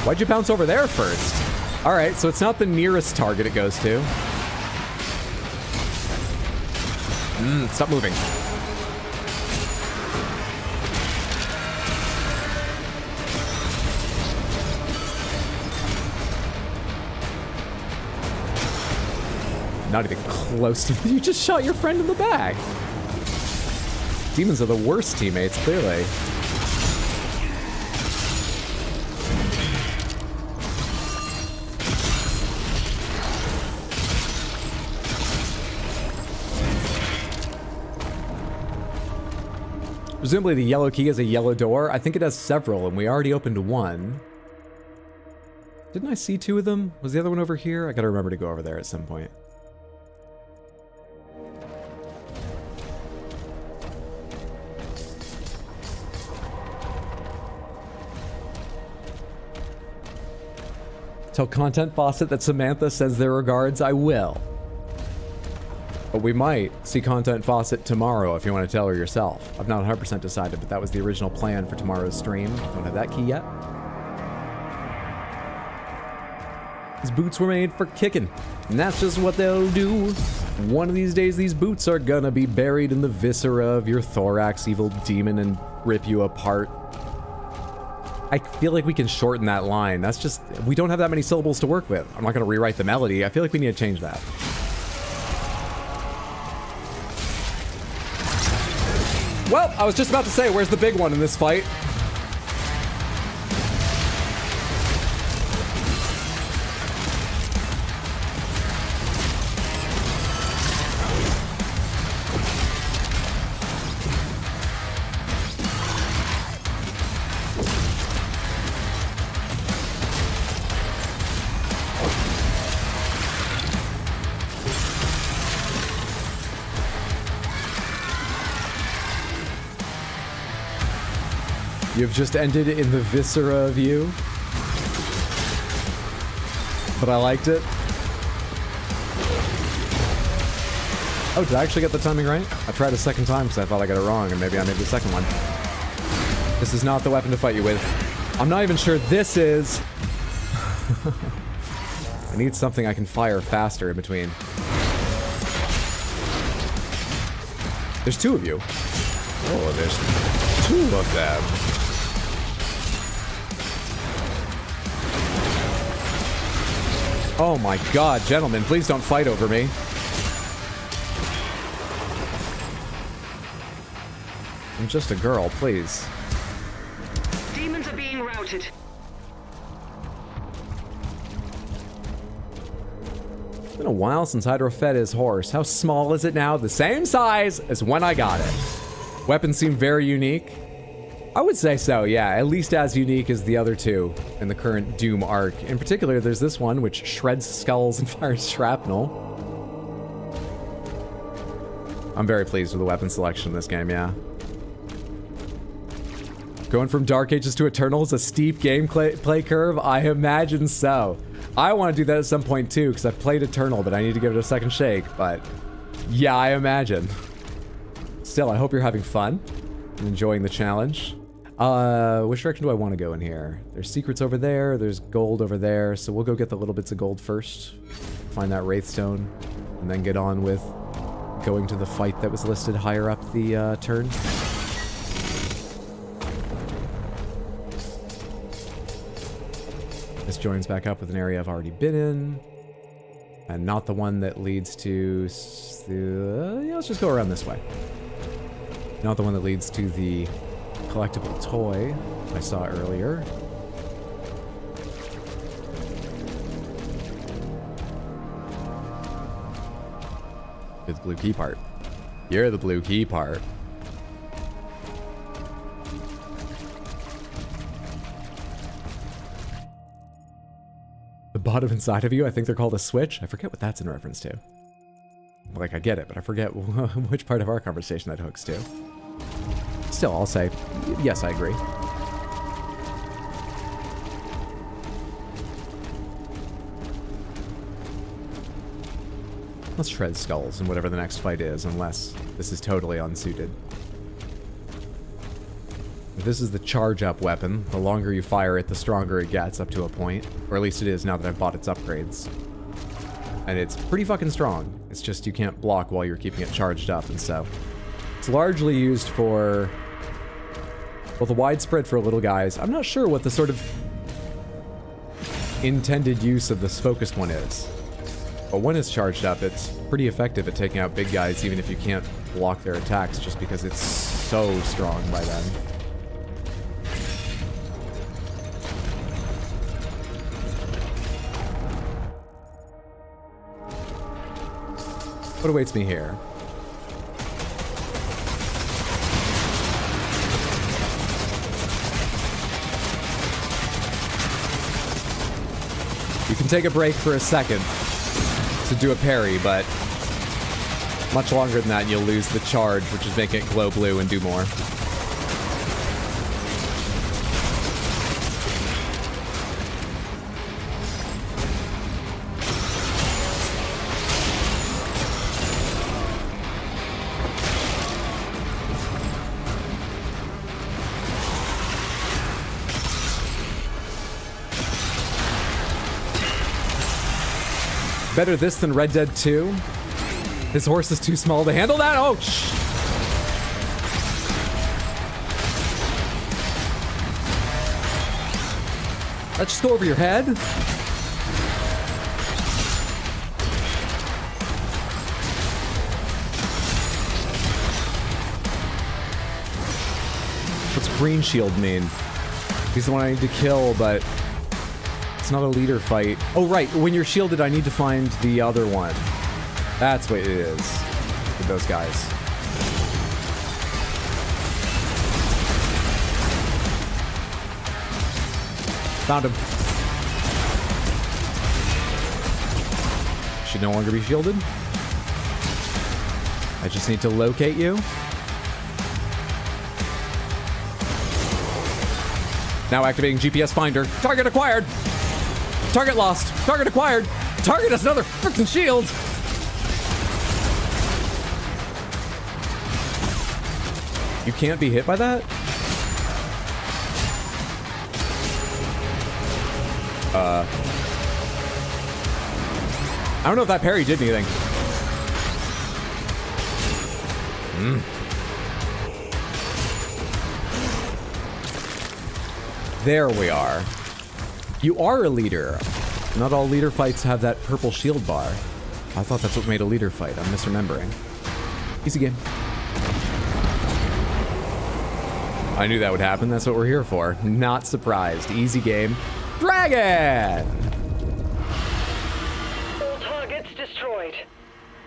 Why'd you bounce over there first? Alright, so it's not the nearest target it goes to. Stop moving. Not even close to... You just shot your friend in the back. Demons are the worst teammates, clearly. Presumably the yellow key is a yellow door. I think it has several, and we already opened one. Didn't I see 2 of them? Was the other one over here? I gotta remember to go over there at some point. Tell Content Faucet that Samantha sends their regards. I will. But we might see Content Faucet tomorrow if you want to tell her yourself. I've not 100% decided, but that was the original plan for tomorrow's stream. Don't have that key yet. These boots were made for kicking, and that's just what they'll do. One of these days, these boots are gonna be buried in the viscera of your thorax, evil demon, and rip you apart. I feel like we can shorten that line. That's just, we don't have that many syllables to work with. I'm not gonna rewrite the melody. I feel like we need to change that. Well, I was just about to say, where's the big one in this fight? You've just ended in the viscera of you. But I liked it. Oh, did I actually get the timing right? I tried a second time because I thought I got it wrong, and maybe I made the second one. This is not the weapon to fight you with. I'm not even sure this is. I need something I can fire faster in between. There's two of you. Oh, there's two of them. Oh my god, gentlemen, please don't fight over me. I'm just a girl, please. Demons are being routed. It's been a while since Hydro fed his horse. How small is it now? The same size as when I got it. Weapons seem very unique. I would say so, yeah. At least as unique as the other two in the current Doom arc. In particular, there's this one, which shreds skulls and fires shrapnel. I'm very pleased with the weapon selection in this game, yeah. Going from Dark Ages to Eternal is a steep gameplay curve? I imagine so. I want to do that at some point too, because I've played Eternal, but I need to give it a second shake, but yeah, I imagine. Still, I hope you're having fun and enjoying the challenge. Which direction do I want to go in here? There's secrets over there, there's gold over there, so we'll go get the little bits of gold first. Find that Wraithstone, and then get on with going to the fight that was listed higher up the turn. This joins back up with an area I've already been in. And not the one that leads to... yeah, let's just go around this way. Not the one that leads to the collectible toy I saw earlier. You're the blue key part. You're the blue key part. The bottom inside of you, I think they're called a switch. I forget what that's in reference to. Like, I get it, but I forget which part of our conversation that hooks to. Still, I'll say, yes, I agree. Let's shred skulls in whatever the next fight is, unless this is totally unsuited. If this is the charge-up weapon, the longer you fire it, the stronger it gets up to a point. Or at least it is now that I've bought its upgrades. And it's pretty fucking strong. It's just you can't block while you're keeping it charged up, and so... It's largely used for... well, the widespread for little guys. I'm not sure what the sort of intended use of this focused one is. But when it's charged up, it's pretty effective at taking out big guys, even if you can't block their attacks, just because it's so strong by then. What awaits me here? You can take a break for a second to do a parry, but much longer than that and you'll lose the charge, which is making it glow blue and do more. Better this than Red Dead 2. His horse is too small to handle that? Oh, shh. Let's just go over your head. What's Green Shield mean? He's the one I need to kill, but... it's not a leader fight. Oh, right. When you're shielded, I need to find the other one. That's what it is with those guys. Found him. Should no longer be shielded. I just need to locate you. Now activating GPS finder. Target acquired. Target lost. Target acquired. Target has another freaking shield. You can't be hit by that? I don't know if that parry did anything. There we are. You are a leader. Not all leader fights have that purple shield bar. I thought that's what made a leader fight. I'm misremembering. Easy game. I knew that would happen. That's what we're here for. Not surprised. Easy game. Dragon! All targets destroyed.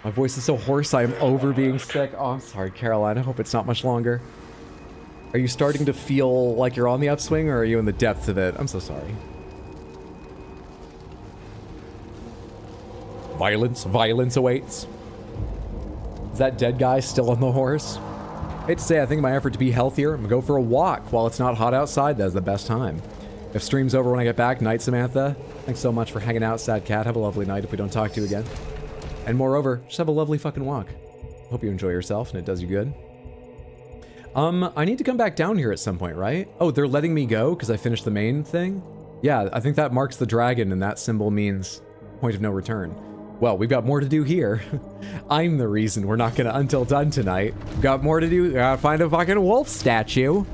My voice is so hoarse, I am over being sick. Oh, I'm sorry, Caroline. I hope it's not much longer. Are you starting to feel like you're on the upswing, or are you in the depths of it? I'm so sorry. Violence awaits. Is that dead guy still on the horse? I hate to say, I think in my effort to be healthier, I'm gonna go for a walk while it's not hot outside. That's the best time. If stream's over when I get back, night, Samantha. Thanks so much for hanging out, Sad Cat. Have a lovely night if we don't talk to you again. And moreover, just have a lovely fucking walk. Hope you enjoy yourself and it does you good. I need to come back down here at some point, right? Oh, they're letting me go because I finished the main thing? Yeah, I think that marks the dragon and that symbol means point of no return. Well, we've got more to do here. I'm the reason we're not gonna Until Done tonight. We've got more to do. Gotta find a fucking wolf statue.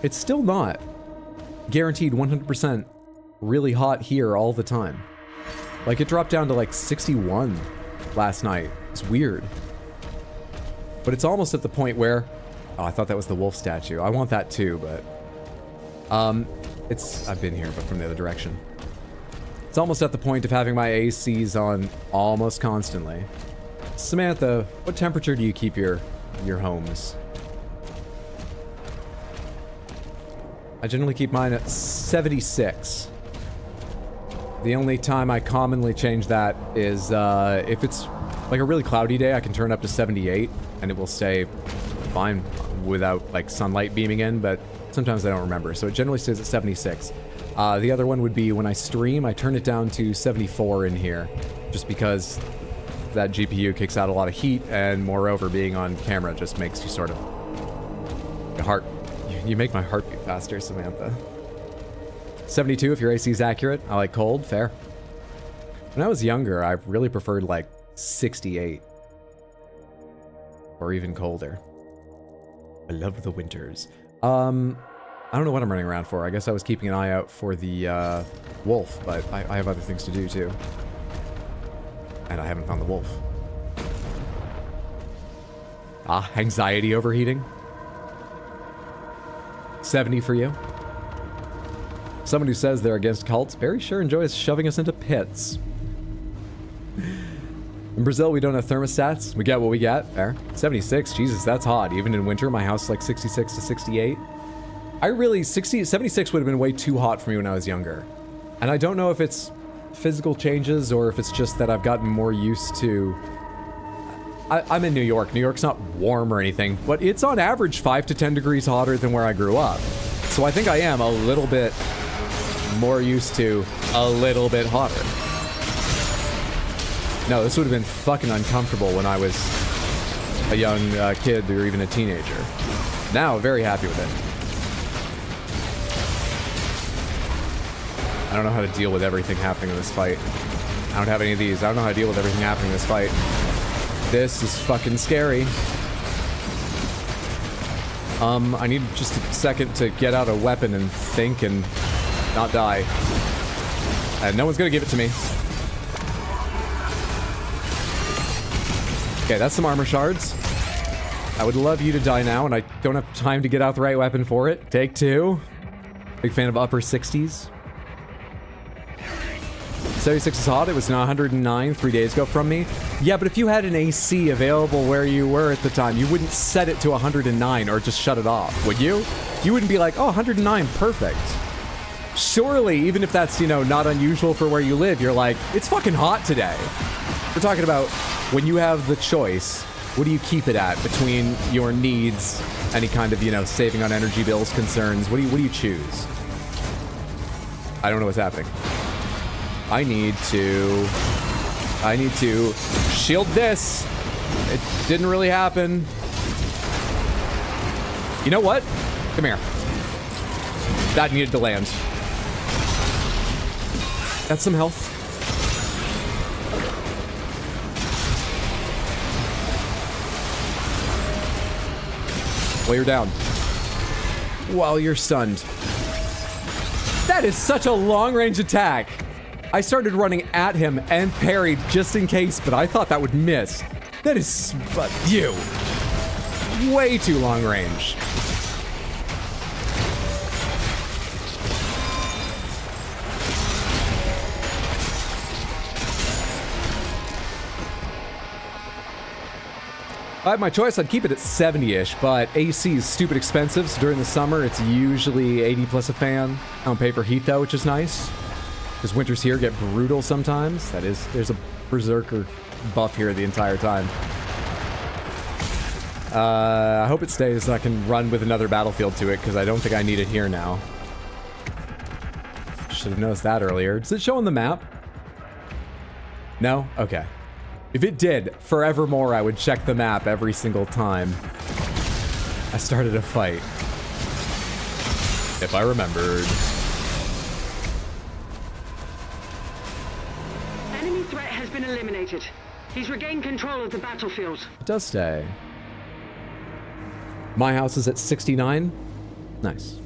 It's still not guaranteed 100% really hot here all the time. Like, it dropped down to like 61 last night. It's weird. But it's almost at the point where... Oh, I thought that was the wolf statue. I want that too, but... I've been here, but from the other direction. It's almost at the point of having my ACs on almost constantly. Samantha, what temperature do you keep your homes? I generally keep mine at 76. The only time I commonly change that is if it's like a really cloudy day, I can turn up to 78 and it will stay fine without like sunlight beaming in, but sometimes I don't remember. So it generally stays at 76. The other one would be when I stream, I turn it down to 74 in here just because that GPU kicks out a lot of heat, and moreover being on camera just makes you sort of you make my heart beat faster, Samantha. 72 if your AC is accurate. I like cold, fair. When I was younger, I really preferred like 68 or even colder. I love the winters. I don't know what I'm running around for. I guess I was keeping an eye out for the wolf, but I have other things to do too. And I haven't found the wolf. Ah, anxiety overheating. 70 for you. Someone who says they're against cults very sure enjoys shoving us into pits. In Brazil, we don't have thermostats. We get what we get. Fair. 76. Jesus, that's hot. Even in winter, my house is like 66 to 68. 76 would have been way too hot for me when I was younger. And I don't know if it's physical changes or if it's just that I've gotten more used to... I'm in New York. New York's not warm or anything, but it's on average 5 to 10 degrees hotter than where I grew up. So I think I am a little bit more used to a little bit hotter. No, this would have been fucking uncomfortable when I was a young kid or even a teenager. Now, very happy with it. I don't know how to deal with everything happening in this fight. I don't have any of these. I don't know how to deal with everything happening in this fight. This is fucking scary. I need just a second to get out a weapon and think and not die. And no one's gonna give it to me. Okay, that's some armor shards. I would love you to die now, and I don't have time to get out the right weapon for it. Take two. Big fan of upper 60s. 76 is hot. It was 109 3 days ago from me. Yeah, but if you had an AC available where you were at the time, you wouldn't set it to 109 or just shut it off, would you? You wouldn't be like, oh, 109, perfect. Surely, even if that's, you know, not unusual for where you live, you're like, it's fucking hot today. We're talking about when you have the choice, what do you keep it at between your needs, any kind of, you know, saving on energy bills concerns? What do you choose? I don't know what's happening. I need to shield this. It didn't really happen. You know what? Come here. That needed to land. That's some health. While you're down. While you're stunned. That is such a long-range attack. I started running at him and parried just in case, but I thought that would miss. That is... you. Way too long range. If I had my choice, I'd keep it at 70-ish, but AC is stupid expensive, so during the summer, it's usually 80 plus a fan. I don't pay for heat, though, which is nice. Because winters here get brutal sometimes. That is, there's a berserker buff here the entire time. I hope it stays so I can run with another battlefield to it, because I don't think I need it here now. Should have noticed that earlier. Does it show on the map? No? Okay. If it did, forevermore I would check the map every single time I started a fight. If I remembered. Enemy threat has been eliminated. He's regained control of the battlefield. It does stay. My house is at 69. Nice.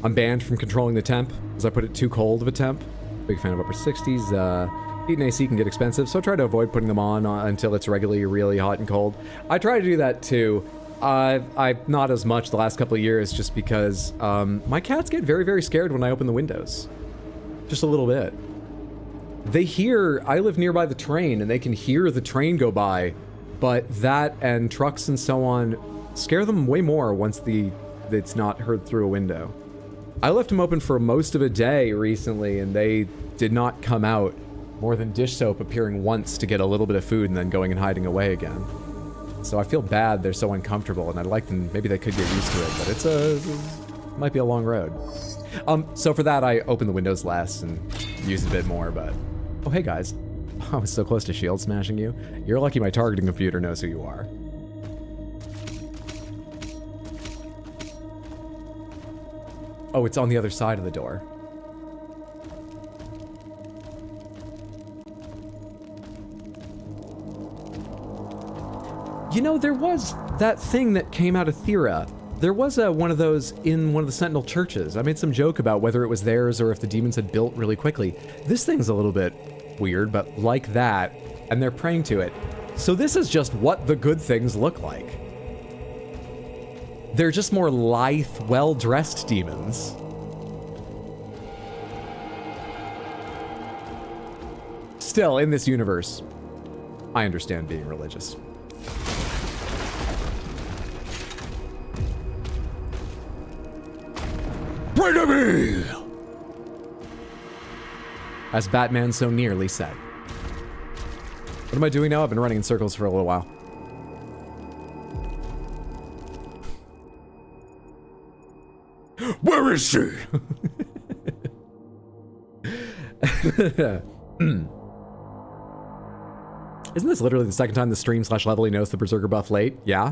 I'm banned from controlling the temp, as I put it too cold of a temp. Big fan of upper 60s. Heat and AC can get expensive, so I try to avoid putting them on until it's regularly really hot and cold. I try to do that too. I not as much the last couple of years, just because my cats get very, very scared when I open the windows. Just a little bit. They hear, I live nearby the train, and they can hear the train go by, but that and trucks and so on scare them way more once it's not heard through a window. I left them open for most of a day recently, and they did not come out more than dish soap appearing once to get a little bit of food and then going and hiding away again. So I feel bad they're so uncomfortable, and I'd like them, maybe they could get used to it, but it might be a long road. So for that, I open the windows less and use it a bit more, but... Oh, hey guys. I was so close to shield smashing you. You're lucky my targeting computer knows who you are. Oh, it's on the other side of the door. You know, there was that thing that came out of Thera. There was one of those in one of the Sentinel churches. I made some joke about whether it was theirs or if the demons had built really quickly. This thing's a little bit weird, but like that, and they're praying to it. So this is just what the good things look like. They're just more lithe, well-dressed demons. Still, in this universe, I understand being religious. Bring to me! As Batman so nearly said. What am I doing now? I've been running in circles for a little while. Where is she? Isn't this literally the second time the stream/level he knows the Berserker buff late? Yeah.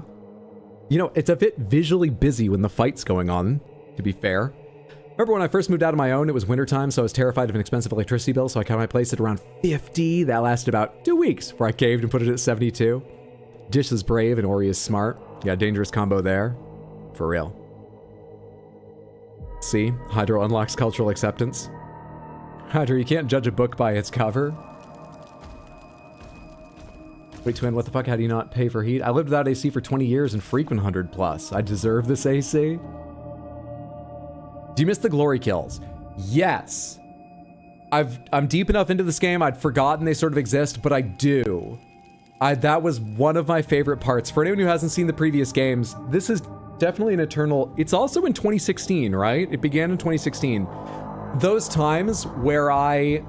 You know, it's a bit visually busy when the fight's going on, to be fair. Remember when I first moved out on my own, it was wintertime, so I was terrified of an expensive electricity bill, so I kept my place at around 50. That lasted about 2 weeks before I caved and put it at 72. Dish is brave and Ori is smart. Yeah, dangerous combo there. For real. See? Hydro unlocks cultural acceptance. Hydro, you can't judge a book by its cover. Wait, Twin, what the fuck? How do you not pay for heat? I lived without AC for 20 years and frequent 100 plus. I deserve this AC? Do you miss the glory kills? Yes. I'm deep enough into this game, I'd forgotten they sort of exist, but I do. That was one of my favorite parts. For anyone who hasn't seen the previous games, this is definitely an eternal... It's also in 2016, right? It began in 2016. Those times where I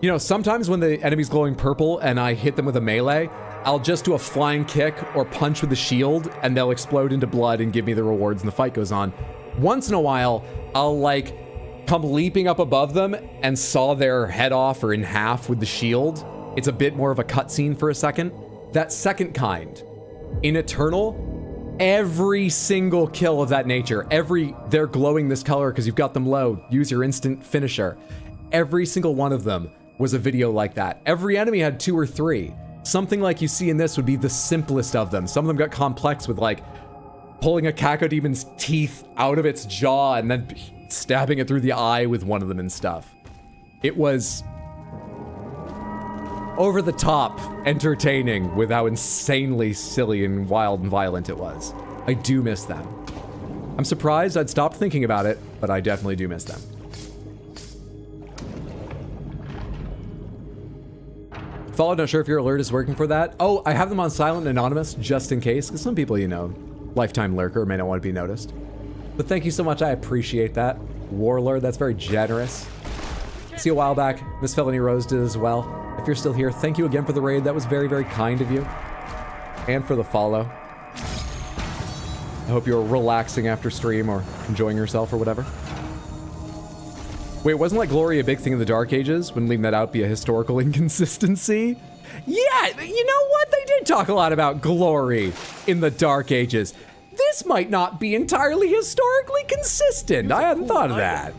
You know, sometimes when the enemy's glowing purple and I hit them with a melee, I'll just do a flying kick or punch with a shield and they'll explode into blood and give me the rewards and the fight goes on. Once in a while, I'll like come leaping up above them and saw their head off or in half with the shield. It's a bit more of a cutscene for a second. That second kind, in Eternal, every single kill of that nature, they're glowing this color because you've got them low, use your instant finisher. Every single one of them was a video like that. Every enemy had 2 or 3. Something like you see in this would be the simplest of them. Some of them got complex with like pulling a Cacodemon's teeth out of its jaw and then stabbing it through the eye with one of them and stuff. It was over the top entertaining with how insanely silly and wild and violent it was. I do miss them. I'm surprised I'd stopped thinking about it, but I definitely do miss them. Follow, not sure if your alert is working for that. Oh, I have them on silent and anonymous just in case, because some people, you know, lifetime lurker may not want to be noticed. But thank you so much, I appreciate that. Warlord, that's very generous. See, a while back, Miss Felony Rose did as well. If you're still here, thank you again for the raid. That was very, very kind of you. And for the follow. I hope you're relaxing after stream or enjoying yourself or whatever. Wait, wasn't like glory a big thing in the Dark Ages? Wouldn't leaving that out be a historical inconsistency? Yeah, you know what? They did talk a lot about glory in the Dark Ages. This might not be entirely historically consistent. I hadn't thought of that.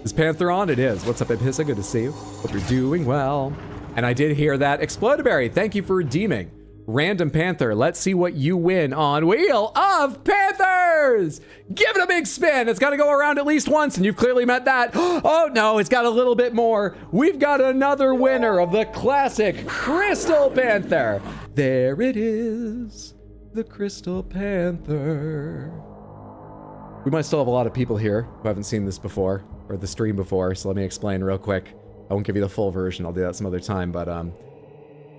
Is Panther on? It is. What's up, Ibhissa? Good to see you. Hope you're doing well. And I did hear that. Explodaberry, thank you for redeeming. Random Panther, let's see what you win on Wheel of Panthers! Give it a big spin! It's gotta go around at least once, and you've clearly met that. Oh no, it's got a little bit more. We've got another winner of the classic Crystal Panther. There it is, the Crystal Panther. We might still have a lot of people here who haven't seen this before, or the stream before, so let me explain real quick. I won't give you the full version, I'll do that some other time, but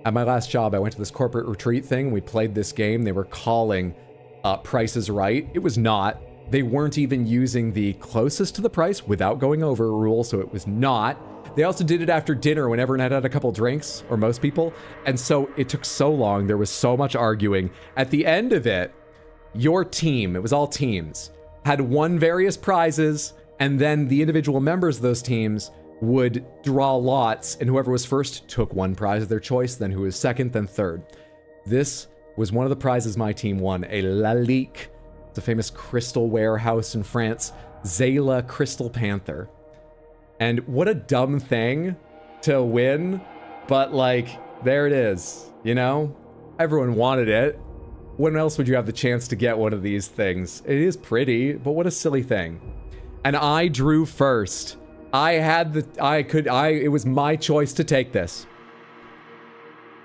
at my last job, I went to this corporate retreat thing. We played this game. They were calling Price is Right. It was not. They weren't even using the closest to the price without going over rule, so it was not. They also did it after dinner when everyone had a couple drinks, or most people. And so it took so long. There was so much arguing. At the end of it, your team, it was all teams, had won various prizes, and then the individual members of those teams would draw lots, and whoever was first took one prize of their choice, then who was second, then third. This was one of the prizes my team won, a Lalique. It's a famous crystal warehouse in France, Zayla Crystal Panther. And what a dumb thing to win, but like, there it is, you know? Everyone wanted it. When else would you have the chance to get one of these things? It is pretty, but what a silly thing. And I drew first. It was my choice to take this.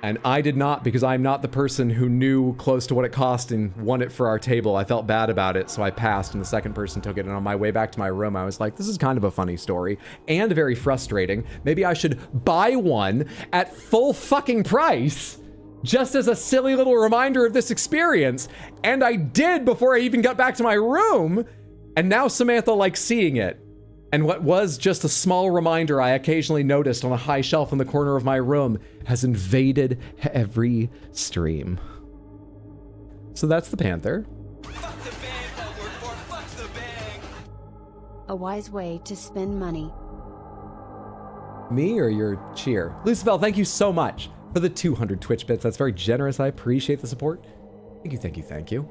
And I did not, because I'm not the person who knew close to what it cost and won it for our table. I felt bad about it, so I passed, and the second person took it. And on my way back to my room, I was like, this is kind of a funny story and very frustrating. Maybe I should buy one at full fucking price, just as a silly little reminder of this experience. And I did before I even got back to my room. And now Samantha likes seeing it. And what was just a small reminder I occasionally noticed on a high shelf in the corner of my room has invaded every stream. So that's the Panther. Fuck the bag, I'll work for. Fuck the bag. A wise way to spend money. Me or your cheer? Lucibel, thank you so much for the 200 Twitch bits. That's very generous. I appreciate the support. Thank you, thank you, thank you.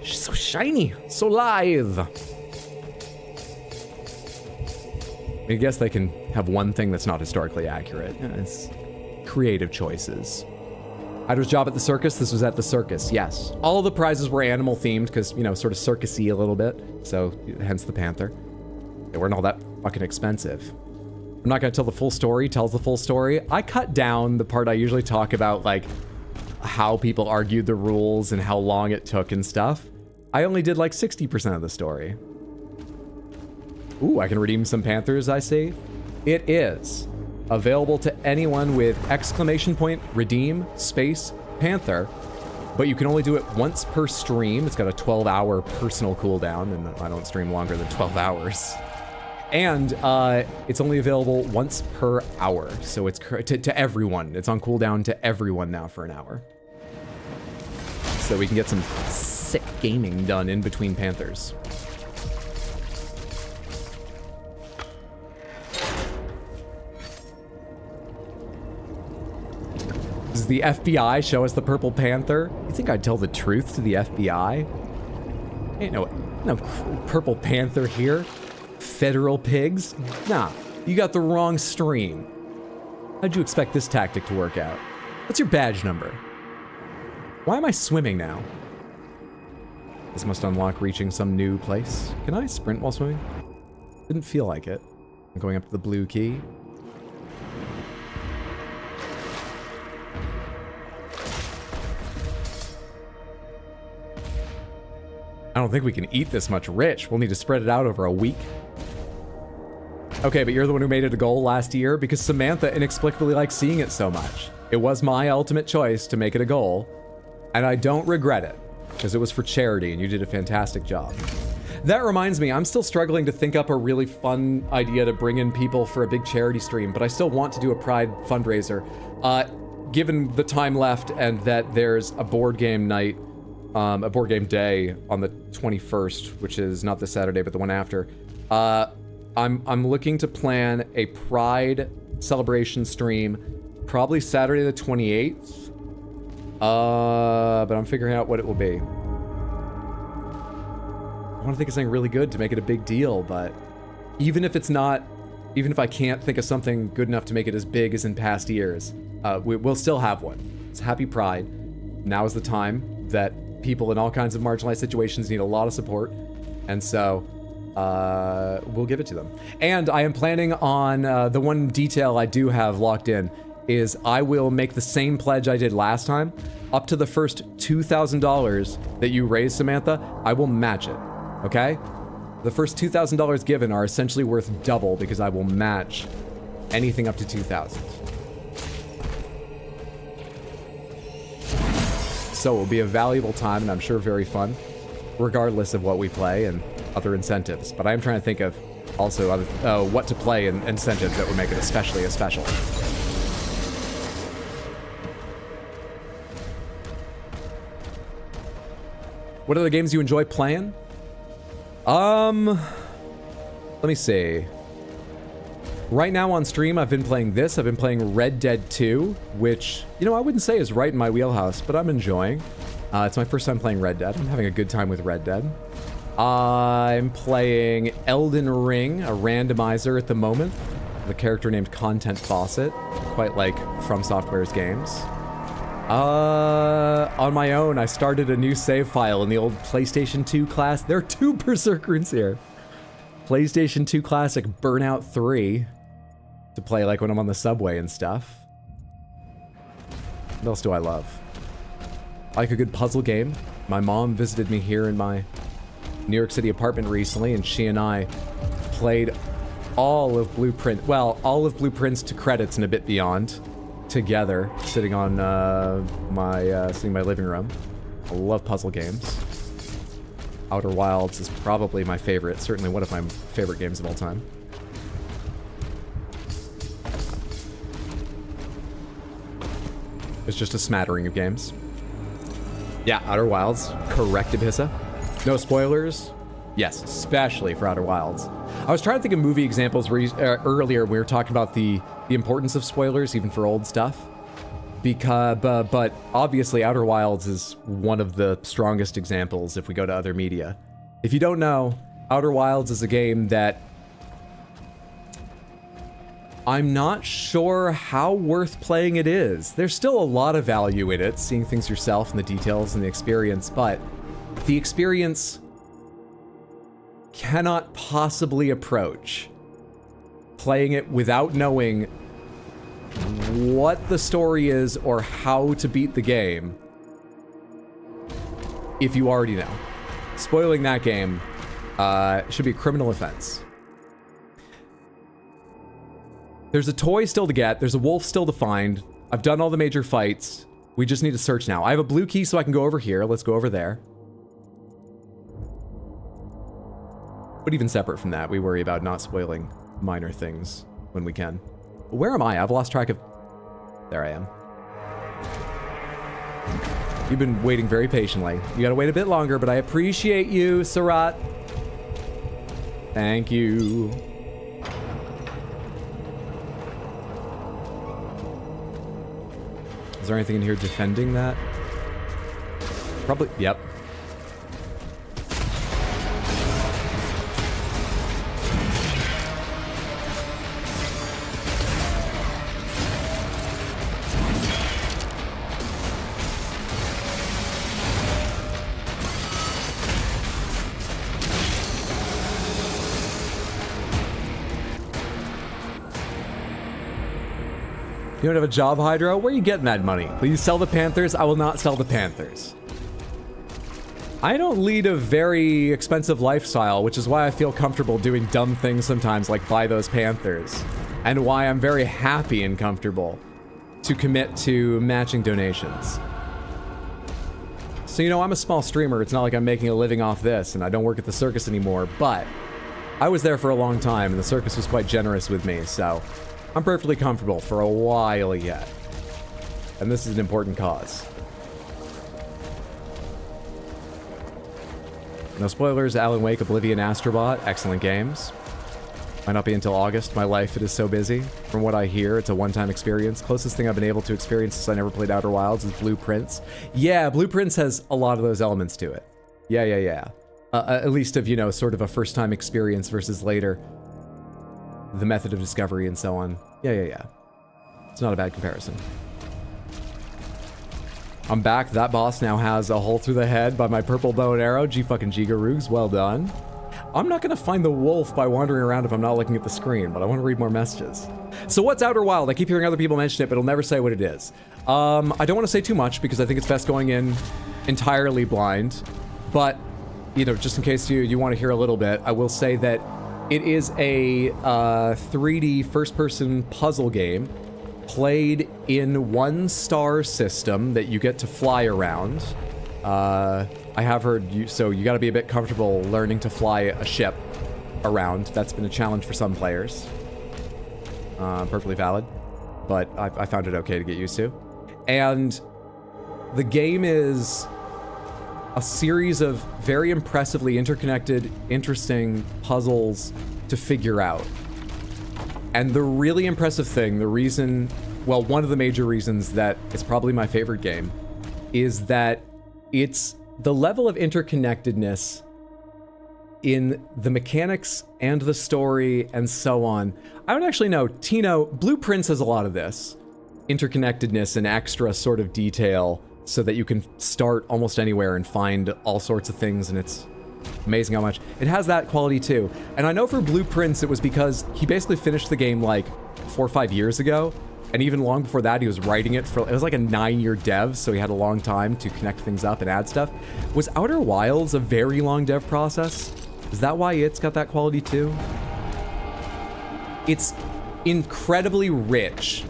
She's so shiny, so live. I guess they can have one thing that's not historically accurate. It's creative choices. Hydra's job at the circus. This was at the circus, yes. All the prizes were animal themed because, you know, sort of circus-y a little bit. So, hence the Panther. They weren't all that fucking expensive. I'm not gonna tell the full story, tells the full story. I cut down the part I usually talk about, like, how people argued the rules and how long it took and stuff. I only did like 60% of the story. Ooh, I can redeem some Panthers, I see. It is available to anyone with !redeem space Panther, but you can only do it once per stream. It's got a 12-hour personal cooldown, and I don't stream longer than 12 hours. And it's only available once per hour, so it's to everyone. It's on cooldown to everyone now for an hour. So we can get some sick gaming done in between Panthers. Does the FBI show us the Purple Panther? You think I'd tell the truth to the FBI? Ain't no Purple Panther here. Federal pigs? Nah, you got the wrong stream. How'd you expect this tactic to work out? What's your badge number? Why am I swimming now? This must unlock reaching some new place. Can I sprint while swimming? Didn't feel like it. I'm going up to the blue key. I don't think we can eat this much rich. We'll need to spread it out over a week. Okay, but you're the one who made it a goal last year because Samantha inexplicably likes seeing it so much. It was my ultimate choice to make it a goal, and I don't regret it because it was for charity and you did a fantastic job. That reminds me, I'm still struggling to think up a really fun idea to bring in people for a big charity stream, but I still want to do a Pride fundraiser. Given the time left and that there's a board game night, a board game day on the 21st, which is not this Saturday, but the one after, I'm looking to plan a Pride celebration stream, probably Saturday the 28th, but I'm figuring out what it will be. I want to think of something really good to make it a big deal, but even if I can't think of something good enough to make it as big as in past years, we'll still have one. It's Happy Pride. Now is the time that people in all kinds of marginalized situations need a lot of support, and so we'll give it to them. And I am planning on, the one detail I do have locked in is I will make the same pledge I did last time. Up to the first $2,000 that you raise, Samantha, I will match it, okay? The first $2,000 given are essentially worth double because I will match anything up to $2,000. So it will be a valuable time and I'm sure very fun, regardless of what we play and other incentives. But I am trying to think of also what to play and incentives that would make it especially special. What other games do you enjoy playing? Let me see. Right now on stream, I've been playing this. I've been playing Red Dead 2, which, you know, I wouldn't say is right in my wheelhouse, but I'm enjoying. It's my first time playing Red Dead. I'm having a good time with Red Dead. I'm playing Elden Ring, a randomizer at the moment. The character named Content Faucet, quite like From Software's games. On my own, I started a new save file in the old PlayStation 2 class. There are two Berserkers here. PlayStation 2 classic Burnout 3 to play like when I'm on the subway and stuff. What else do I love? I like a good puzzle game. My mom visited me here in my New York City apartment recently, and she and I played all of Blueprint, well, all of Blueprints to credits and a bit beyond together, sitting on my living room. I love puzzle games. Outer Wilds is probably my favorite, certainly one of my favorite games of all time. It's just a smattering of games. Yeah, Outer Wilds, correct, Abhissa. No spoilers? Yes, especially for Outer Wilds. I was trying to think of movie examples where earlier we were talking about the importance of spoilers, even for old stuff. But obviously Outer Wilds is one of the strongest examples if we go to other media. If you don't know, Outer Wilds is a game that I'm not sure how worth playing it is. There's still a lot of value in it, seeing things yourself and the details and the experience, but the experience cannot possibly approach playing it without knowing what the story is or how to beat the game if you already know. Spoiling that game should be a criminal offense. There's a toy still to get, there's a wolf still to find. I've done all the major fights. We just need to search now. I have a blue key so I can go over here. Let's go over there. But even separate from that, we worry about not spoiling minor things when we can. Where am I? I've lost track of... There I am. You've been waiting very patiently. You gotta wait a bit longer, but I appreciate you, Sarat. Thank you. Is there anything in here defending that? Probably, yep. You don't have a job, Hydro? Where are you getting that money? Please sell the Panthers. I will not sell the Panthers. I don't lead a very expensive lifestyle, which is why I feel comfortable doing dumb things sometimes, like buy those Panthers. And why I'm very happy and comfortable to commit to matching donations. So, you know, I'm a small streamer. It's not like I'm making a living off this, and I don't work at the circus anymore, but I was there for a long time, and the circus was quite generous with me, so I'm perfectly comfortable for a while yet. And this is an important cause. No spoilers, Alan Wake, Oblivion, Astrobot, excellent games. Might not be until August, my life, it is so busy. From what I hear, it's a one-time experience. Closest thing I've been able to experience since I never played Outer Wilds is Blueprints. Yeah, Blueprints has a lot of those elements to it. Yeah. At least of, you know, sort of a first-time experience versus later. The method of discovery and so on. Yeah. It's not a bad comparison. I'm back. That boss now has a hole through the head by my purple bow and arrow. G-fucking-Gigaroogs. Well done. I'm not gonna find the wolf by wandering around if I'm not looking at the screen, but I want to read more messages. So what's Outer Wild? I keep hearing other people mention it, but it'll never say what it is. I don't want to say too much because I think it's best going in entirely blind. But, you know, just in case you want to hear a little bit, I will say that it is a 3D first-person puzzle game played in one star system that you get to fly around. I have heard so you got to be a bit comfortable learning to fly a ship around. That's been a challenge for some players. Perfectly valid, but I found it okay to get used to. And the game is a series of very impressively interconnected, interesting puzzles to figure out. And the really impressive thing, the reason, well, one of the major reasons that it's probably my favorite game, is that it's the level of interconnectedness in the mechanics and the story and so on. I don't actually know. Tino, Blueprints has a lot of this. Interconnectedness and extra sort of detail so that you can start almost anywhere and find all sorts of things, and it's amazing how much. It has that quality too. And I know for Blueprints it was because he basically finished the game like 4 or 5 years ago, and even long before that he was writing it for, it was like a 9-year dev, so he had a long time to connect things up and add stuff. Was Outer Wilds a very long dev process? Is that why it's got that quality too? It's incredibly rich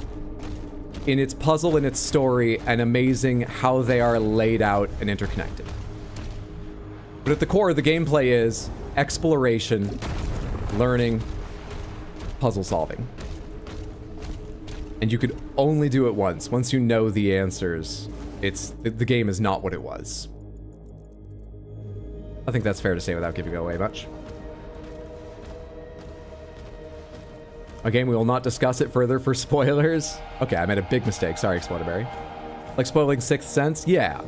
in its puzzle and its story, and amazing how they are laid out and interconnected. But at the core, the gameplay is exploration, learning, puzzle solving. And you could only do it once. Once you know the answers, the game is not what it was. I think that's fair to say without giving away much. Again, we will not discuss it further for spoilers. Okay, I made a big mistake. Sorry, Explodaberry. Like spoiling Sixth Sense? Yeah.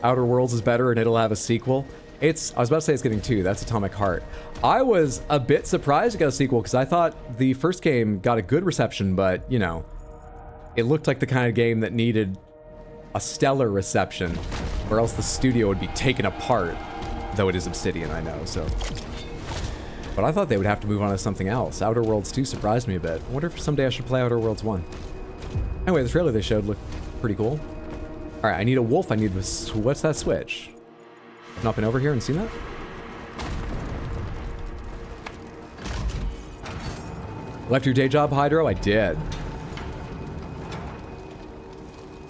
Outer Worlds is better and it'll have a sequel. I was about to say it's getting 2. That's Atomic Heart. I was a bit surprised to get a sequel because I thought the first game got a good reception, but, you know, it looked like the kind of game that needed a stellar reception, or else the studio would be taken apart. Though it is Obsidian, I know, so. But I thought they would have to move on to something else. Outer Worlds 2 surprised me a bit. I wonder if someday I should play Outer Worlds 1. Anyway, the trailer they showed looked pretty cool. All right, I need a wolf. I need what's that switch? I've not been over here and seen that? Left your day job, Hydro? I did.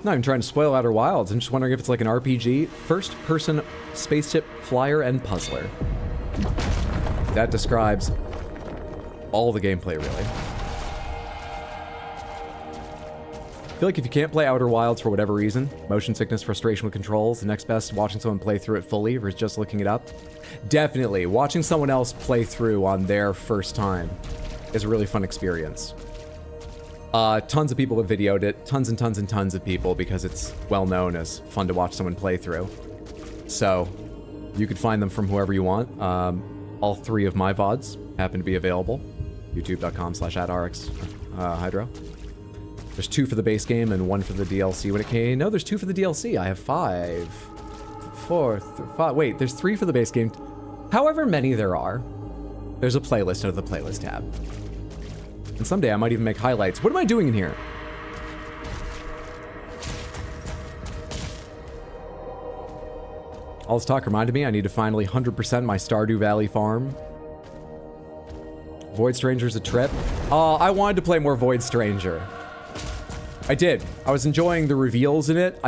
Not even trying to spoil Outer Wilds. I'm just wondering if it's like an RPG. First-person spaceship flyer and puzzler. That describes all the gameplay, really. I feel like if you can't play Outer Wilds for whatever reason, motion sickness, frustration with controls, the next best is watching someone play through it fully versus just looking it up. Definitely, watching someone else play through on their first time is a really fun experience. Tons of people have videoed it, tons and tons and tons of people, because it's well known as fun to watch someone play through. So, you could find them from whoever you want. All 3 of my VODs happen to be available. youtube.com/@RxHydro. There's 2 for the base game and 1 for the DLC when it came. No, there's 2 for the DLC. I have 5. 4, 5. Wait, there's 3 for the base game. However many there are, there's a playlist under the playlist tab. And someday I might even make highlights. What am I doing in here? All this talk reminded me I need to finally 100% my Stardew Valley farm. Void Stranger's a trip. I wanted to play more Void Stranger. I did. I was enjoying the reveals in it.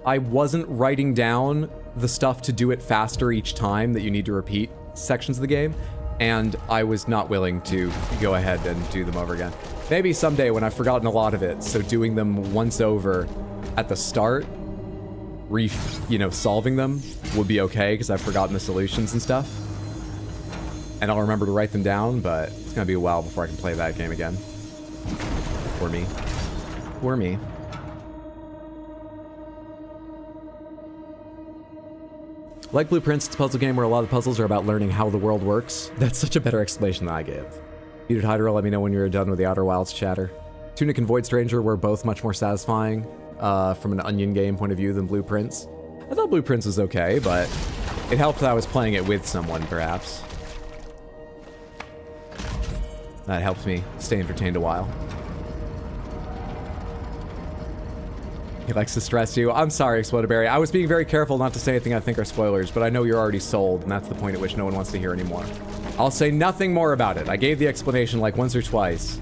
I wasn't writing down the stuff to do it faster each time that you need to repeat sections of the game, and I was not willing to go ahead and do them over again. Maybe someday when I've forgotten a lot of it, so doing them once over at the start, solving them would be okay, because I've forgotten the solutions and stuff. And I'll remember to write them down, but it's gonna be a while before I can play that game again. For me. For me. Like Blueprints, it's a puzzle game where a lot of the puzzles are about learning how the world works. That's such a better explanation than I gave. Muted Hydro, let me know when you're done with the Outer Wilds chatter. Tunic and Void Stranger were both much more satisfying from an Onion game point of view than Blueprints. I thought Blueprints was okay, but it helped that I was playing it with someone, perhaps. That helped me stay entertained a while. He likes to stress you. I'm sorry, Explodaberry. I was being very careful not to say anything I think are spoilers, but I know you're already sold, and that's the point at which no one wants to hear anymore. I'll say nothing more about it. I gave the explanation like once or twice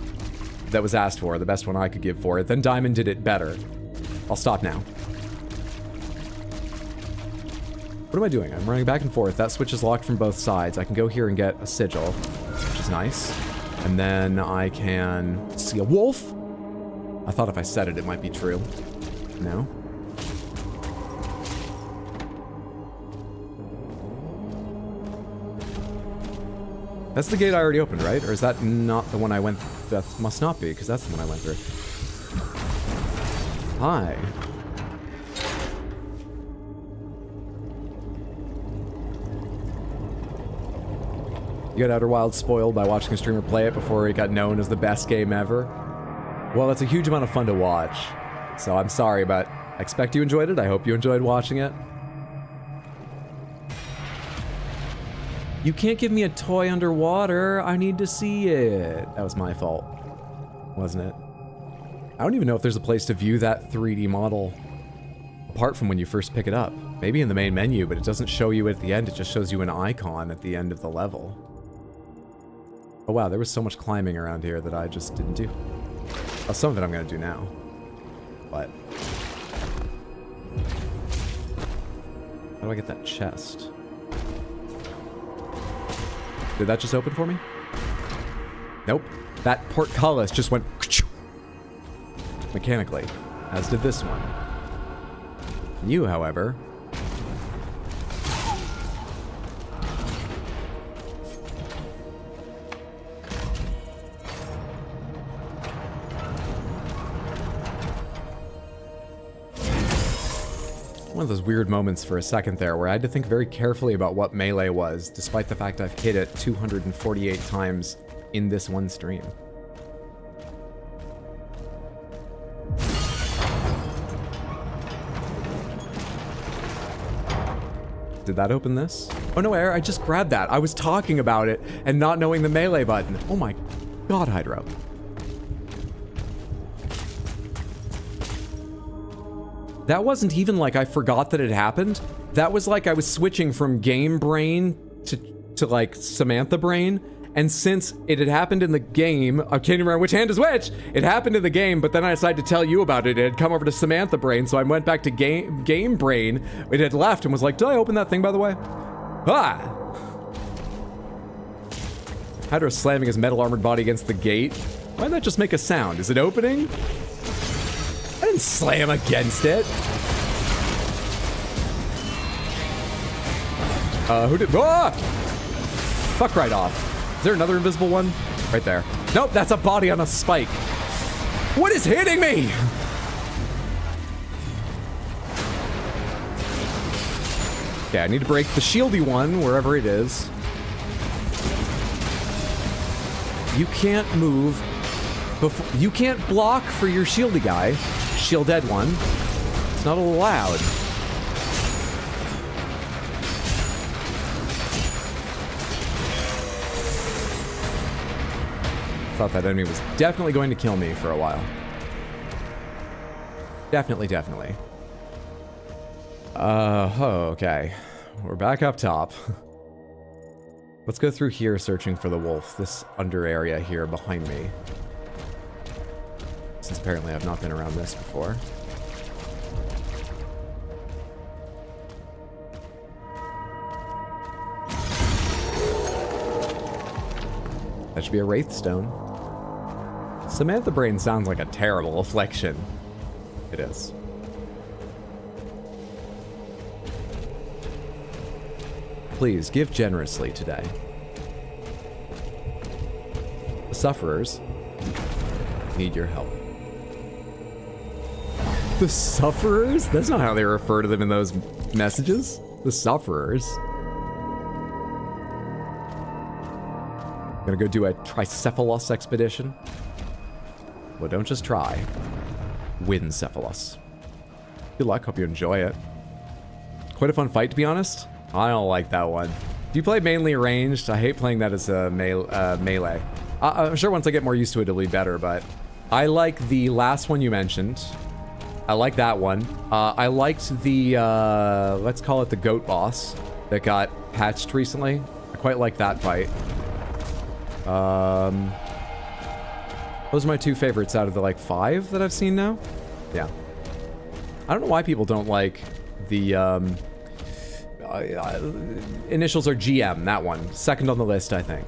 that was asked for, the best one I could give for it. Then Diamond did it better. I'll stop now. What am I doing? I'm running back and forth. That switch is locked from both sides. I can go here and get a sigil, which is nice. And then I can see a wolf. I thought if I said it, it might be true. No. That's the gate I already opened, right? Or is that not the one I went... That must not be, because that's the one I went through. Hi. You got Outer Wilds spoiled by watching a streamer play it before it got known as the best game ever. Well, it's a huge amount of fun to watch. So I'm sorry, but I expect you enjoyed it. I hope you enjoyed watching it. You can't give me a toy underwater. I need to see it. That was my fault, wasn't it? I don't even know if there's a place to view that 3D model apart from when you first pick it up. Maybe in the main menu, but it doesn't show you at the end. It just shows you an icon at the end of the level. Oh wow, there was so much climbing around here that I just didn't do. Oh, some of it I'm gonna do now. But how do I get that chest? Did that just open for me? Nope. That portcullis just went mechanically, as did this one. You, however, one of those weird moments for a second there where I had to think very carefully about what melee was, despite the fact I've hit it 248 times in this one stream. Did that open this? Oh no, I just grabbed that. I was talking about it and not knowing the melee button. Oh my god, Hydro. That wasn't even like I forgot that it happened. That was like I was switching from game brain to like Samantha brain. And since it had happened in the game, I can't remember which hand is which. It happened in the game, but then I decided to tell you about it. It had come over to Samantha brain, so I went back to game brain. It had left and was like, did I open that thing, by the way? Ah! Hydra slamming his metal armored body against the gate. Why didn't that just make a sound? Is it opening? I didn't slam against it. Who did? Ah! Fuck right off. Is there another invisible one? Right there. Nope, that's a body on a spike. What is hitting me? Okay, I need to break the shieldy one, wherever it is. You can't move before. You can't block for your shieldy guy. Shielded one. It's not allowed. Thought that enemy was definitely going to kill me for a while. Definitely. Okay. We're back up top. Let's go through here searching for the wolf. This under area here behind me. Since apparently I've not been around this before. That should be a Wraith Stone. Samantha Brain sounds like a terrible affliction. It is. Please give generously today. The sufferers need your help. The sufferers? That's not how they refer to them in those messages. The sufferers. Gonna go do a Tricephalus expedition. Well, don't just try. Win Cephalus. Good luck, hope you enjoy it. Quite a fun fight, to be honest. I don't like that one. Do you play mainly ranged? I hate playing that as a melee. I'm sure once I get more used to it, it'll be better, but I like the last one you mentioned. I like that one. I liked the, let's call it the goat boss that got patched recently. I quite like that fight. Those are my two favorites out of the, like, 5 that I've seen now. Yeah. I don't know why people don't like the, initials are GM, that one. Second on the list, I think.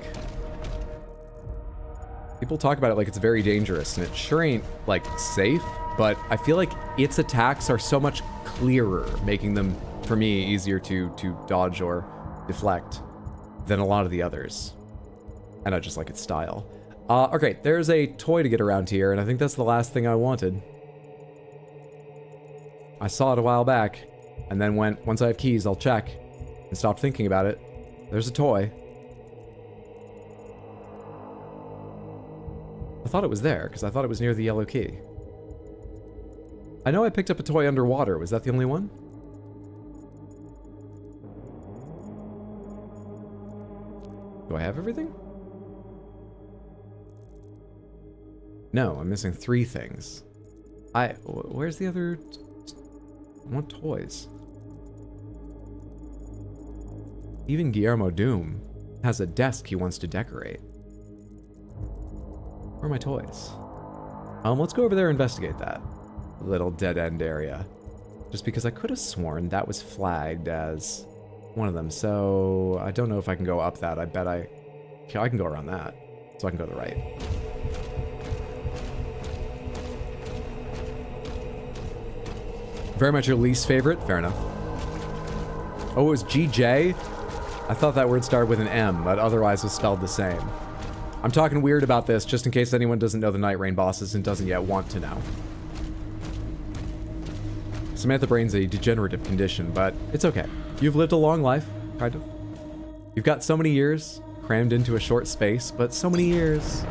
People talk about it like it's very dangerous, and it sure ain't, like, safe, but I feel like its attacks are so much clearer, making them, for me, easier to dodge or deflect than a lot of the others. And I just like its style. Okay, there's a toy to get around here, and I think that's the last thing I wanted. I saw it a while back, and then went, once I have keys, I'll check, and stopped thinking about it. There's a toy. I thought it was there, because I thought it was near the yellow key. I know I picked up a toy underwater. Was that the only one? Do I have everything? No, I'm missing 3 things. Where's the other... I want toys. Even Guillermo Doom has a desk he wants to decorate. Where are my toys? Let's go over there and investigate that little dead-end area. Just because I could have sworn that was flagged as one of them, so I don't know if I can go up that. I bet I can go around that, so I can go to the right. Very much your least favorite? Fair enough. Oh, it was GJ? I thought that word started with an M, but otherwise was spelled the same. I'm talking weird about this, just in case anyone doesn't know the Night Rain bosses and doesn't yet want to know. Samantha Brain's a degenerative condition, but it's okay. You've lived a long life, kind of. You've got so many years crammed into a short space, but so many years.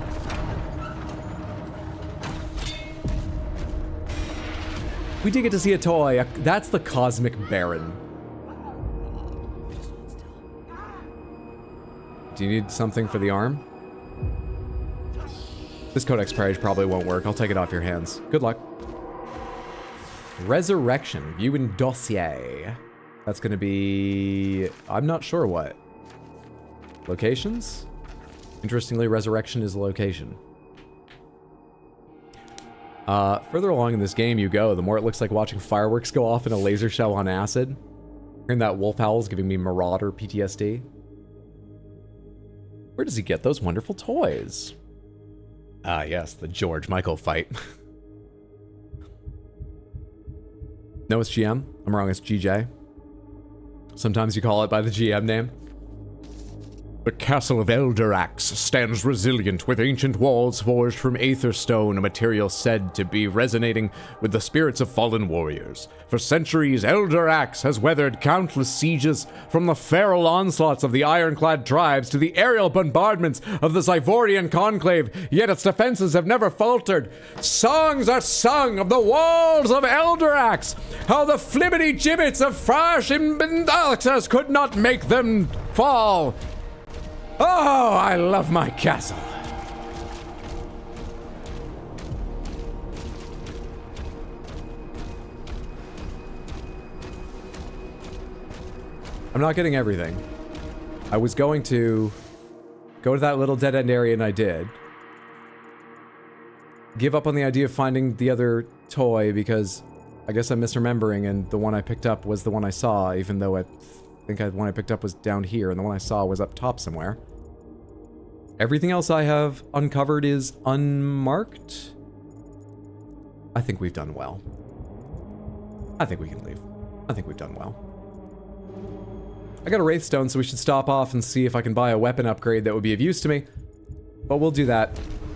We did get to see a toy. That's the Cosmic Baron. Do you need something for the arm? This Codex Page probably won't work. I'll take it off your hands. Good luck. Resurrection. View in dossier. That's going to be... I'm not sure what. Locations? Interestingly, Resurrection is a location. Further along in this game you go, the more it looks like watching fireworks go off in a laser show on acid. Hearing that wolf howl is giving me Marauder PTSD. Where does he get those wonderful toys? Ah, yes, the George Michael fight. No, it's GM. I'm wrong, it's GJ. Sometimes you call it by the GM name. The castle of Elderax stands resilient with ancient walls forged from aether stone, a material said to be resonating with the spirits of fallen warriors. For centuries, Elderax has weathered countless sieges, from the feral onslaughts of the ironclad tribes to the aerial bombardments of the Zyvorian conclave, yet its defenses have never faltered. Songs are sung of the walls of Elderax, how the flibbity gibbets of Frash and Bendalixas could not make them fall. Oh, I love my castle. I'm not getting everything. I was going to go to that little dead-end area, and I did. Give up on the idea of finding the other toy, because I guess I'm misremembering, and the one I picked up was the one I saw, even though I think the one I picked up was down here, and the one I saw was up top somewhere. Everything else I have uncovered is unmarked. I think we've done well. I think we can leave. I think we've done well. I got a Wraithstone, so we should stop off and see if I can buy a weapon upgrade that would be of use to me. But we'll do that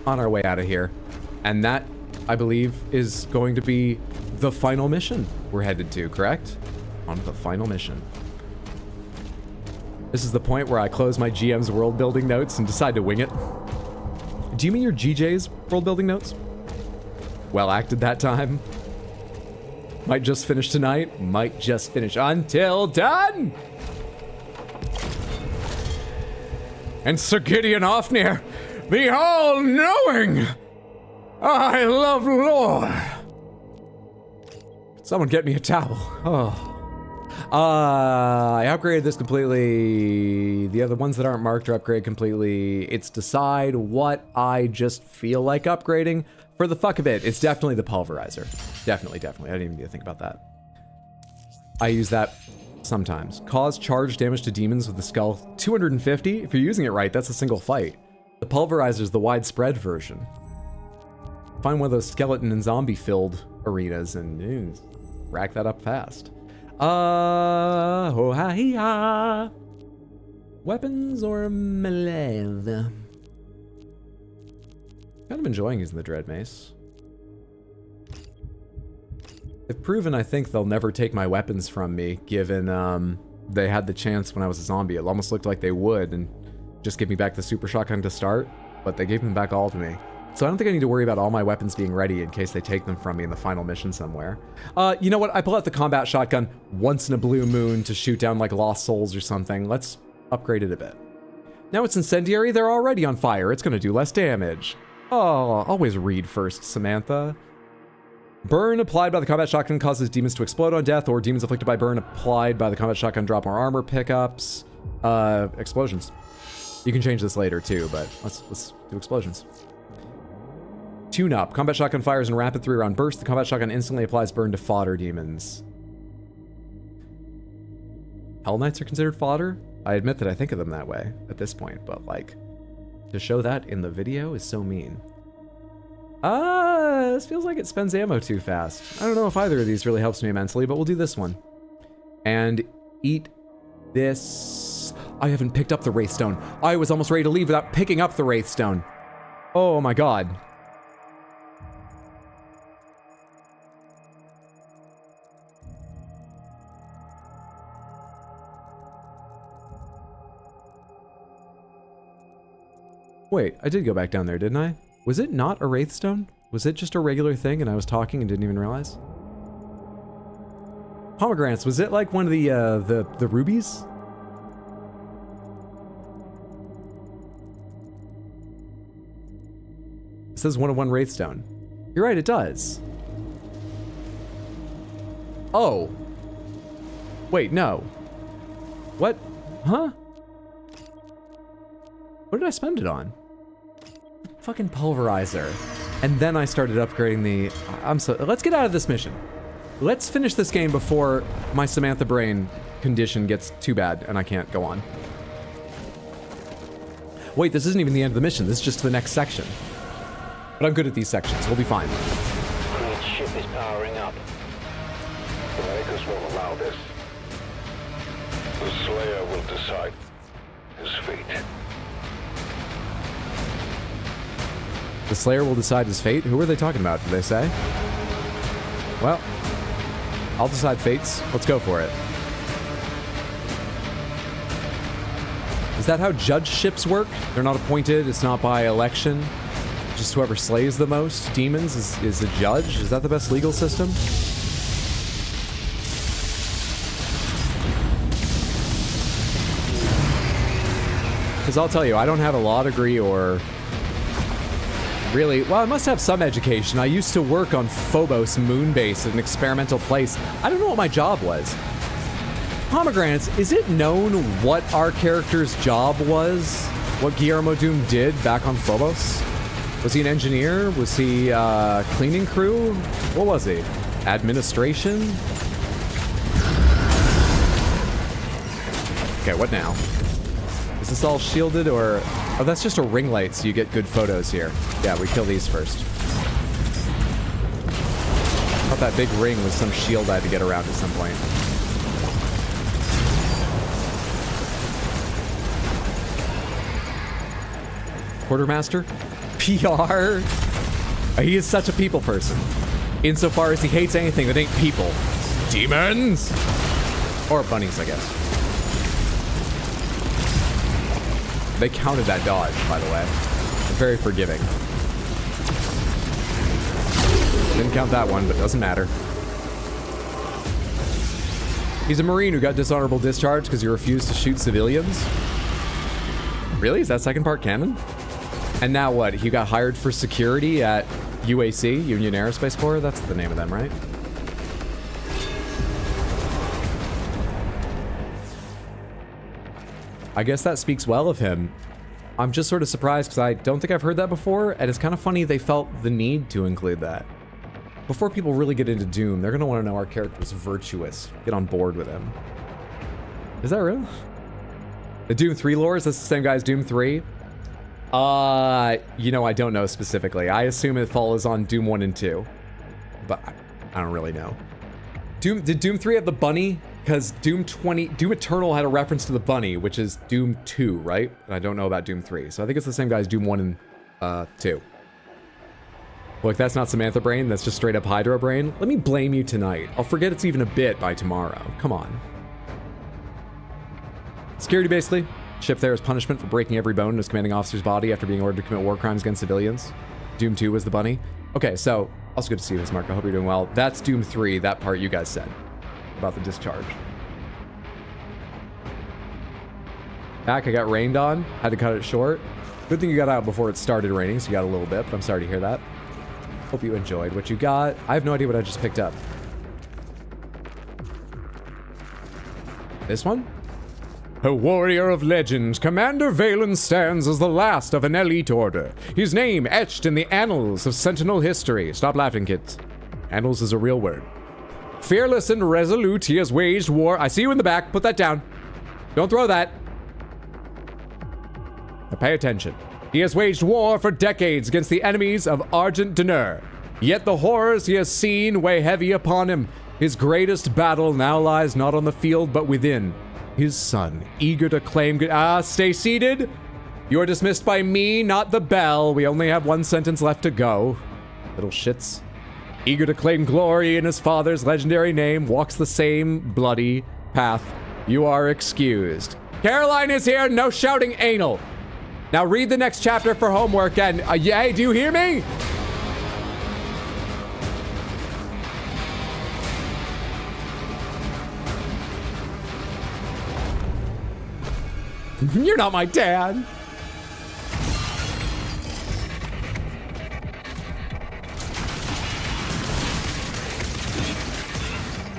on our way out of here. And that, I believe, is going to be the final mission we're headed to, correct? On to the final mission. This is the point where I close my GM's world building notes and decide to wing it. Do you mean your GJ's world building notes? Well acted that time. Might just finish tonight. Might just finish until done. And Sir Gideon Ofnir, the all-knowing. I love lore. Someone get me a towel. Oh. I upgraded this completely. The other ones that aren't marked are upgraded completely. It's decide what I just feel like upgrading. For the fuck of it, it's definitely the pulverizer. Definitely. I didn't even need to think about that. I use that sometimes. Cause charge damage to demons with the skull. 250? If you're using it right, that's a single fight. The pulverizer is the widespread version. Find one of those skeleton and zombie filled arenas and rack that up fast. Weapons or melee? Kind of enjoying using the Dread Mace. They've proven, I think, they'll never take my weapons from me, given they had the chance when I was a zombie. It almost looked like they would and just give me back the super shotgun to start, but they gave them back all to me. So I don't think I need to worry about all my weapons being ready in case they take them from me in the final mission somewhere. You know what? I pull out the combat shotgun once in a blue moon to shoot down like lost souls or something. Let's upgrade it a bit. Now it's incendiary. They're already on fire. It's going to do less damage. Oh, always read first, Samantha. Burn applied by the combat shotgun causes demons to explode on death, or demons afflicted by burn applied by the combat shotgun drop more armor pickups. Explosions. You can change this later too, but let's do explosions. Tune-up. Combat shotgun fires in rapid 3-round burst. The combat shotgun instantly applies burn to fodder demons. Hell Knights are considered fodder? I admit that I think of them that way at this point, but like, to show that in the video is so mean. This feels like it spends ammo too fast. I don't know if either of these really helps me immensely, but we'll do this one. And eat this. I haven't picked up the Wraithstone. I was almost ready to leave without picking up the Wraithstone. Oh my god. Wait, I did go back down there, didn't I? Was it not a Wraithstone? Was it just a regular thing and I was talking and didn't even realize? Pomegranates, was it like one of the rubies? It says 101 Wraithstone. You're right, it does. Oh. Wait, no. What? Huh? What did I spend it on? Fucking pulverizer. And then I started upgrading the... let's get out of this mission. Let's finish this game before my Samantha brain condition gets too bad and I can't go on. Wait, this isn't even the end of the mission. This is just the next section. But I'm good at these sections. We'll be fine. Creed's ship is powering up. The Makers won't allow this. The Slayer will decide his fate. The Slayer will decide his fate? Who are they talking about? Did they say? Well, I'll decide fates. Let's go for it. Is that how judgeships work? They're not appointed. It's not by election. Just whoever slays the most demons is the judge? Is that the best legal system? Because I'll tell you, I don't have a law degree or... Really? Well, I must have some education. I used to work on Phobos Moonbase, an experimental place. I don't know what my job was. Pomegranates, is it known what our character's job was? What Guillermo Doom did back on Phobos? Was he an engineer? Was he cleaning crew? What was he? Administration? Okay, what now? Is this all shielded or... Oh, that's just a ring light, so you get good photos here. Yeah, we kill these first. I thought that big ring was some shield I had to get around at some point. Quartermaster? PR? He is such a people person. Insofar as he hates anything that ain't people. Demons? Or bunnies, I guess. They counted that dodge, by the way. They're very forgiving. Didn't count that one, but doesn't matter. He's a Marine who got dishonorable discharge because he refused to shoot civilians. Really? Is that second part canon? And now what? He got hired for security at UAC, Union Aerospace Corps? That's the name of them, right? I guess that speaks well of him. I'm just sort of surprised because I don't think I've heard that before, and it's kind of funny they felt the need to include that. Before people really get into Doom, they're going to want to know our character's virtuous. Get on board with him. Is that real? The Doom 3 lore, is this the same guy as Doom 3? You know, I don't know specifically. I assume it follows on Doom 1 and 2. But I don't really know. Did Doom 3 have the bunny? Because Doom Eternal had a reference to the bunny, which is Doom 2, right? And I don't know about Doom 3. So I think it's the same guy as Doom 1 and 2. Look, that's not Samantha brain. That's just straight up Hydra brain. Let me blame you tonight. I'll forget it's even a bit by tomorrow. Come on. Security, basically. Ship there as punishment for breaking every bone in his commanding officer's body after being ordered to commit war crimes against civilians. Doom 2 was the bunny. Okay, so also good to see you, Miss Mark. I hope you're doing well. That's Doom 3, that part you guys said about the discharge. Back, I got rained on. Had to cut it short. Good thing you got out before it started raining, so you got a little bit, but I'm sorry to hear that. Hope you enjoyed what you got. I have no idea what I just picked up. This one? A warrior of legend, Commander Valen stands as the last of an elite order. His name etched in the annals of Sentinel history. Stop laughing, kids. Annals is a real word. Fearless and resolute, he has waged war. I see you in the back. Put that down. Don't throw that. Now pay attention. He has waged war for decades against the enemies of Argent D'Nur. Yet the horrors he has seen weigh heavy upon him. His greatest battle now lies not on the field, but within. His son, eager to claim... stay seated. You are dismissed by me, not the bell. We only have one sentence left to go. Little shits. Eager to claim glory in his father's legendary name, walks the same bloody path. You are excused. Caroline is here, no shouting anal. Now read the next chapter for homework and... yay, do you hear me? You're not my dad.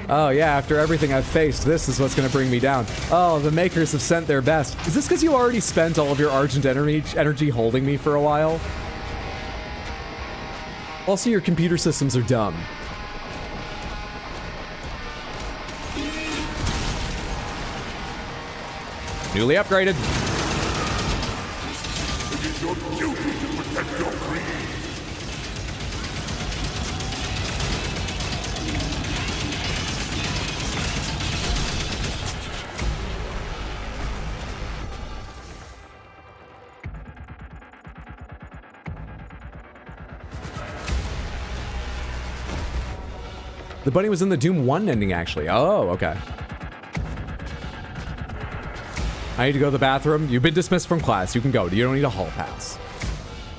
Oh yeah, after everything I've faced, this is what's gonna bring me down. Oh, the Maykrs have sent their best. Is this because you already spent all of your Argent energy holding me for a while? Also, your computer systems are dumb. Newly upgraded. is your duty to protect your creed. The bunny was in the Doom 1 ending, actually. Oh, okay. I need to go to the bathroom. You've been dismissed from class. You can go. You don't need a hall pass.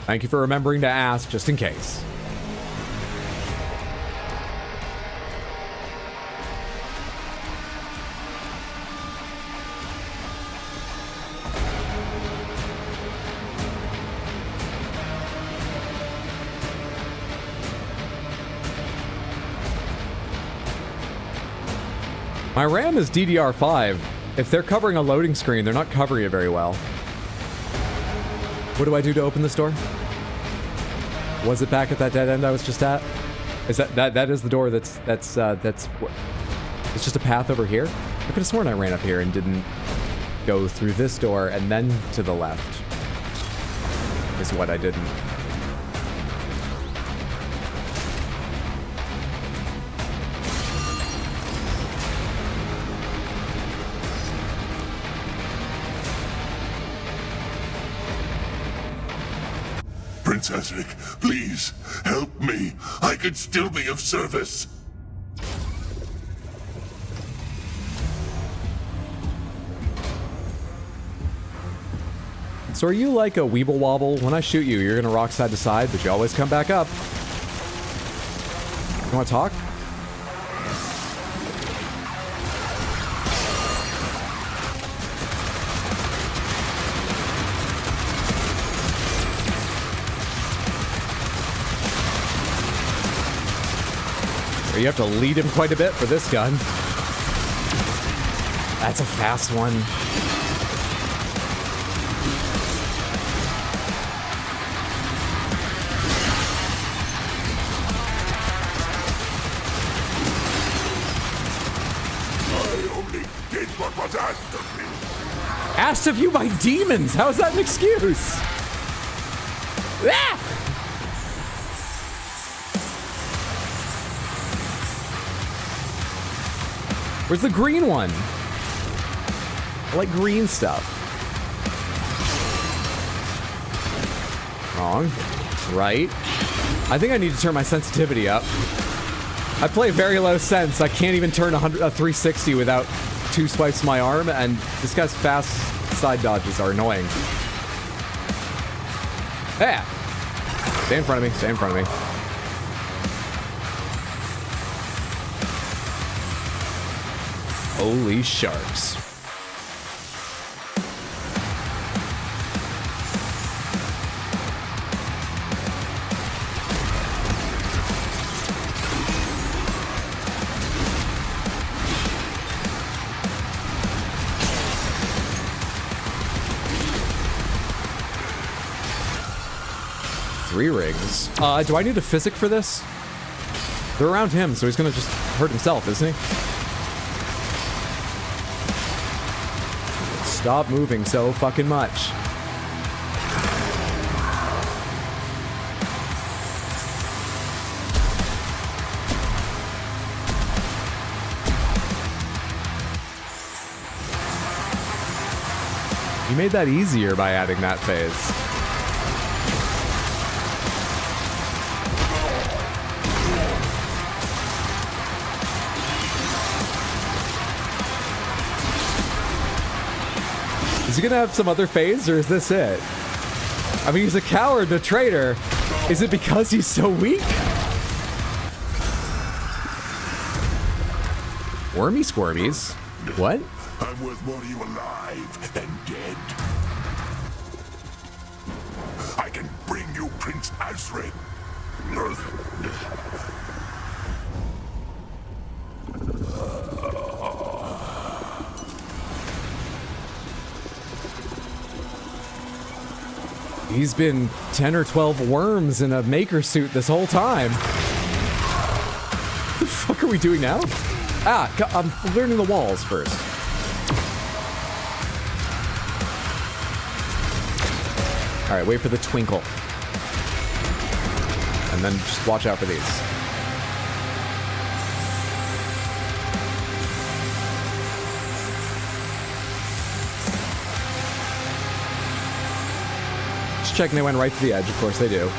Thank you for remembering to ask, just in case. My RAM is DDR5. If they're covering a loading screen, they're not covering it very well. What do I do to open this door? Was it back at that dead end I was just at? Is that is the door that's it's just a path over here? I could have sworn I ran up here and didn't go through this door and then to the left. Is what I didn't. Princess Rick, please, help me. I could still be of service. So are you like a Weeble Wobble? When I shoot you, you're gonna rock side to side, but you always come back up. You wanna talk? You have to lead him quite a bit for this gun. That's a fast one. I only did what was asked of me. Asked of you by demons! How is that an excuse? Ah! Where's the green one? I like green stuff. Wrong. Right. I think I need to turn my sensitivity up. I play very low sense. I can't even turn a 360 without 2 swipes of my arm, and this guy's fast side dodges are annoying. Yeah. Stay in front of me. Stay in front of me. Holy sharks. Three rings. Do I need a physic for this? They're around him, so he's gonna just hurt himself, isn't he? Stop moving so fucking much. You made that easier by adding that phase. Is he gonna have some other phase, or is this it? I mean, he's a coward, a traitor. Is it because he's so weak? Wormy squirmies. What? I'm worth more to you alive than dead. I can bring you Prince Azred. He's been 10 or 12 worms in a Maykr suit this whole time. What the fuck are we doing now? Ah, I'm learning the walls first. All right, wait for the twinkle. And then just watch out for these. Just checking they went right to the edge. Of course they do.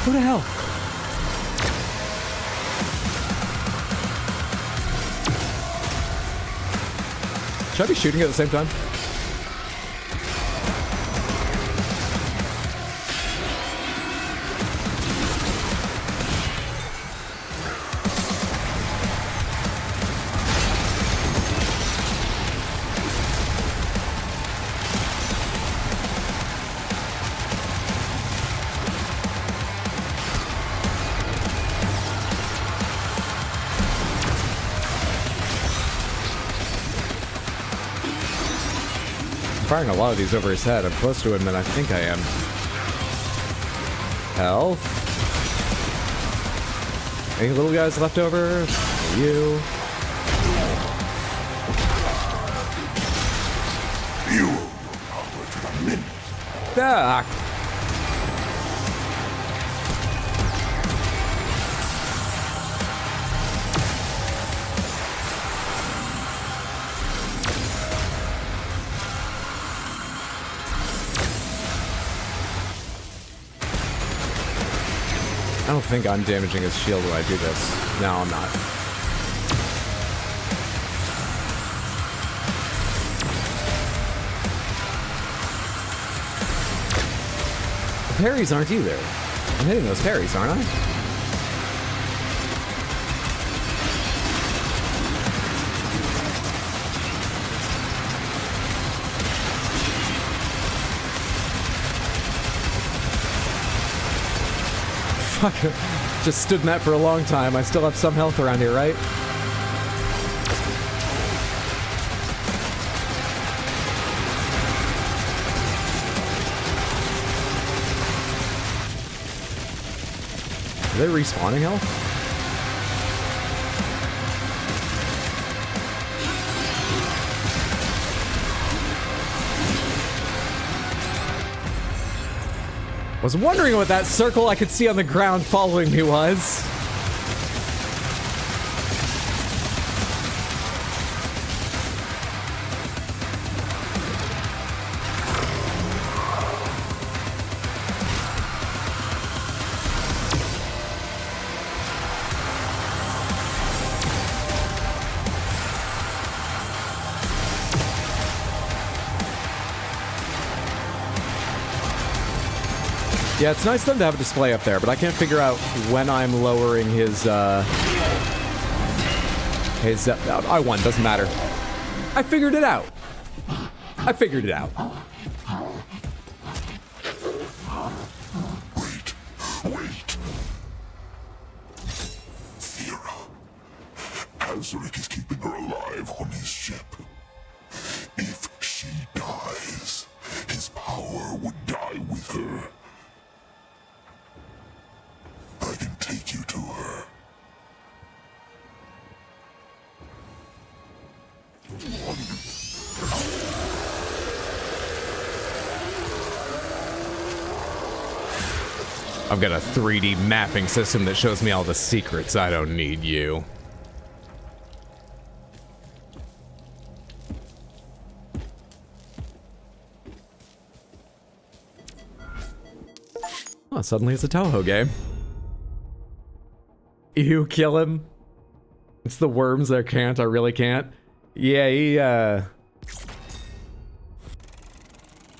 Who the hell? Should I be shooting at the same time? Firing a lot of these over his head. I'm closer to him than I think I am. Health. Any little guys left over? You. Ah. I don't think I'm damaging his shield when I do this. No, I'm not. The parries aren't either. I'm hitting those parries, aren't I? Fuck. Just stood in that for a long time. I still have some health around here, right? Are they respawning health? Was wondering what that circle I could see on the ground following me was. Yeah, it's nice of them to have a display up there, but I can't figure out when I'm lowering his I won, doesn't matter. I figured it out. I figured it out. Wait. Thera. Azuric is keeping her alive on his ship. If she dies, his power would die with her. I can take you to her. I've got a 3D mapping system that shows me all the secrets. I don't need you. Oh, suddenly it's a Toho game. You kill him. It's the worms that can't. I really can't. Yeah, he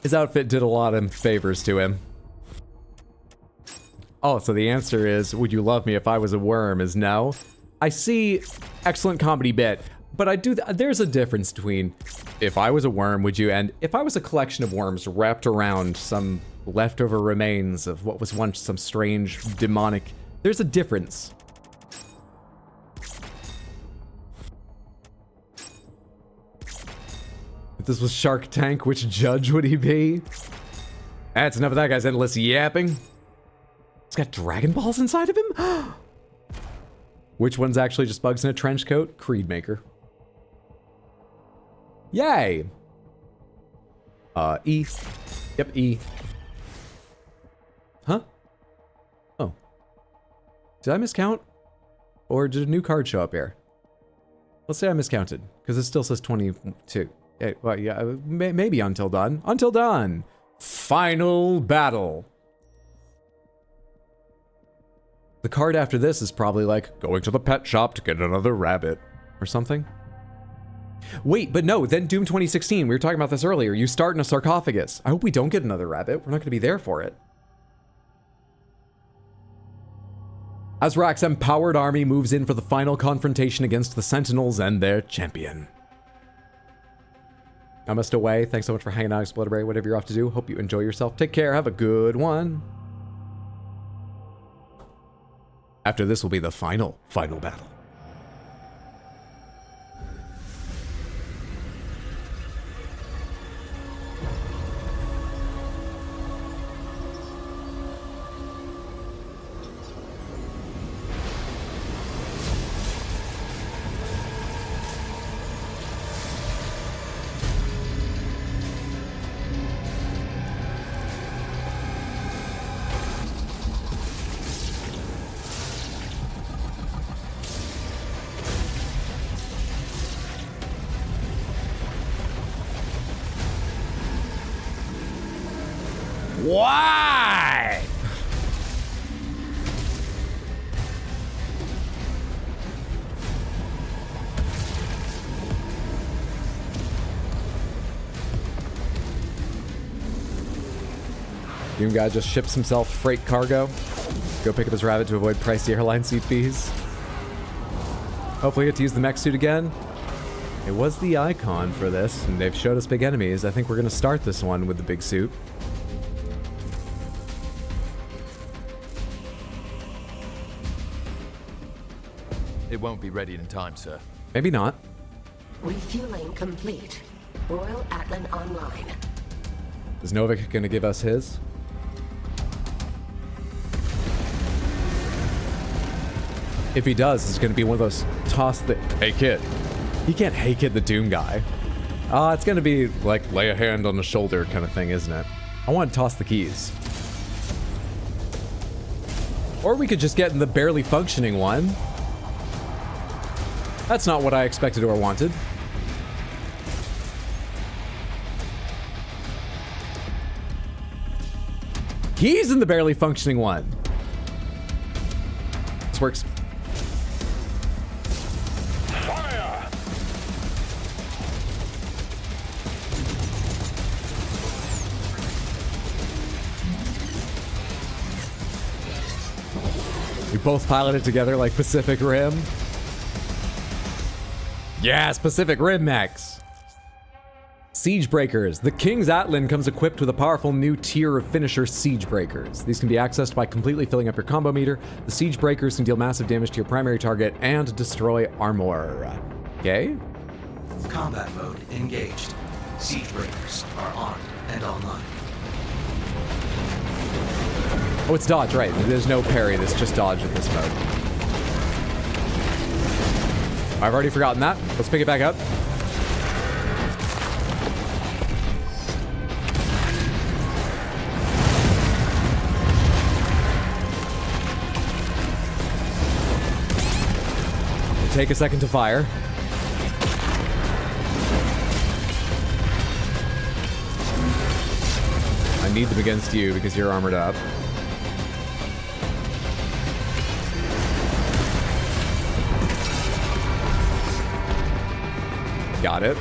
His outfit did a lot of favors to him. Oh, so the answer is, would you love me if I was a worm, is no. I see, excellent comedy bit, but I do, there's a difference between if I was a worm, would you, and if I was a collection of worms wrapped around some leftover remains of what was once some strange demonic, there's a difference. If this was Shark Tank, which judge would he be? That's enough of that guy's endless yapping. He's got Dragon Balls inside of him? Which one's actually just bugs in a trench coat? Creed Maker. Yay! E. Yep, E. Huh? Oh. Did I miscount? Or did a new card show up here? Let's say I miscounted, because it still says 22. Well, yeah, maybe Until Dawn. Until Dawn! Final battle! The card after this is probably like, going to the pet shop to get another rabbit, or something. Wait, but no, then Doom 2016, we were talking about this earlier, you start in a sarcophagus. I hope we don't get another rabbit, we're not gonna be there for it. Azrak's empowered army moves in for the final confrontation against the Sentinels and their champion. I must away, thanks so much for hanging out, Exploder, whatever you're off to do, hope you enjoy yourself, take care, have a good one. After this will be the final battle. Why? Doom guy just ships himself freight cargo. Go pick up his rabbit to avoid pricey airline seat fees. Hopefully get to use the mech suit again. It was the icon for this, and they've showed us big enemies. I think we're gonna start this one with the big suit. It won't be ready in time, sir. Maybe not. Refueling complete. Royal Atlan online. Is Novik gonna give us his? If he does, it's gonna be one of those toss the hey kid. He can't hey kid the Doom guy. It's gonna be like lay a hand on the shoulder kind of thing, isn't it? I want to toss the keys. Or we could just get in the barely functioning one. That's not what I expected or wanted. He's in the barely functioning one. This works. Fire! We both piloted together like Pacific Rim. Yes, Pacific Rim mechs. Siege Breakers. The King's Atlan comes equipped with a powerful new tier of finisher Siege Breakers. These can be accessed by completely filling up your combo meter. The Siege Breakers can deal massive damage to your primary target and destroy armor. Okay? Combat mode engaged. Siege Breakers are armed and online. Oh, it's dodge, right. There's no parry, there's just dodge in this mode. I've already forgotten that. Let's pick it back up. We'll take a second to fire. I need them against you because you're armored up. Got it.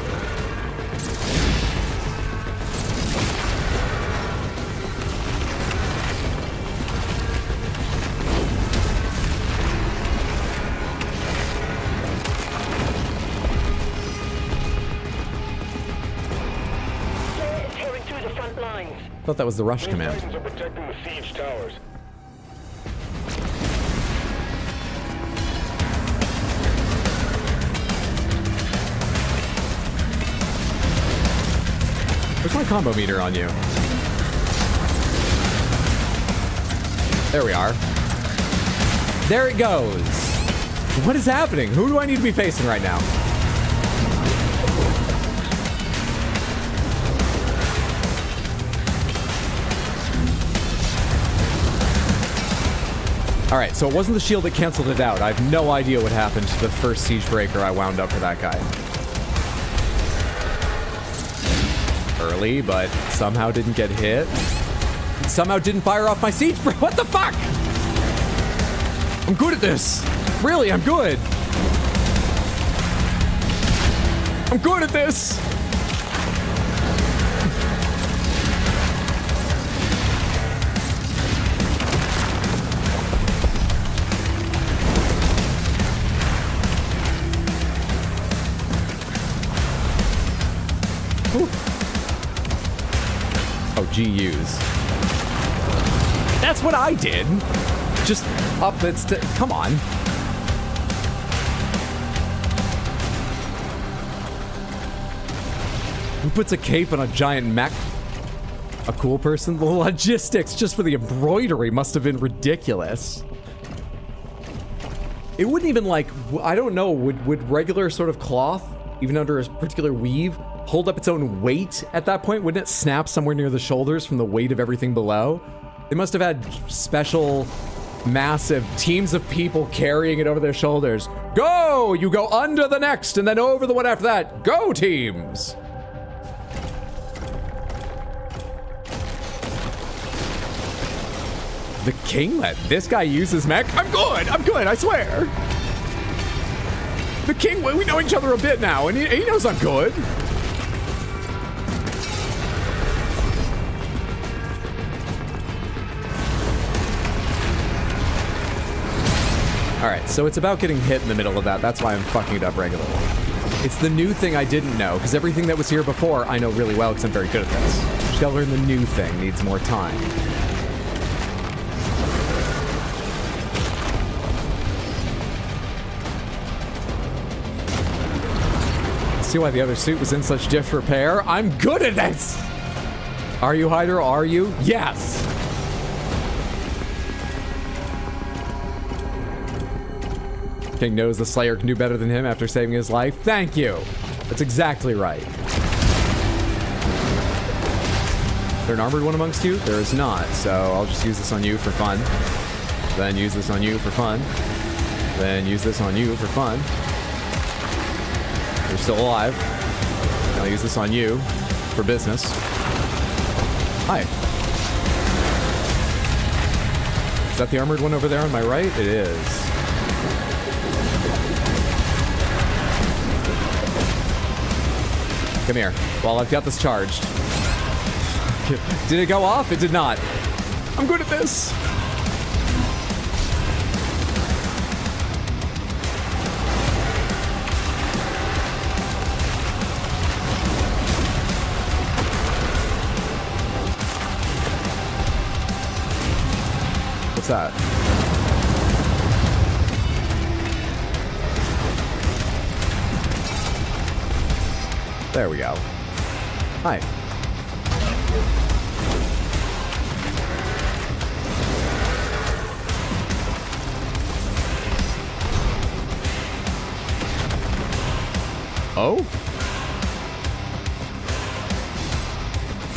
I thought that was the rush command. Titans are protecting the siege towers. Where's my combo meter on you? There we are. There it goes. What is happening? Who do I need to be facing right now? Alright, so it wasn't the shield that canceled it out. I have no idea what happened to the first siege breaker I wound up for that guy. Early, but somehow didn't get hit. Somehow didn't fire off my siege breaker. What the fuck? I'm good at this. Really, I'm good. I'm good at this. Whew. Oh, GUs. That's what I did. Just up its... Come on. Who puts a cape on a giant mech? A cool person? The logistics just for the embroidery must have been ridiculous. It wouldn't even like... I don't know. Would regular sort of cloth, even under a particular weave, hold up its own weight at that point? Wouldn't it snap somewhere near the shoulders from the weight of everything below? They must have had special, massive teams of people carrying it over their shoulders. Go! You go under the next and then over the one after that. Go, teams! The king let this guy use his mech? I'm good, I swear. The king, we know each other a bit now, and he knows I'm good. Alright, so it's about getting hit in the middle of that. That's why I'm fucking it up regularly. It's the new thing I didn't know, because everything that was here before I know really well because I'm very good at this. Just gotta learn the new thing. Needs more time. See why the other suit was in such diff repair? I'm good at this! Are you, Hydra? Are you? Yes! King knows the Slayer can do better than him after saving his life. Thank you! That's exactly right. Is there an armored one amongst you? There is not, so I'll just use this on you for fun. Then use this on you for fun. Then use this on you for fun. You're still alive. I'll use this on you for business. Hi. Is that the armored one over there on my right? It is. Come here. Well, I've got this charged. Did it go off? It did not. I'm good at this. What's that? There we go. Hi. Oh?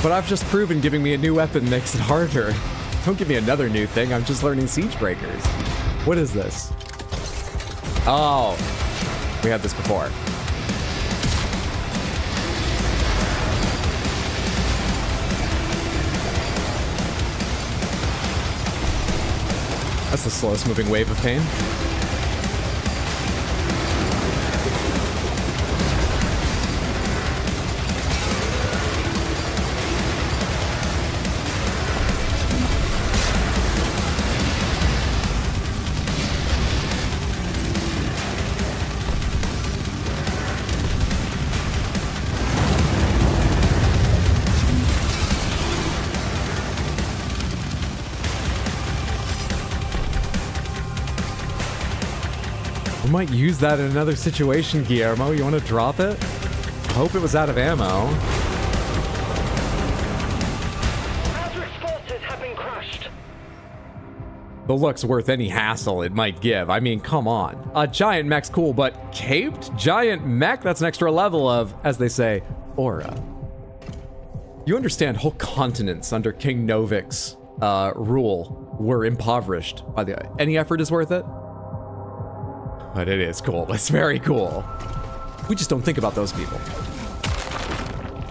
But I've just proven giving me a new weapon makes it harder. Don't give me another new thing, I'm just learning siege breakers. What is this? Oh. We had this before. That's the slowest moving wave of pain. We might use that in another situation, Guillermo. You want to drop it? Hope it was out of ammo. Outer forces have been crushed. The look's worth any hassle it might give. I mean, come on. A giant mech's cool, but caped giant mech? That's an extra level of, as they say, aura. You understand whole continents under King Novik's rule were impoverished by the... Any effort is worth it? But it is cool. It's very cool. We just don't think about those people.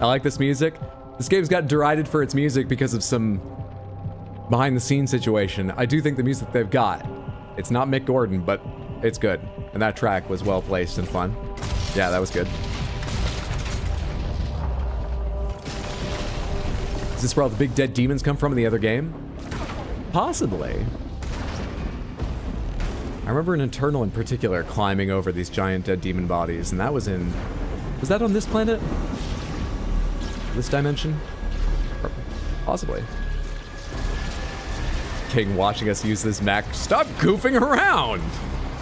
I like this music. This game's got derided for its music because of some behind-the-scenes situation. I do think the music they've got, it's not Mick Gordon, but it's good. And that track was well-placed and fun. Yeah, that was good. Is this where all the big dead demons come from in the other game? Possibly. I remember an Eternal in particular climbing over these giant dead demon bodies, and that was in... Was that on this planet? This dimension? Or possibly. King watching us use this mech. Stop goofing around!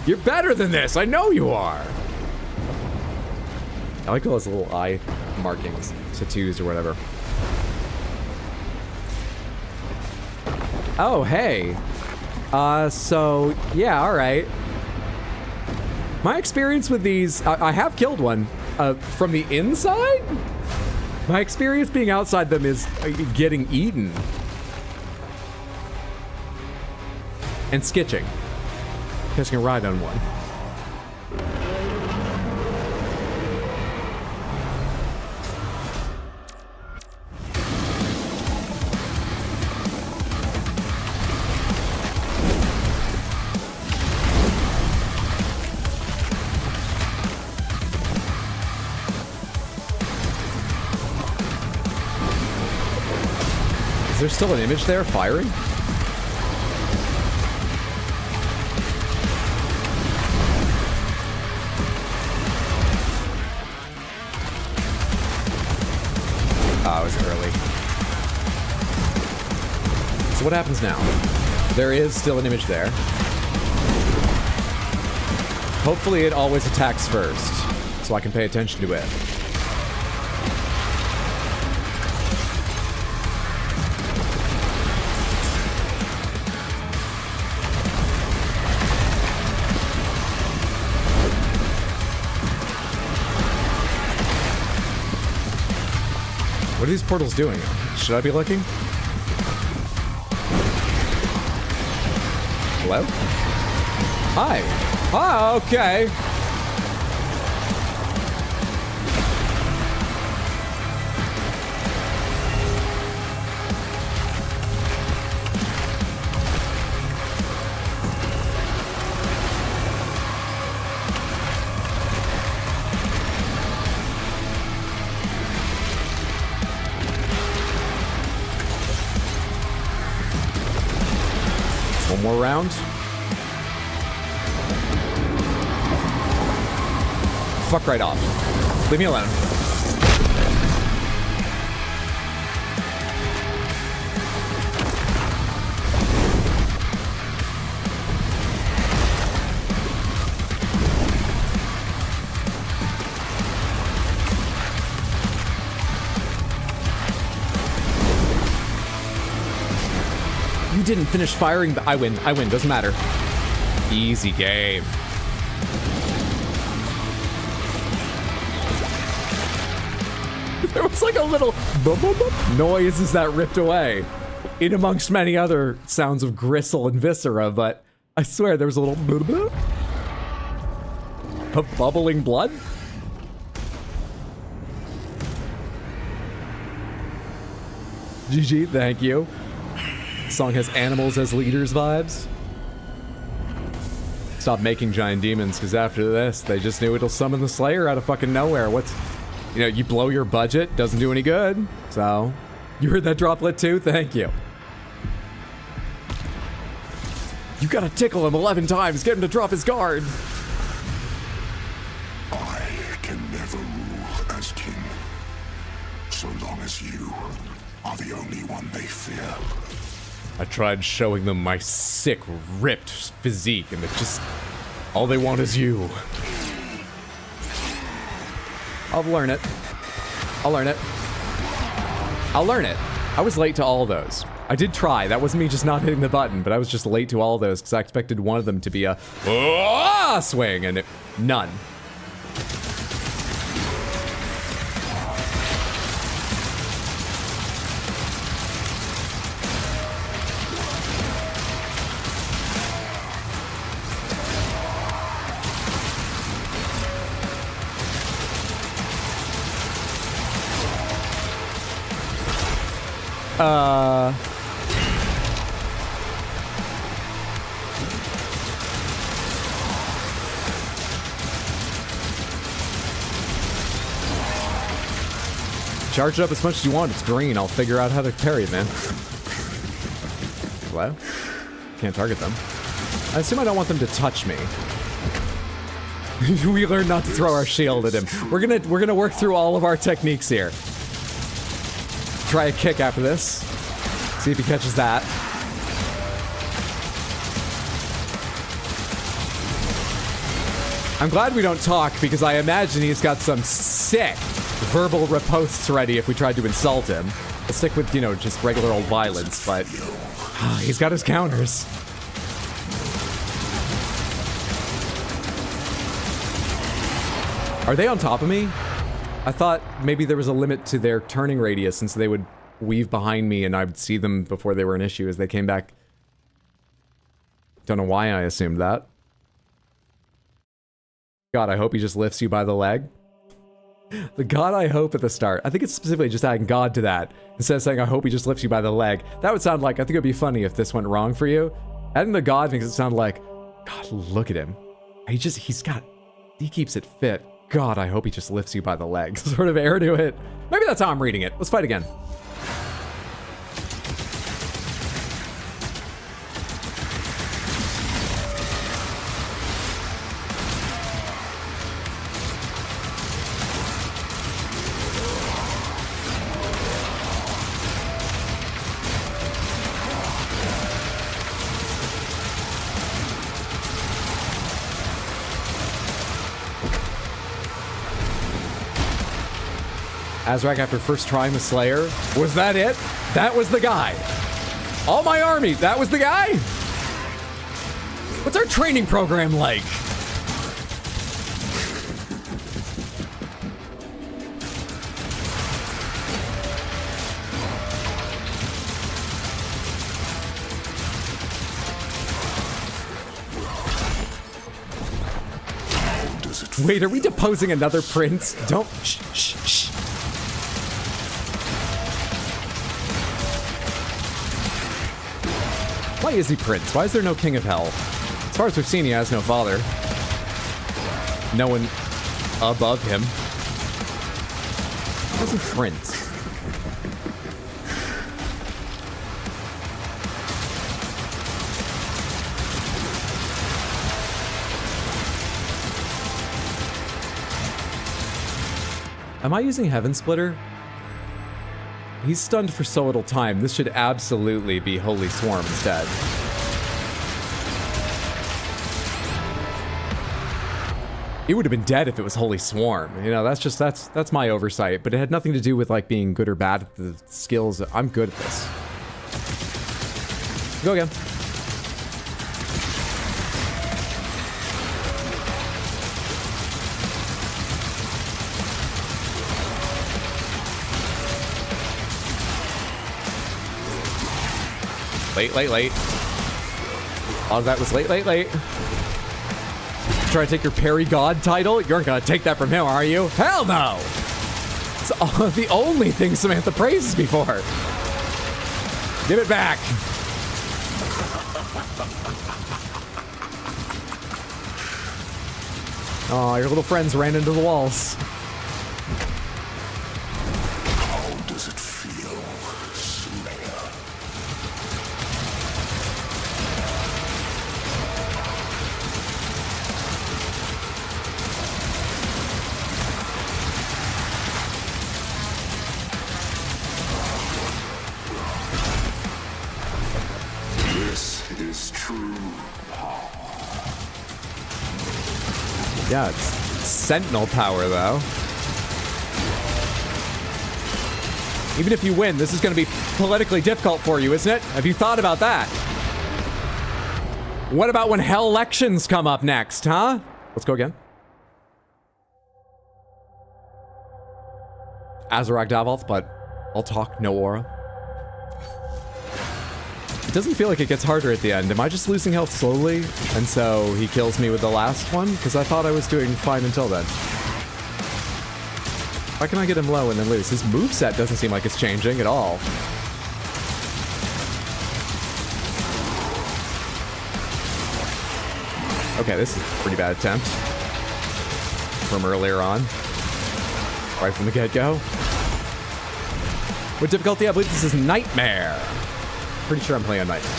You're better than this, I know you are! I like all those little eye markings, tattoos or whatever. Oh, hey. So, yeah, alright. My experience with these... I have killed one. From the inside? My experience being outside them is getting eaten. And skitching. Catching a ride on one. Is there still an image there firing? Oh, it was early. So what happens now? There is still an image there. Hopefully it always attacks first, so I can pay attention to it. What are these portals doing? Should I be looking? Hello? Hi. Ah, okay. One more round. Fuck right off. Leave me alone. You didn't finish firing, but I win. I win. Doesn't matter. Easy game. There was like a little boop, boop, boop noise as that ripped away, in amongst many other sounds of gristle and viscera, but I swear there was a little boop, boop of bubbling blood. GG, thank you. Song has animals as leaders vibes. Stop making giant demons, because after this, they just knew it'll summon the Slayer out of fucking nowhere. What's... You know, you blow your budget, doesn't do any good. So, you heard that droplet too? Thank you. You gotta tickle him 11 times, get him to drop his guard. I can never rule as king, so long as you are the only one they fear. I tried showing them my sick, ripped physique, and it just All they want is you. I'll learn it. I'll learn it. I'll learn it. I was late to all those. I did try. That wasn't me just not hitting the button, but I was just late to all those because I expected one of them to be a swing, and none. Charge it up as much as you want. It's green. I'll figure out how to parry it, man. Hello? Can't target them. I assume I don't want them to touch me. We learned not to throw our shield at him. We're gonna work through all of our techniques here. Try a kick after this. See if he catches that. I'm glad we don't talk because I imagine he's got some sick verbal riposts ready if we tried to insult him. I'll stick with, you know, just regular old violence, but he's got his counters. Are they on top of me? I thought maybe there was a limit to their turning radius, and so they would weave behind me and I would see them before they were an issue as they came back. Don't know why I assumed that. God, I hope he just lifts you by the leg. The God I hope at the start. I think it's specifically just adding God to that. Instead of saying, I hope he just lifts you by the leg. That would sound like, I think it would be funny if this went wrong for you. Adding the God makes it sound like, God, look at him. He keeps it fit. God, I hope he just lifts you by the leg. Sort of air to it. Maybe that's how I'm reading it. Let's fight again. Azrak after first trying the Slayer. Was that it? That was the guy. All my army, that was the guy? What's our training program like? Wait, are we deposing another prince? Don't. Shh, shh, shh. Why is he prince? Why is there no king of hell? As far as we've seen, he has no father. No one above him. Why is he prince? Am I using Heaven Splitter? He's stunned for so little time. This should absolutely be Holy Swarm instead. It would have been dead if it was Holy Swarm. You know, that's my oversight. But it had nothing to do with like being good or bad at the skills. I'm good at this. Go again. Late. All of that was late. Try to take your Parry God title? You aren't gonna take that from him, are you? Hell no! It's the only thing Samantha praises me for. Give it back. Oh, your little friends ran into the walls. How does it feel, Slayer? This is true power. Yeah, it's Sentinel power, though. Even if you win, this is going to be politically difficult for you, isn't it? Have you thought about that? What about when hell elections come up next, huh? Let's go again. Azarak Davoth, but I'll talk, no aura. It doesn't feel like it gets harder at the end. Am I just losing health slowly? And so he kills me with the last one? Because I thought I was doing fine until then. Why can I get him low and then lose? His moveset doesn't seem like it's changing at all. Okay, this is a pretty bad attempt. From earlier on. Right from the get-go. What difficulty? I believe this is Nightmare. Pretty sure I'm playing on Nightmare.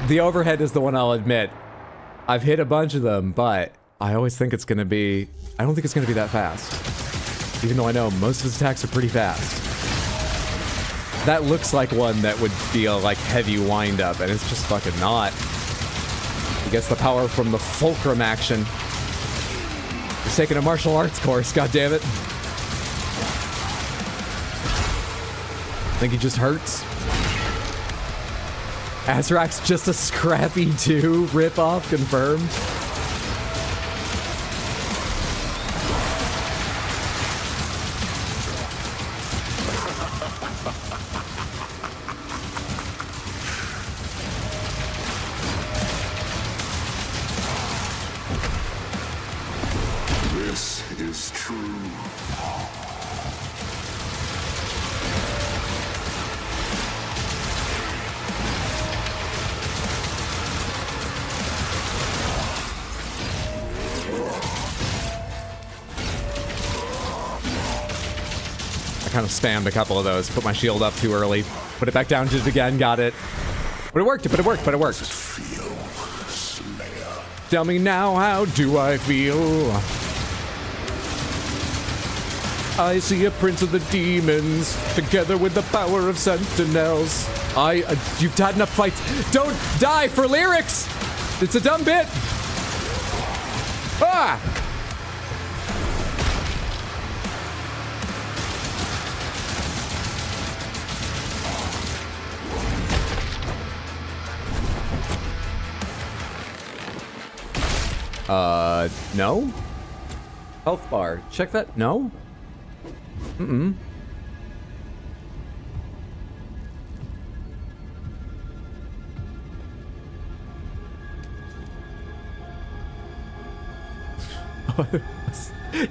The overhead is the one I'll admit. I've hit a bunch of them, but I always think it's going to be... I don't think it's going to be that fast. Even though I know most of his attacks are pretty fast. That looks like one that would feel like heavy wind-up, and it's just fucking not. He gets the power from the fulcrum action. He's taking a martial arts course, goddammit. I think he just hurts. Azrak's just a Scrappy 2 ripoff confirmed. This is true. Kind of spammed a couple of those. Put my shield up too early. Put it back down, did it again, got it. But it worked, but it worked, but it worked. Tell me now, how do I feel? I see a prince of the demons, together with the power of sentinels. You've had enough fights. Don't die for lyrics! It's a dumb bit! Ah! No? Health bar. Check that. No? Mm-mm.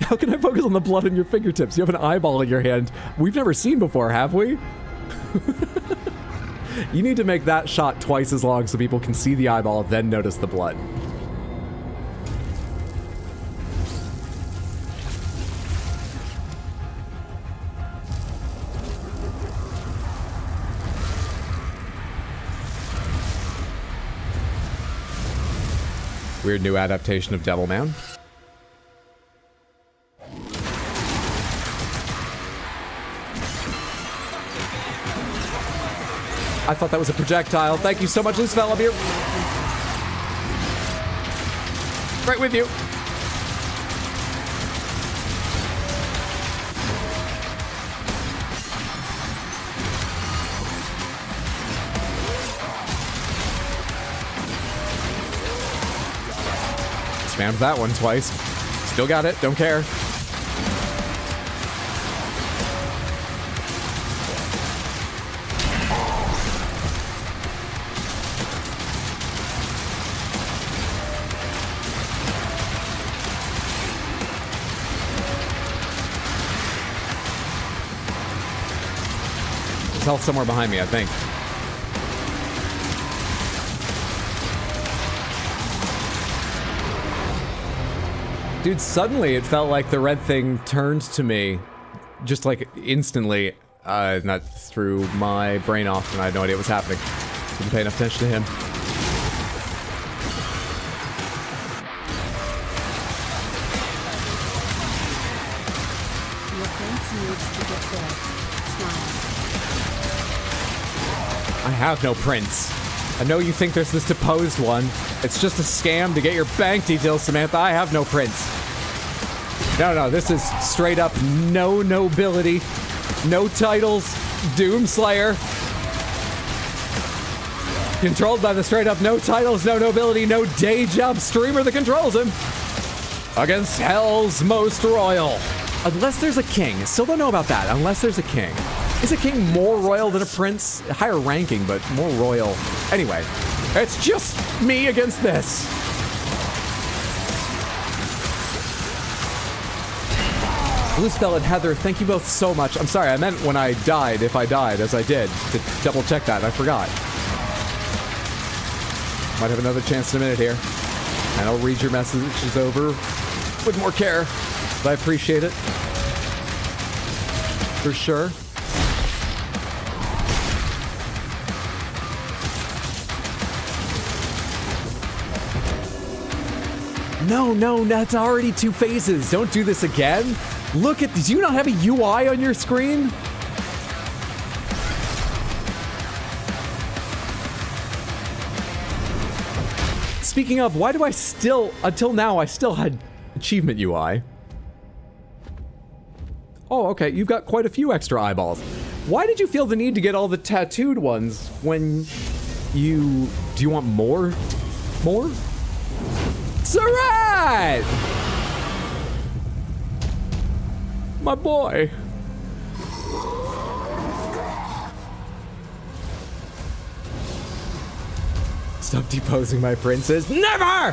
How can I focus on the blood on your fingertips? You have an eyeball in your hand. We've never seen before, have we? You need to make that shot twice as long so people can see the eyeball, then notice the blood. Weird new adaptation of Devilman. I thought that was a projectile. Thank you so much, Loose Fell. I'm here. Right with you. Spammed that one twice. Still got it. Don't care. There's health somewhere behind me, I think. Dude, suddenly it felt like the red thing turned to me, just like instantly, not threw my brain off and I had no idea what was happening. Didn't pay enough attention to him. have no prince. I know you think there's this deposed one. It's just a scam to get your bank details, Samantha. I have no prince. No, this is straight up no nobility, no titles, Doomslayer. Controlled by the straight up no titles, no nobility, no day job streamer that controls him. Against Hell's Most Royal. Unless there's a king. Still don't know about that. Unless there's a king. Is a king more royal than a prince? Higher ranking, but more royal. Anyway, it's just me against this. Bluespell and Heather, thank you both so much. I'm sorry, I meant when I died, if I died, as I did, to double check that. I forgot. Might have another chance in a minute here. And I'll read your messages over with more care. But I appreciate it. For sure. No, that's already 2 phases. Don't do this again. Look at, do you not have a UI on your screen? Speaking of, why do I still, until now, I still had achievement UI? Oh, okay, you've got quite a few extra eyeballs. Why did you feel the need to get all the tattooed ones when you... Do you want more? More? Sarat! My boy. Stop deposing my princes. Never!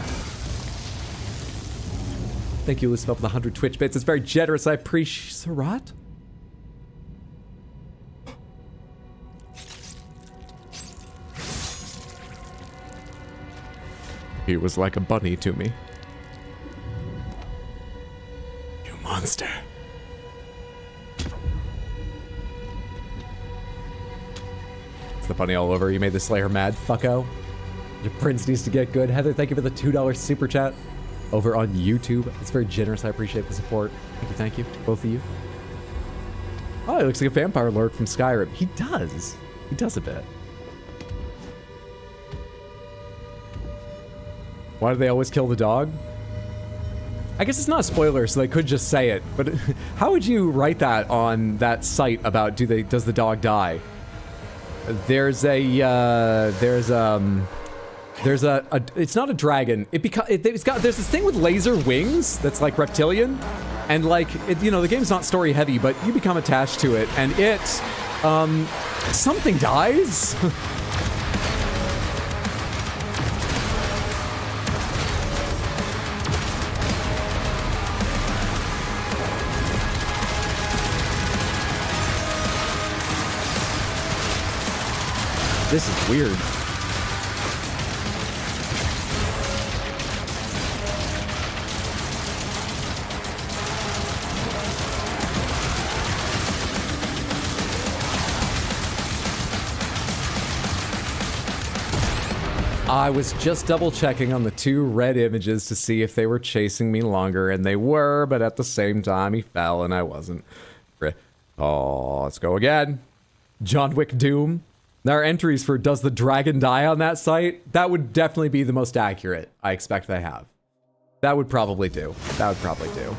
Thank you, Lucifer, for the 100 Twitch bits. It's very generous. I appreciate... Sarat? He was like a bunny to me. You monster. It's the bunny all over. You made the Slayer mad, fucko. Your prince needs to get good. Heather, thank you for the $2 super chat over on YouTube. It's very generous. I appreciate the support. Thank you. Both of you. Oh, he looks like a vampire lord from Skyrim. He does. He does a bit. Why do they always kill the dog? I guess it's not a spoiler, so they could just say it. But how would you write that on that site about does the dog die? There's it's not a dragon. There's this thing with laser wings that's like reptilian, and like the game's not story heavy, but you become attached to it, and something dies. This is weird. I was just double checking on the 2 red images to see if they were chasing me longer, and they were, but at the same time he fell and I wasn't. Oh, let's go again. John Wick Doom. There are entries for does the dragon die on that site? That would definitely be the most accurate I expect they have. That would probably do. That would probably do.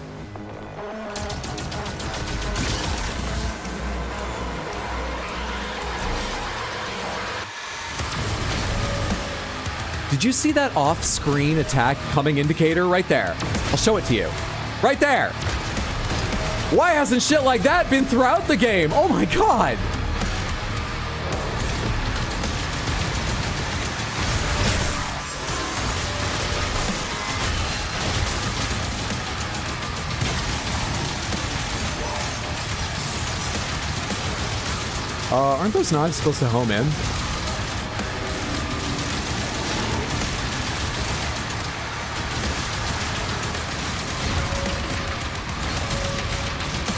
Did you see that off-screen attack coming indicator right there? I'll show it to you. Right there. Why hasn't shit like that been throughout the game? Oh my god. Aren't those knives supposed to home in?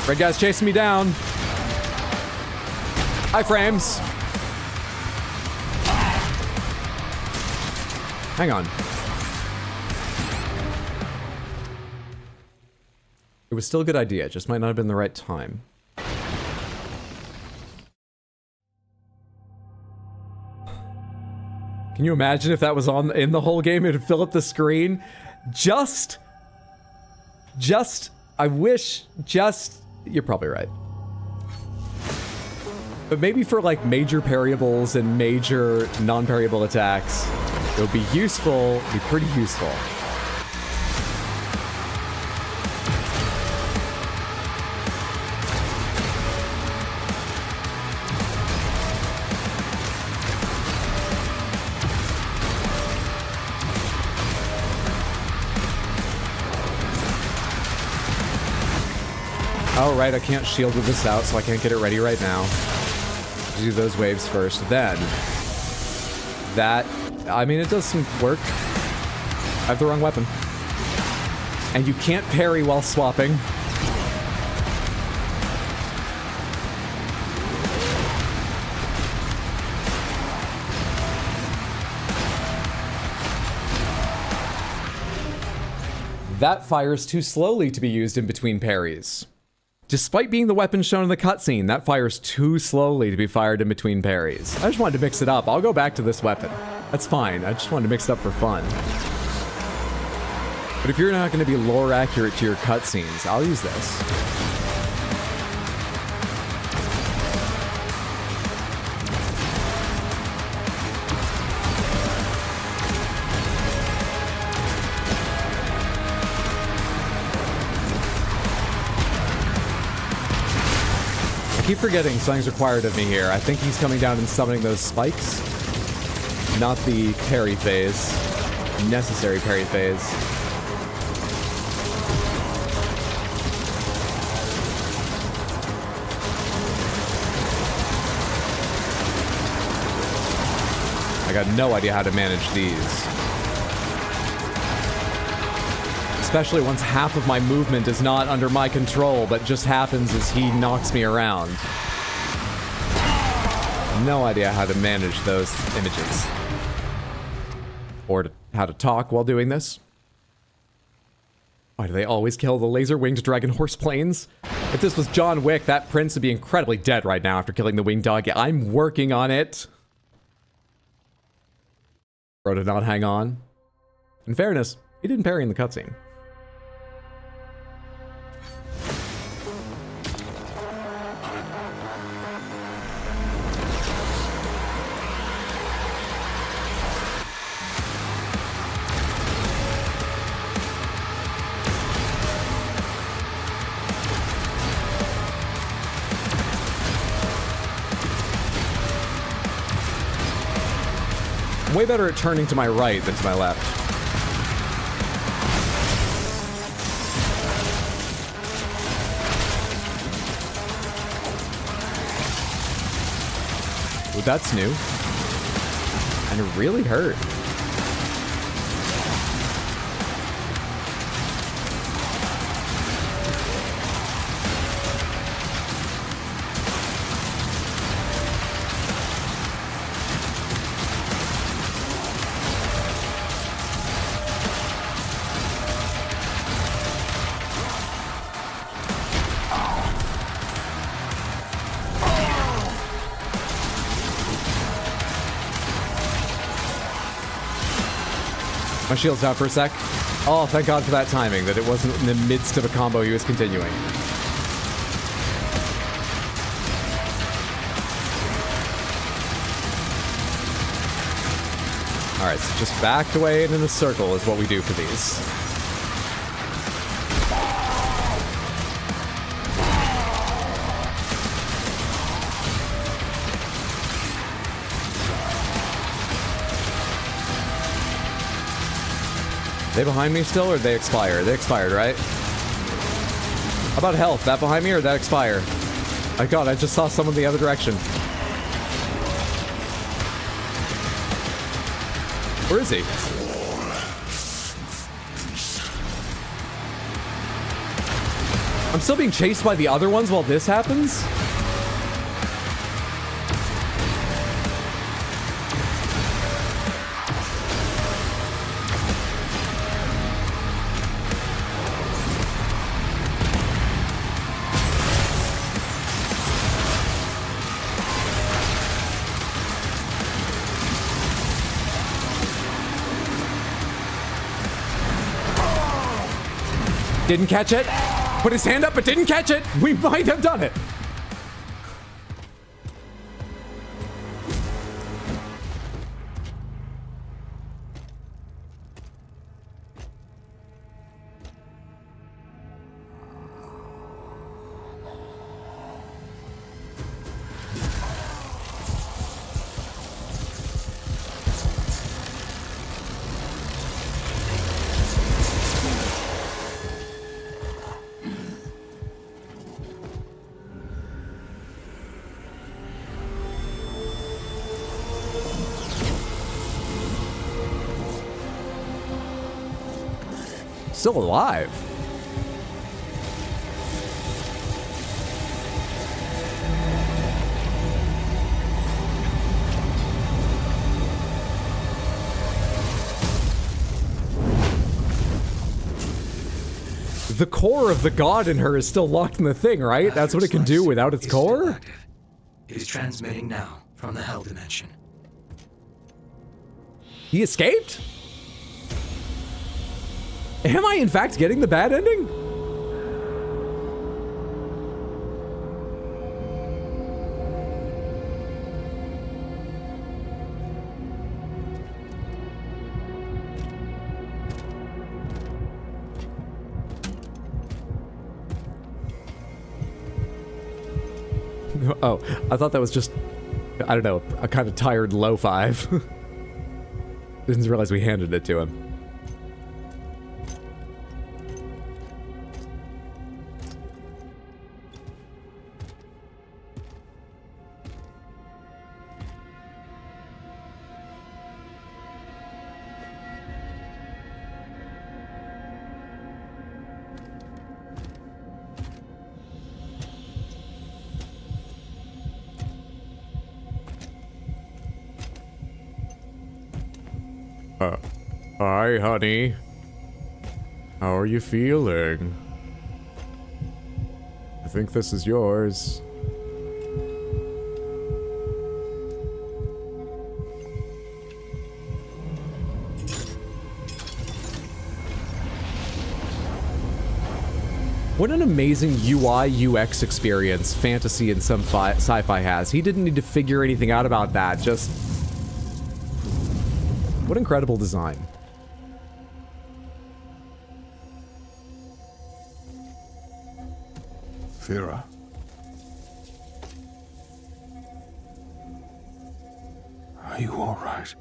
Red guy's chasing me down. Iframes. Hang on. It was still a good idea, just might not have been the right time. Can you imagine if that was in the whole game? It'd fill up the screen. I wish, you're probably right. But maybe for like major parryables and major non-parryable attacks, it would be useful, be pretty useful. Oh, right, I can't shield with this out, so I can't get it ready right now. Do those waves first. Then, that, I mean, it does some work. I have the wrong weapon. And you can't parry while swapping. That fires too slowly to be used in between parries. Despite being the weapon shown in the cutscene, that fires too slowly to be fired in between parries. I just wanted to mix it up. I'll go back to this weapon. That's fine. I just wanted to mix it up for fun. But if you're not going to be lore accurate to your cutscenes, I'll use this. I keep forgetting something's required of me here. I think he's coming down and summoning those spikes. Not the parry phase. Necessary parry phase. I got no idea how to manage these. Especially once half of my movement is not under my control, but just happens as he knocks me around. No idea how to manage those images. Or how to talk while doing this. Why do they always kill the laser-winged dragon horse planes? If this was John Wick, that prince would be incredibly dead right now after killing the winged dog. I'm working on it. Bro did not hang on. In fairness, he didn't parry in the cutscene. Way better at turning to my right than to my left. Ooh, that's new. And it really hurt. My shield's down for a sec. Oh, thank God for that timing, that it wasn't in the midst of a combo he was continuing. Alright, so just backed away and in a circle is what we do for these. Are they behind me still, or did they expire? They expired, right? How about health? That behind me, or did that expire? My God, I just saw someone the other direction. Where is he? I'm still being chased by the other ones while this happens? Didn't catch it. Put his hand up, but didn't catch it. We might have done it. Still alive. The core of the god in her is still locked in the thing, right? That's what it can do without its core? Is transmitting now from the Hell Dimension. He escaped? Am I in fact getting the bad ending? Oh, I thought that was just, I don't know, a kind of tired low five. Didn't realize we handed it to him. Hi, honey. How are you feeling? I think this is yours. What an amazing UI UX experience fantasy and some sci-fi has. He didn't need to figure anything out about that, just... What incredible design. Vera. Are you all right?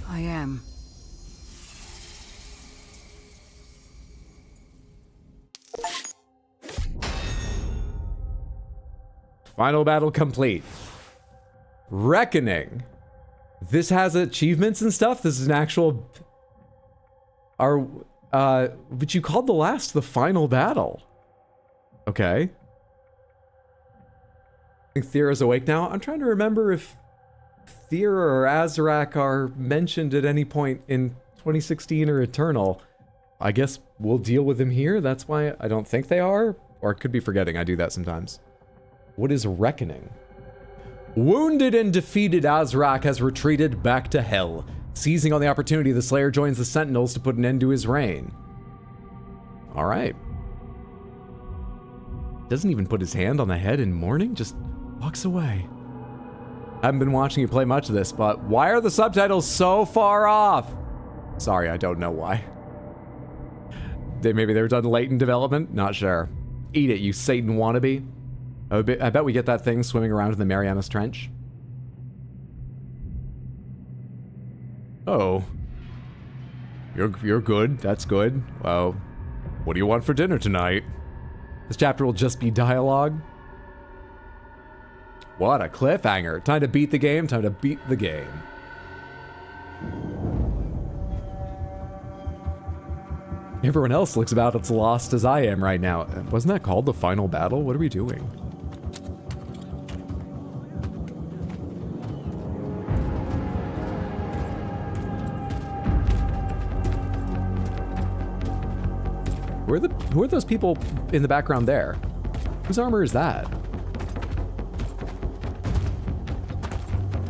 I am. Final battle complete. Reckoning. This has achievements and stuff? This is an actual... but you called the last the final battle. Okay. I think Thera's awake now. I'm trying to remember if Thera or Azrak are mentioned at any point in 2016 or Eternal. I guess we'll deal with them here. That's why I don't think they are. Or I could be forgetting. I do that sometimes. What is Reckoning? Wounded and defeated, Azrak has retreated back to Hell. Seizing on the opportunity, the Slayer joins the Sentinels to put an end to his reign. Alright. Doesn't even put his hand on the head in mourning, just walks away. I haven't been watching you play much of this, but why are the subtitles so far off? Sorry, I don't know why. Maybe they were done late in development? Not sure. Eat it, you Satan wannabe. I bet we get that thing swimming around in the Marianas Trench. Oh. You're good. That's good. Well, what do you want for dinner tonight? This chapter will just be dialogue. What a cliffhanger. Time to beat the game. Time to beat the game. Everyone else looks about as lost as I am right now. Wasn't that called the final battle? What are we doing? Who are those people in the background there? Whose armor is that?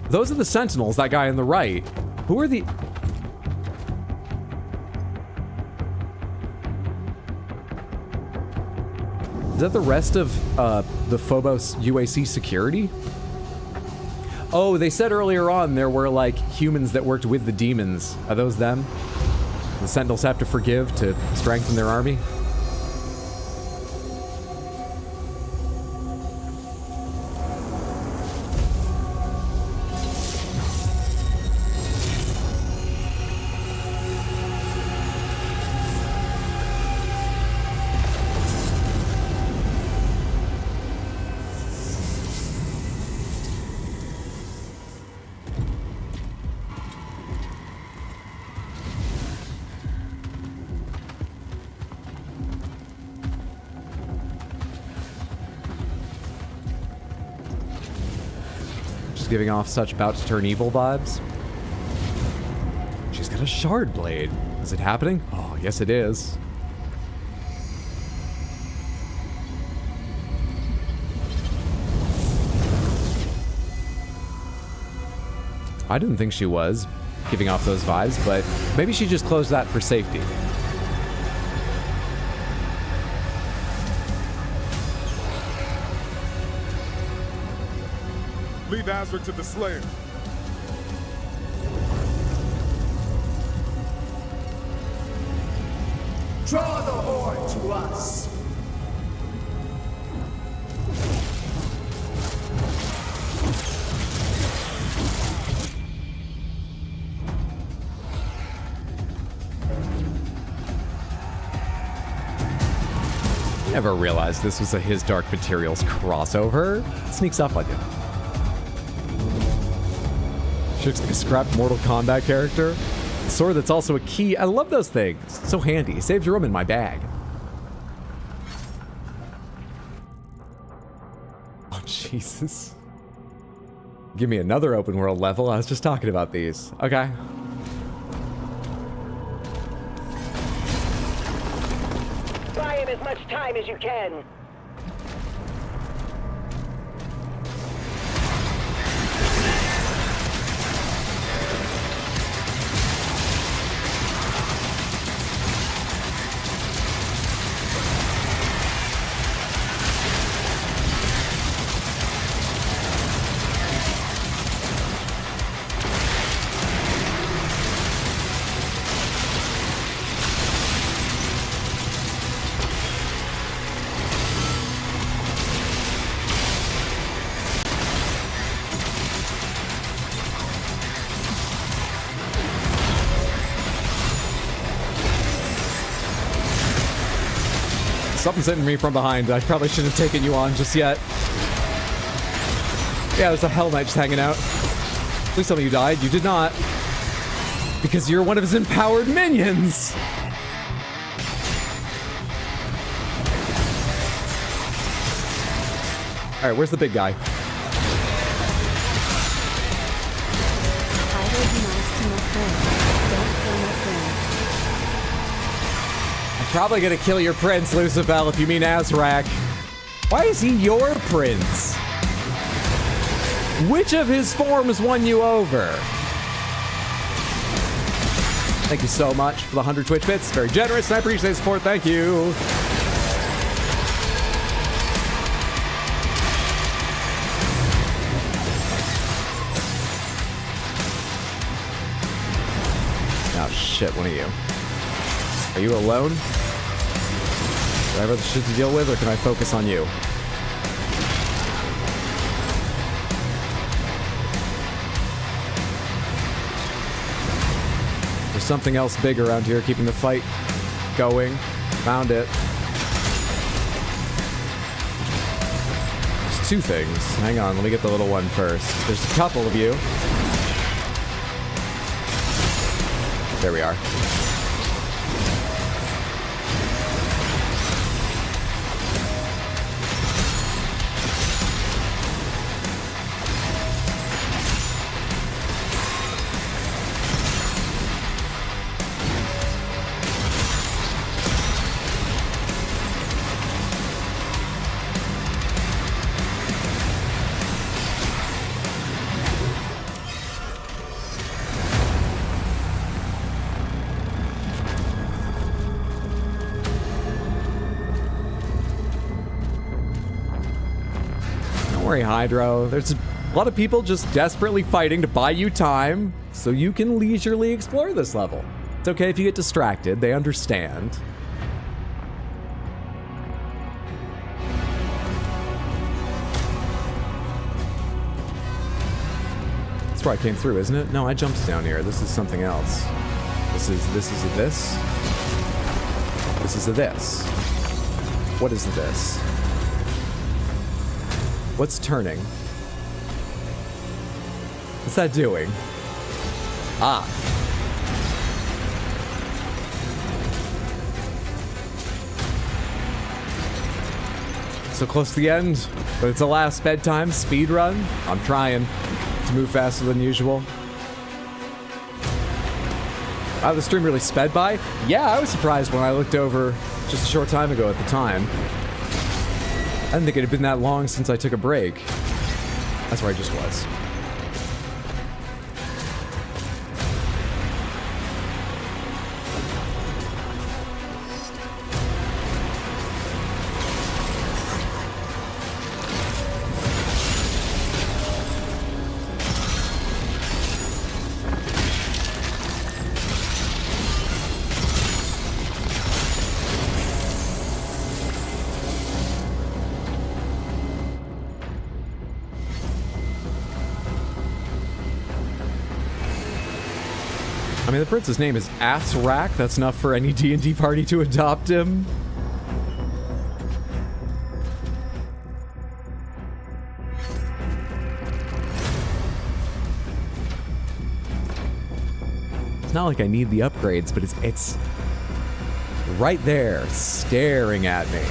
Those are the Sentinels, that guy on the right. Who are the... Is that the rest of the Phobos UAC security? Oh, they said earlier on there were like humans that worked with the demons. Are those them? The Sentinels have to forgive to strengthen their army? Giving off such about to turn evil vibes. She's got a shard blade. Is it happening? Oh, yes it is. I didn't think she was giving off those vibes, but maybe she just closed that for safety. Leave Azra to the Slayer. Draw the horde to us. Never realized this was a His Dark Materials crossover. It sneaks up on you. She looks like a scrapped Mortal Kombat character. A sword that's also a key. I love those things. So handy. Saves room in my bag. Oh, Jesus. Give me another open world level. I was just talking about these. Okay. Buy him as much time as you can. Something's hitting me from behind. I probably shouldn't have taken you on just yet. Yeah, there's a Hell Knight just hanging out. Please tell me you died. You did not. Because you're one of his empowered minions. All right, where's the big guy? Probably gonna kill your prince, Lucifer, if you mean Azrak. Why is he your prince? Which of his forms won you over? Thank you so much for the 100 Twitch bits. Very generous, and I appreciate the support. Thank you. Oh shit, one of you. Are you alone? Do I have other shit to deal with, or can I focus on you? There's something else big around here keeping the fight going. Found it. There's two things. Hang on, let me get the little one first. There's a couple of you. There we are. worry, Hydro. There's a lot of people just desperately fighting to buy you time so you can leisurely explore this level. It's okay if you get distracted. They understand. That's where I came through, isn't it? No, I jumped down here. This is something else. This is a this. This is a this. What is this? What's turning? What's that doing? Ah. So close to the end, but it's a last bedtime speed run. I'm trying to move faster than usual. Wow, the stream really sped by? Yeah, I was surprised when I looked over just a short time ago at the time. I didn't think it had been that long since I took a break. That's where I just was. I mean, the prince's name is Assrack. That's enough for any D&D party to adopt him. It's not like I need the upgrades, but it's right there, staring at me,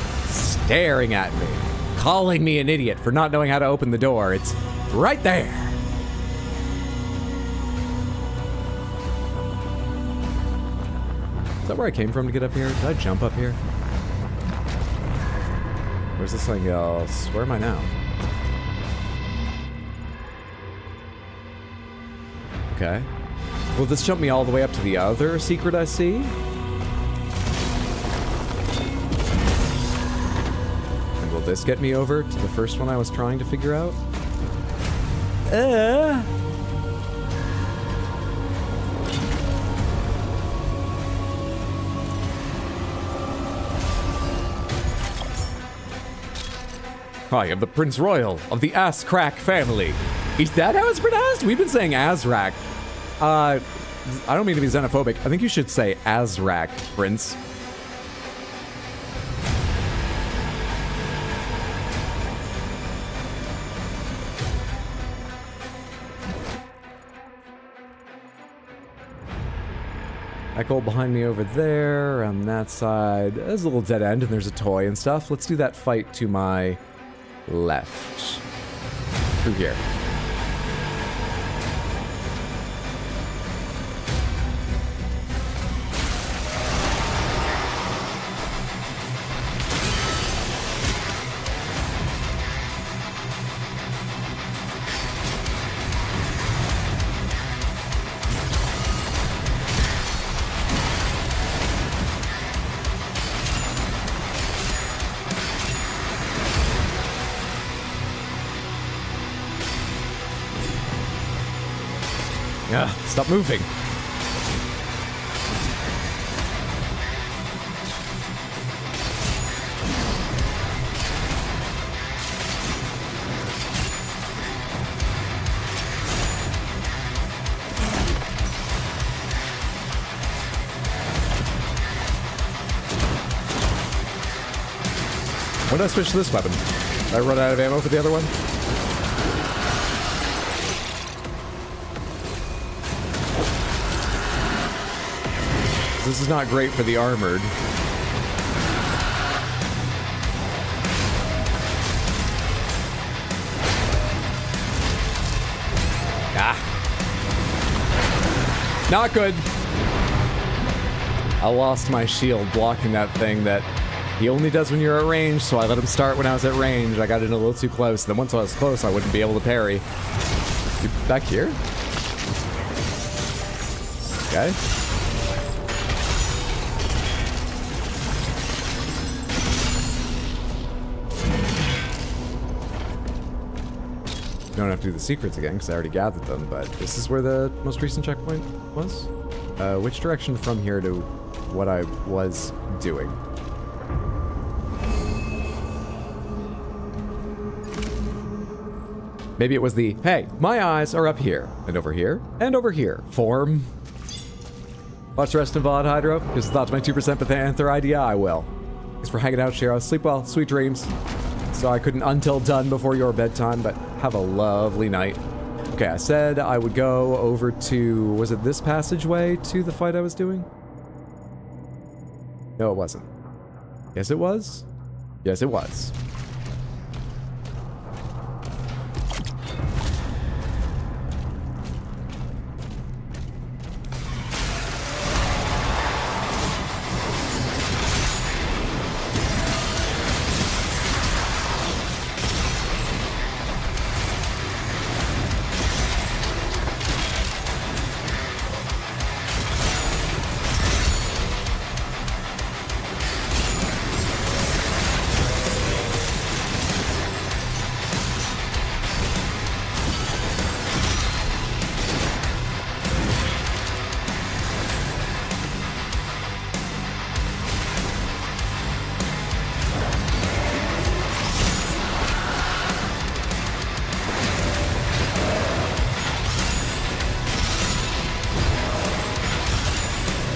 calling me an idiot for not knowing how to open the door. It's right there. Is that where I came from to get up here? Did I jump up here? Where's this thing else? Where am I now? Okay. Will this jump me all the way up to the other secret I see? And will this get me over to the first one I was trying to figure out? I am the Prince Royal of the Asscrack family. Is that how it's pronounced? We've been saying Azrak. I don't mean to be xenophobic. I think you should say Azrak, Prince. That gold behind me over there, on that side. There's a little dead end, and there's a toy and stuff. Let's do that fight to my left. Through here. Stop moving. When did I switch to this weapon? Did I run out of ammo for the other one? This is not great for the armored. Ah. Not good. I lost my shield blocking that thing that he only does when you're at range, so I let him start when I was at range. I got in a little too close. Then once I was close, I wouldn't be able to parry. You back here? Okay. Don't have to do the secrets again because I already gathered them, but this is where the most recent checkpoint was. Which direction from here to what I was doing? Maybe it was the, hey, my eyes are up here, and over here, and over here. Form. Watch the rest of VOD, Hydro. Gives a thought to my 2% Panther idea. I will. Thanks for hanging out, Shiro. Sleep well. Sweet dreams. So I couldn't until done before your bedtime, but have a lovely night. Okay, I said I would go over to, was it this passageway to the fight I was doing? No, it wasn't. Yes, it was. Yes, it was.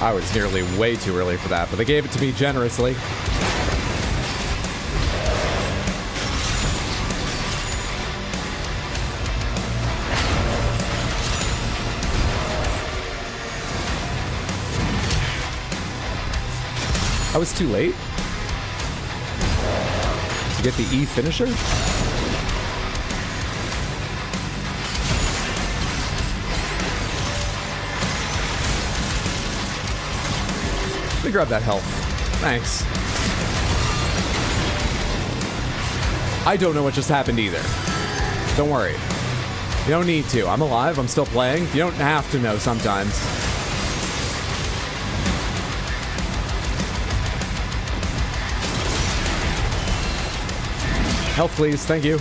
I was nearly way too early for that, but they gave it to me generously. I was too late to get the E finisher? Let me grab that health. Thanks. I don't know what just happened either. Don't worry. You don't need to. I'm alive. I'm still playing. You don't have to know sometimes. Health, please. Thank you.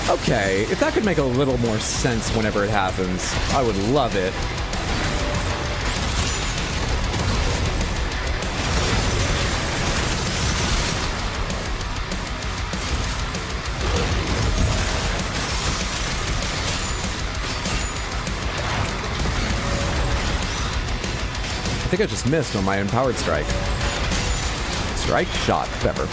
Okay, if that could make a little more sense whenever it happens, I would love it. I think I just missed on my empowered strike. Strike? Shot. Whatever.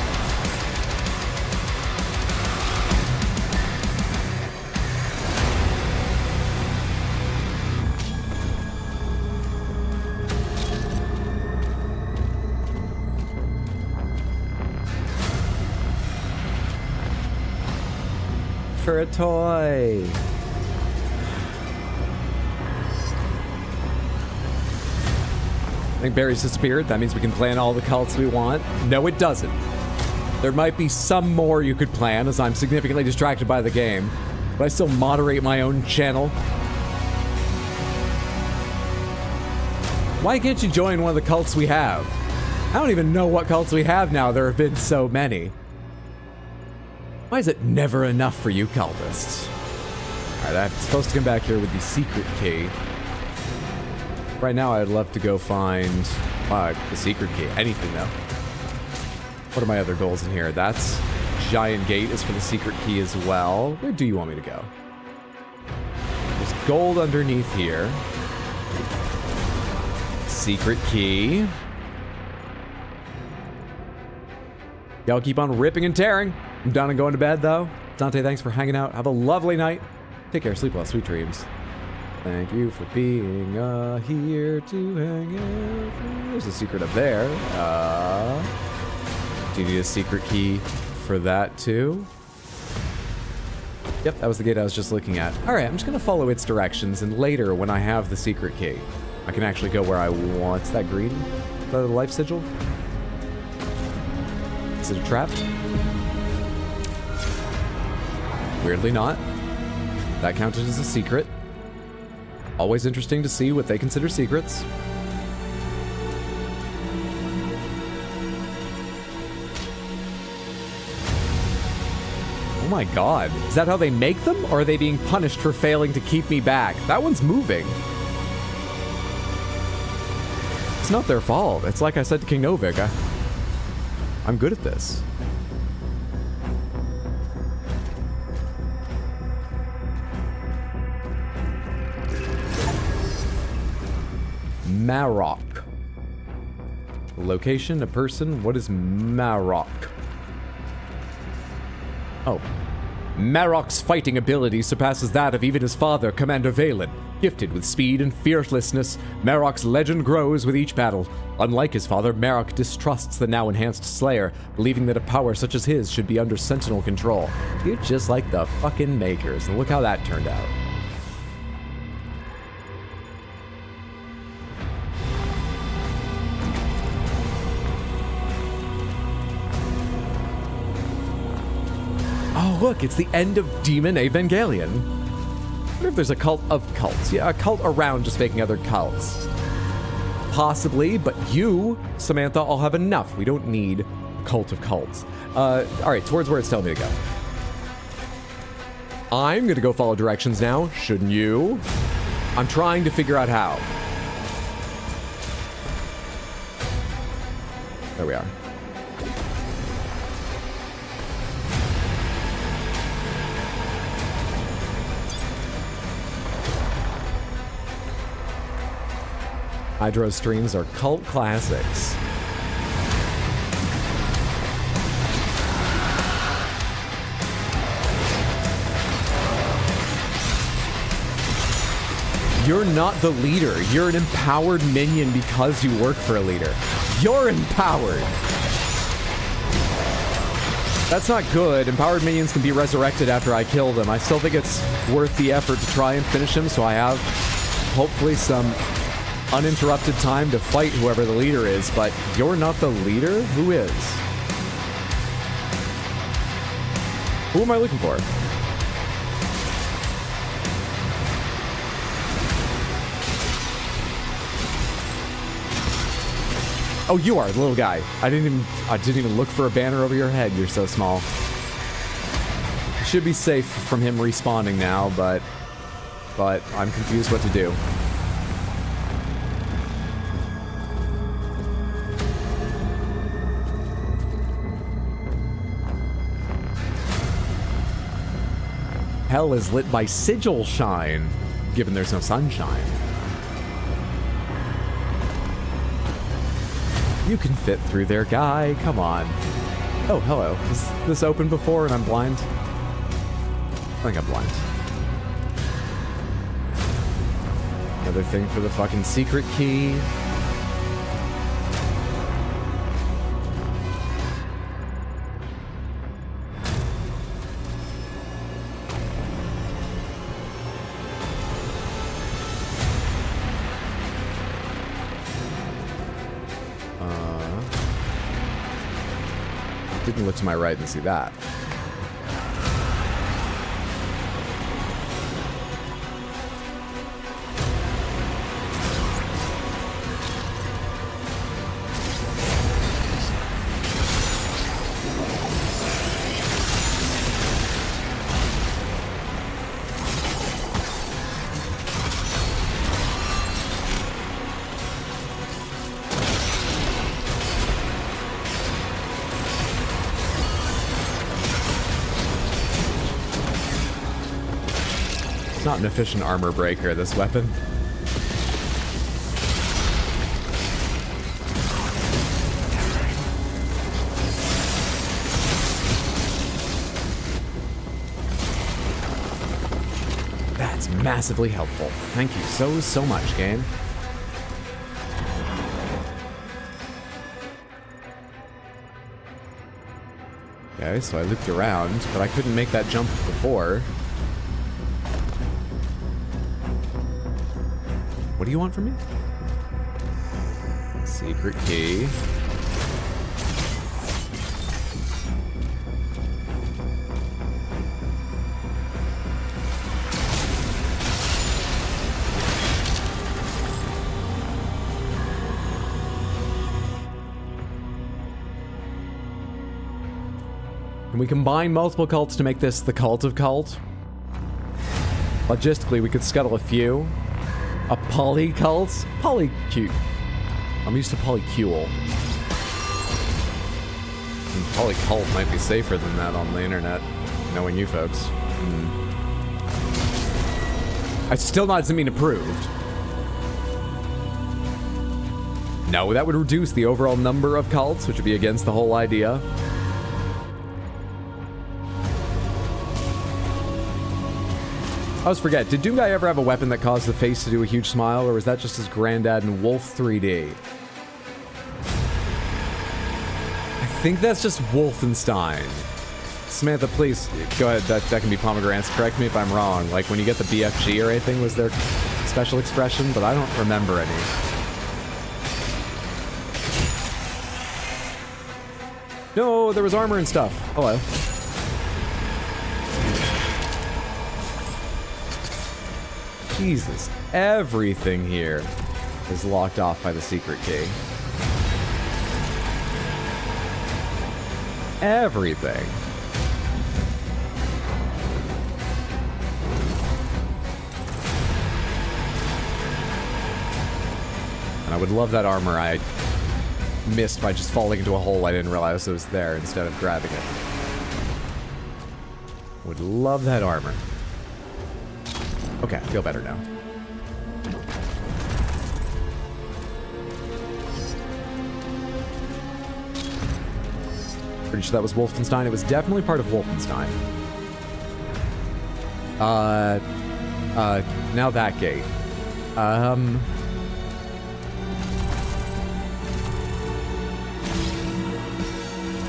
For a toy. I think Barry's disappeared. That means we can plan all the cults we want. No, it doesn't. There might be some more you could plan as I'm significantly distracted by the game, but I still moderate my own channel. Why can't you join one of the cults we have? I don't even know what cults we have now. There have been so many. Why is it never enough for you cultists? All right, I'm supposed to come back here with the secret key. Right now, I'd love to go find the secret key. Anything, though. What are my other goals in here? That's Giant Gate is for the secret key as well. Where do you want me to go? There's gold underneath here. Secret key. Y'all keep on ripping and tearing. I'm done and going to bed, though. Dante, thanks for hanging out. Have a lovely night. Take care. Sleep well. Sweet dreams. Thank you for being here to hang out. There's a secret up there. Do you need a secret key for that too? Yep, that was the gate I was just looking at. All right, I'm just going to follow its directions, and later, when I have the secret key, I can actually go where I want. What's that green? The life sigil? Is it a trap? Weirdly not. That counted as a secret. Always interesting to see what they consider secrets. Oh my god. Is that how they make them? Or are they being punished for failing to keep me back? That one's moving. It's not their fault. It's like I said to King Novik. I'm good at this. Marok. Location, a person. What is Marok? Oh. Marok's fighting ability surpasses that of even his father, Commander Valen. Gifted with speed and fearlessness, Marok's legend grows with each battle. Unlike his father, Marok distrusts the now enhanced Slayer, believing that a power such as his should be under Sentinel control. You're just like the fucking Maykrs, and look how that turned out. Oh, look, it's the end of Demon Evangelion. I wonder if there's a cult of cults. Yeah, a cult around just making other cults. Possibly, but you, Samantha, all have enough. We don't need a cult of cults. All right, towards where it's telling me to go. I'm going to go follow directions now. Shouldn't you? I'm trying to figure out how. There we are. Hydro streams are cult classics. You're not the leader. You're an empowered minion because you work for a leader. You're empowered. That's not good. Empowered minions can be resurrected after I kill them. I still think it's worth the effort to try and finish him, so I have hopefully some uninterrupted time to fight whoever the leader is, but you're not the leader? Who is? Who am I looking for? Oh, you are, the little guy. I didn't even look for a banner over your head. You're so small. You should be safe from him respawning now, but I'm confused what to do. Hell is lit by sigil shine, given there's no sunshine. You can fit through there, guy. Come on. Oh, hello. Was this open before and I'm blind? I think I'm blind. Another thing for the fucking secret key. Didn't look to my right and see that. Not an efficient armor breaker, this weapon. That's massively helpful. Thank you so much, game. Okay, so I looped around, but I couldn't make that jump before. What do you want from me? Secret key. Can we combine multiple cults to make this the cult of cult? Logistically, we could scuttle a few. A polycult? Polycule. I'm used to polycule. Polycult might be safer than that on the internet, knowing you folks. I still not mean approved. No, that would reduce the overall number of cults, which would be against the whole idea. I always forget, did Doomguy ever have a weapon that caused the face to do a huge smile, or was that just his granddad in Wolf 3D? I think that's just Wolfenstein. Samantha, please, go ahead, that can be pomegranates. Correct me if I'm wrong. Like, when you get the BFG or anything, was there special expression? But I don't remember any. No, there was armor and stuff. Hello. Jesus, everything here is locked off by the secret key. Everything. And I would love that armor I missed by just falling into a hole I didn't realize it was there instead of grabbing it. Would love that armor. Okay, I feel better now. Pretty sure that was Wolfenstein. It was definitely part of Wolfenstein. Now that gate.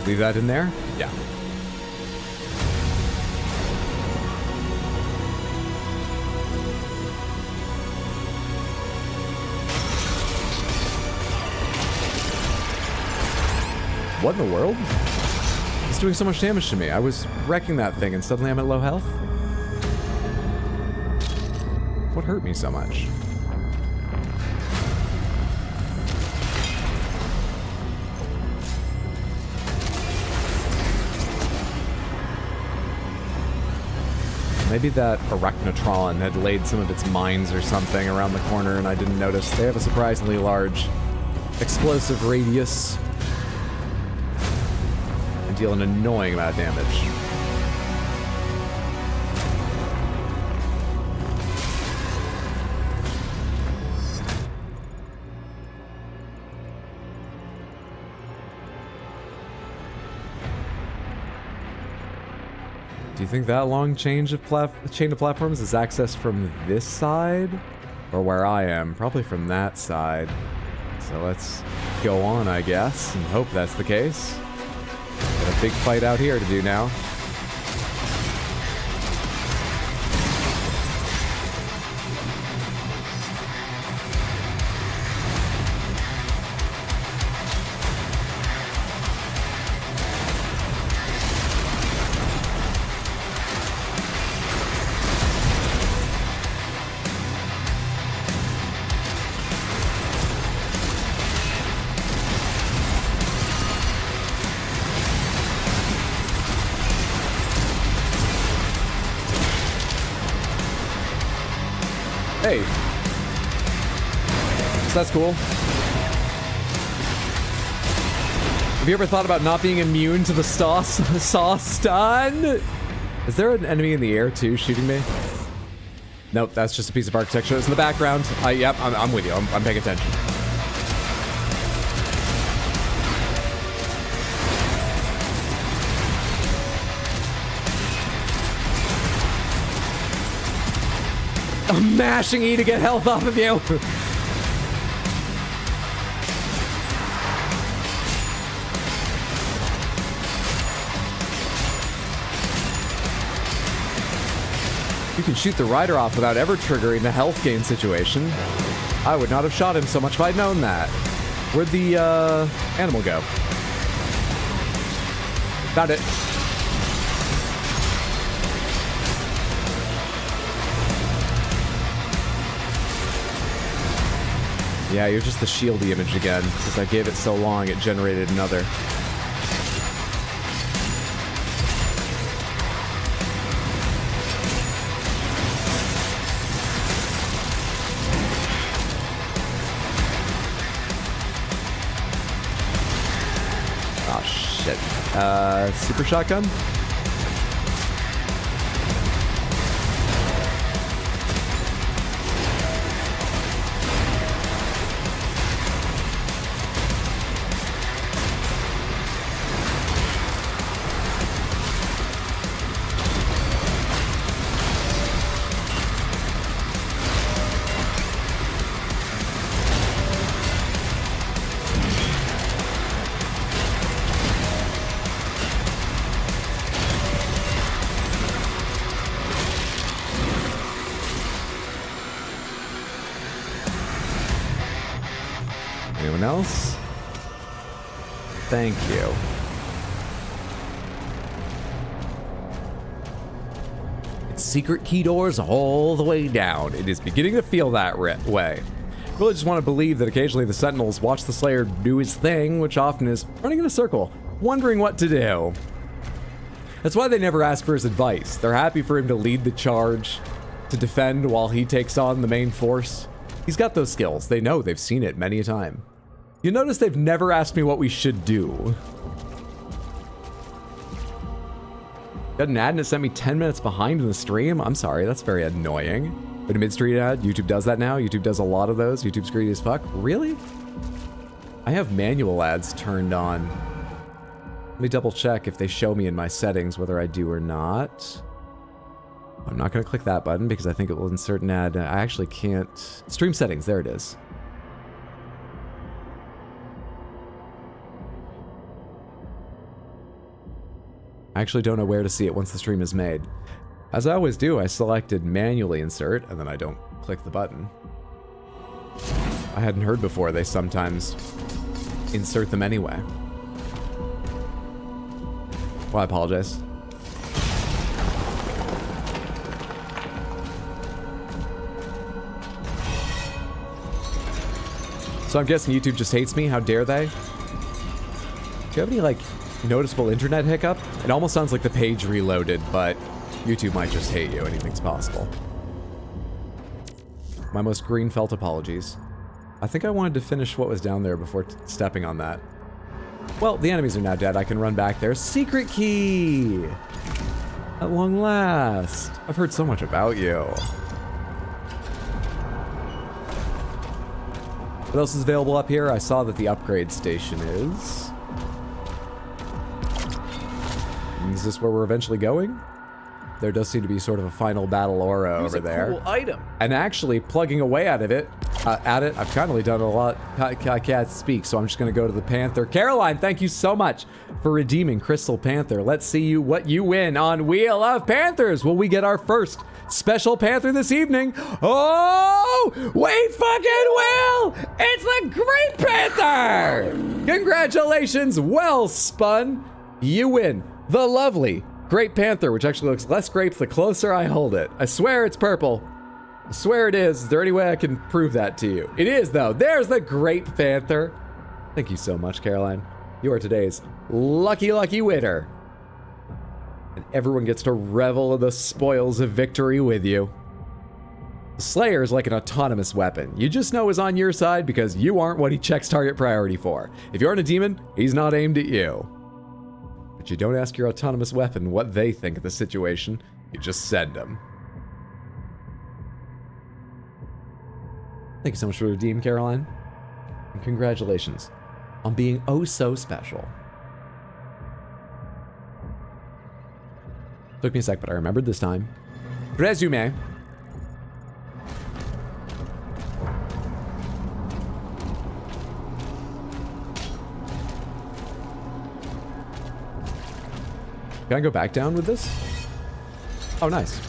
Leave that in there? Yeah. What in the world? It's doing so much damage to me. I was wrecking that thing and suddenly I'm at low health? What hurt me so much? Maybe that Arachnotron had laid some of its mines or something around the corner and I didn't notice. They have a surprisingly large explosive radius and deal an annoying amount of damage. Do you think that long chain of platforms is accessed from this side? Or where I am? Probably from that side. So let's go on, I guess, and hope that's the case. Got a big fight out here to do now. Hey. So that's cool. Have you ever thought about not being immune to the saw stun? Is there an enemy in the air too shooting me? Nope, that's just a piece of architecture that's in the background. Yep, I'm with you. I'm paying attention. I'm mashing E to get health off of you. You can shoot the rider off without ever triggering the health gain situation. I would not have shot him so much if I'd known that. Where'd the animal go? Found it. Yeah, you're just the shieldy image again, because I gave it so long it generated another. shit. Super shotgun? Anyone else? Thank you. It's secret key doors all the way down. It is beginning to feel that way. Really just want to believe that occasionally the Sentinels watch the Slayer do his thing, which often is running in a circle, wondering what to do. That's why they never ask for his advice. They're happy for him to lead the charge, to defend while he takes on the main force. He's got those skills. They know, they've seen it many a time. You notice they've never asked me what we should do. Got an ad and it sent me 10 minutes behind in the stream? I'm sorry, that's very annoying. But a mid-stream ad, YouTube does that now. YouTube does a lot of those. YouTube's greedy as fuck. Really? I have manual ads turned on. Let me double check if they show me in my settings whether I do or not. I'm not gonna click that button because I think it will insert an ad. I actually can't. Stream settings, there it is. I actually don't know where to see it once the stream is made. As I always do, I selected manually insert, and then I don't click the button. I hadn't heard before they sometimes insert them anyway. Well, I apologize. So I'm guessing YouTube just hates me? How dare they? Do you have any, like, noticeable internet hiccup? It almost sounds like the page reloaded, but YouTube might just hate you. Anything's possible. My most green felt apologies. I think I wanted to finish what was down there before stepping on that. Well, the enemies are now dead. I can run back there. Secret key! At long last. I've heard so much about you. What else is available up here? I saw that the upgrade station is. Is this where we're eventually going? There does seem to be sort of a final battle aura over there. Cool item. And actually, plugging away out of it, I've kindly done a lot. I can't speak, so I'm just going to go to the Panther. Caroline, thank you so much for redeeming Crystal Panther. Let's see what you win on Wheel of Panthers. Will we get our first special Panther this evening? Oh, we fucking will! It's the Great Panther! Congratulations, well spun. You win the lovely Great Panther, which actually looks less grapes the closer I hold it. I swear it's purple. I swear it is. Is there any way I can prove that to you? It is, though. There's the Great Panther. Thank you so much, Caroline. You are today's lucky, lucky winner. And everyone gets to revel in the spoils of victory with you. The Slayer is like an autonomous weapon. You just know is on your side because you aren't what he checks target priority for. If you aren't a demon, he's not aimed at you. But you don't ask your autonomous weapon what they think of the situation. You just send them. Thank you so much for the redeem, Caroline. And congratulations on being oh so special. Took me a sec, but I remembered this time. Resume. Can I go back down with this? Oh, nice.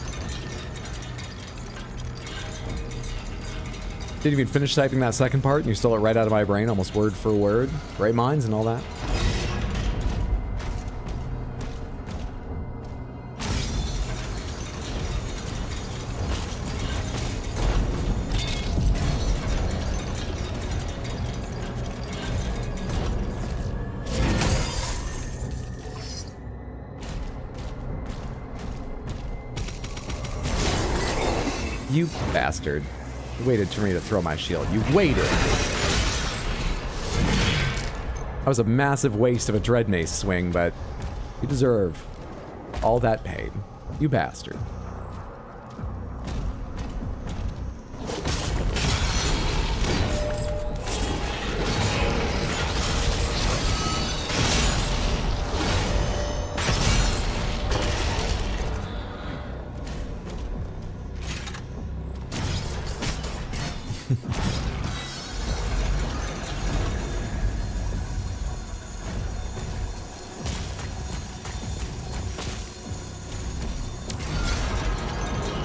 Didn't even finish typing that second part, and you stole it right out of my brain, almost word for word. Great minds and all that. You bastard. You waited for me to throw my shield. You waited. That was a massive waste of a Dread Mace swing, but you deserve all that pain. You bastard.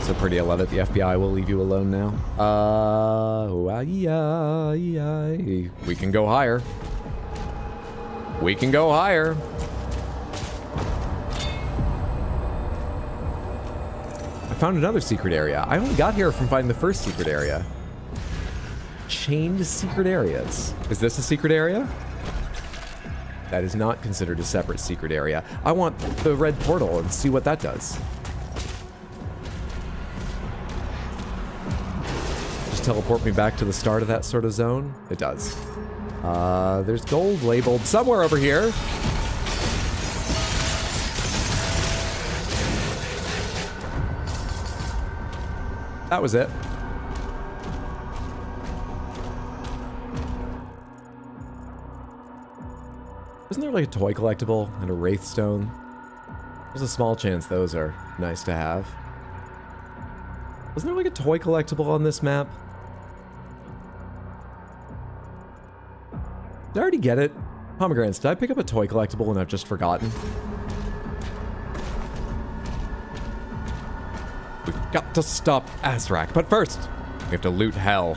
So pretty, I love it. The FBI will leave you alone now. We can go higher. We can go higher. I found another secret area. I only got here from finding the first secret area. Chained secret areas. Is this a secret area? That is not considered a separate secret area. I want the red portal and see what that does. Teleport me back to the start of that sort of zone? It does. There's gold labeled somewhere over here. That was it. Isn't there like a toy collectible and a wraith stone? There's a small chance those are nice to have. Wasn't there like a toy collectible on this map? Did I already get it? Pomegranates, did I pick up a toy collectible and I've just forgotten? We've got to stop Azrak, but first, we have to loot hell.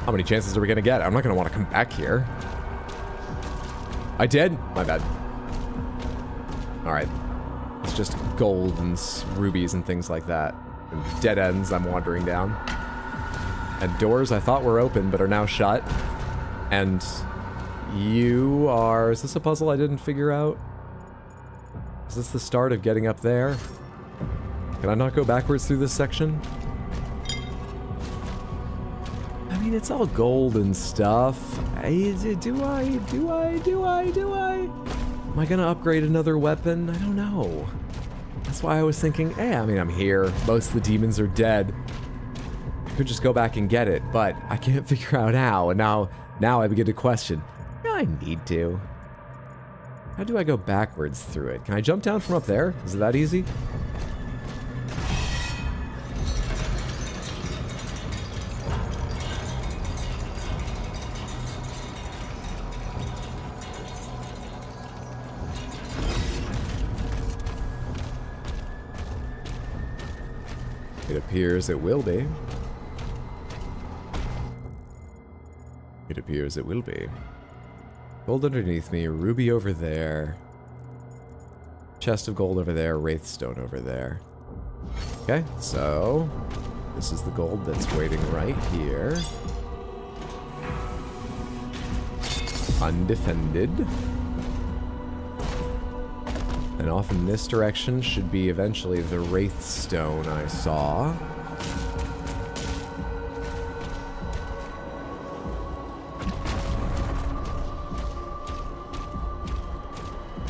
How many chances are we gonna get? I'm not gonna want to come back here. I did? My bad. Alright. It's just gold and rubies and things like that. And dead ends I'm wandering down. And doors I thought were open but are now shut. And you are... Is this a puzzle I didn't figure out? Is this the start of getting up there? Can I not go backwards through this section? I mean, it's all gold and stuff. Do I? Am I gonna upgrade another weapon? I don't know. That's why I was thinking, I mean, I'm here. Most of the demons are dead. I could just go back and get it, but I can't figure out how. And now I begin to question, do I need to? How do I go backwards through it? Can I jump down from up there? Is it that easy? It appears it will be. It appears it will be. Gold underneath me, ruby over there. Chest of gold over there, wraithstone over there. Okay, so this is the gold that's waiting right here. Undefended. And off in this direction should be eventually the wraithstone I saw.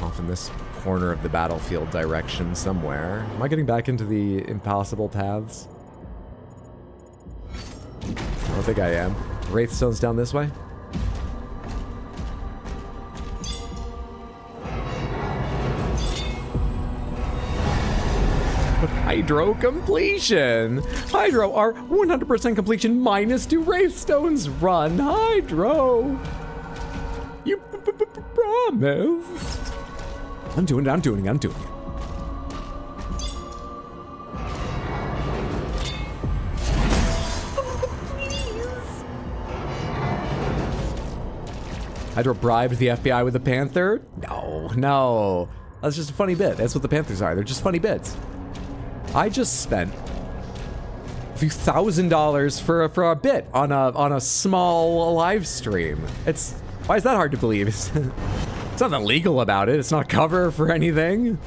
Off in this corner of the battlefield direction somewhere. Am I getting back into the impossible paths? I don't think I am. Wraithstone's down this way? Hydro completion! Hydro are 100% completion minus 2 wraithstones. Run, Hydro! You promised. I'm doing it. Hydro bribed the FBI with the Panther? No. That's just a funny bit. That's what the Panthers are. They're just funny bits. I just spent a few $1,000s for a bit on a small live stream. Why is that hard to believe? It's nothing illegal about it. It's not a cover for anything.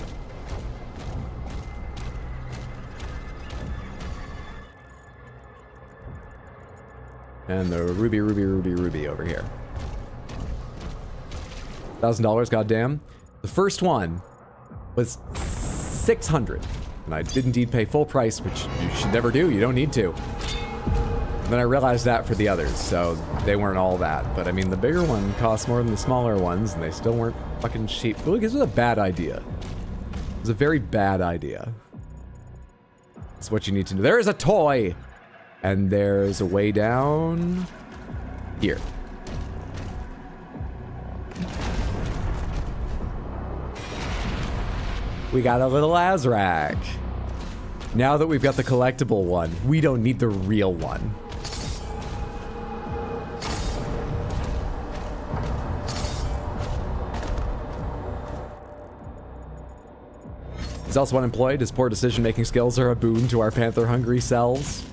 And the ruby over here. $1,000, goddamn. The first one was 600, and I did indeed pay full price, which you should never do. You don't need to. And then I realized that for the others, so they weren't all that. But I mean, the bigger one cost more than the smaller ones, and they still weren't fucking cheap. Look, this was a bad idea. It was a very bad idea. That's what you need to know. There is a toy, and there's a way down here. We got a little Azrak. Now that we've got the collectible one, we don't need the real one. He's also unemployed. His poor decision-making skills are a boon to our panther-hungry selves.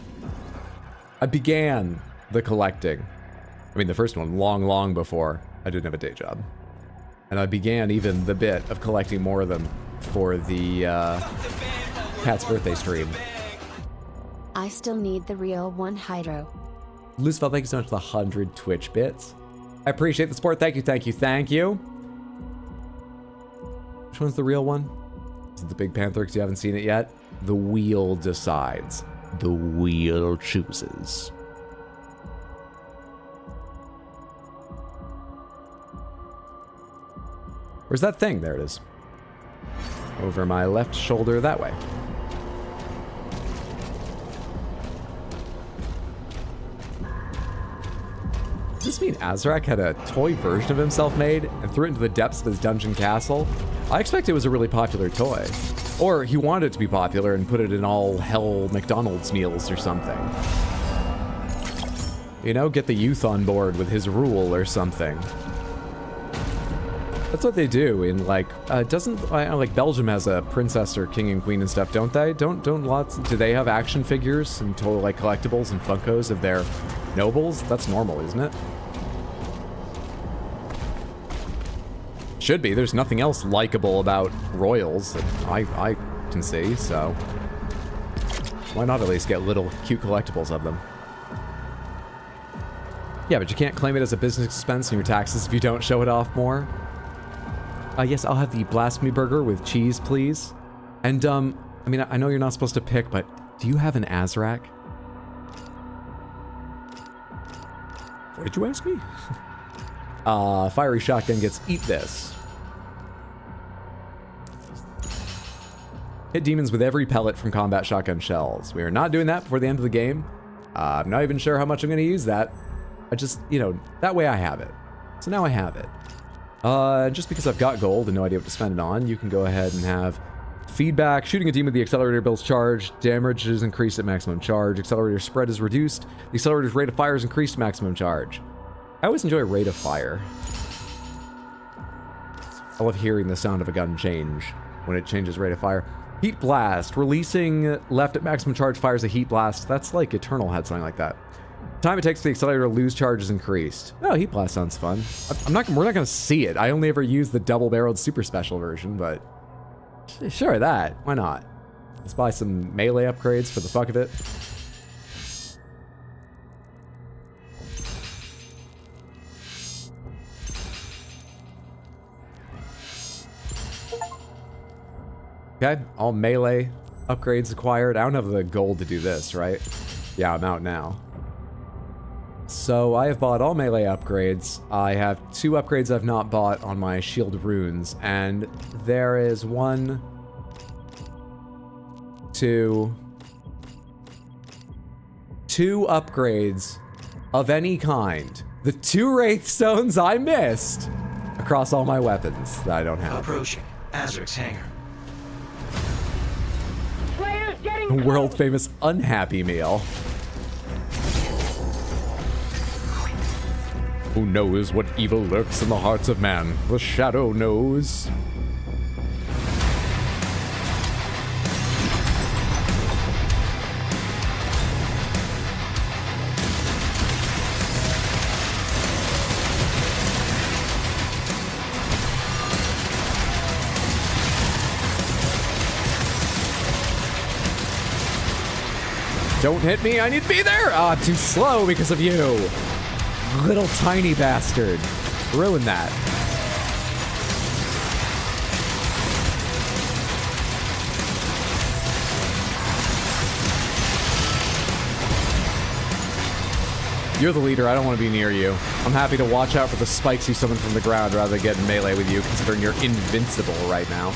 I began the collecting. I mean, the first one long before I didn't have a day job. And I began even the bit of collecting more of them for the Pat's birthday stream. I still need the real one, Hydro. Lucifel, thank you so much for the 100 Twitch bits. I appreciate the support. Thank you, thank you, thank you. Which one's the real one? Is it the Big Panther because you haven't seen it yet? The wheel decides. The wheel chooses. Where's that thing? There it is. Over my left shoulder that way. Does this mean Azrak had a toy version of himself made and threw it into the depths of his dungeon castle? I expect it was a really popular toy. Or he wanted it to be popular and put it in all hell McDonald's meals or something. You know, get the youth on board with his rule or something. That's what they do in like, like Belgium has a princess or king and queen and stuff, don't they? Don't lots, do they have action figures and total like collectibles and Funkos of their nobles? That's normal, isn't it? Should be. There's nothing else likable about royals that I can see, so why not at least get little cute collectibles of them? Yeah, but you can't claim it as a business expense in your taxes if you don't show it off more. Yes, I'll have the blasphemy burger with cheese, please. And, I mean, I know you're not supposed to pick, but do you have an Azrak? What did you ask me? Fiery shotgun gets eat this. Hit demons with every pellet from combat shotgun shells. We are not doing that before the end of the game. I'm not even sure how much I'm going to use that. I just, you know, that way I have it. So now I have it. Just because I've got gold and no idea what to spend it on, you can go ahead and have feedback. Shooting a demon with the accelerator builds charge. Damage is increased at maximum charge. Accelerator spread is reduced. The accelerator's rate of fire is increased to maximum charge. I always enjoy rate of fire. I love hearing the sound of a gun change when it changes rate of fire. Heat blast. Releasing left at maximum charge fires a heat blast. That's like Eternal had something like that. Time it takes for the accelerator to lose charge is increased. Oh, heat blast sounds fun. We're not gonna see it. I only ever use the double-barreled super special version, but sure, that. Why not? Let's buy some melee upgrades for the fuck of it. Okay, all melee upgrades acquired. I don't have the gold to do this, right? Yeah, I'm out now. So I have bought all melee upgrades. I have 2 upgrades I've not bought on my shield runes, and there is 1, 2 upgrades of any kind. The 2 Wraith Stones I missed across all my weapons that I don't have. Approaching Azrak's hangar. The world famous unhappy meal. Who knows what evil lurks in the hearts of man? The shadow knows. Don't hit me, I need to be there! Ah, I'm too slow because of you. Little tiny bastard. Ruin that. You're the leader. I don't want to be near you. I'm happy to watch out for the spikes you summon from the ground rather than get in melee with you, considering you're invincible right now.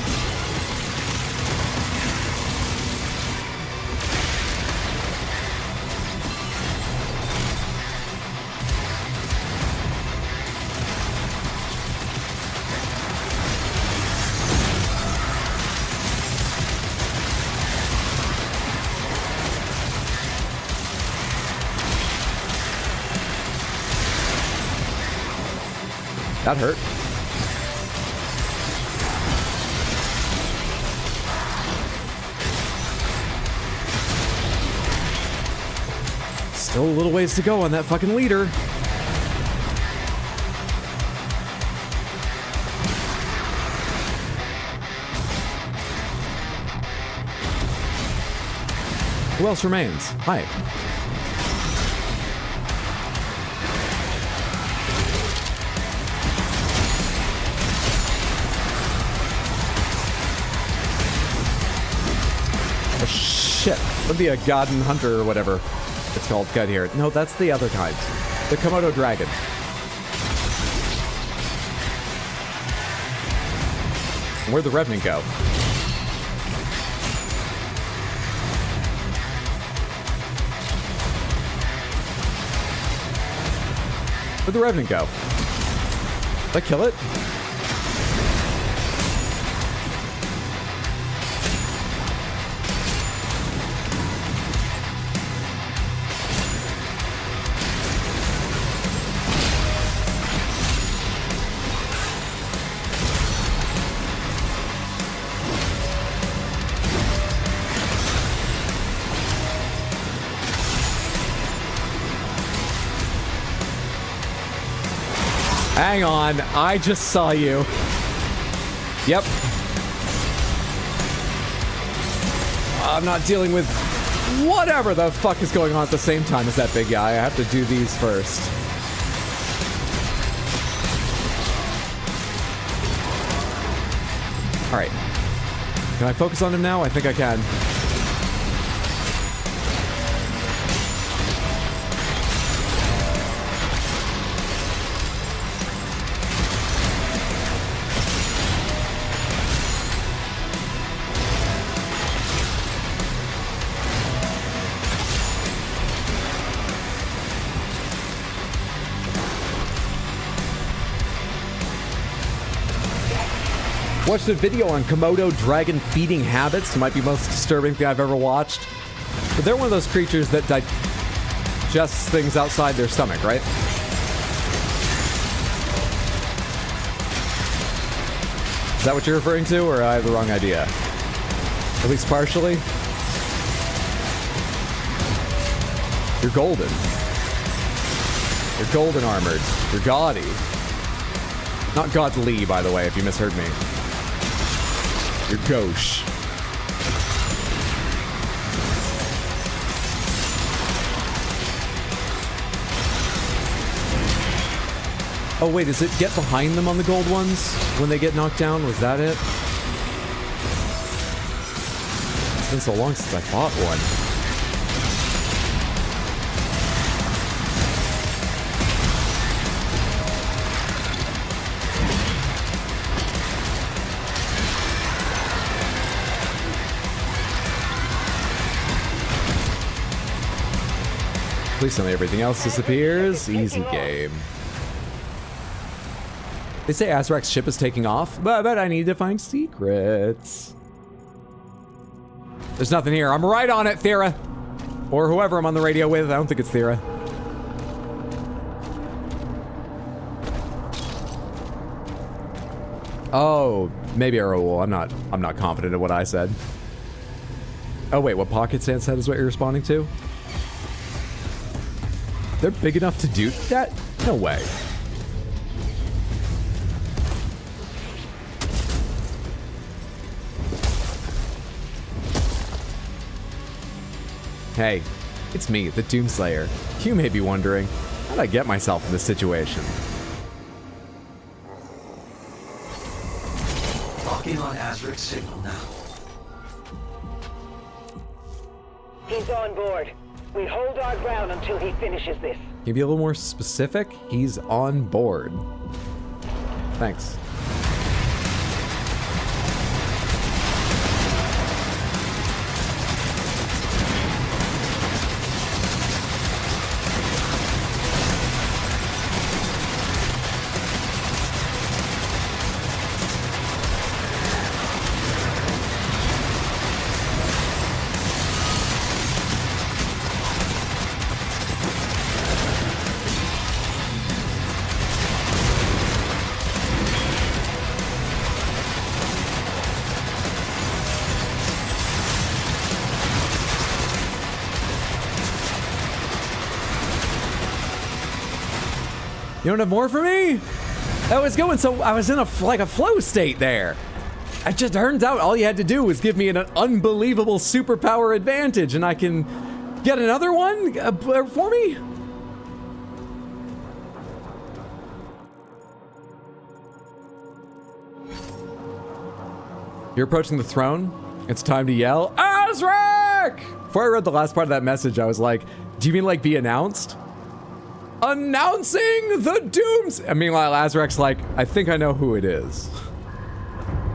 That hurt. Still a little ways to go on that fucking leader. Who else remains? Hi. Shit. Would be a Godden Hunter or whatever it's called cut here. No, that's the other kind. The Komodo Dragon. Where'd the Revenant go? Where'd the Revenant go? Did I kill it? Hang on, I just saw you. Yep. I'm not dealing with whatever the fuck is going on at the same time as that big guy. I have to do these first. Alright. Can I focus on him now? I think I can. Watched a video on Komodo dragon feeding habits. It might be the most disturbing thing I've ever watched. But they're one of those creatures that digests things outside their stomach, right? Is that what you're referring to, or I have the wrong idea? At least partially? You're golden. You're golden armored. You're gaudy. Not godly, by the way, if you misheard me. You're gauche. Oh wait, does it get behind them on the gold ones when they get knocked down? Was that it? It's been so long since I fought one. Please tell me everything else disappears. Easy game. They say Azrak's ship is taking off, but I need to find secrets. There's nothing here. I'm right on it, Thera. Or whoever I'm on the radio with. I don't think it's Thera. Oh, maybe Errol. I'm not confident in what I said. Oh wait, what Pocket Sand said is what you're responding to? They're big enough to do that? No way. Hey, it's me, the Doomslayer. You may be wondering, how'd I get myself in this situation? Locking on Azric's signal now. He's on board. We hold our ground until he finishes this. Can you be a little more specific? He's on board. Thanks. You don't have more for me? That was going so I was in a flow state there. It just turns out all you had to do was give me an unbelievable superpower advantage, and I can get another one for me. You're approaching the throne. It's time to yell, Azrak! Before I read the last part of that message, I was like, do you mean like be announced? Announcing the dooms! And meanwhile, Azrak's like, I think I know who it is.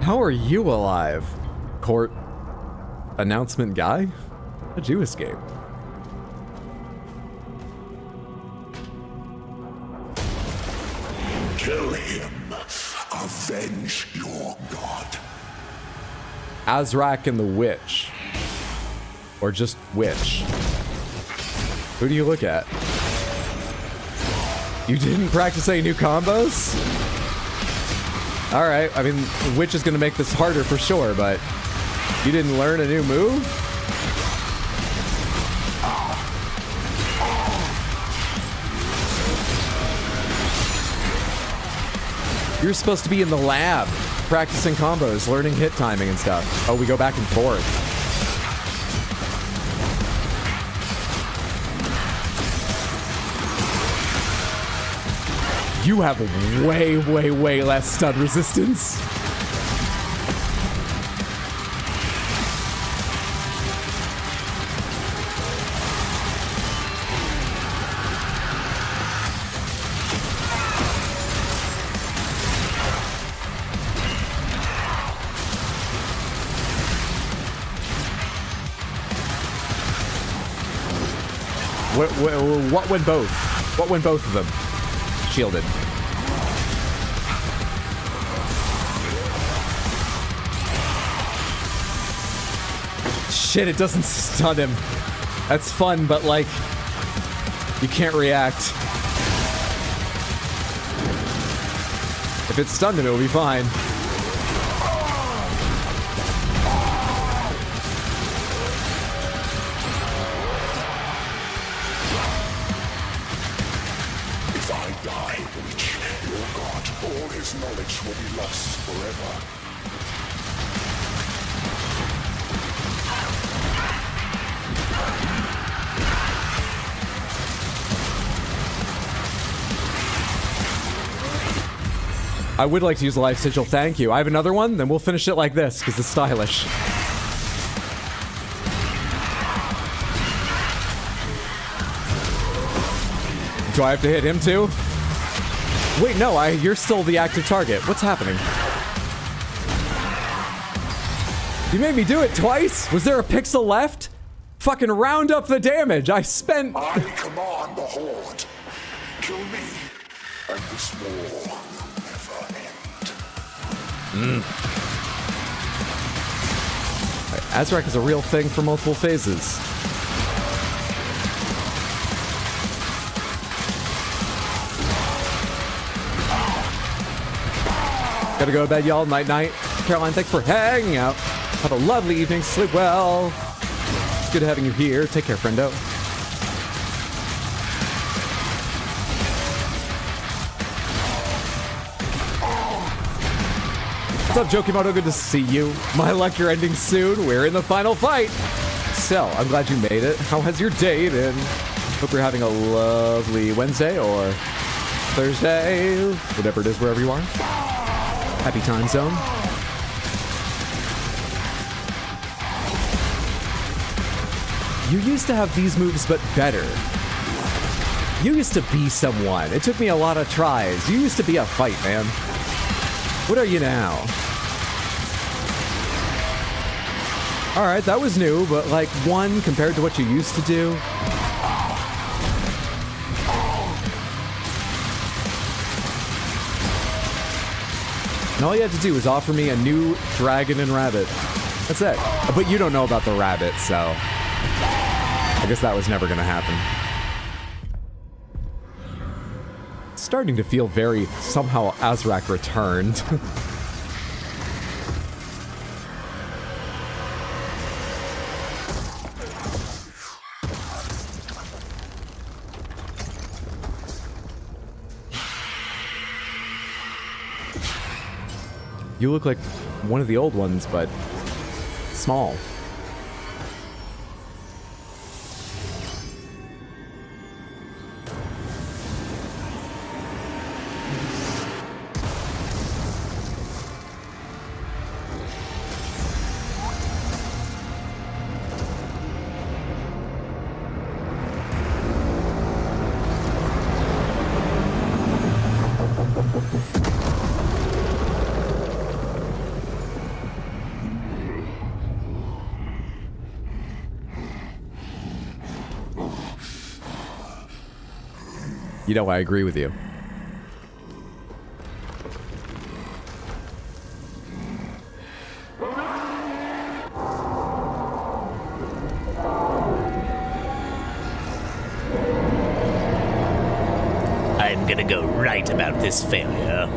How are you alive? Court announcement guy? How'd you escape? Kill him. Avenge your god. Azrak and the witch. Or just witch. Who do you look at? You didn't practice any new combos? Alright, I mean, Witch is gonna make this harder for sure, but you didn't learn a new move? You're supposed to be in the lab, practicing combos, learning hit timing and stuff. Oh, we go back and forth. You have way, way, way less stun resistance. What when both? What when both of them? Shielded. Shit, it doesn't stun him. That's fun, but like, you can't react. If it stunned him, it would be fine. Knowledge will be lost forever. I would like to use a life sigil, thank you. I have another one, then we'll finish it like this, because it's stylish. Do I have to hit him too? Wait, no, you're still the active target. What's happening? You made me do it twice? Was there a pixel left? Fucking round up the damage. I spent... I command the Horde. Kill me, and this war will never end. Azrak is a real thing for multiple phases. Gotta go to bed, y'all. Night, night. Caroline, thanks for hanging out. Have a lovely evening. Sleep well. It's good having you here. Take care, friendo. What's up, Jokimoto? Good to see you. My luck, you're ending soon. We're in the final fight. So, I'm glad you made it. How has your day been? Hope you're having a lovely Wednesday or Thursday, whatever it is, wherever you are. Happy time zone. You used to have these moves, but better. You used to be someone. It took me a lot of tries. You used to be a fight, man. What are you now? Alright, that was new, but like 1 compared to what you used to do. And all you had to do was offer me a new dragon and rabbit. That's it. But you don't know about the rabbit, so I guess that was never gonna happen. It's starting to feel very somehow Azrak returned. You look like one of the old ones, but small. You know, I agree with you. I'm gonna go right about this failure.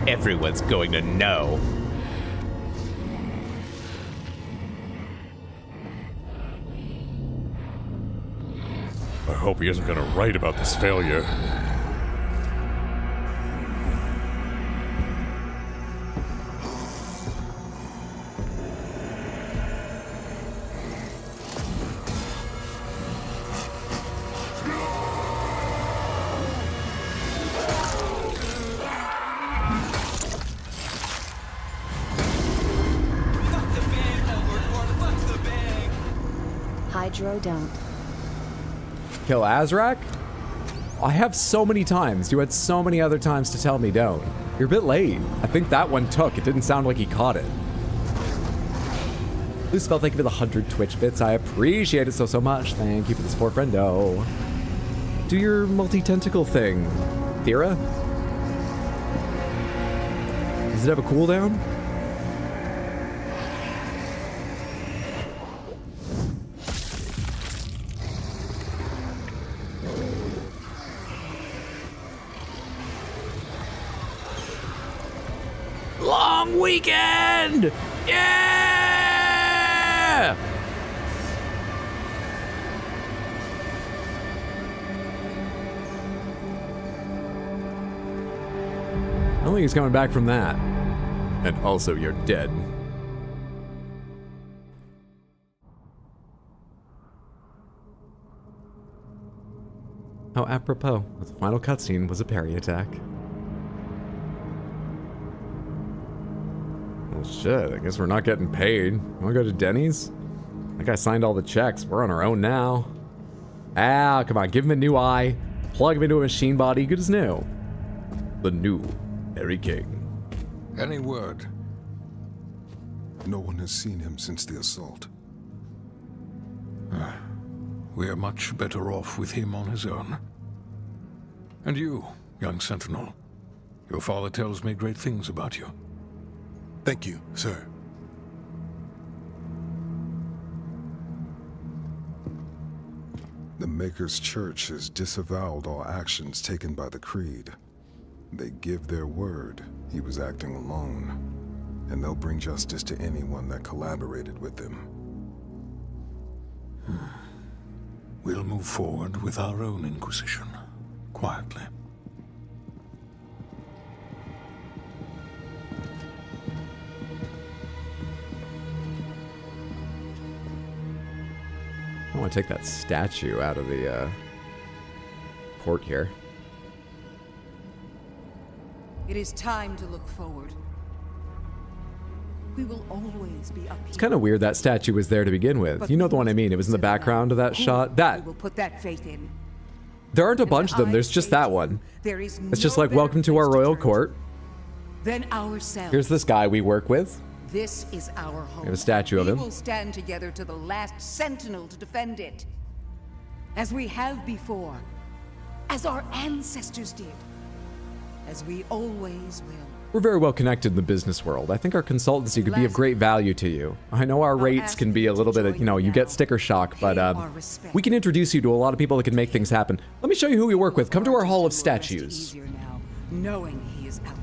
Everyone's going to know. I hope he isn't gonna write about this failure. Hydro don't. Kill Azrak? I have so many times. You had so many other times to tell me don't. You're a bit late. I think that one took. It didn't sound like he caught it. Lucifel, thank you for the 100 Twitch bits. I appreciate it so much. Thank you for the support, friendo. Do your multi-tentacle thing, Thera. Does it have a cooldown? Long weekend! Yeah! I don't think he's coming back from that. And also, you're dead. How apropos, the final cutscene was a parry attack. Well, shit, I guess we're not getting paid. Wanna go to Denny's? That guy signed all the checks. We're on our own now. Ah, come on, give him a new eye. Plug him into a machine body, good as new. The new Harry King. Any word? No one has seen him since the assault. We are much better off with him on his own. And you, young sentinel. Your father tells me great things about you. Thank you, sir. The Maker's Church has disavowed all actions taken by the Creed. They give their word he was acting alone, and they'll bring justice to anyone that collaborated with them. We'll move forward with our own Inquisition, quietly. I want to take that statue out of the port here. It is time to look forward. We will always be up here. It's kind of weird that statue was there to begin with. You know the one I mean. It was in the background of that shot. That. We will put that faith in. There aren't a bunch of them. There's just that one. It's just like, welcome to our royal court. Then ourselves. Here's this guy we work with. This is our home. We have a statue of him. We will stand together to the last sentinel to defend it. As we have before. As our ancestors did. As we always will. We're very well connected in the business world. I think our consultancy could be of great value to you. I know our rates can be a little bit of, you know, you get sticker shock, but we can introduce you to a lot of people that can make things happen. Let me show you who we work with. Come to our Hall of Statues. Knowing he is out there.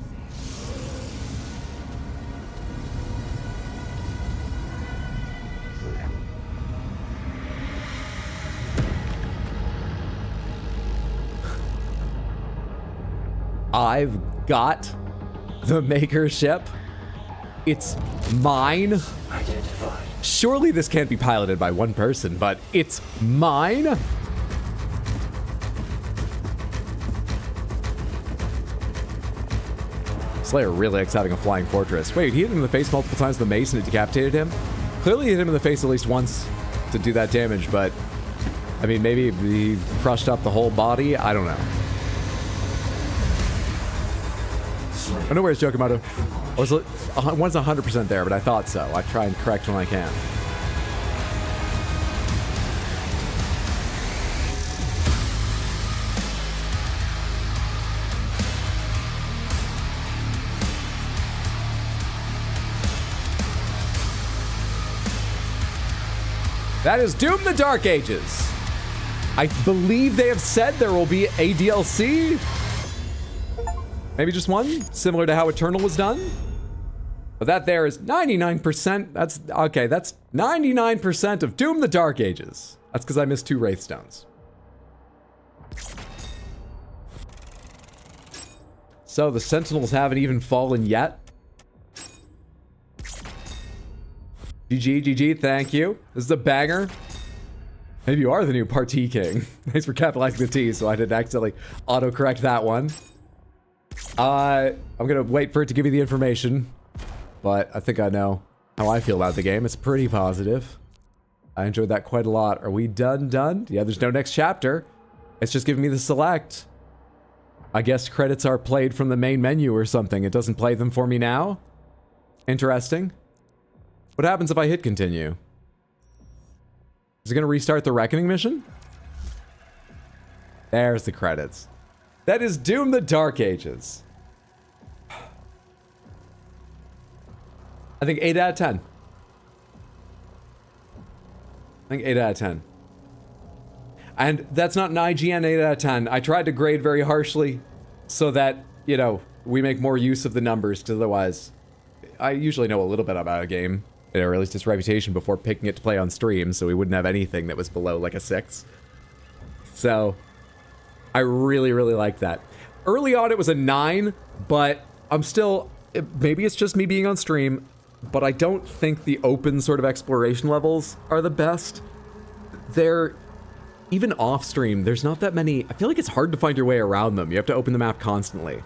I've got the Maykr ship. It's mine. Identified. Surely this can't be piloted by one person, but it's mine. Slayer really likes having a flying fortress. Wait, he hit him in the face multiple times with the mace and it decapitated him? Clearly hit him in the face at least once to do that damage, but I mean, maybe he crushed up the whole body. I don't know. I know where it's joking about it. I was 100% there, but I thought so. I try and correct when I can. That is Doom the Dark Ages. I believe they have said there will be a DLC. Maybe just one, similar to how Eternal was done. But that there is 99%. That's okay. That's 99% of Doom the Dark Ages. That's because I missed 2 Wraithstones. So the Sentinels haven't even fallen yet. GG, thank you. This is a banger. Maybe you are the new Party King. Thanks for capitalizing the T, so I didn't accidentally autocorrect that one. I'm gonna wait for it to give you the information, but I think I know how I feel about the game. It's pretty positive. I enjoyed that quite a lot. Are we done? Yeah, there's no next chapter. It's just giving me the select. I guess credits are played from the main menu or something. It doesn't play them for me now. Interesting. What happens if I hit continue? Is it gonna restart the Reckoning mission? There's the credits. That is Doom the Dark Ages. I think 8 out of 10. I think 8 out of 10. And that's not an IGN 8 out of 10. I tried to grade very harshly so that, you know, we make more use of the numbers, because otherwise, I usually know a little bit about a game, or at least its reputation, before picking it to play on stream, so we wouldn't have anything that was below like a 6. So I really, really like that. Early on, it was a 9, but I'm still... Maybe it's just me being on stream, but I don't think the open sort of exploration levels are the best. They're... Even off-stream, there's not that many... I feel like it's hard to find your way around them. You have to open the map constantly.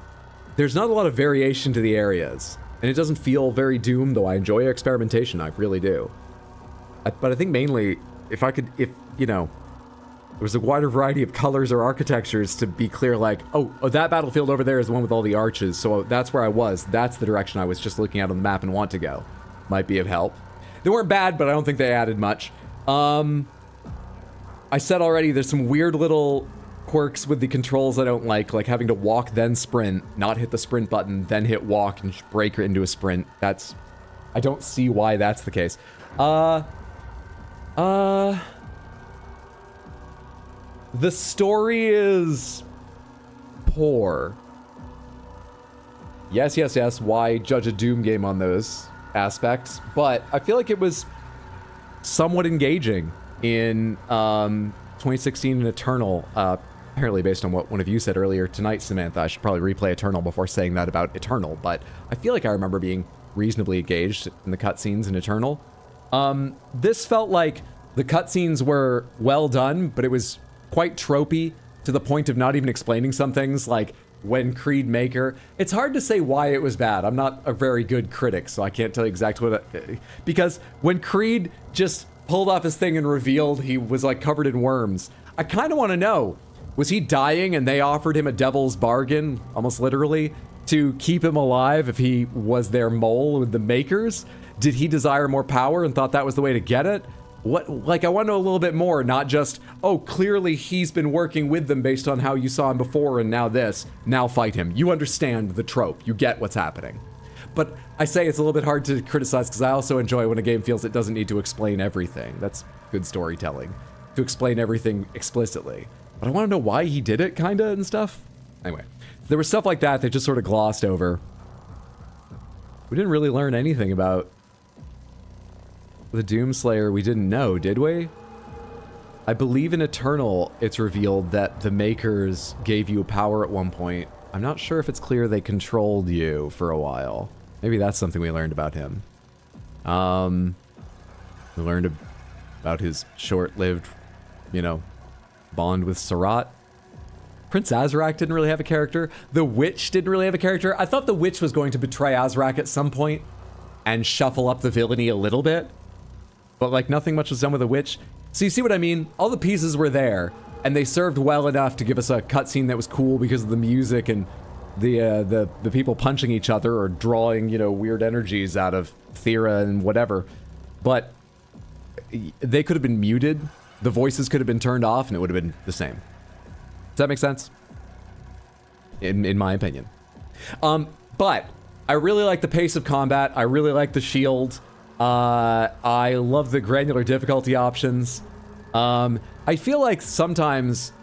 There's not a lot of variation to the areas. And it doesn't feel very Doom, though I enjoy experimentation. I really do. But I think mainly, if, you know... There was a wider variety of colors or architectures to be clear, like, oh, that battlefield over there is the one with all the arches, so that's where I was. That's the direction I was just looking at on the map and want to go. Might be of help. They weren't bad, but I don't think they added much. I said already, there's some weird little quirks with the controls I don't like having to walk then sprint, not hit the sprint button, then hit walk and break into a sprint. That's... I don't see why that's the case. The story is poor. Yes. Why judge a Doom game on those aspects? But I feel like it was somewhat engaging in 2016 in Eternal. Apparently based on what one of you said earlier tonight, Samantha. I should probably replay Eternal before saying that about Eternal. But I feel like I remember being reasonably engaged in the cutscenes in Eternal. This felt like the cutscenes were well done, but it was quite tropey to the point of not even explaining some things, like when Creed Maykr. It's hard to say why it was bad. I'm not a very good critic, so I can't tell you exactly what because when Creed just pulled off his thing and revealed he was like covered in worms, I kind of want to know, Was he dying and they offered him a devil's bargain, almost literally, to keep him alive if he was their mole with the Maykrs? Did he desire more power and thought that was the way to get it? What, like, I want to know a little bit more, not just, oh, clearly he's been working with them based on how you saw him before and now this, now fight him. You understand the trope. You get what's happening. But I say it's a little bit hard to criticize because I also enjoy when a game feels it doesn't need to explain everything. That's good storytelling, to explain everything explicitly. But I want to know why he did it, kinda, and stuff. Anyway, there was stuff like that that just sort of glossed over. We didn't really learn anything about the Doomslayer we didn't know, did we? I believe in Eternal, it's revealed that the Maykrs gave you power at one point. I'm not sure if it's clear they controlled you for a while. Maybe that's something we learned about him. We learned about his short-lived, you know, bond with Surat. Prince Azrak didn't really have a character. The Witch didn't really have a character. I thought the Witch was going to betray Azrak at some point and shuffle up the villainy a little bit. But, like, nothing much was done with the Witch. So you see what I mean? All the pieces were there, and they served well enough to give us a cutscene that was cool because of the music and the people punching each other or drawing, you know, weird energies out of Thera and whatever. But they could have been muted. The voices could have been turned off, and it would have been the same. Does that make sense? In my opinion. But I really like the pace of combat. I really like the shield. I love the granular difficulty options. I feel like sometimes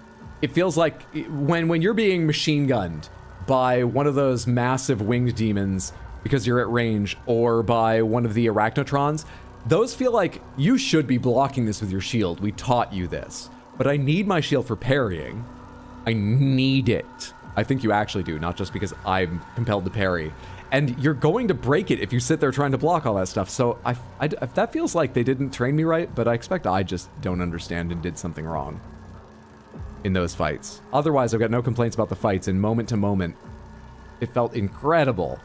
it feels like when you're being machine gunned by one of those massive winged demons because you're at range, or by one of the arachnotrons, those feel like you should be blocking this with your shield. We taught you this. But I need my shield for parrying. I need it. I think you actually do, not just because I'm compelled to parry. And you're going to break it if you sit there trying to block all that stuff. So that feels like they didn't train me right, but I expect I just don't understand and did something wrong in those fights. Otherwise, I've got no complaints about the fights. And moment to moment, it felt incredible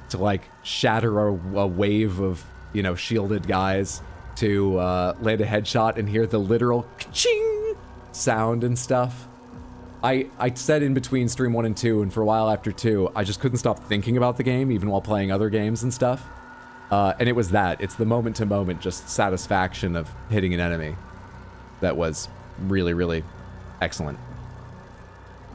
to, like, shatter a wave of, you know, shielded guys, to land a headshot and hear the literal ka-ching sound and stuff. I said in between stream 1 and 2, and for a while after 2, I just couldn't stop thinking about the game, even while playing other games and stuff. And it was that. It's the moment-to-moment just satisfaction of hitting an enemy that was really, really excellent.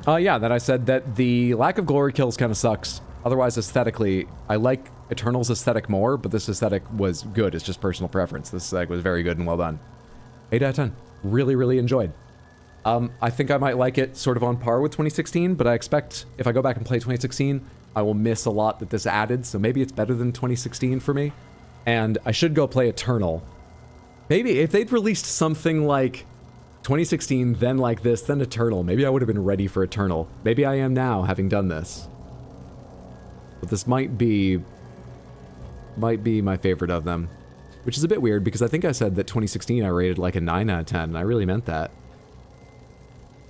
Yeah, then I said that the lack of glory kills kind of sucks. Otherwise, aesthetically, I like Eternal's aesthetic more, but this aesthetic was good. It's just personal preference. This aesthetic was very good and well done. 8 out of 10. Really, really enjoyed. I think I might like it sort of on par with 2016, but I expect if I go back and play 2016, I will miss a lot that this added, so maybe it's better than 2016 for me. And I should go play Eternal. Maybe if they'd released something like 2016, then like this, then Eternal, maybe I would have been ready for Eternal. Maybe I am now, having done this. But this might be my favorite of them, which is a bit weird because I think I said that 2016 I rated like a 9 out of 10, and I really meant that.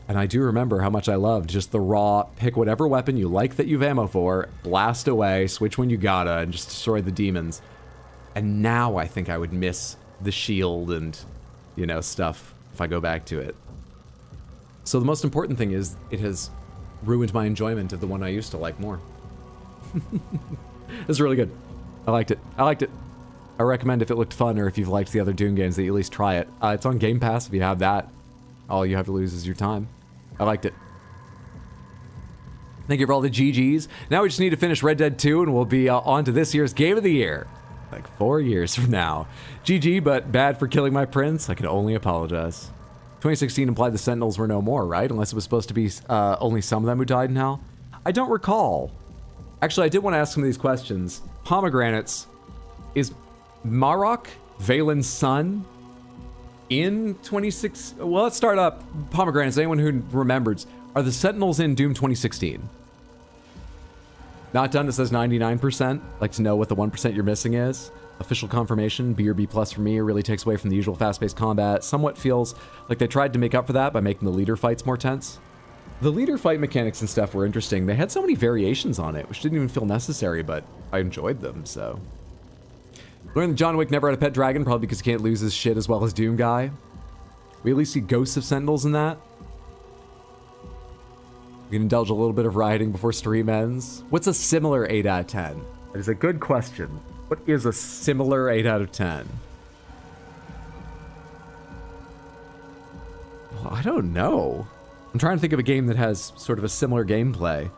And I do remember how much I loved just the raw, pick whatever weapon you like that you've ammo for, blast away, switch when you gotta, and just destroy the demons. And now I think I would miss the shield and, you know, stuff if I go back to it. So the most important thing is it has ruined my enjoyment of the one I used to like more. It's really good. I liked it. I liked it. I recommend if it looked fun or if you've liked the other Doom games that you at least try it. It's on Game Pass if you have that. All you have to lose is your time. I liked it. Thank you for all the GGs. Now we just need to finish Red Dead 2 and we'll be on to this year's Game of the Year. Like 4 years from now. GG, but bad for killing my prince. I can only apologize. 2016 implied the Sentinels were no more, right? Unless it was supposed to be only some of them who died in hell. I don't recall. Actually, I did want to ask some of these questions. Pomegranates. Is Marok Valen's son in 26? Well, let's start up. Pomegranates, anyone who remembers, are the Sentinels in Doom 2016? Not done, it says 99%. Like to know what the 1% you're missing is. Official confirmation, B or B+ for me. It really takes away from the usual fast-paced combat. Somewhat feels like they tried to make up for that by making the leader fights more tense. The leader fight mechanics and stuff were interesting. They had so many variations on it, which didn't even feel necessary, but I enjoyed them, so. Learned that John Wick never had a pet dragon, probably because he can't lose his shit as well as Doom Guy. We at least see ghosts of Sentinels in that. We can indulge a little bit of rioting before stream ends. What's a similar 8 out of 10? That is a good question. What is a similar 8 out of 10? Well, I don't know. I'm trying to think of a game that has sort of a similar gameplay.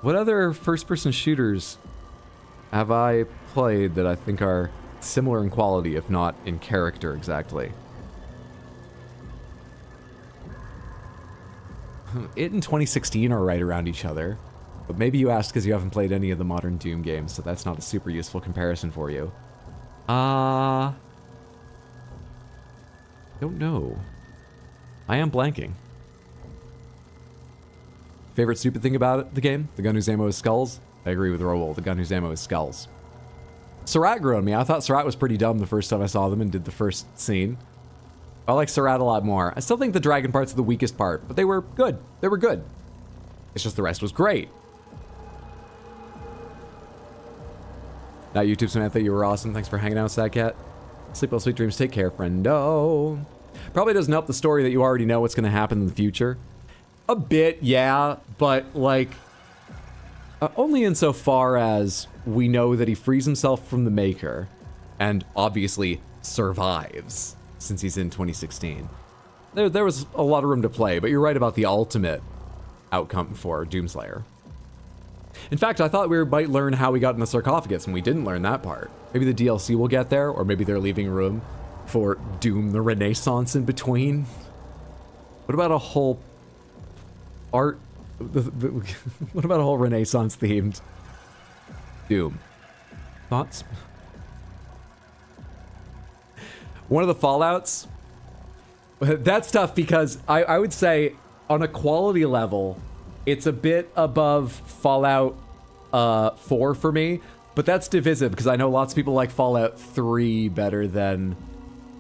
What other first-person shooters have I played that I think are similar in quality, if not in character exactly? It and 2016 are right around each other. But maybe you asked because you haven't played any of the modern Doom games, so that's not a super useful comparison for you. Don't know. I am blanking. Favorite stupid thing about it, the game? The gun whose ammo is skulls? I agree with Raoul. The gun whose ammo is skulls. Surratt grew on me. I thought Surratt was pretty dumb the first time I saw them and did the first scene. I like Surratt a lot more. I still think the dragon part's the weakest part, but they were good. They were good. It's just the rest was great. Now, YouTube Samantha, you were awesome. Thanks for hanging out, Sad Cat. Sleep well, sweet dreams. Take care, friendo. Probably doesn't help the story that you already know what's going to happen in the future. A bit, yeah, but like only insofar as we know that he frees himself from the Maykr and obviously survives since he's in 2016. There was a lot of room to play, but you're right about the ultimate outcome for Doomslayer. In fact, I thought we might learn how we got in the sarcophagus, and we didn't learn that part. Maybe the DLC will get there, or maybe they're leaving room for Doom the Renaissance in between. What about a whole art? What about a whole Renaissance themed Doom? Thoughts? One of the Fallouts? That's tough because I would say on a quality level, it's a bit above Fallout 4 for me, but that's divisive because I know lots of people like Fallout 3 better than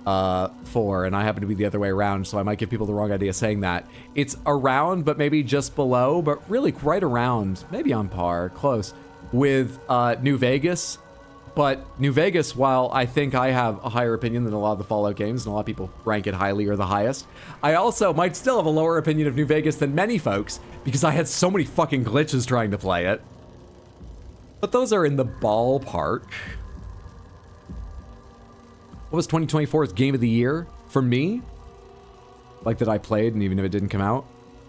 4, and I happen to be the other way around, so I might give people the wrong idea saying that. It's around, but maybe just below, but really right around, maybe on par, close, with New Vegas. But New Vegas, while I think I have a higher opinion than a lot of the Fallout games, and a lot of people rank it highly or the highest, I also might still have a lower opinion of New Vegas than many folks, because I had so many fucking glitches trying to play it. But those are in the ballpark. What was 2024's Game of the Year for me? Like that I played, and even if it didn't come out?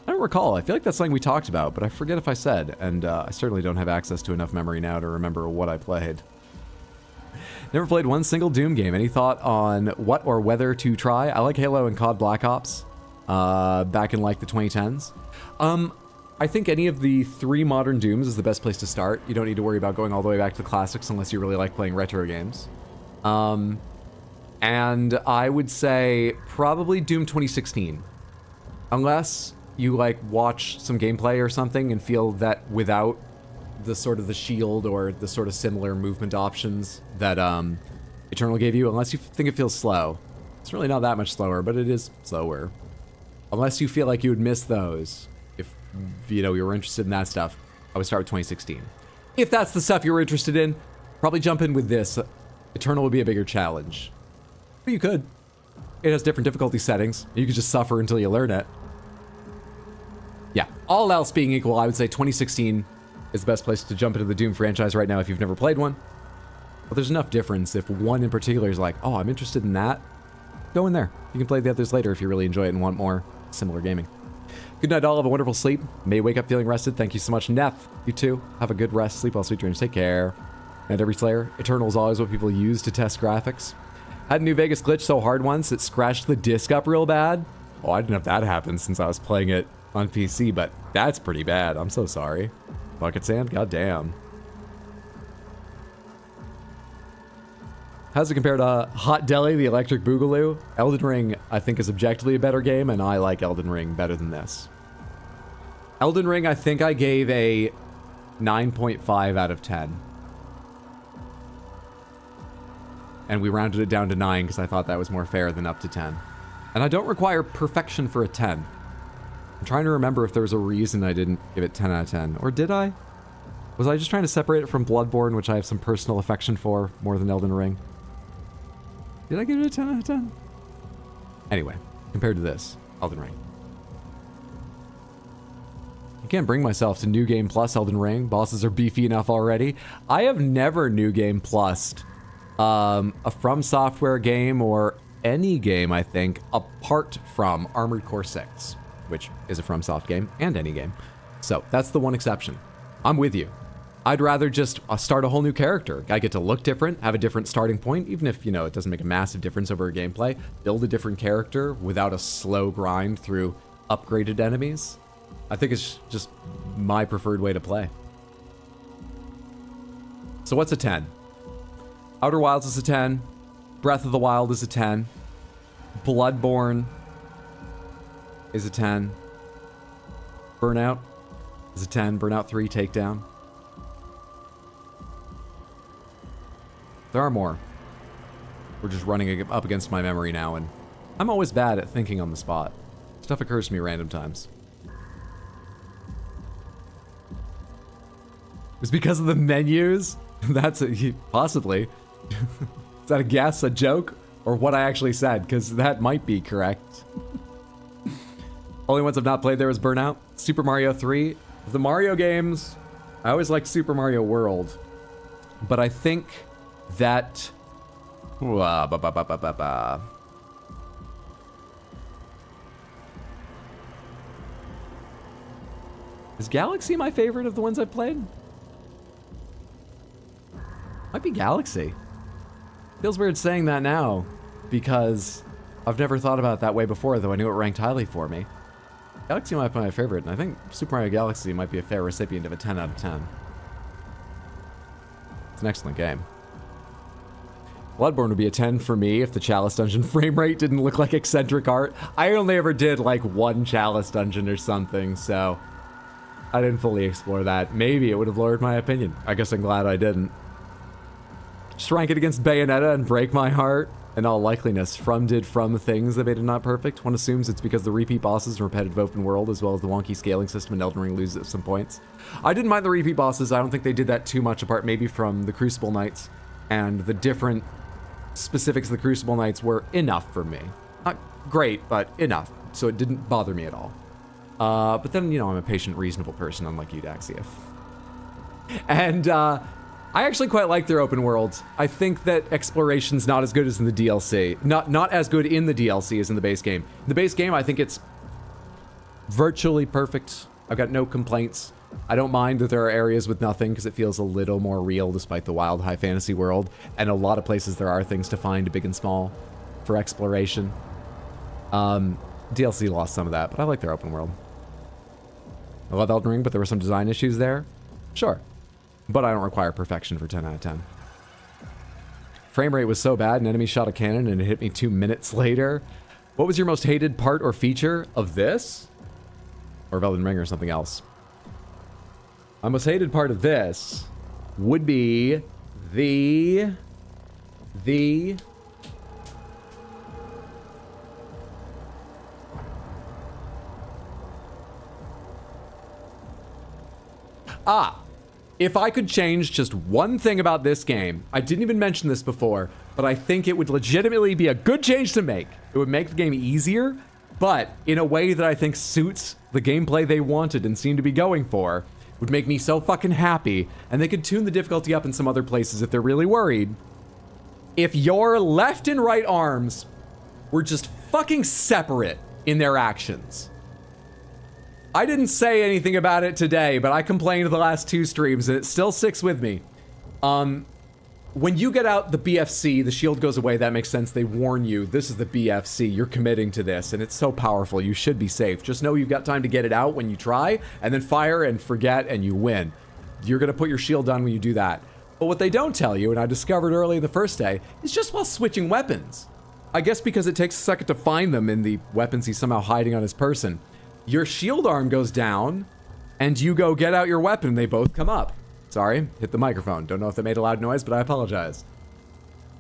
I don't recall. I feel like that's something we talked about, but I forget if I said, and I certainly don't have access to enough memory now to remember what I played. Never played one single Doom game. Any thought on what or whether to try? I like Halo and COD Black Ops back in like the 2010s. I think any of the 3 modern Dooms is the best place to start. You don't need to worry about going all the way back to the classics unless you really like playing retro games. And I would say probably Doom 2016. Unless you like watch some gameplay or something and feel that without the sort of the shield or the sort of similar movement options that Eternal gave you, unless you think it feels slow. It's really not that much slower, but it is slower. Unless you feel like you would miss those, if you know you were interested in that stuff, I would start with 2016. If that's the stuff you're interested in, probably jump in with this. Eternal would be a bigger challenge. But you could. It has different difficulty settings. You could just suffer until you learn it. Yeah, all else being equal, I would say 2016 is the best place to jump into the Doom franchise right now if you've never played one. But there's enough difference if one in particular is like, oh, I'm interested in that. Go in there. You can play the others later if you really enjoy it and want more similar gaming. Good night, all. Have a wonderful sleep. May you wake up feeling rested. Thank you so much, Neff. You too. Have a good rest. Sleep well, sweet dreams. Take care. And every Slayer, Eternal is always what people use to test graphics. Had New Vegas glitch so hard once it scratched the disc up real bad. Oh, I didn't have that happen since I was playing it on PC, but that's pretty bad. I'm so sorry. Bucket sand? Goddamn. How's it compared to Hot Deli, the Electric Boogaloo? Elden Ring, I think, is objectively a better game, and I like Elden Ring better than this. Elden Ring, I think I gave a 9.5 out of 10. And we rounded it down to 9 because I thought that was more fair than up to 10. And I don't require perfection for a 10. I'm trying to remember if there was a reason I didn't give it 10 out of 10. Or did I? Was I just trying to separate it from Bloodborne, which I have some personal affection for, more than Elden Ring? Did I give it a 10 out of 10? Anyway, compared to this, Elden Ring. I can't bring myself to New Game Plus Elden Ring. Bosses are beefy enough already. I have never New Game Plussed a From Software game or any game, I think, apart from Armored Core 6, which is a From Soft game and any game. So that's the one exception. I'm with you. I'd rather just start a whole new character. I get to look different, have a different starting point, even if, you know, it doesn't make a massive difference over a gameplay. Build a different character without a slow grind through upgraded enemies. I think it's just my preferred way to play. So what's a 10? Outer Wilds is a 10. Breath of the Wild is a 10. Bloodborne is a 10. Burnout is a 10. Burnout 3 Takedown. There are more. We're just running up against my memory now, and I'm always bad at thinking on the spot. Stuff occurs to me random times. It's because of the menus? That's possibly. Is that a guess, a joke, or what I actually said? Because that might be correct. Only ones I've not played there is Burnout, Super Mario 3. The Mario games, I always liked Super Mario World, but I think that... Is Galaxy my favorite of the ones I've played? Might be Galaxy. Feels weird saying that now, because I've never thought about it that way before, though I knew it ranked highly for me. Galaxy might be my favorite, and I think Super Mario Galaxy might be a fair recipient of a 10 out of 10. It's an excellent game. Bloodborne would be a 10 for me if the Chalice Dungeon frame rate didn't look like eccentric art. I only ever did like one Chalice Dungeon or something, so I didn't fully explore that. Maybe it would have lowered my opinion. I guess I'm glad I didn't. Just rank it against Bayonetta and break my heart. In all likeliness, From did From things that made it not perfect. One assumes it's because the repeat bosses and repetitive open world, as well as the wonky scaling system in Elden Ring loses at some points. I didn't mind the repeat bosses. I don't think they did that too much, apart maybe from the Crucible Knights, and the different specifics of the Crucible Knights were enough for me. Not great, but enough, so it didn't bother me at all. But then, you know, I'm a patient, reasonable person, unlike you, Daxief. And, I actually quite like their open worlds. I think that exploration's not as good as in the DLC. Not as good in the DLC as in the base game. In the base game, I think it's virtually perfect. I've got no complaints. I don't mind that there are areas with nothing because it feels a little more real despite the wild high fantasy world. And a lot of places there are things to find, big and small, for exploration. DLC lost some of that, but I like their open world. I love Elden Ring, but there were some design issues there. Sure. But I don't require perfection for 10 out of 10. Frame rate was so bad, an enemy shot a cannon and it hit me 2 minutes later. What was your most hated part or feature of this? Or of Elden Ring or something else? My most hated part of this would be the if I could change just one thing about this game, I didn't even mention this before, but I think it would legitimately be a good change to make. It would make the game easier, but in a way that I think suits the gameplay they wanted and seemed to be going for, would make me so fucking happy, and they could tune the difficulty up in some other places if they're really worried. If your left and right arms were just fucking separate in their actions. I didn't say anything about it today, but I complained the last 2 streams, and it still sticks with me. When you get out the BFC, the shield goes away, that makes sense. They warn you, this is the BFC, you're committing to this, and it's so powerful, you should be safe. Just know you've got time to get it out when you try, and then fire and forget, and you win. You're gonna put your shield on when you do that. But what they don't tell you, and I discovered early the first day, is just while switching weapons. I guess because it takes a second to find them in the weapons he's somehow hiding on his person. Your shield arm goes down, and you go get out your weapon, and they both come up. Sorry, hit the microphone. Don't know if that made a loud noise, but I apologize.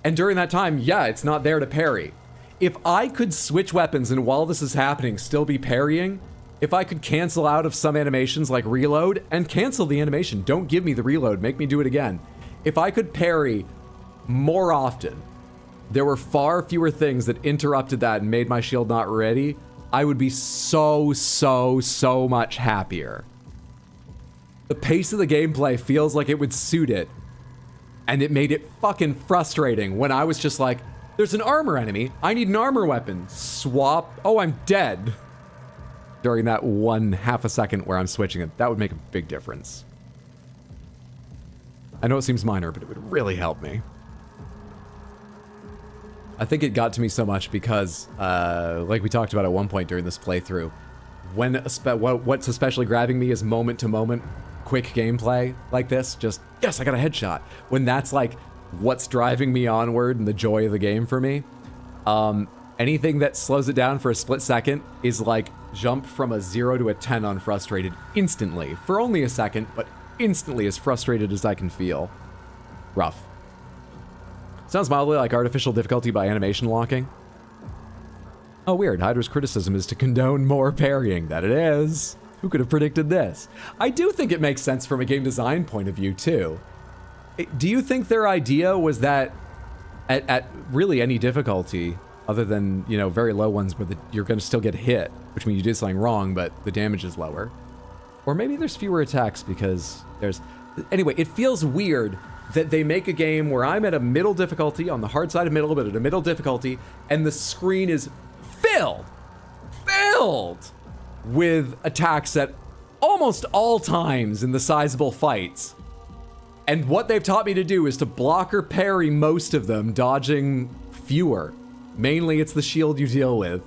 And during that time, yeah, it's not there to parry. If I could switch weapons and while this is happening, still be parrying, if I could cancel out of some animations like reload, and cancel the animation, don't give me the reload, make me do it again. If I could parry more often, there were far fewer things that interrupted that and made my shield not ready, I would be so much happier. The pace of the gameplay feels like it would suit it. And it made it fucking frustrating when I was just like, there's an armor enemy. I need an armor weapon. Swap. Oh, I'm dead. During that 1/2 a second where I'm switching it. That would make a big difference. I know it seems minor, but it would really help me. I think it got to me so much because, like we talked about at one point during this playthrough, when what's especially grabbing me is moment-to-moment quick gameplay like this. Just, yes, I got a headshot. When that's like what's driving me onward and the joy of the game for me, anything that slows it down for a split second is like jump from a 0 to a 10 on frustrated instantly. For only a second, but instantly as frustrated as I can feel. Rough. Sounds mildly like artificial difficulty by animation locking. Oh, weird. Hydra's criticism is to condone more parrying. That it is. Who could have predicted this? I do think it makes sense from a game design point of view, too. Do you think their idea was that at really any difficulty, other than, you know, very low ones where you're going to still get hit, which means you did something wrong, but the damage is lower? Or maybe there's fewer attacks because there's... Anyway, it feels weird that they make a game where I'm at a middle difficulty, on the hard side of middle, but at a middle difficulty, and the screen is filled with attacks at almost all times in the sizable fights. And what they've taught me to do is to block or parry most of them, dodging fewer. Mainly it's the shield you deal with.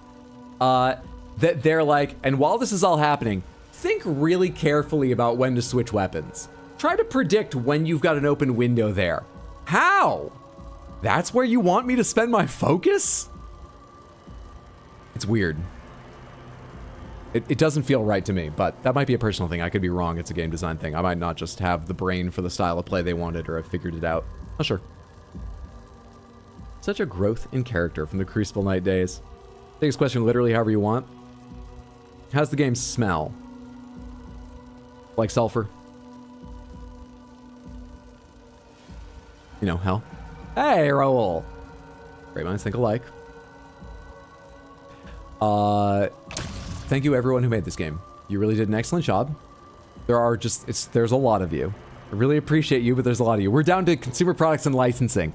That they're like, and while this is all happening, think really carefully about when to switch weapons. Try to predict when you've got an open window there. How? That's where you want me to spend my focus? It's weird. It doesn't feel right to me, but that might be a personal thing. I could be wrong. It's a game design thing. I might not just have the brain for the style of play they wanted or have figured it out. Not sure. Such a growth in character from the Crucible Knight days. Take this question literally however you want. How's the game smell? Like sulfur? You know, hell. Hey, Raul. Great minds think alike. Thank you everyone who made this game. You really did an excellent job. There's a lot of you. I really appreciate you, but there's a lot of you. We're down to consumer products and licensing.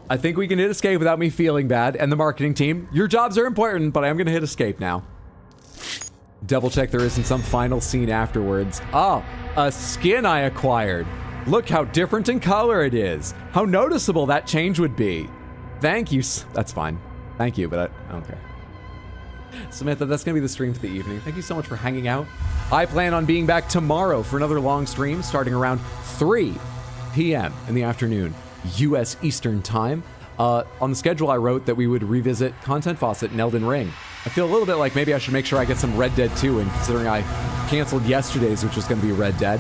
I think we can hit escape without me feeling bad, and the marketing team. Your jobs are important, but I'm gonna hit escape now. Double check there isn't some final scene afterwards. Oh, a skin I acquired. Look how different in color it is. How noticeable that change would be. Thank you. That's fine. Thank you, but I don't care. Samantha, that's going to be the stream for the evening. Thank you so much for hanging out. I plan on being back tomorrow for another long stream starting around 3 p.m. in the afternoon, U.S. Eastern Time. On the schedule, I wrote that we would revisit Content Faucet and Elden Ring. I feel a little bit like maybe I should make sure I get some Red Dead 2 in, considering I canceled yesterday's, which was going to be Red Dead.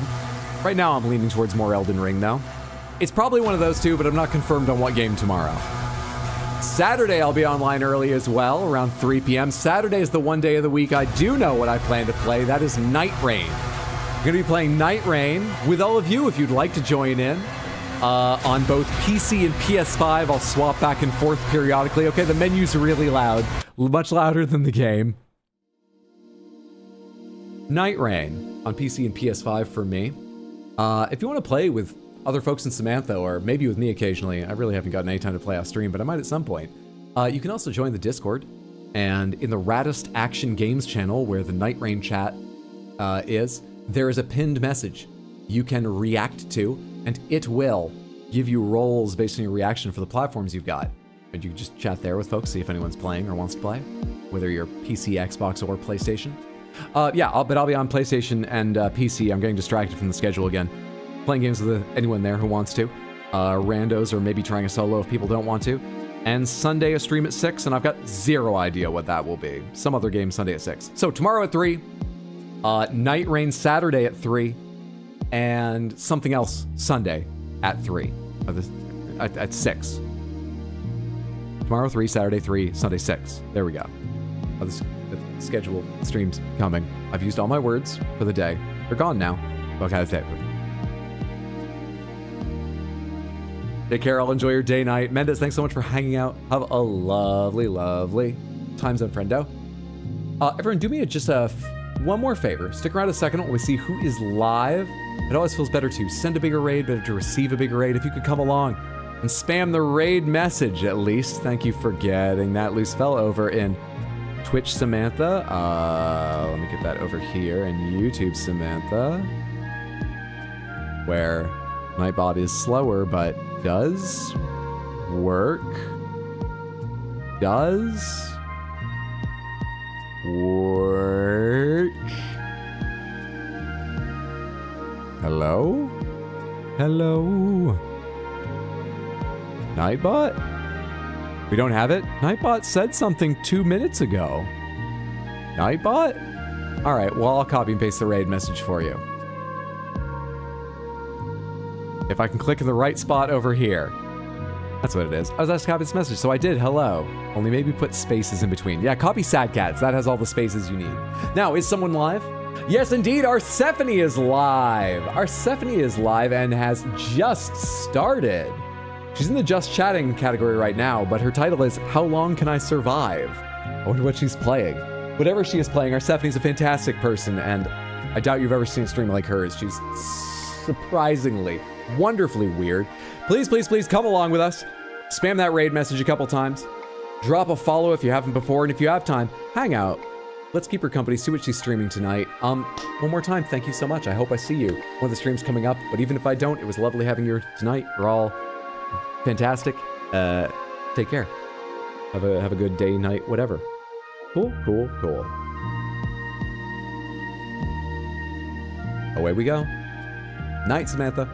Right now, I'm leaning towards more Elden Ring, though. It's probably one of those two, but I'm not confirmed on what game tomorrow. Saturday, I'll be online early as well, around 3 p.m. Saturday is the one day of the week I do know what I plan to play. That is Night Rain. I'm going to be playing Night Rain with all of you if you'd like to join in. On both PC and PS5, I'll swap back and forth periodically. Okay, the menu's really loud. Much louder than the game. Night Rain on PC and PS5 for me. If you want to play with other folks in Samantha, or maybe with me occasionally, I really haven't gotten any time to play off stream, but I might at some point. You can also join the Discord, and in the Raddest Action Games channel, where the Night Rain chat is, there is a pinned message you can react to, and it will give you roles based on your reaction for the platforms you've got. And you can just chat there with folks, see if anyone's playing or wants to play, whether you're PC, Xbox, or PlayStation. Yeah, I'll be on PlayStation and PC. I'm getting distracted from the schedule again. Playing games with anyone there who wants to. Randos, or maybe trying a solo if people don't want to. And Sunday a stream at 6, and I've got zero idea what that will be. Some other game Sunday at 6. So tomorrow at 3, Night Rain Saturday at 3, and something else Sunday at 3. At 6. Tomorrow 3, Saturday 3, Sunday 6. There we go. The schedule streams coming. I've used all my words for the day. They're gone now. Okay, that's it. Take care. I'll enjoy your day, night. Mendez, thanks so much for hanging out. Have a lovely, lovely time zone, friendo. Everyone, do me just one more favor. Stick around a second while we see who is live It always feels better to send a bigger raid, better to receive a bigger raid. If you could come along and spam the raid message at least. Thank you for getting that loose fell over in Twitch Samantha. Let me get that over here in YouTube Samantha. Where Nightbot is slower, but does work. Does work. Hello? Hello? Nightbot? We don't have it? Nightbot said something 2 minutes ago. Nightbot? Alright, well, I'll copy and paste the raid message for you. If I can click in the right spot over here. That's what it is. I was asked to copy this message, so I did. Hello. Only maybe put spaces in between. Yeah, copy Sad Cats. That has all the spaces you need. Now, is someone live? Yes, indeed. Arsephone is live. Arsephone is live and has just started. She's in the just chatting category right now, but her title is How Long Can I Survive? I wonder what she's playing. Whatever she is playing, Arsephone's a fantastic person, and I doubt you've ever seen a stream like hers. She's surprisingly, wonderfully weird. Please, please, please come along with us. Spam that raid message a couple times. Drop a follow if you haven't before, and if you have time, hang out. Let's keep her company, see what she's streaming tonight. One more time, thank you so much. I hope I see you. One of the streams coming up, but even if I don't, it was lovely having you tonight. You're all fantastic. Take care. Have a good day, night, whatever. Cool, cool, cool. Away we go. Night, Samantha.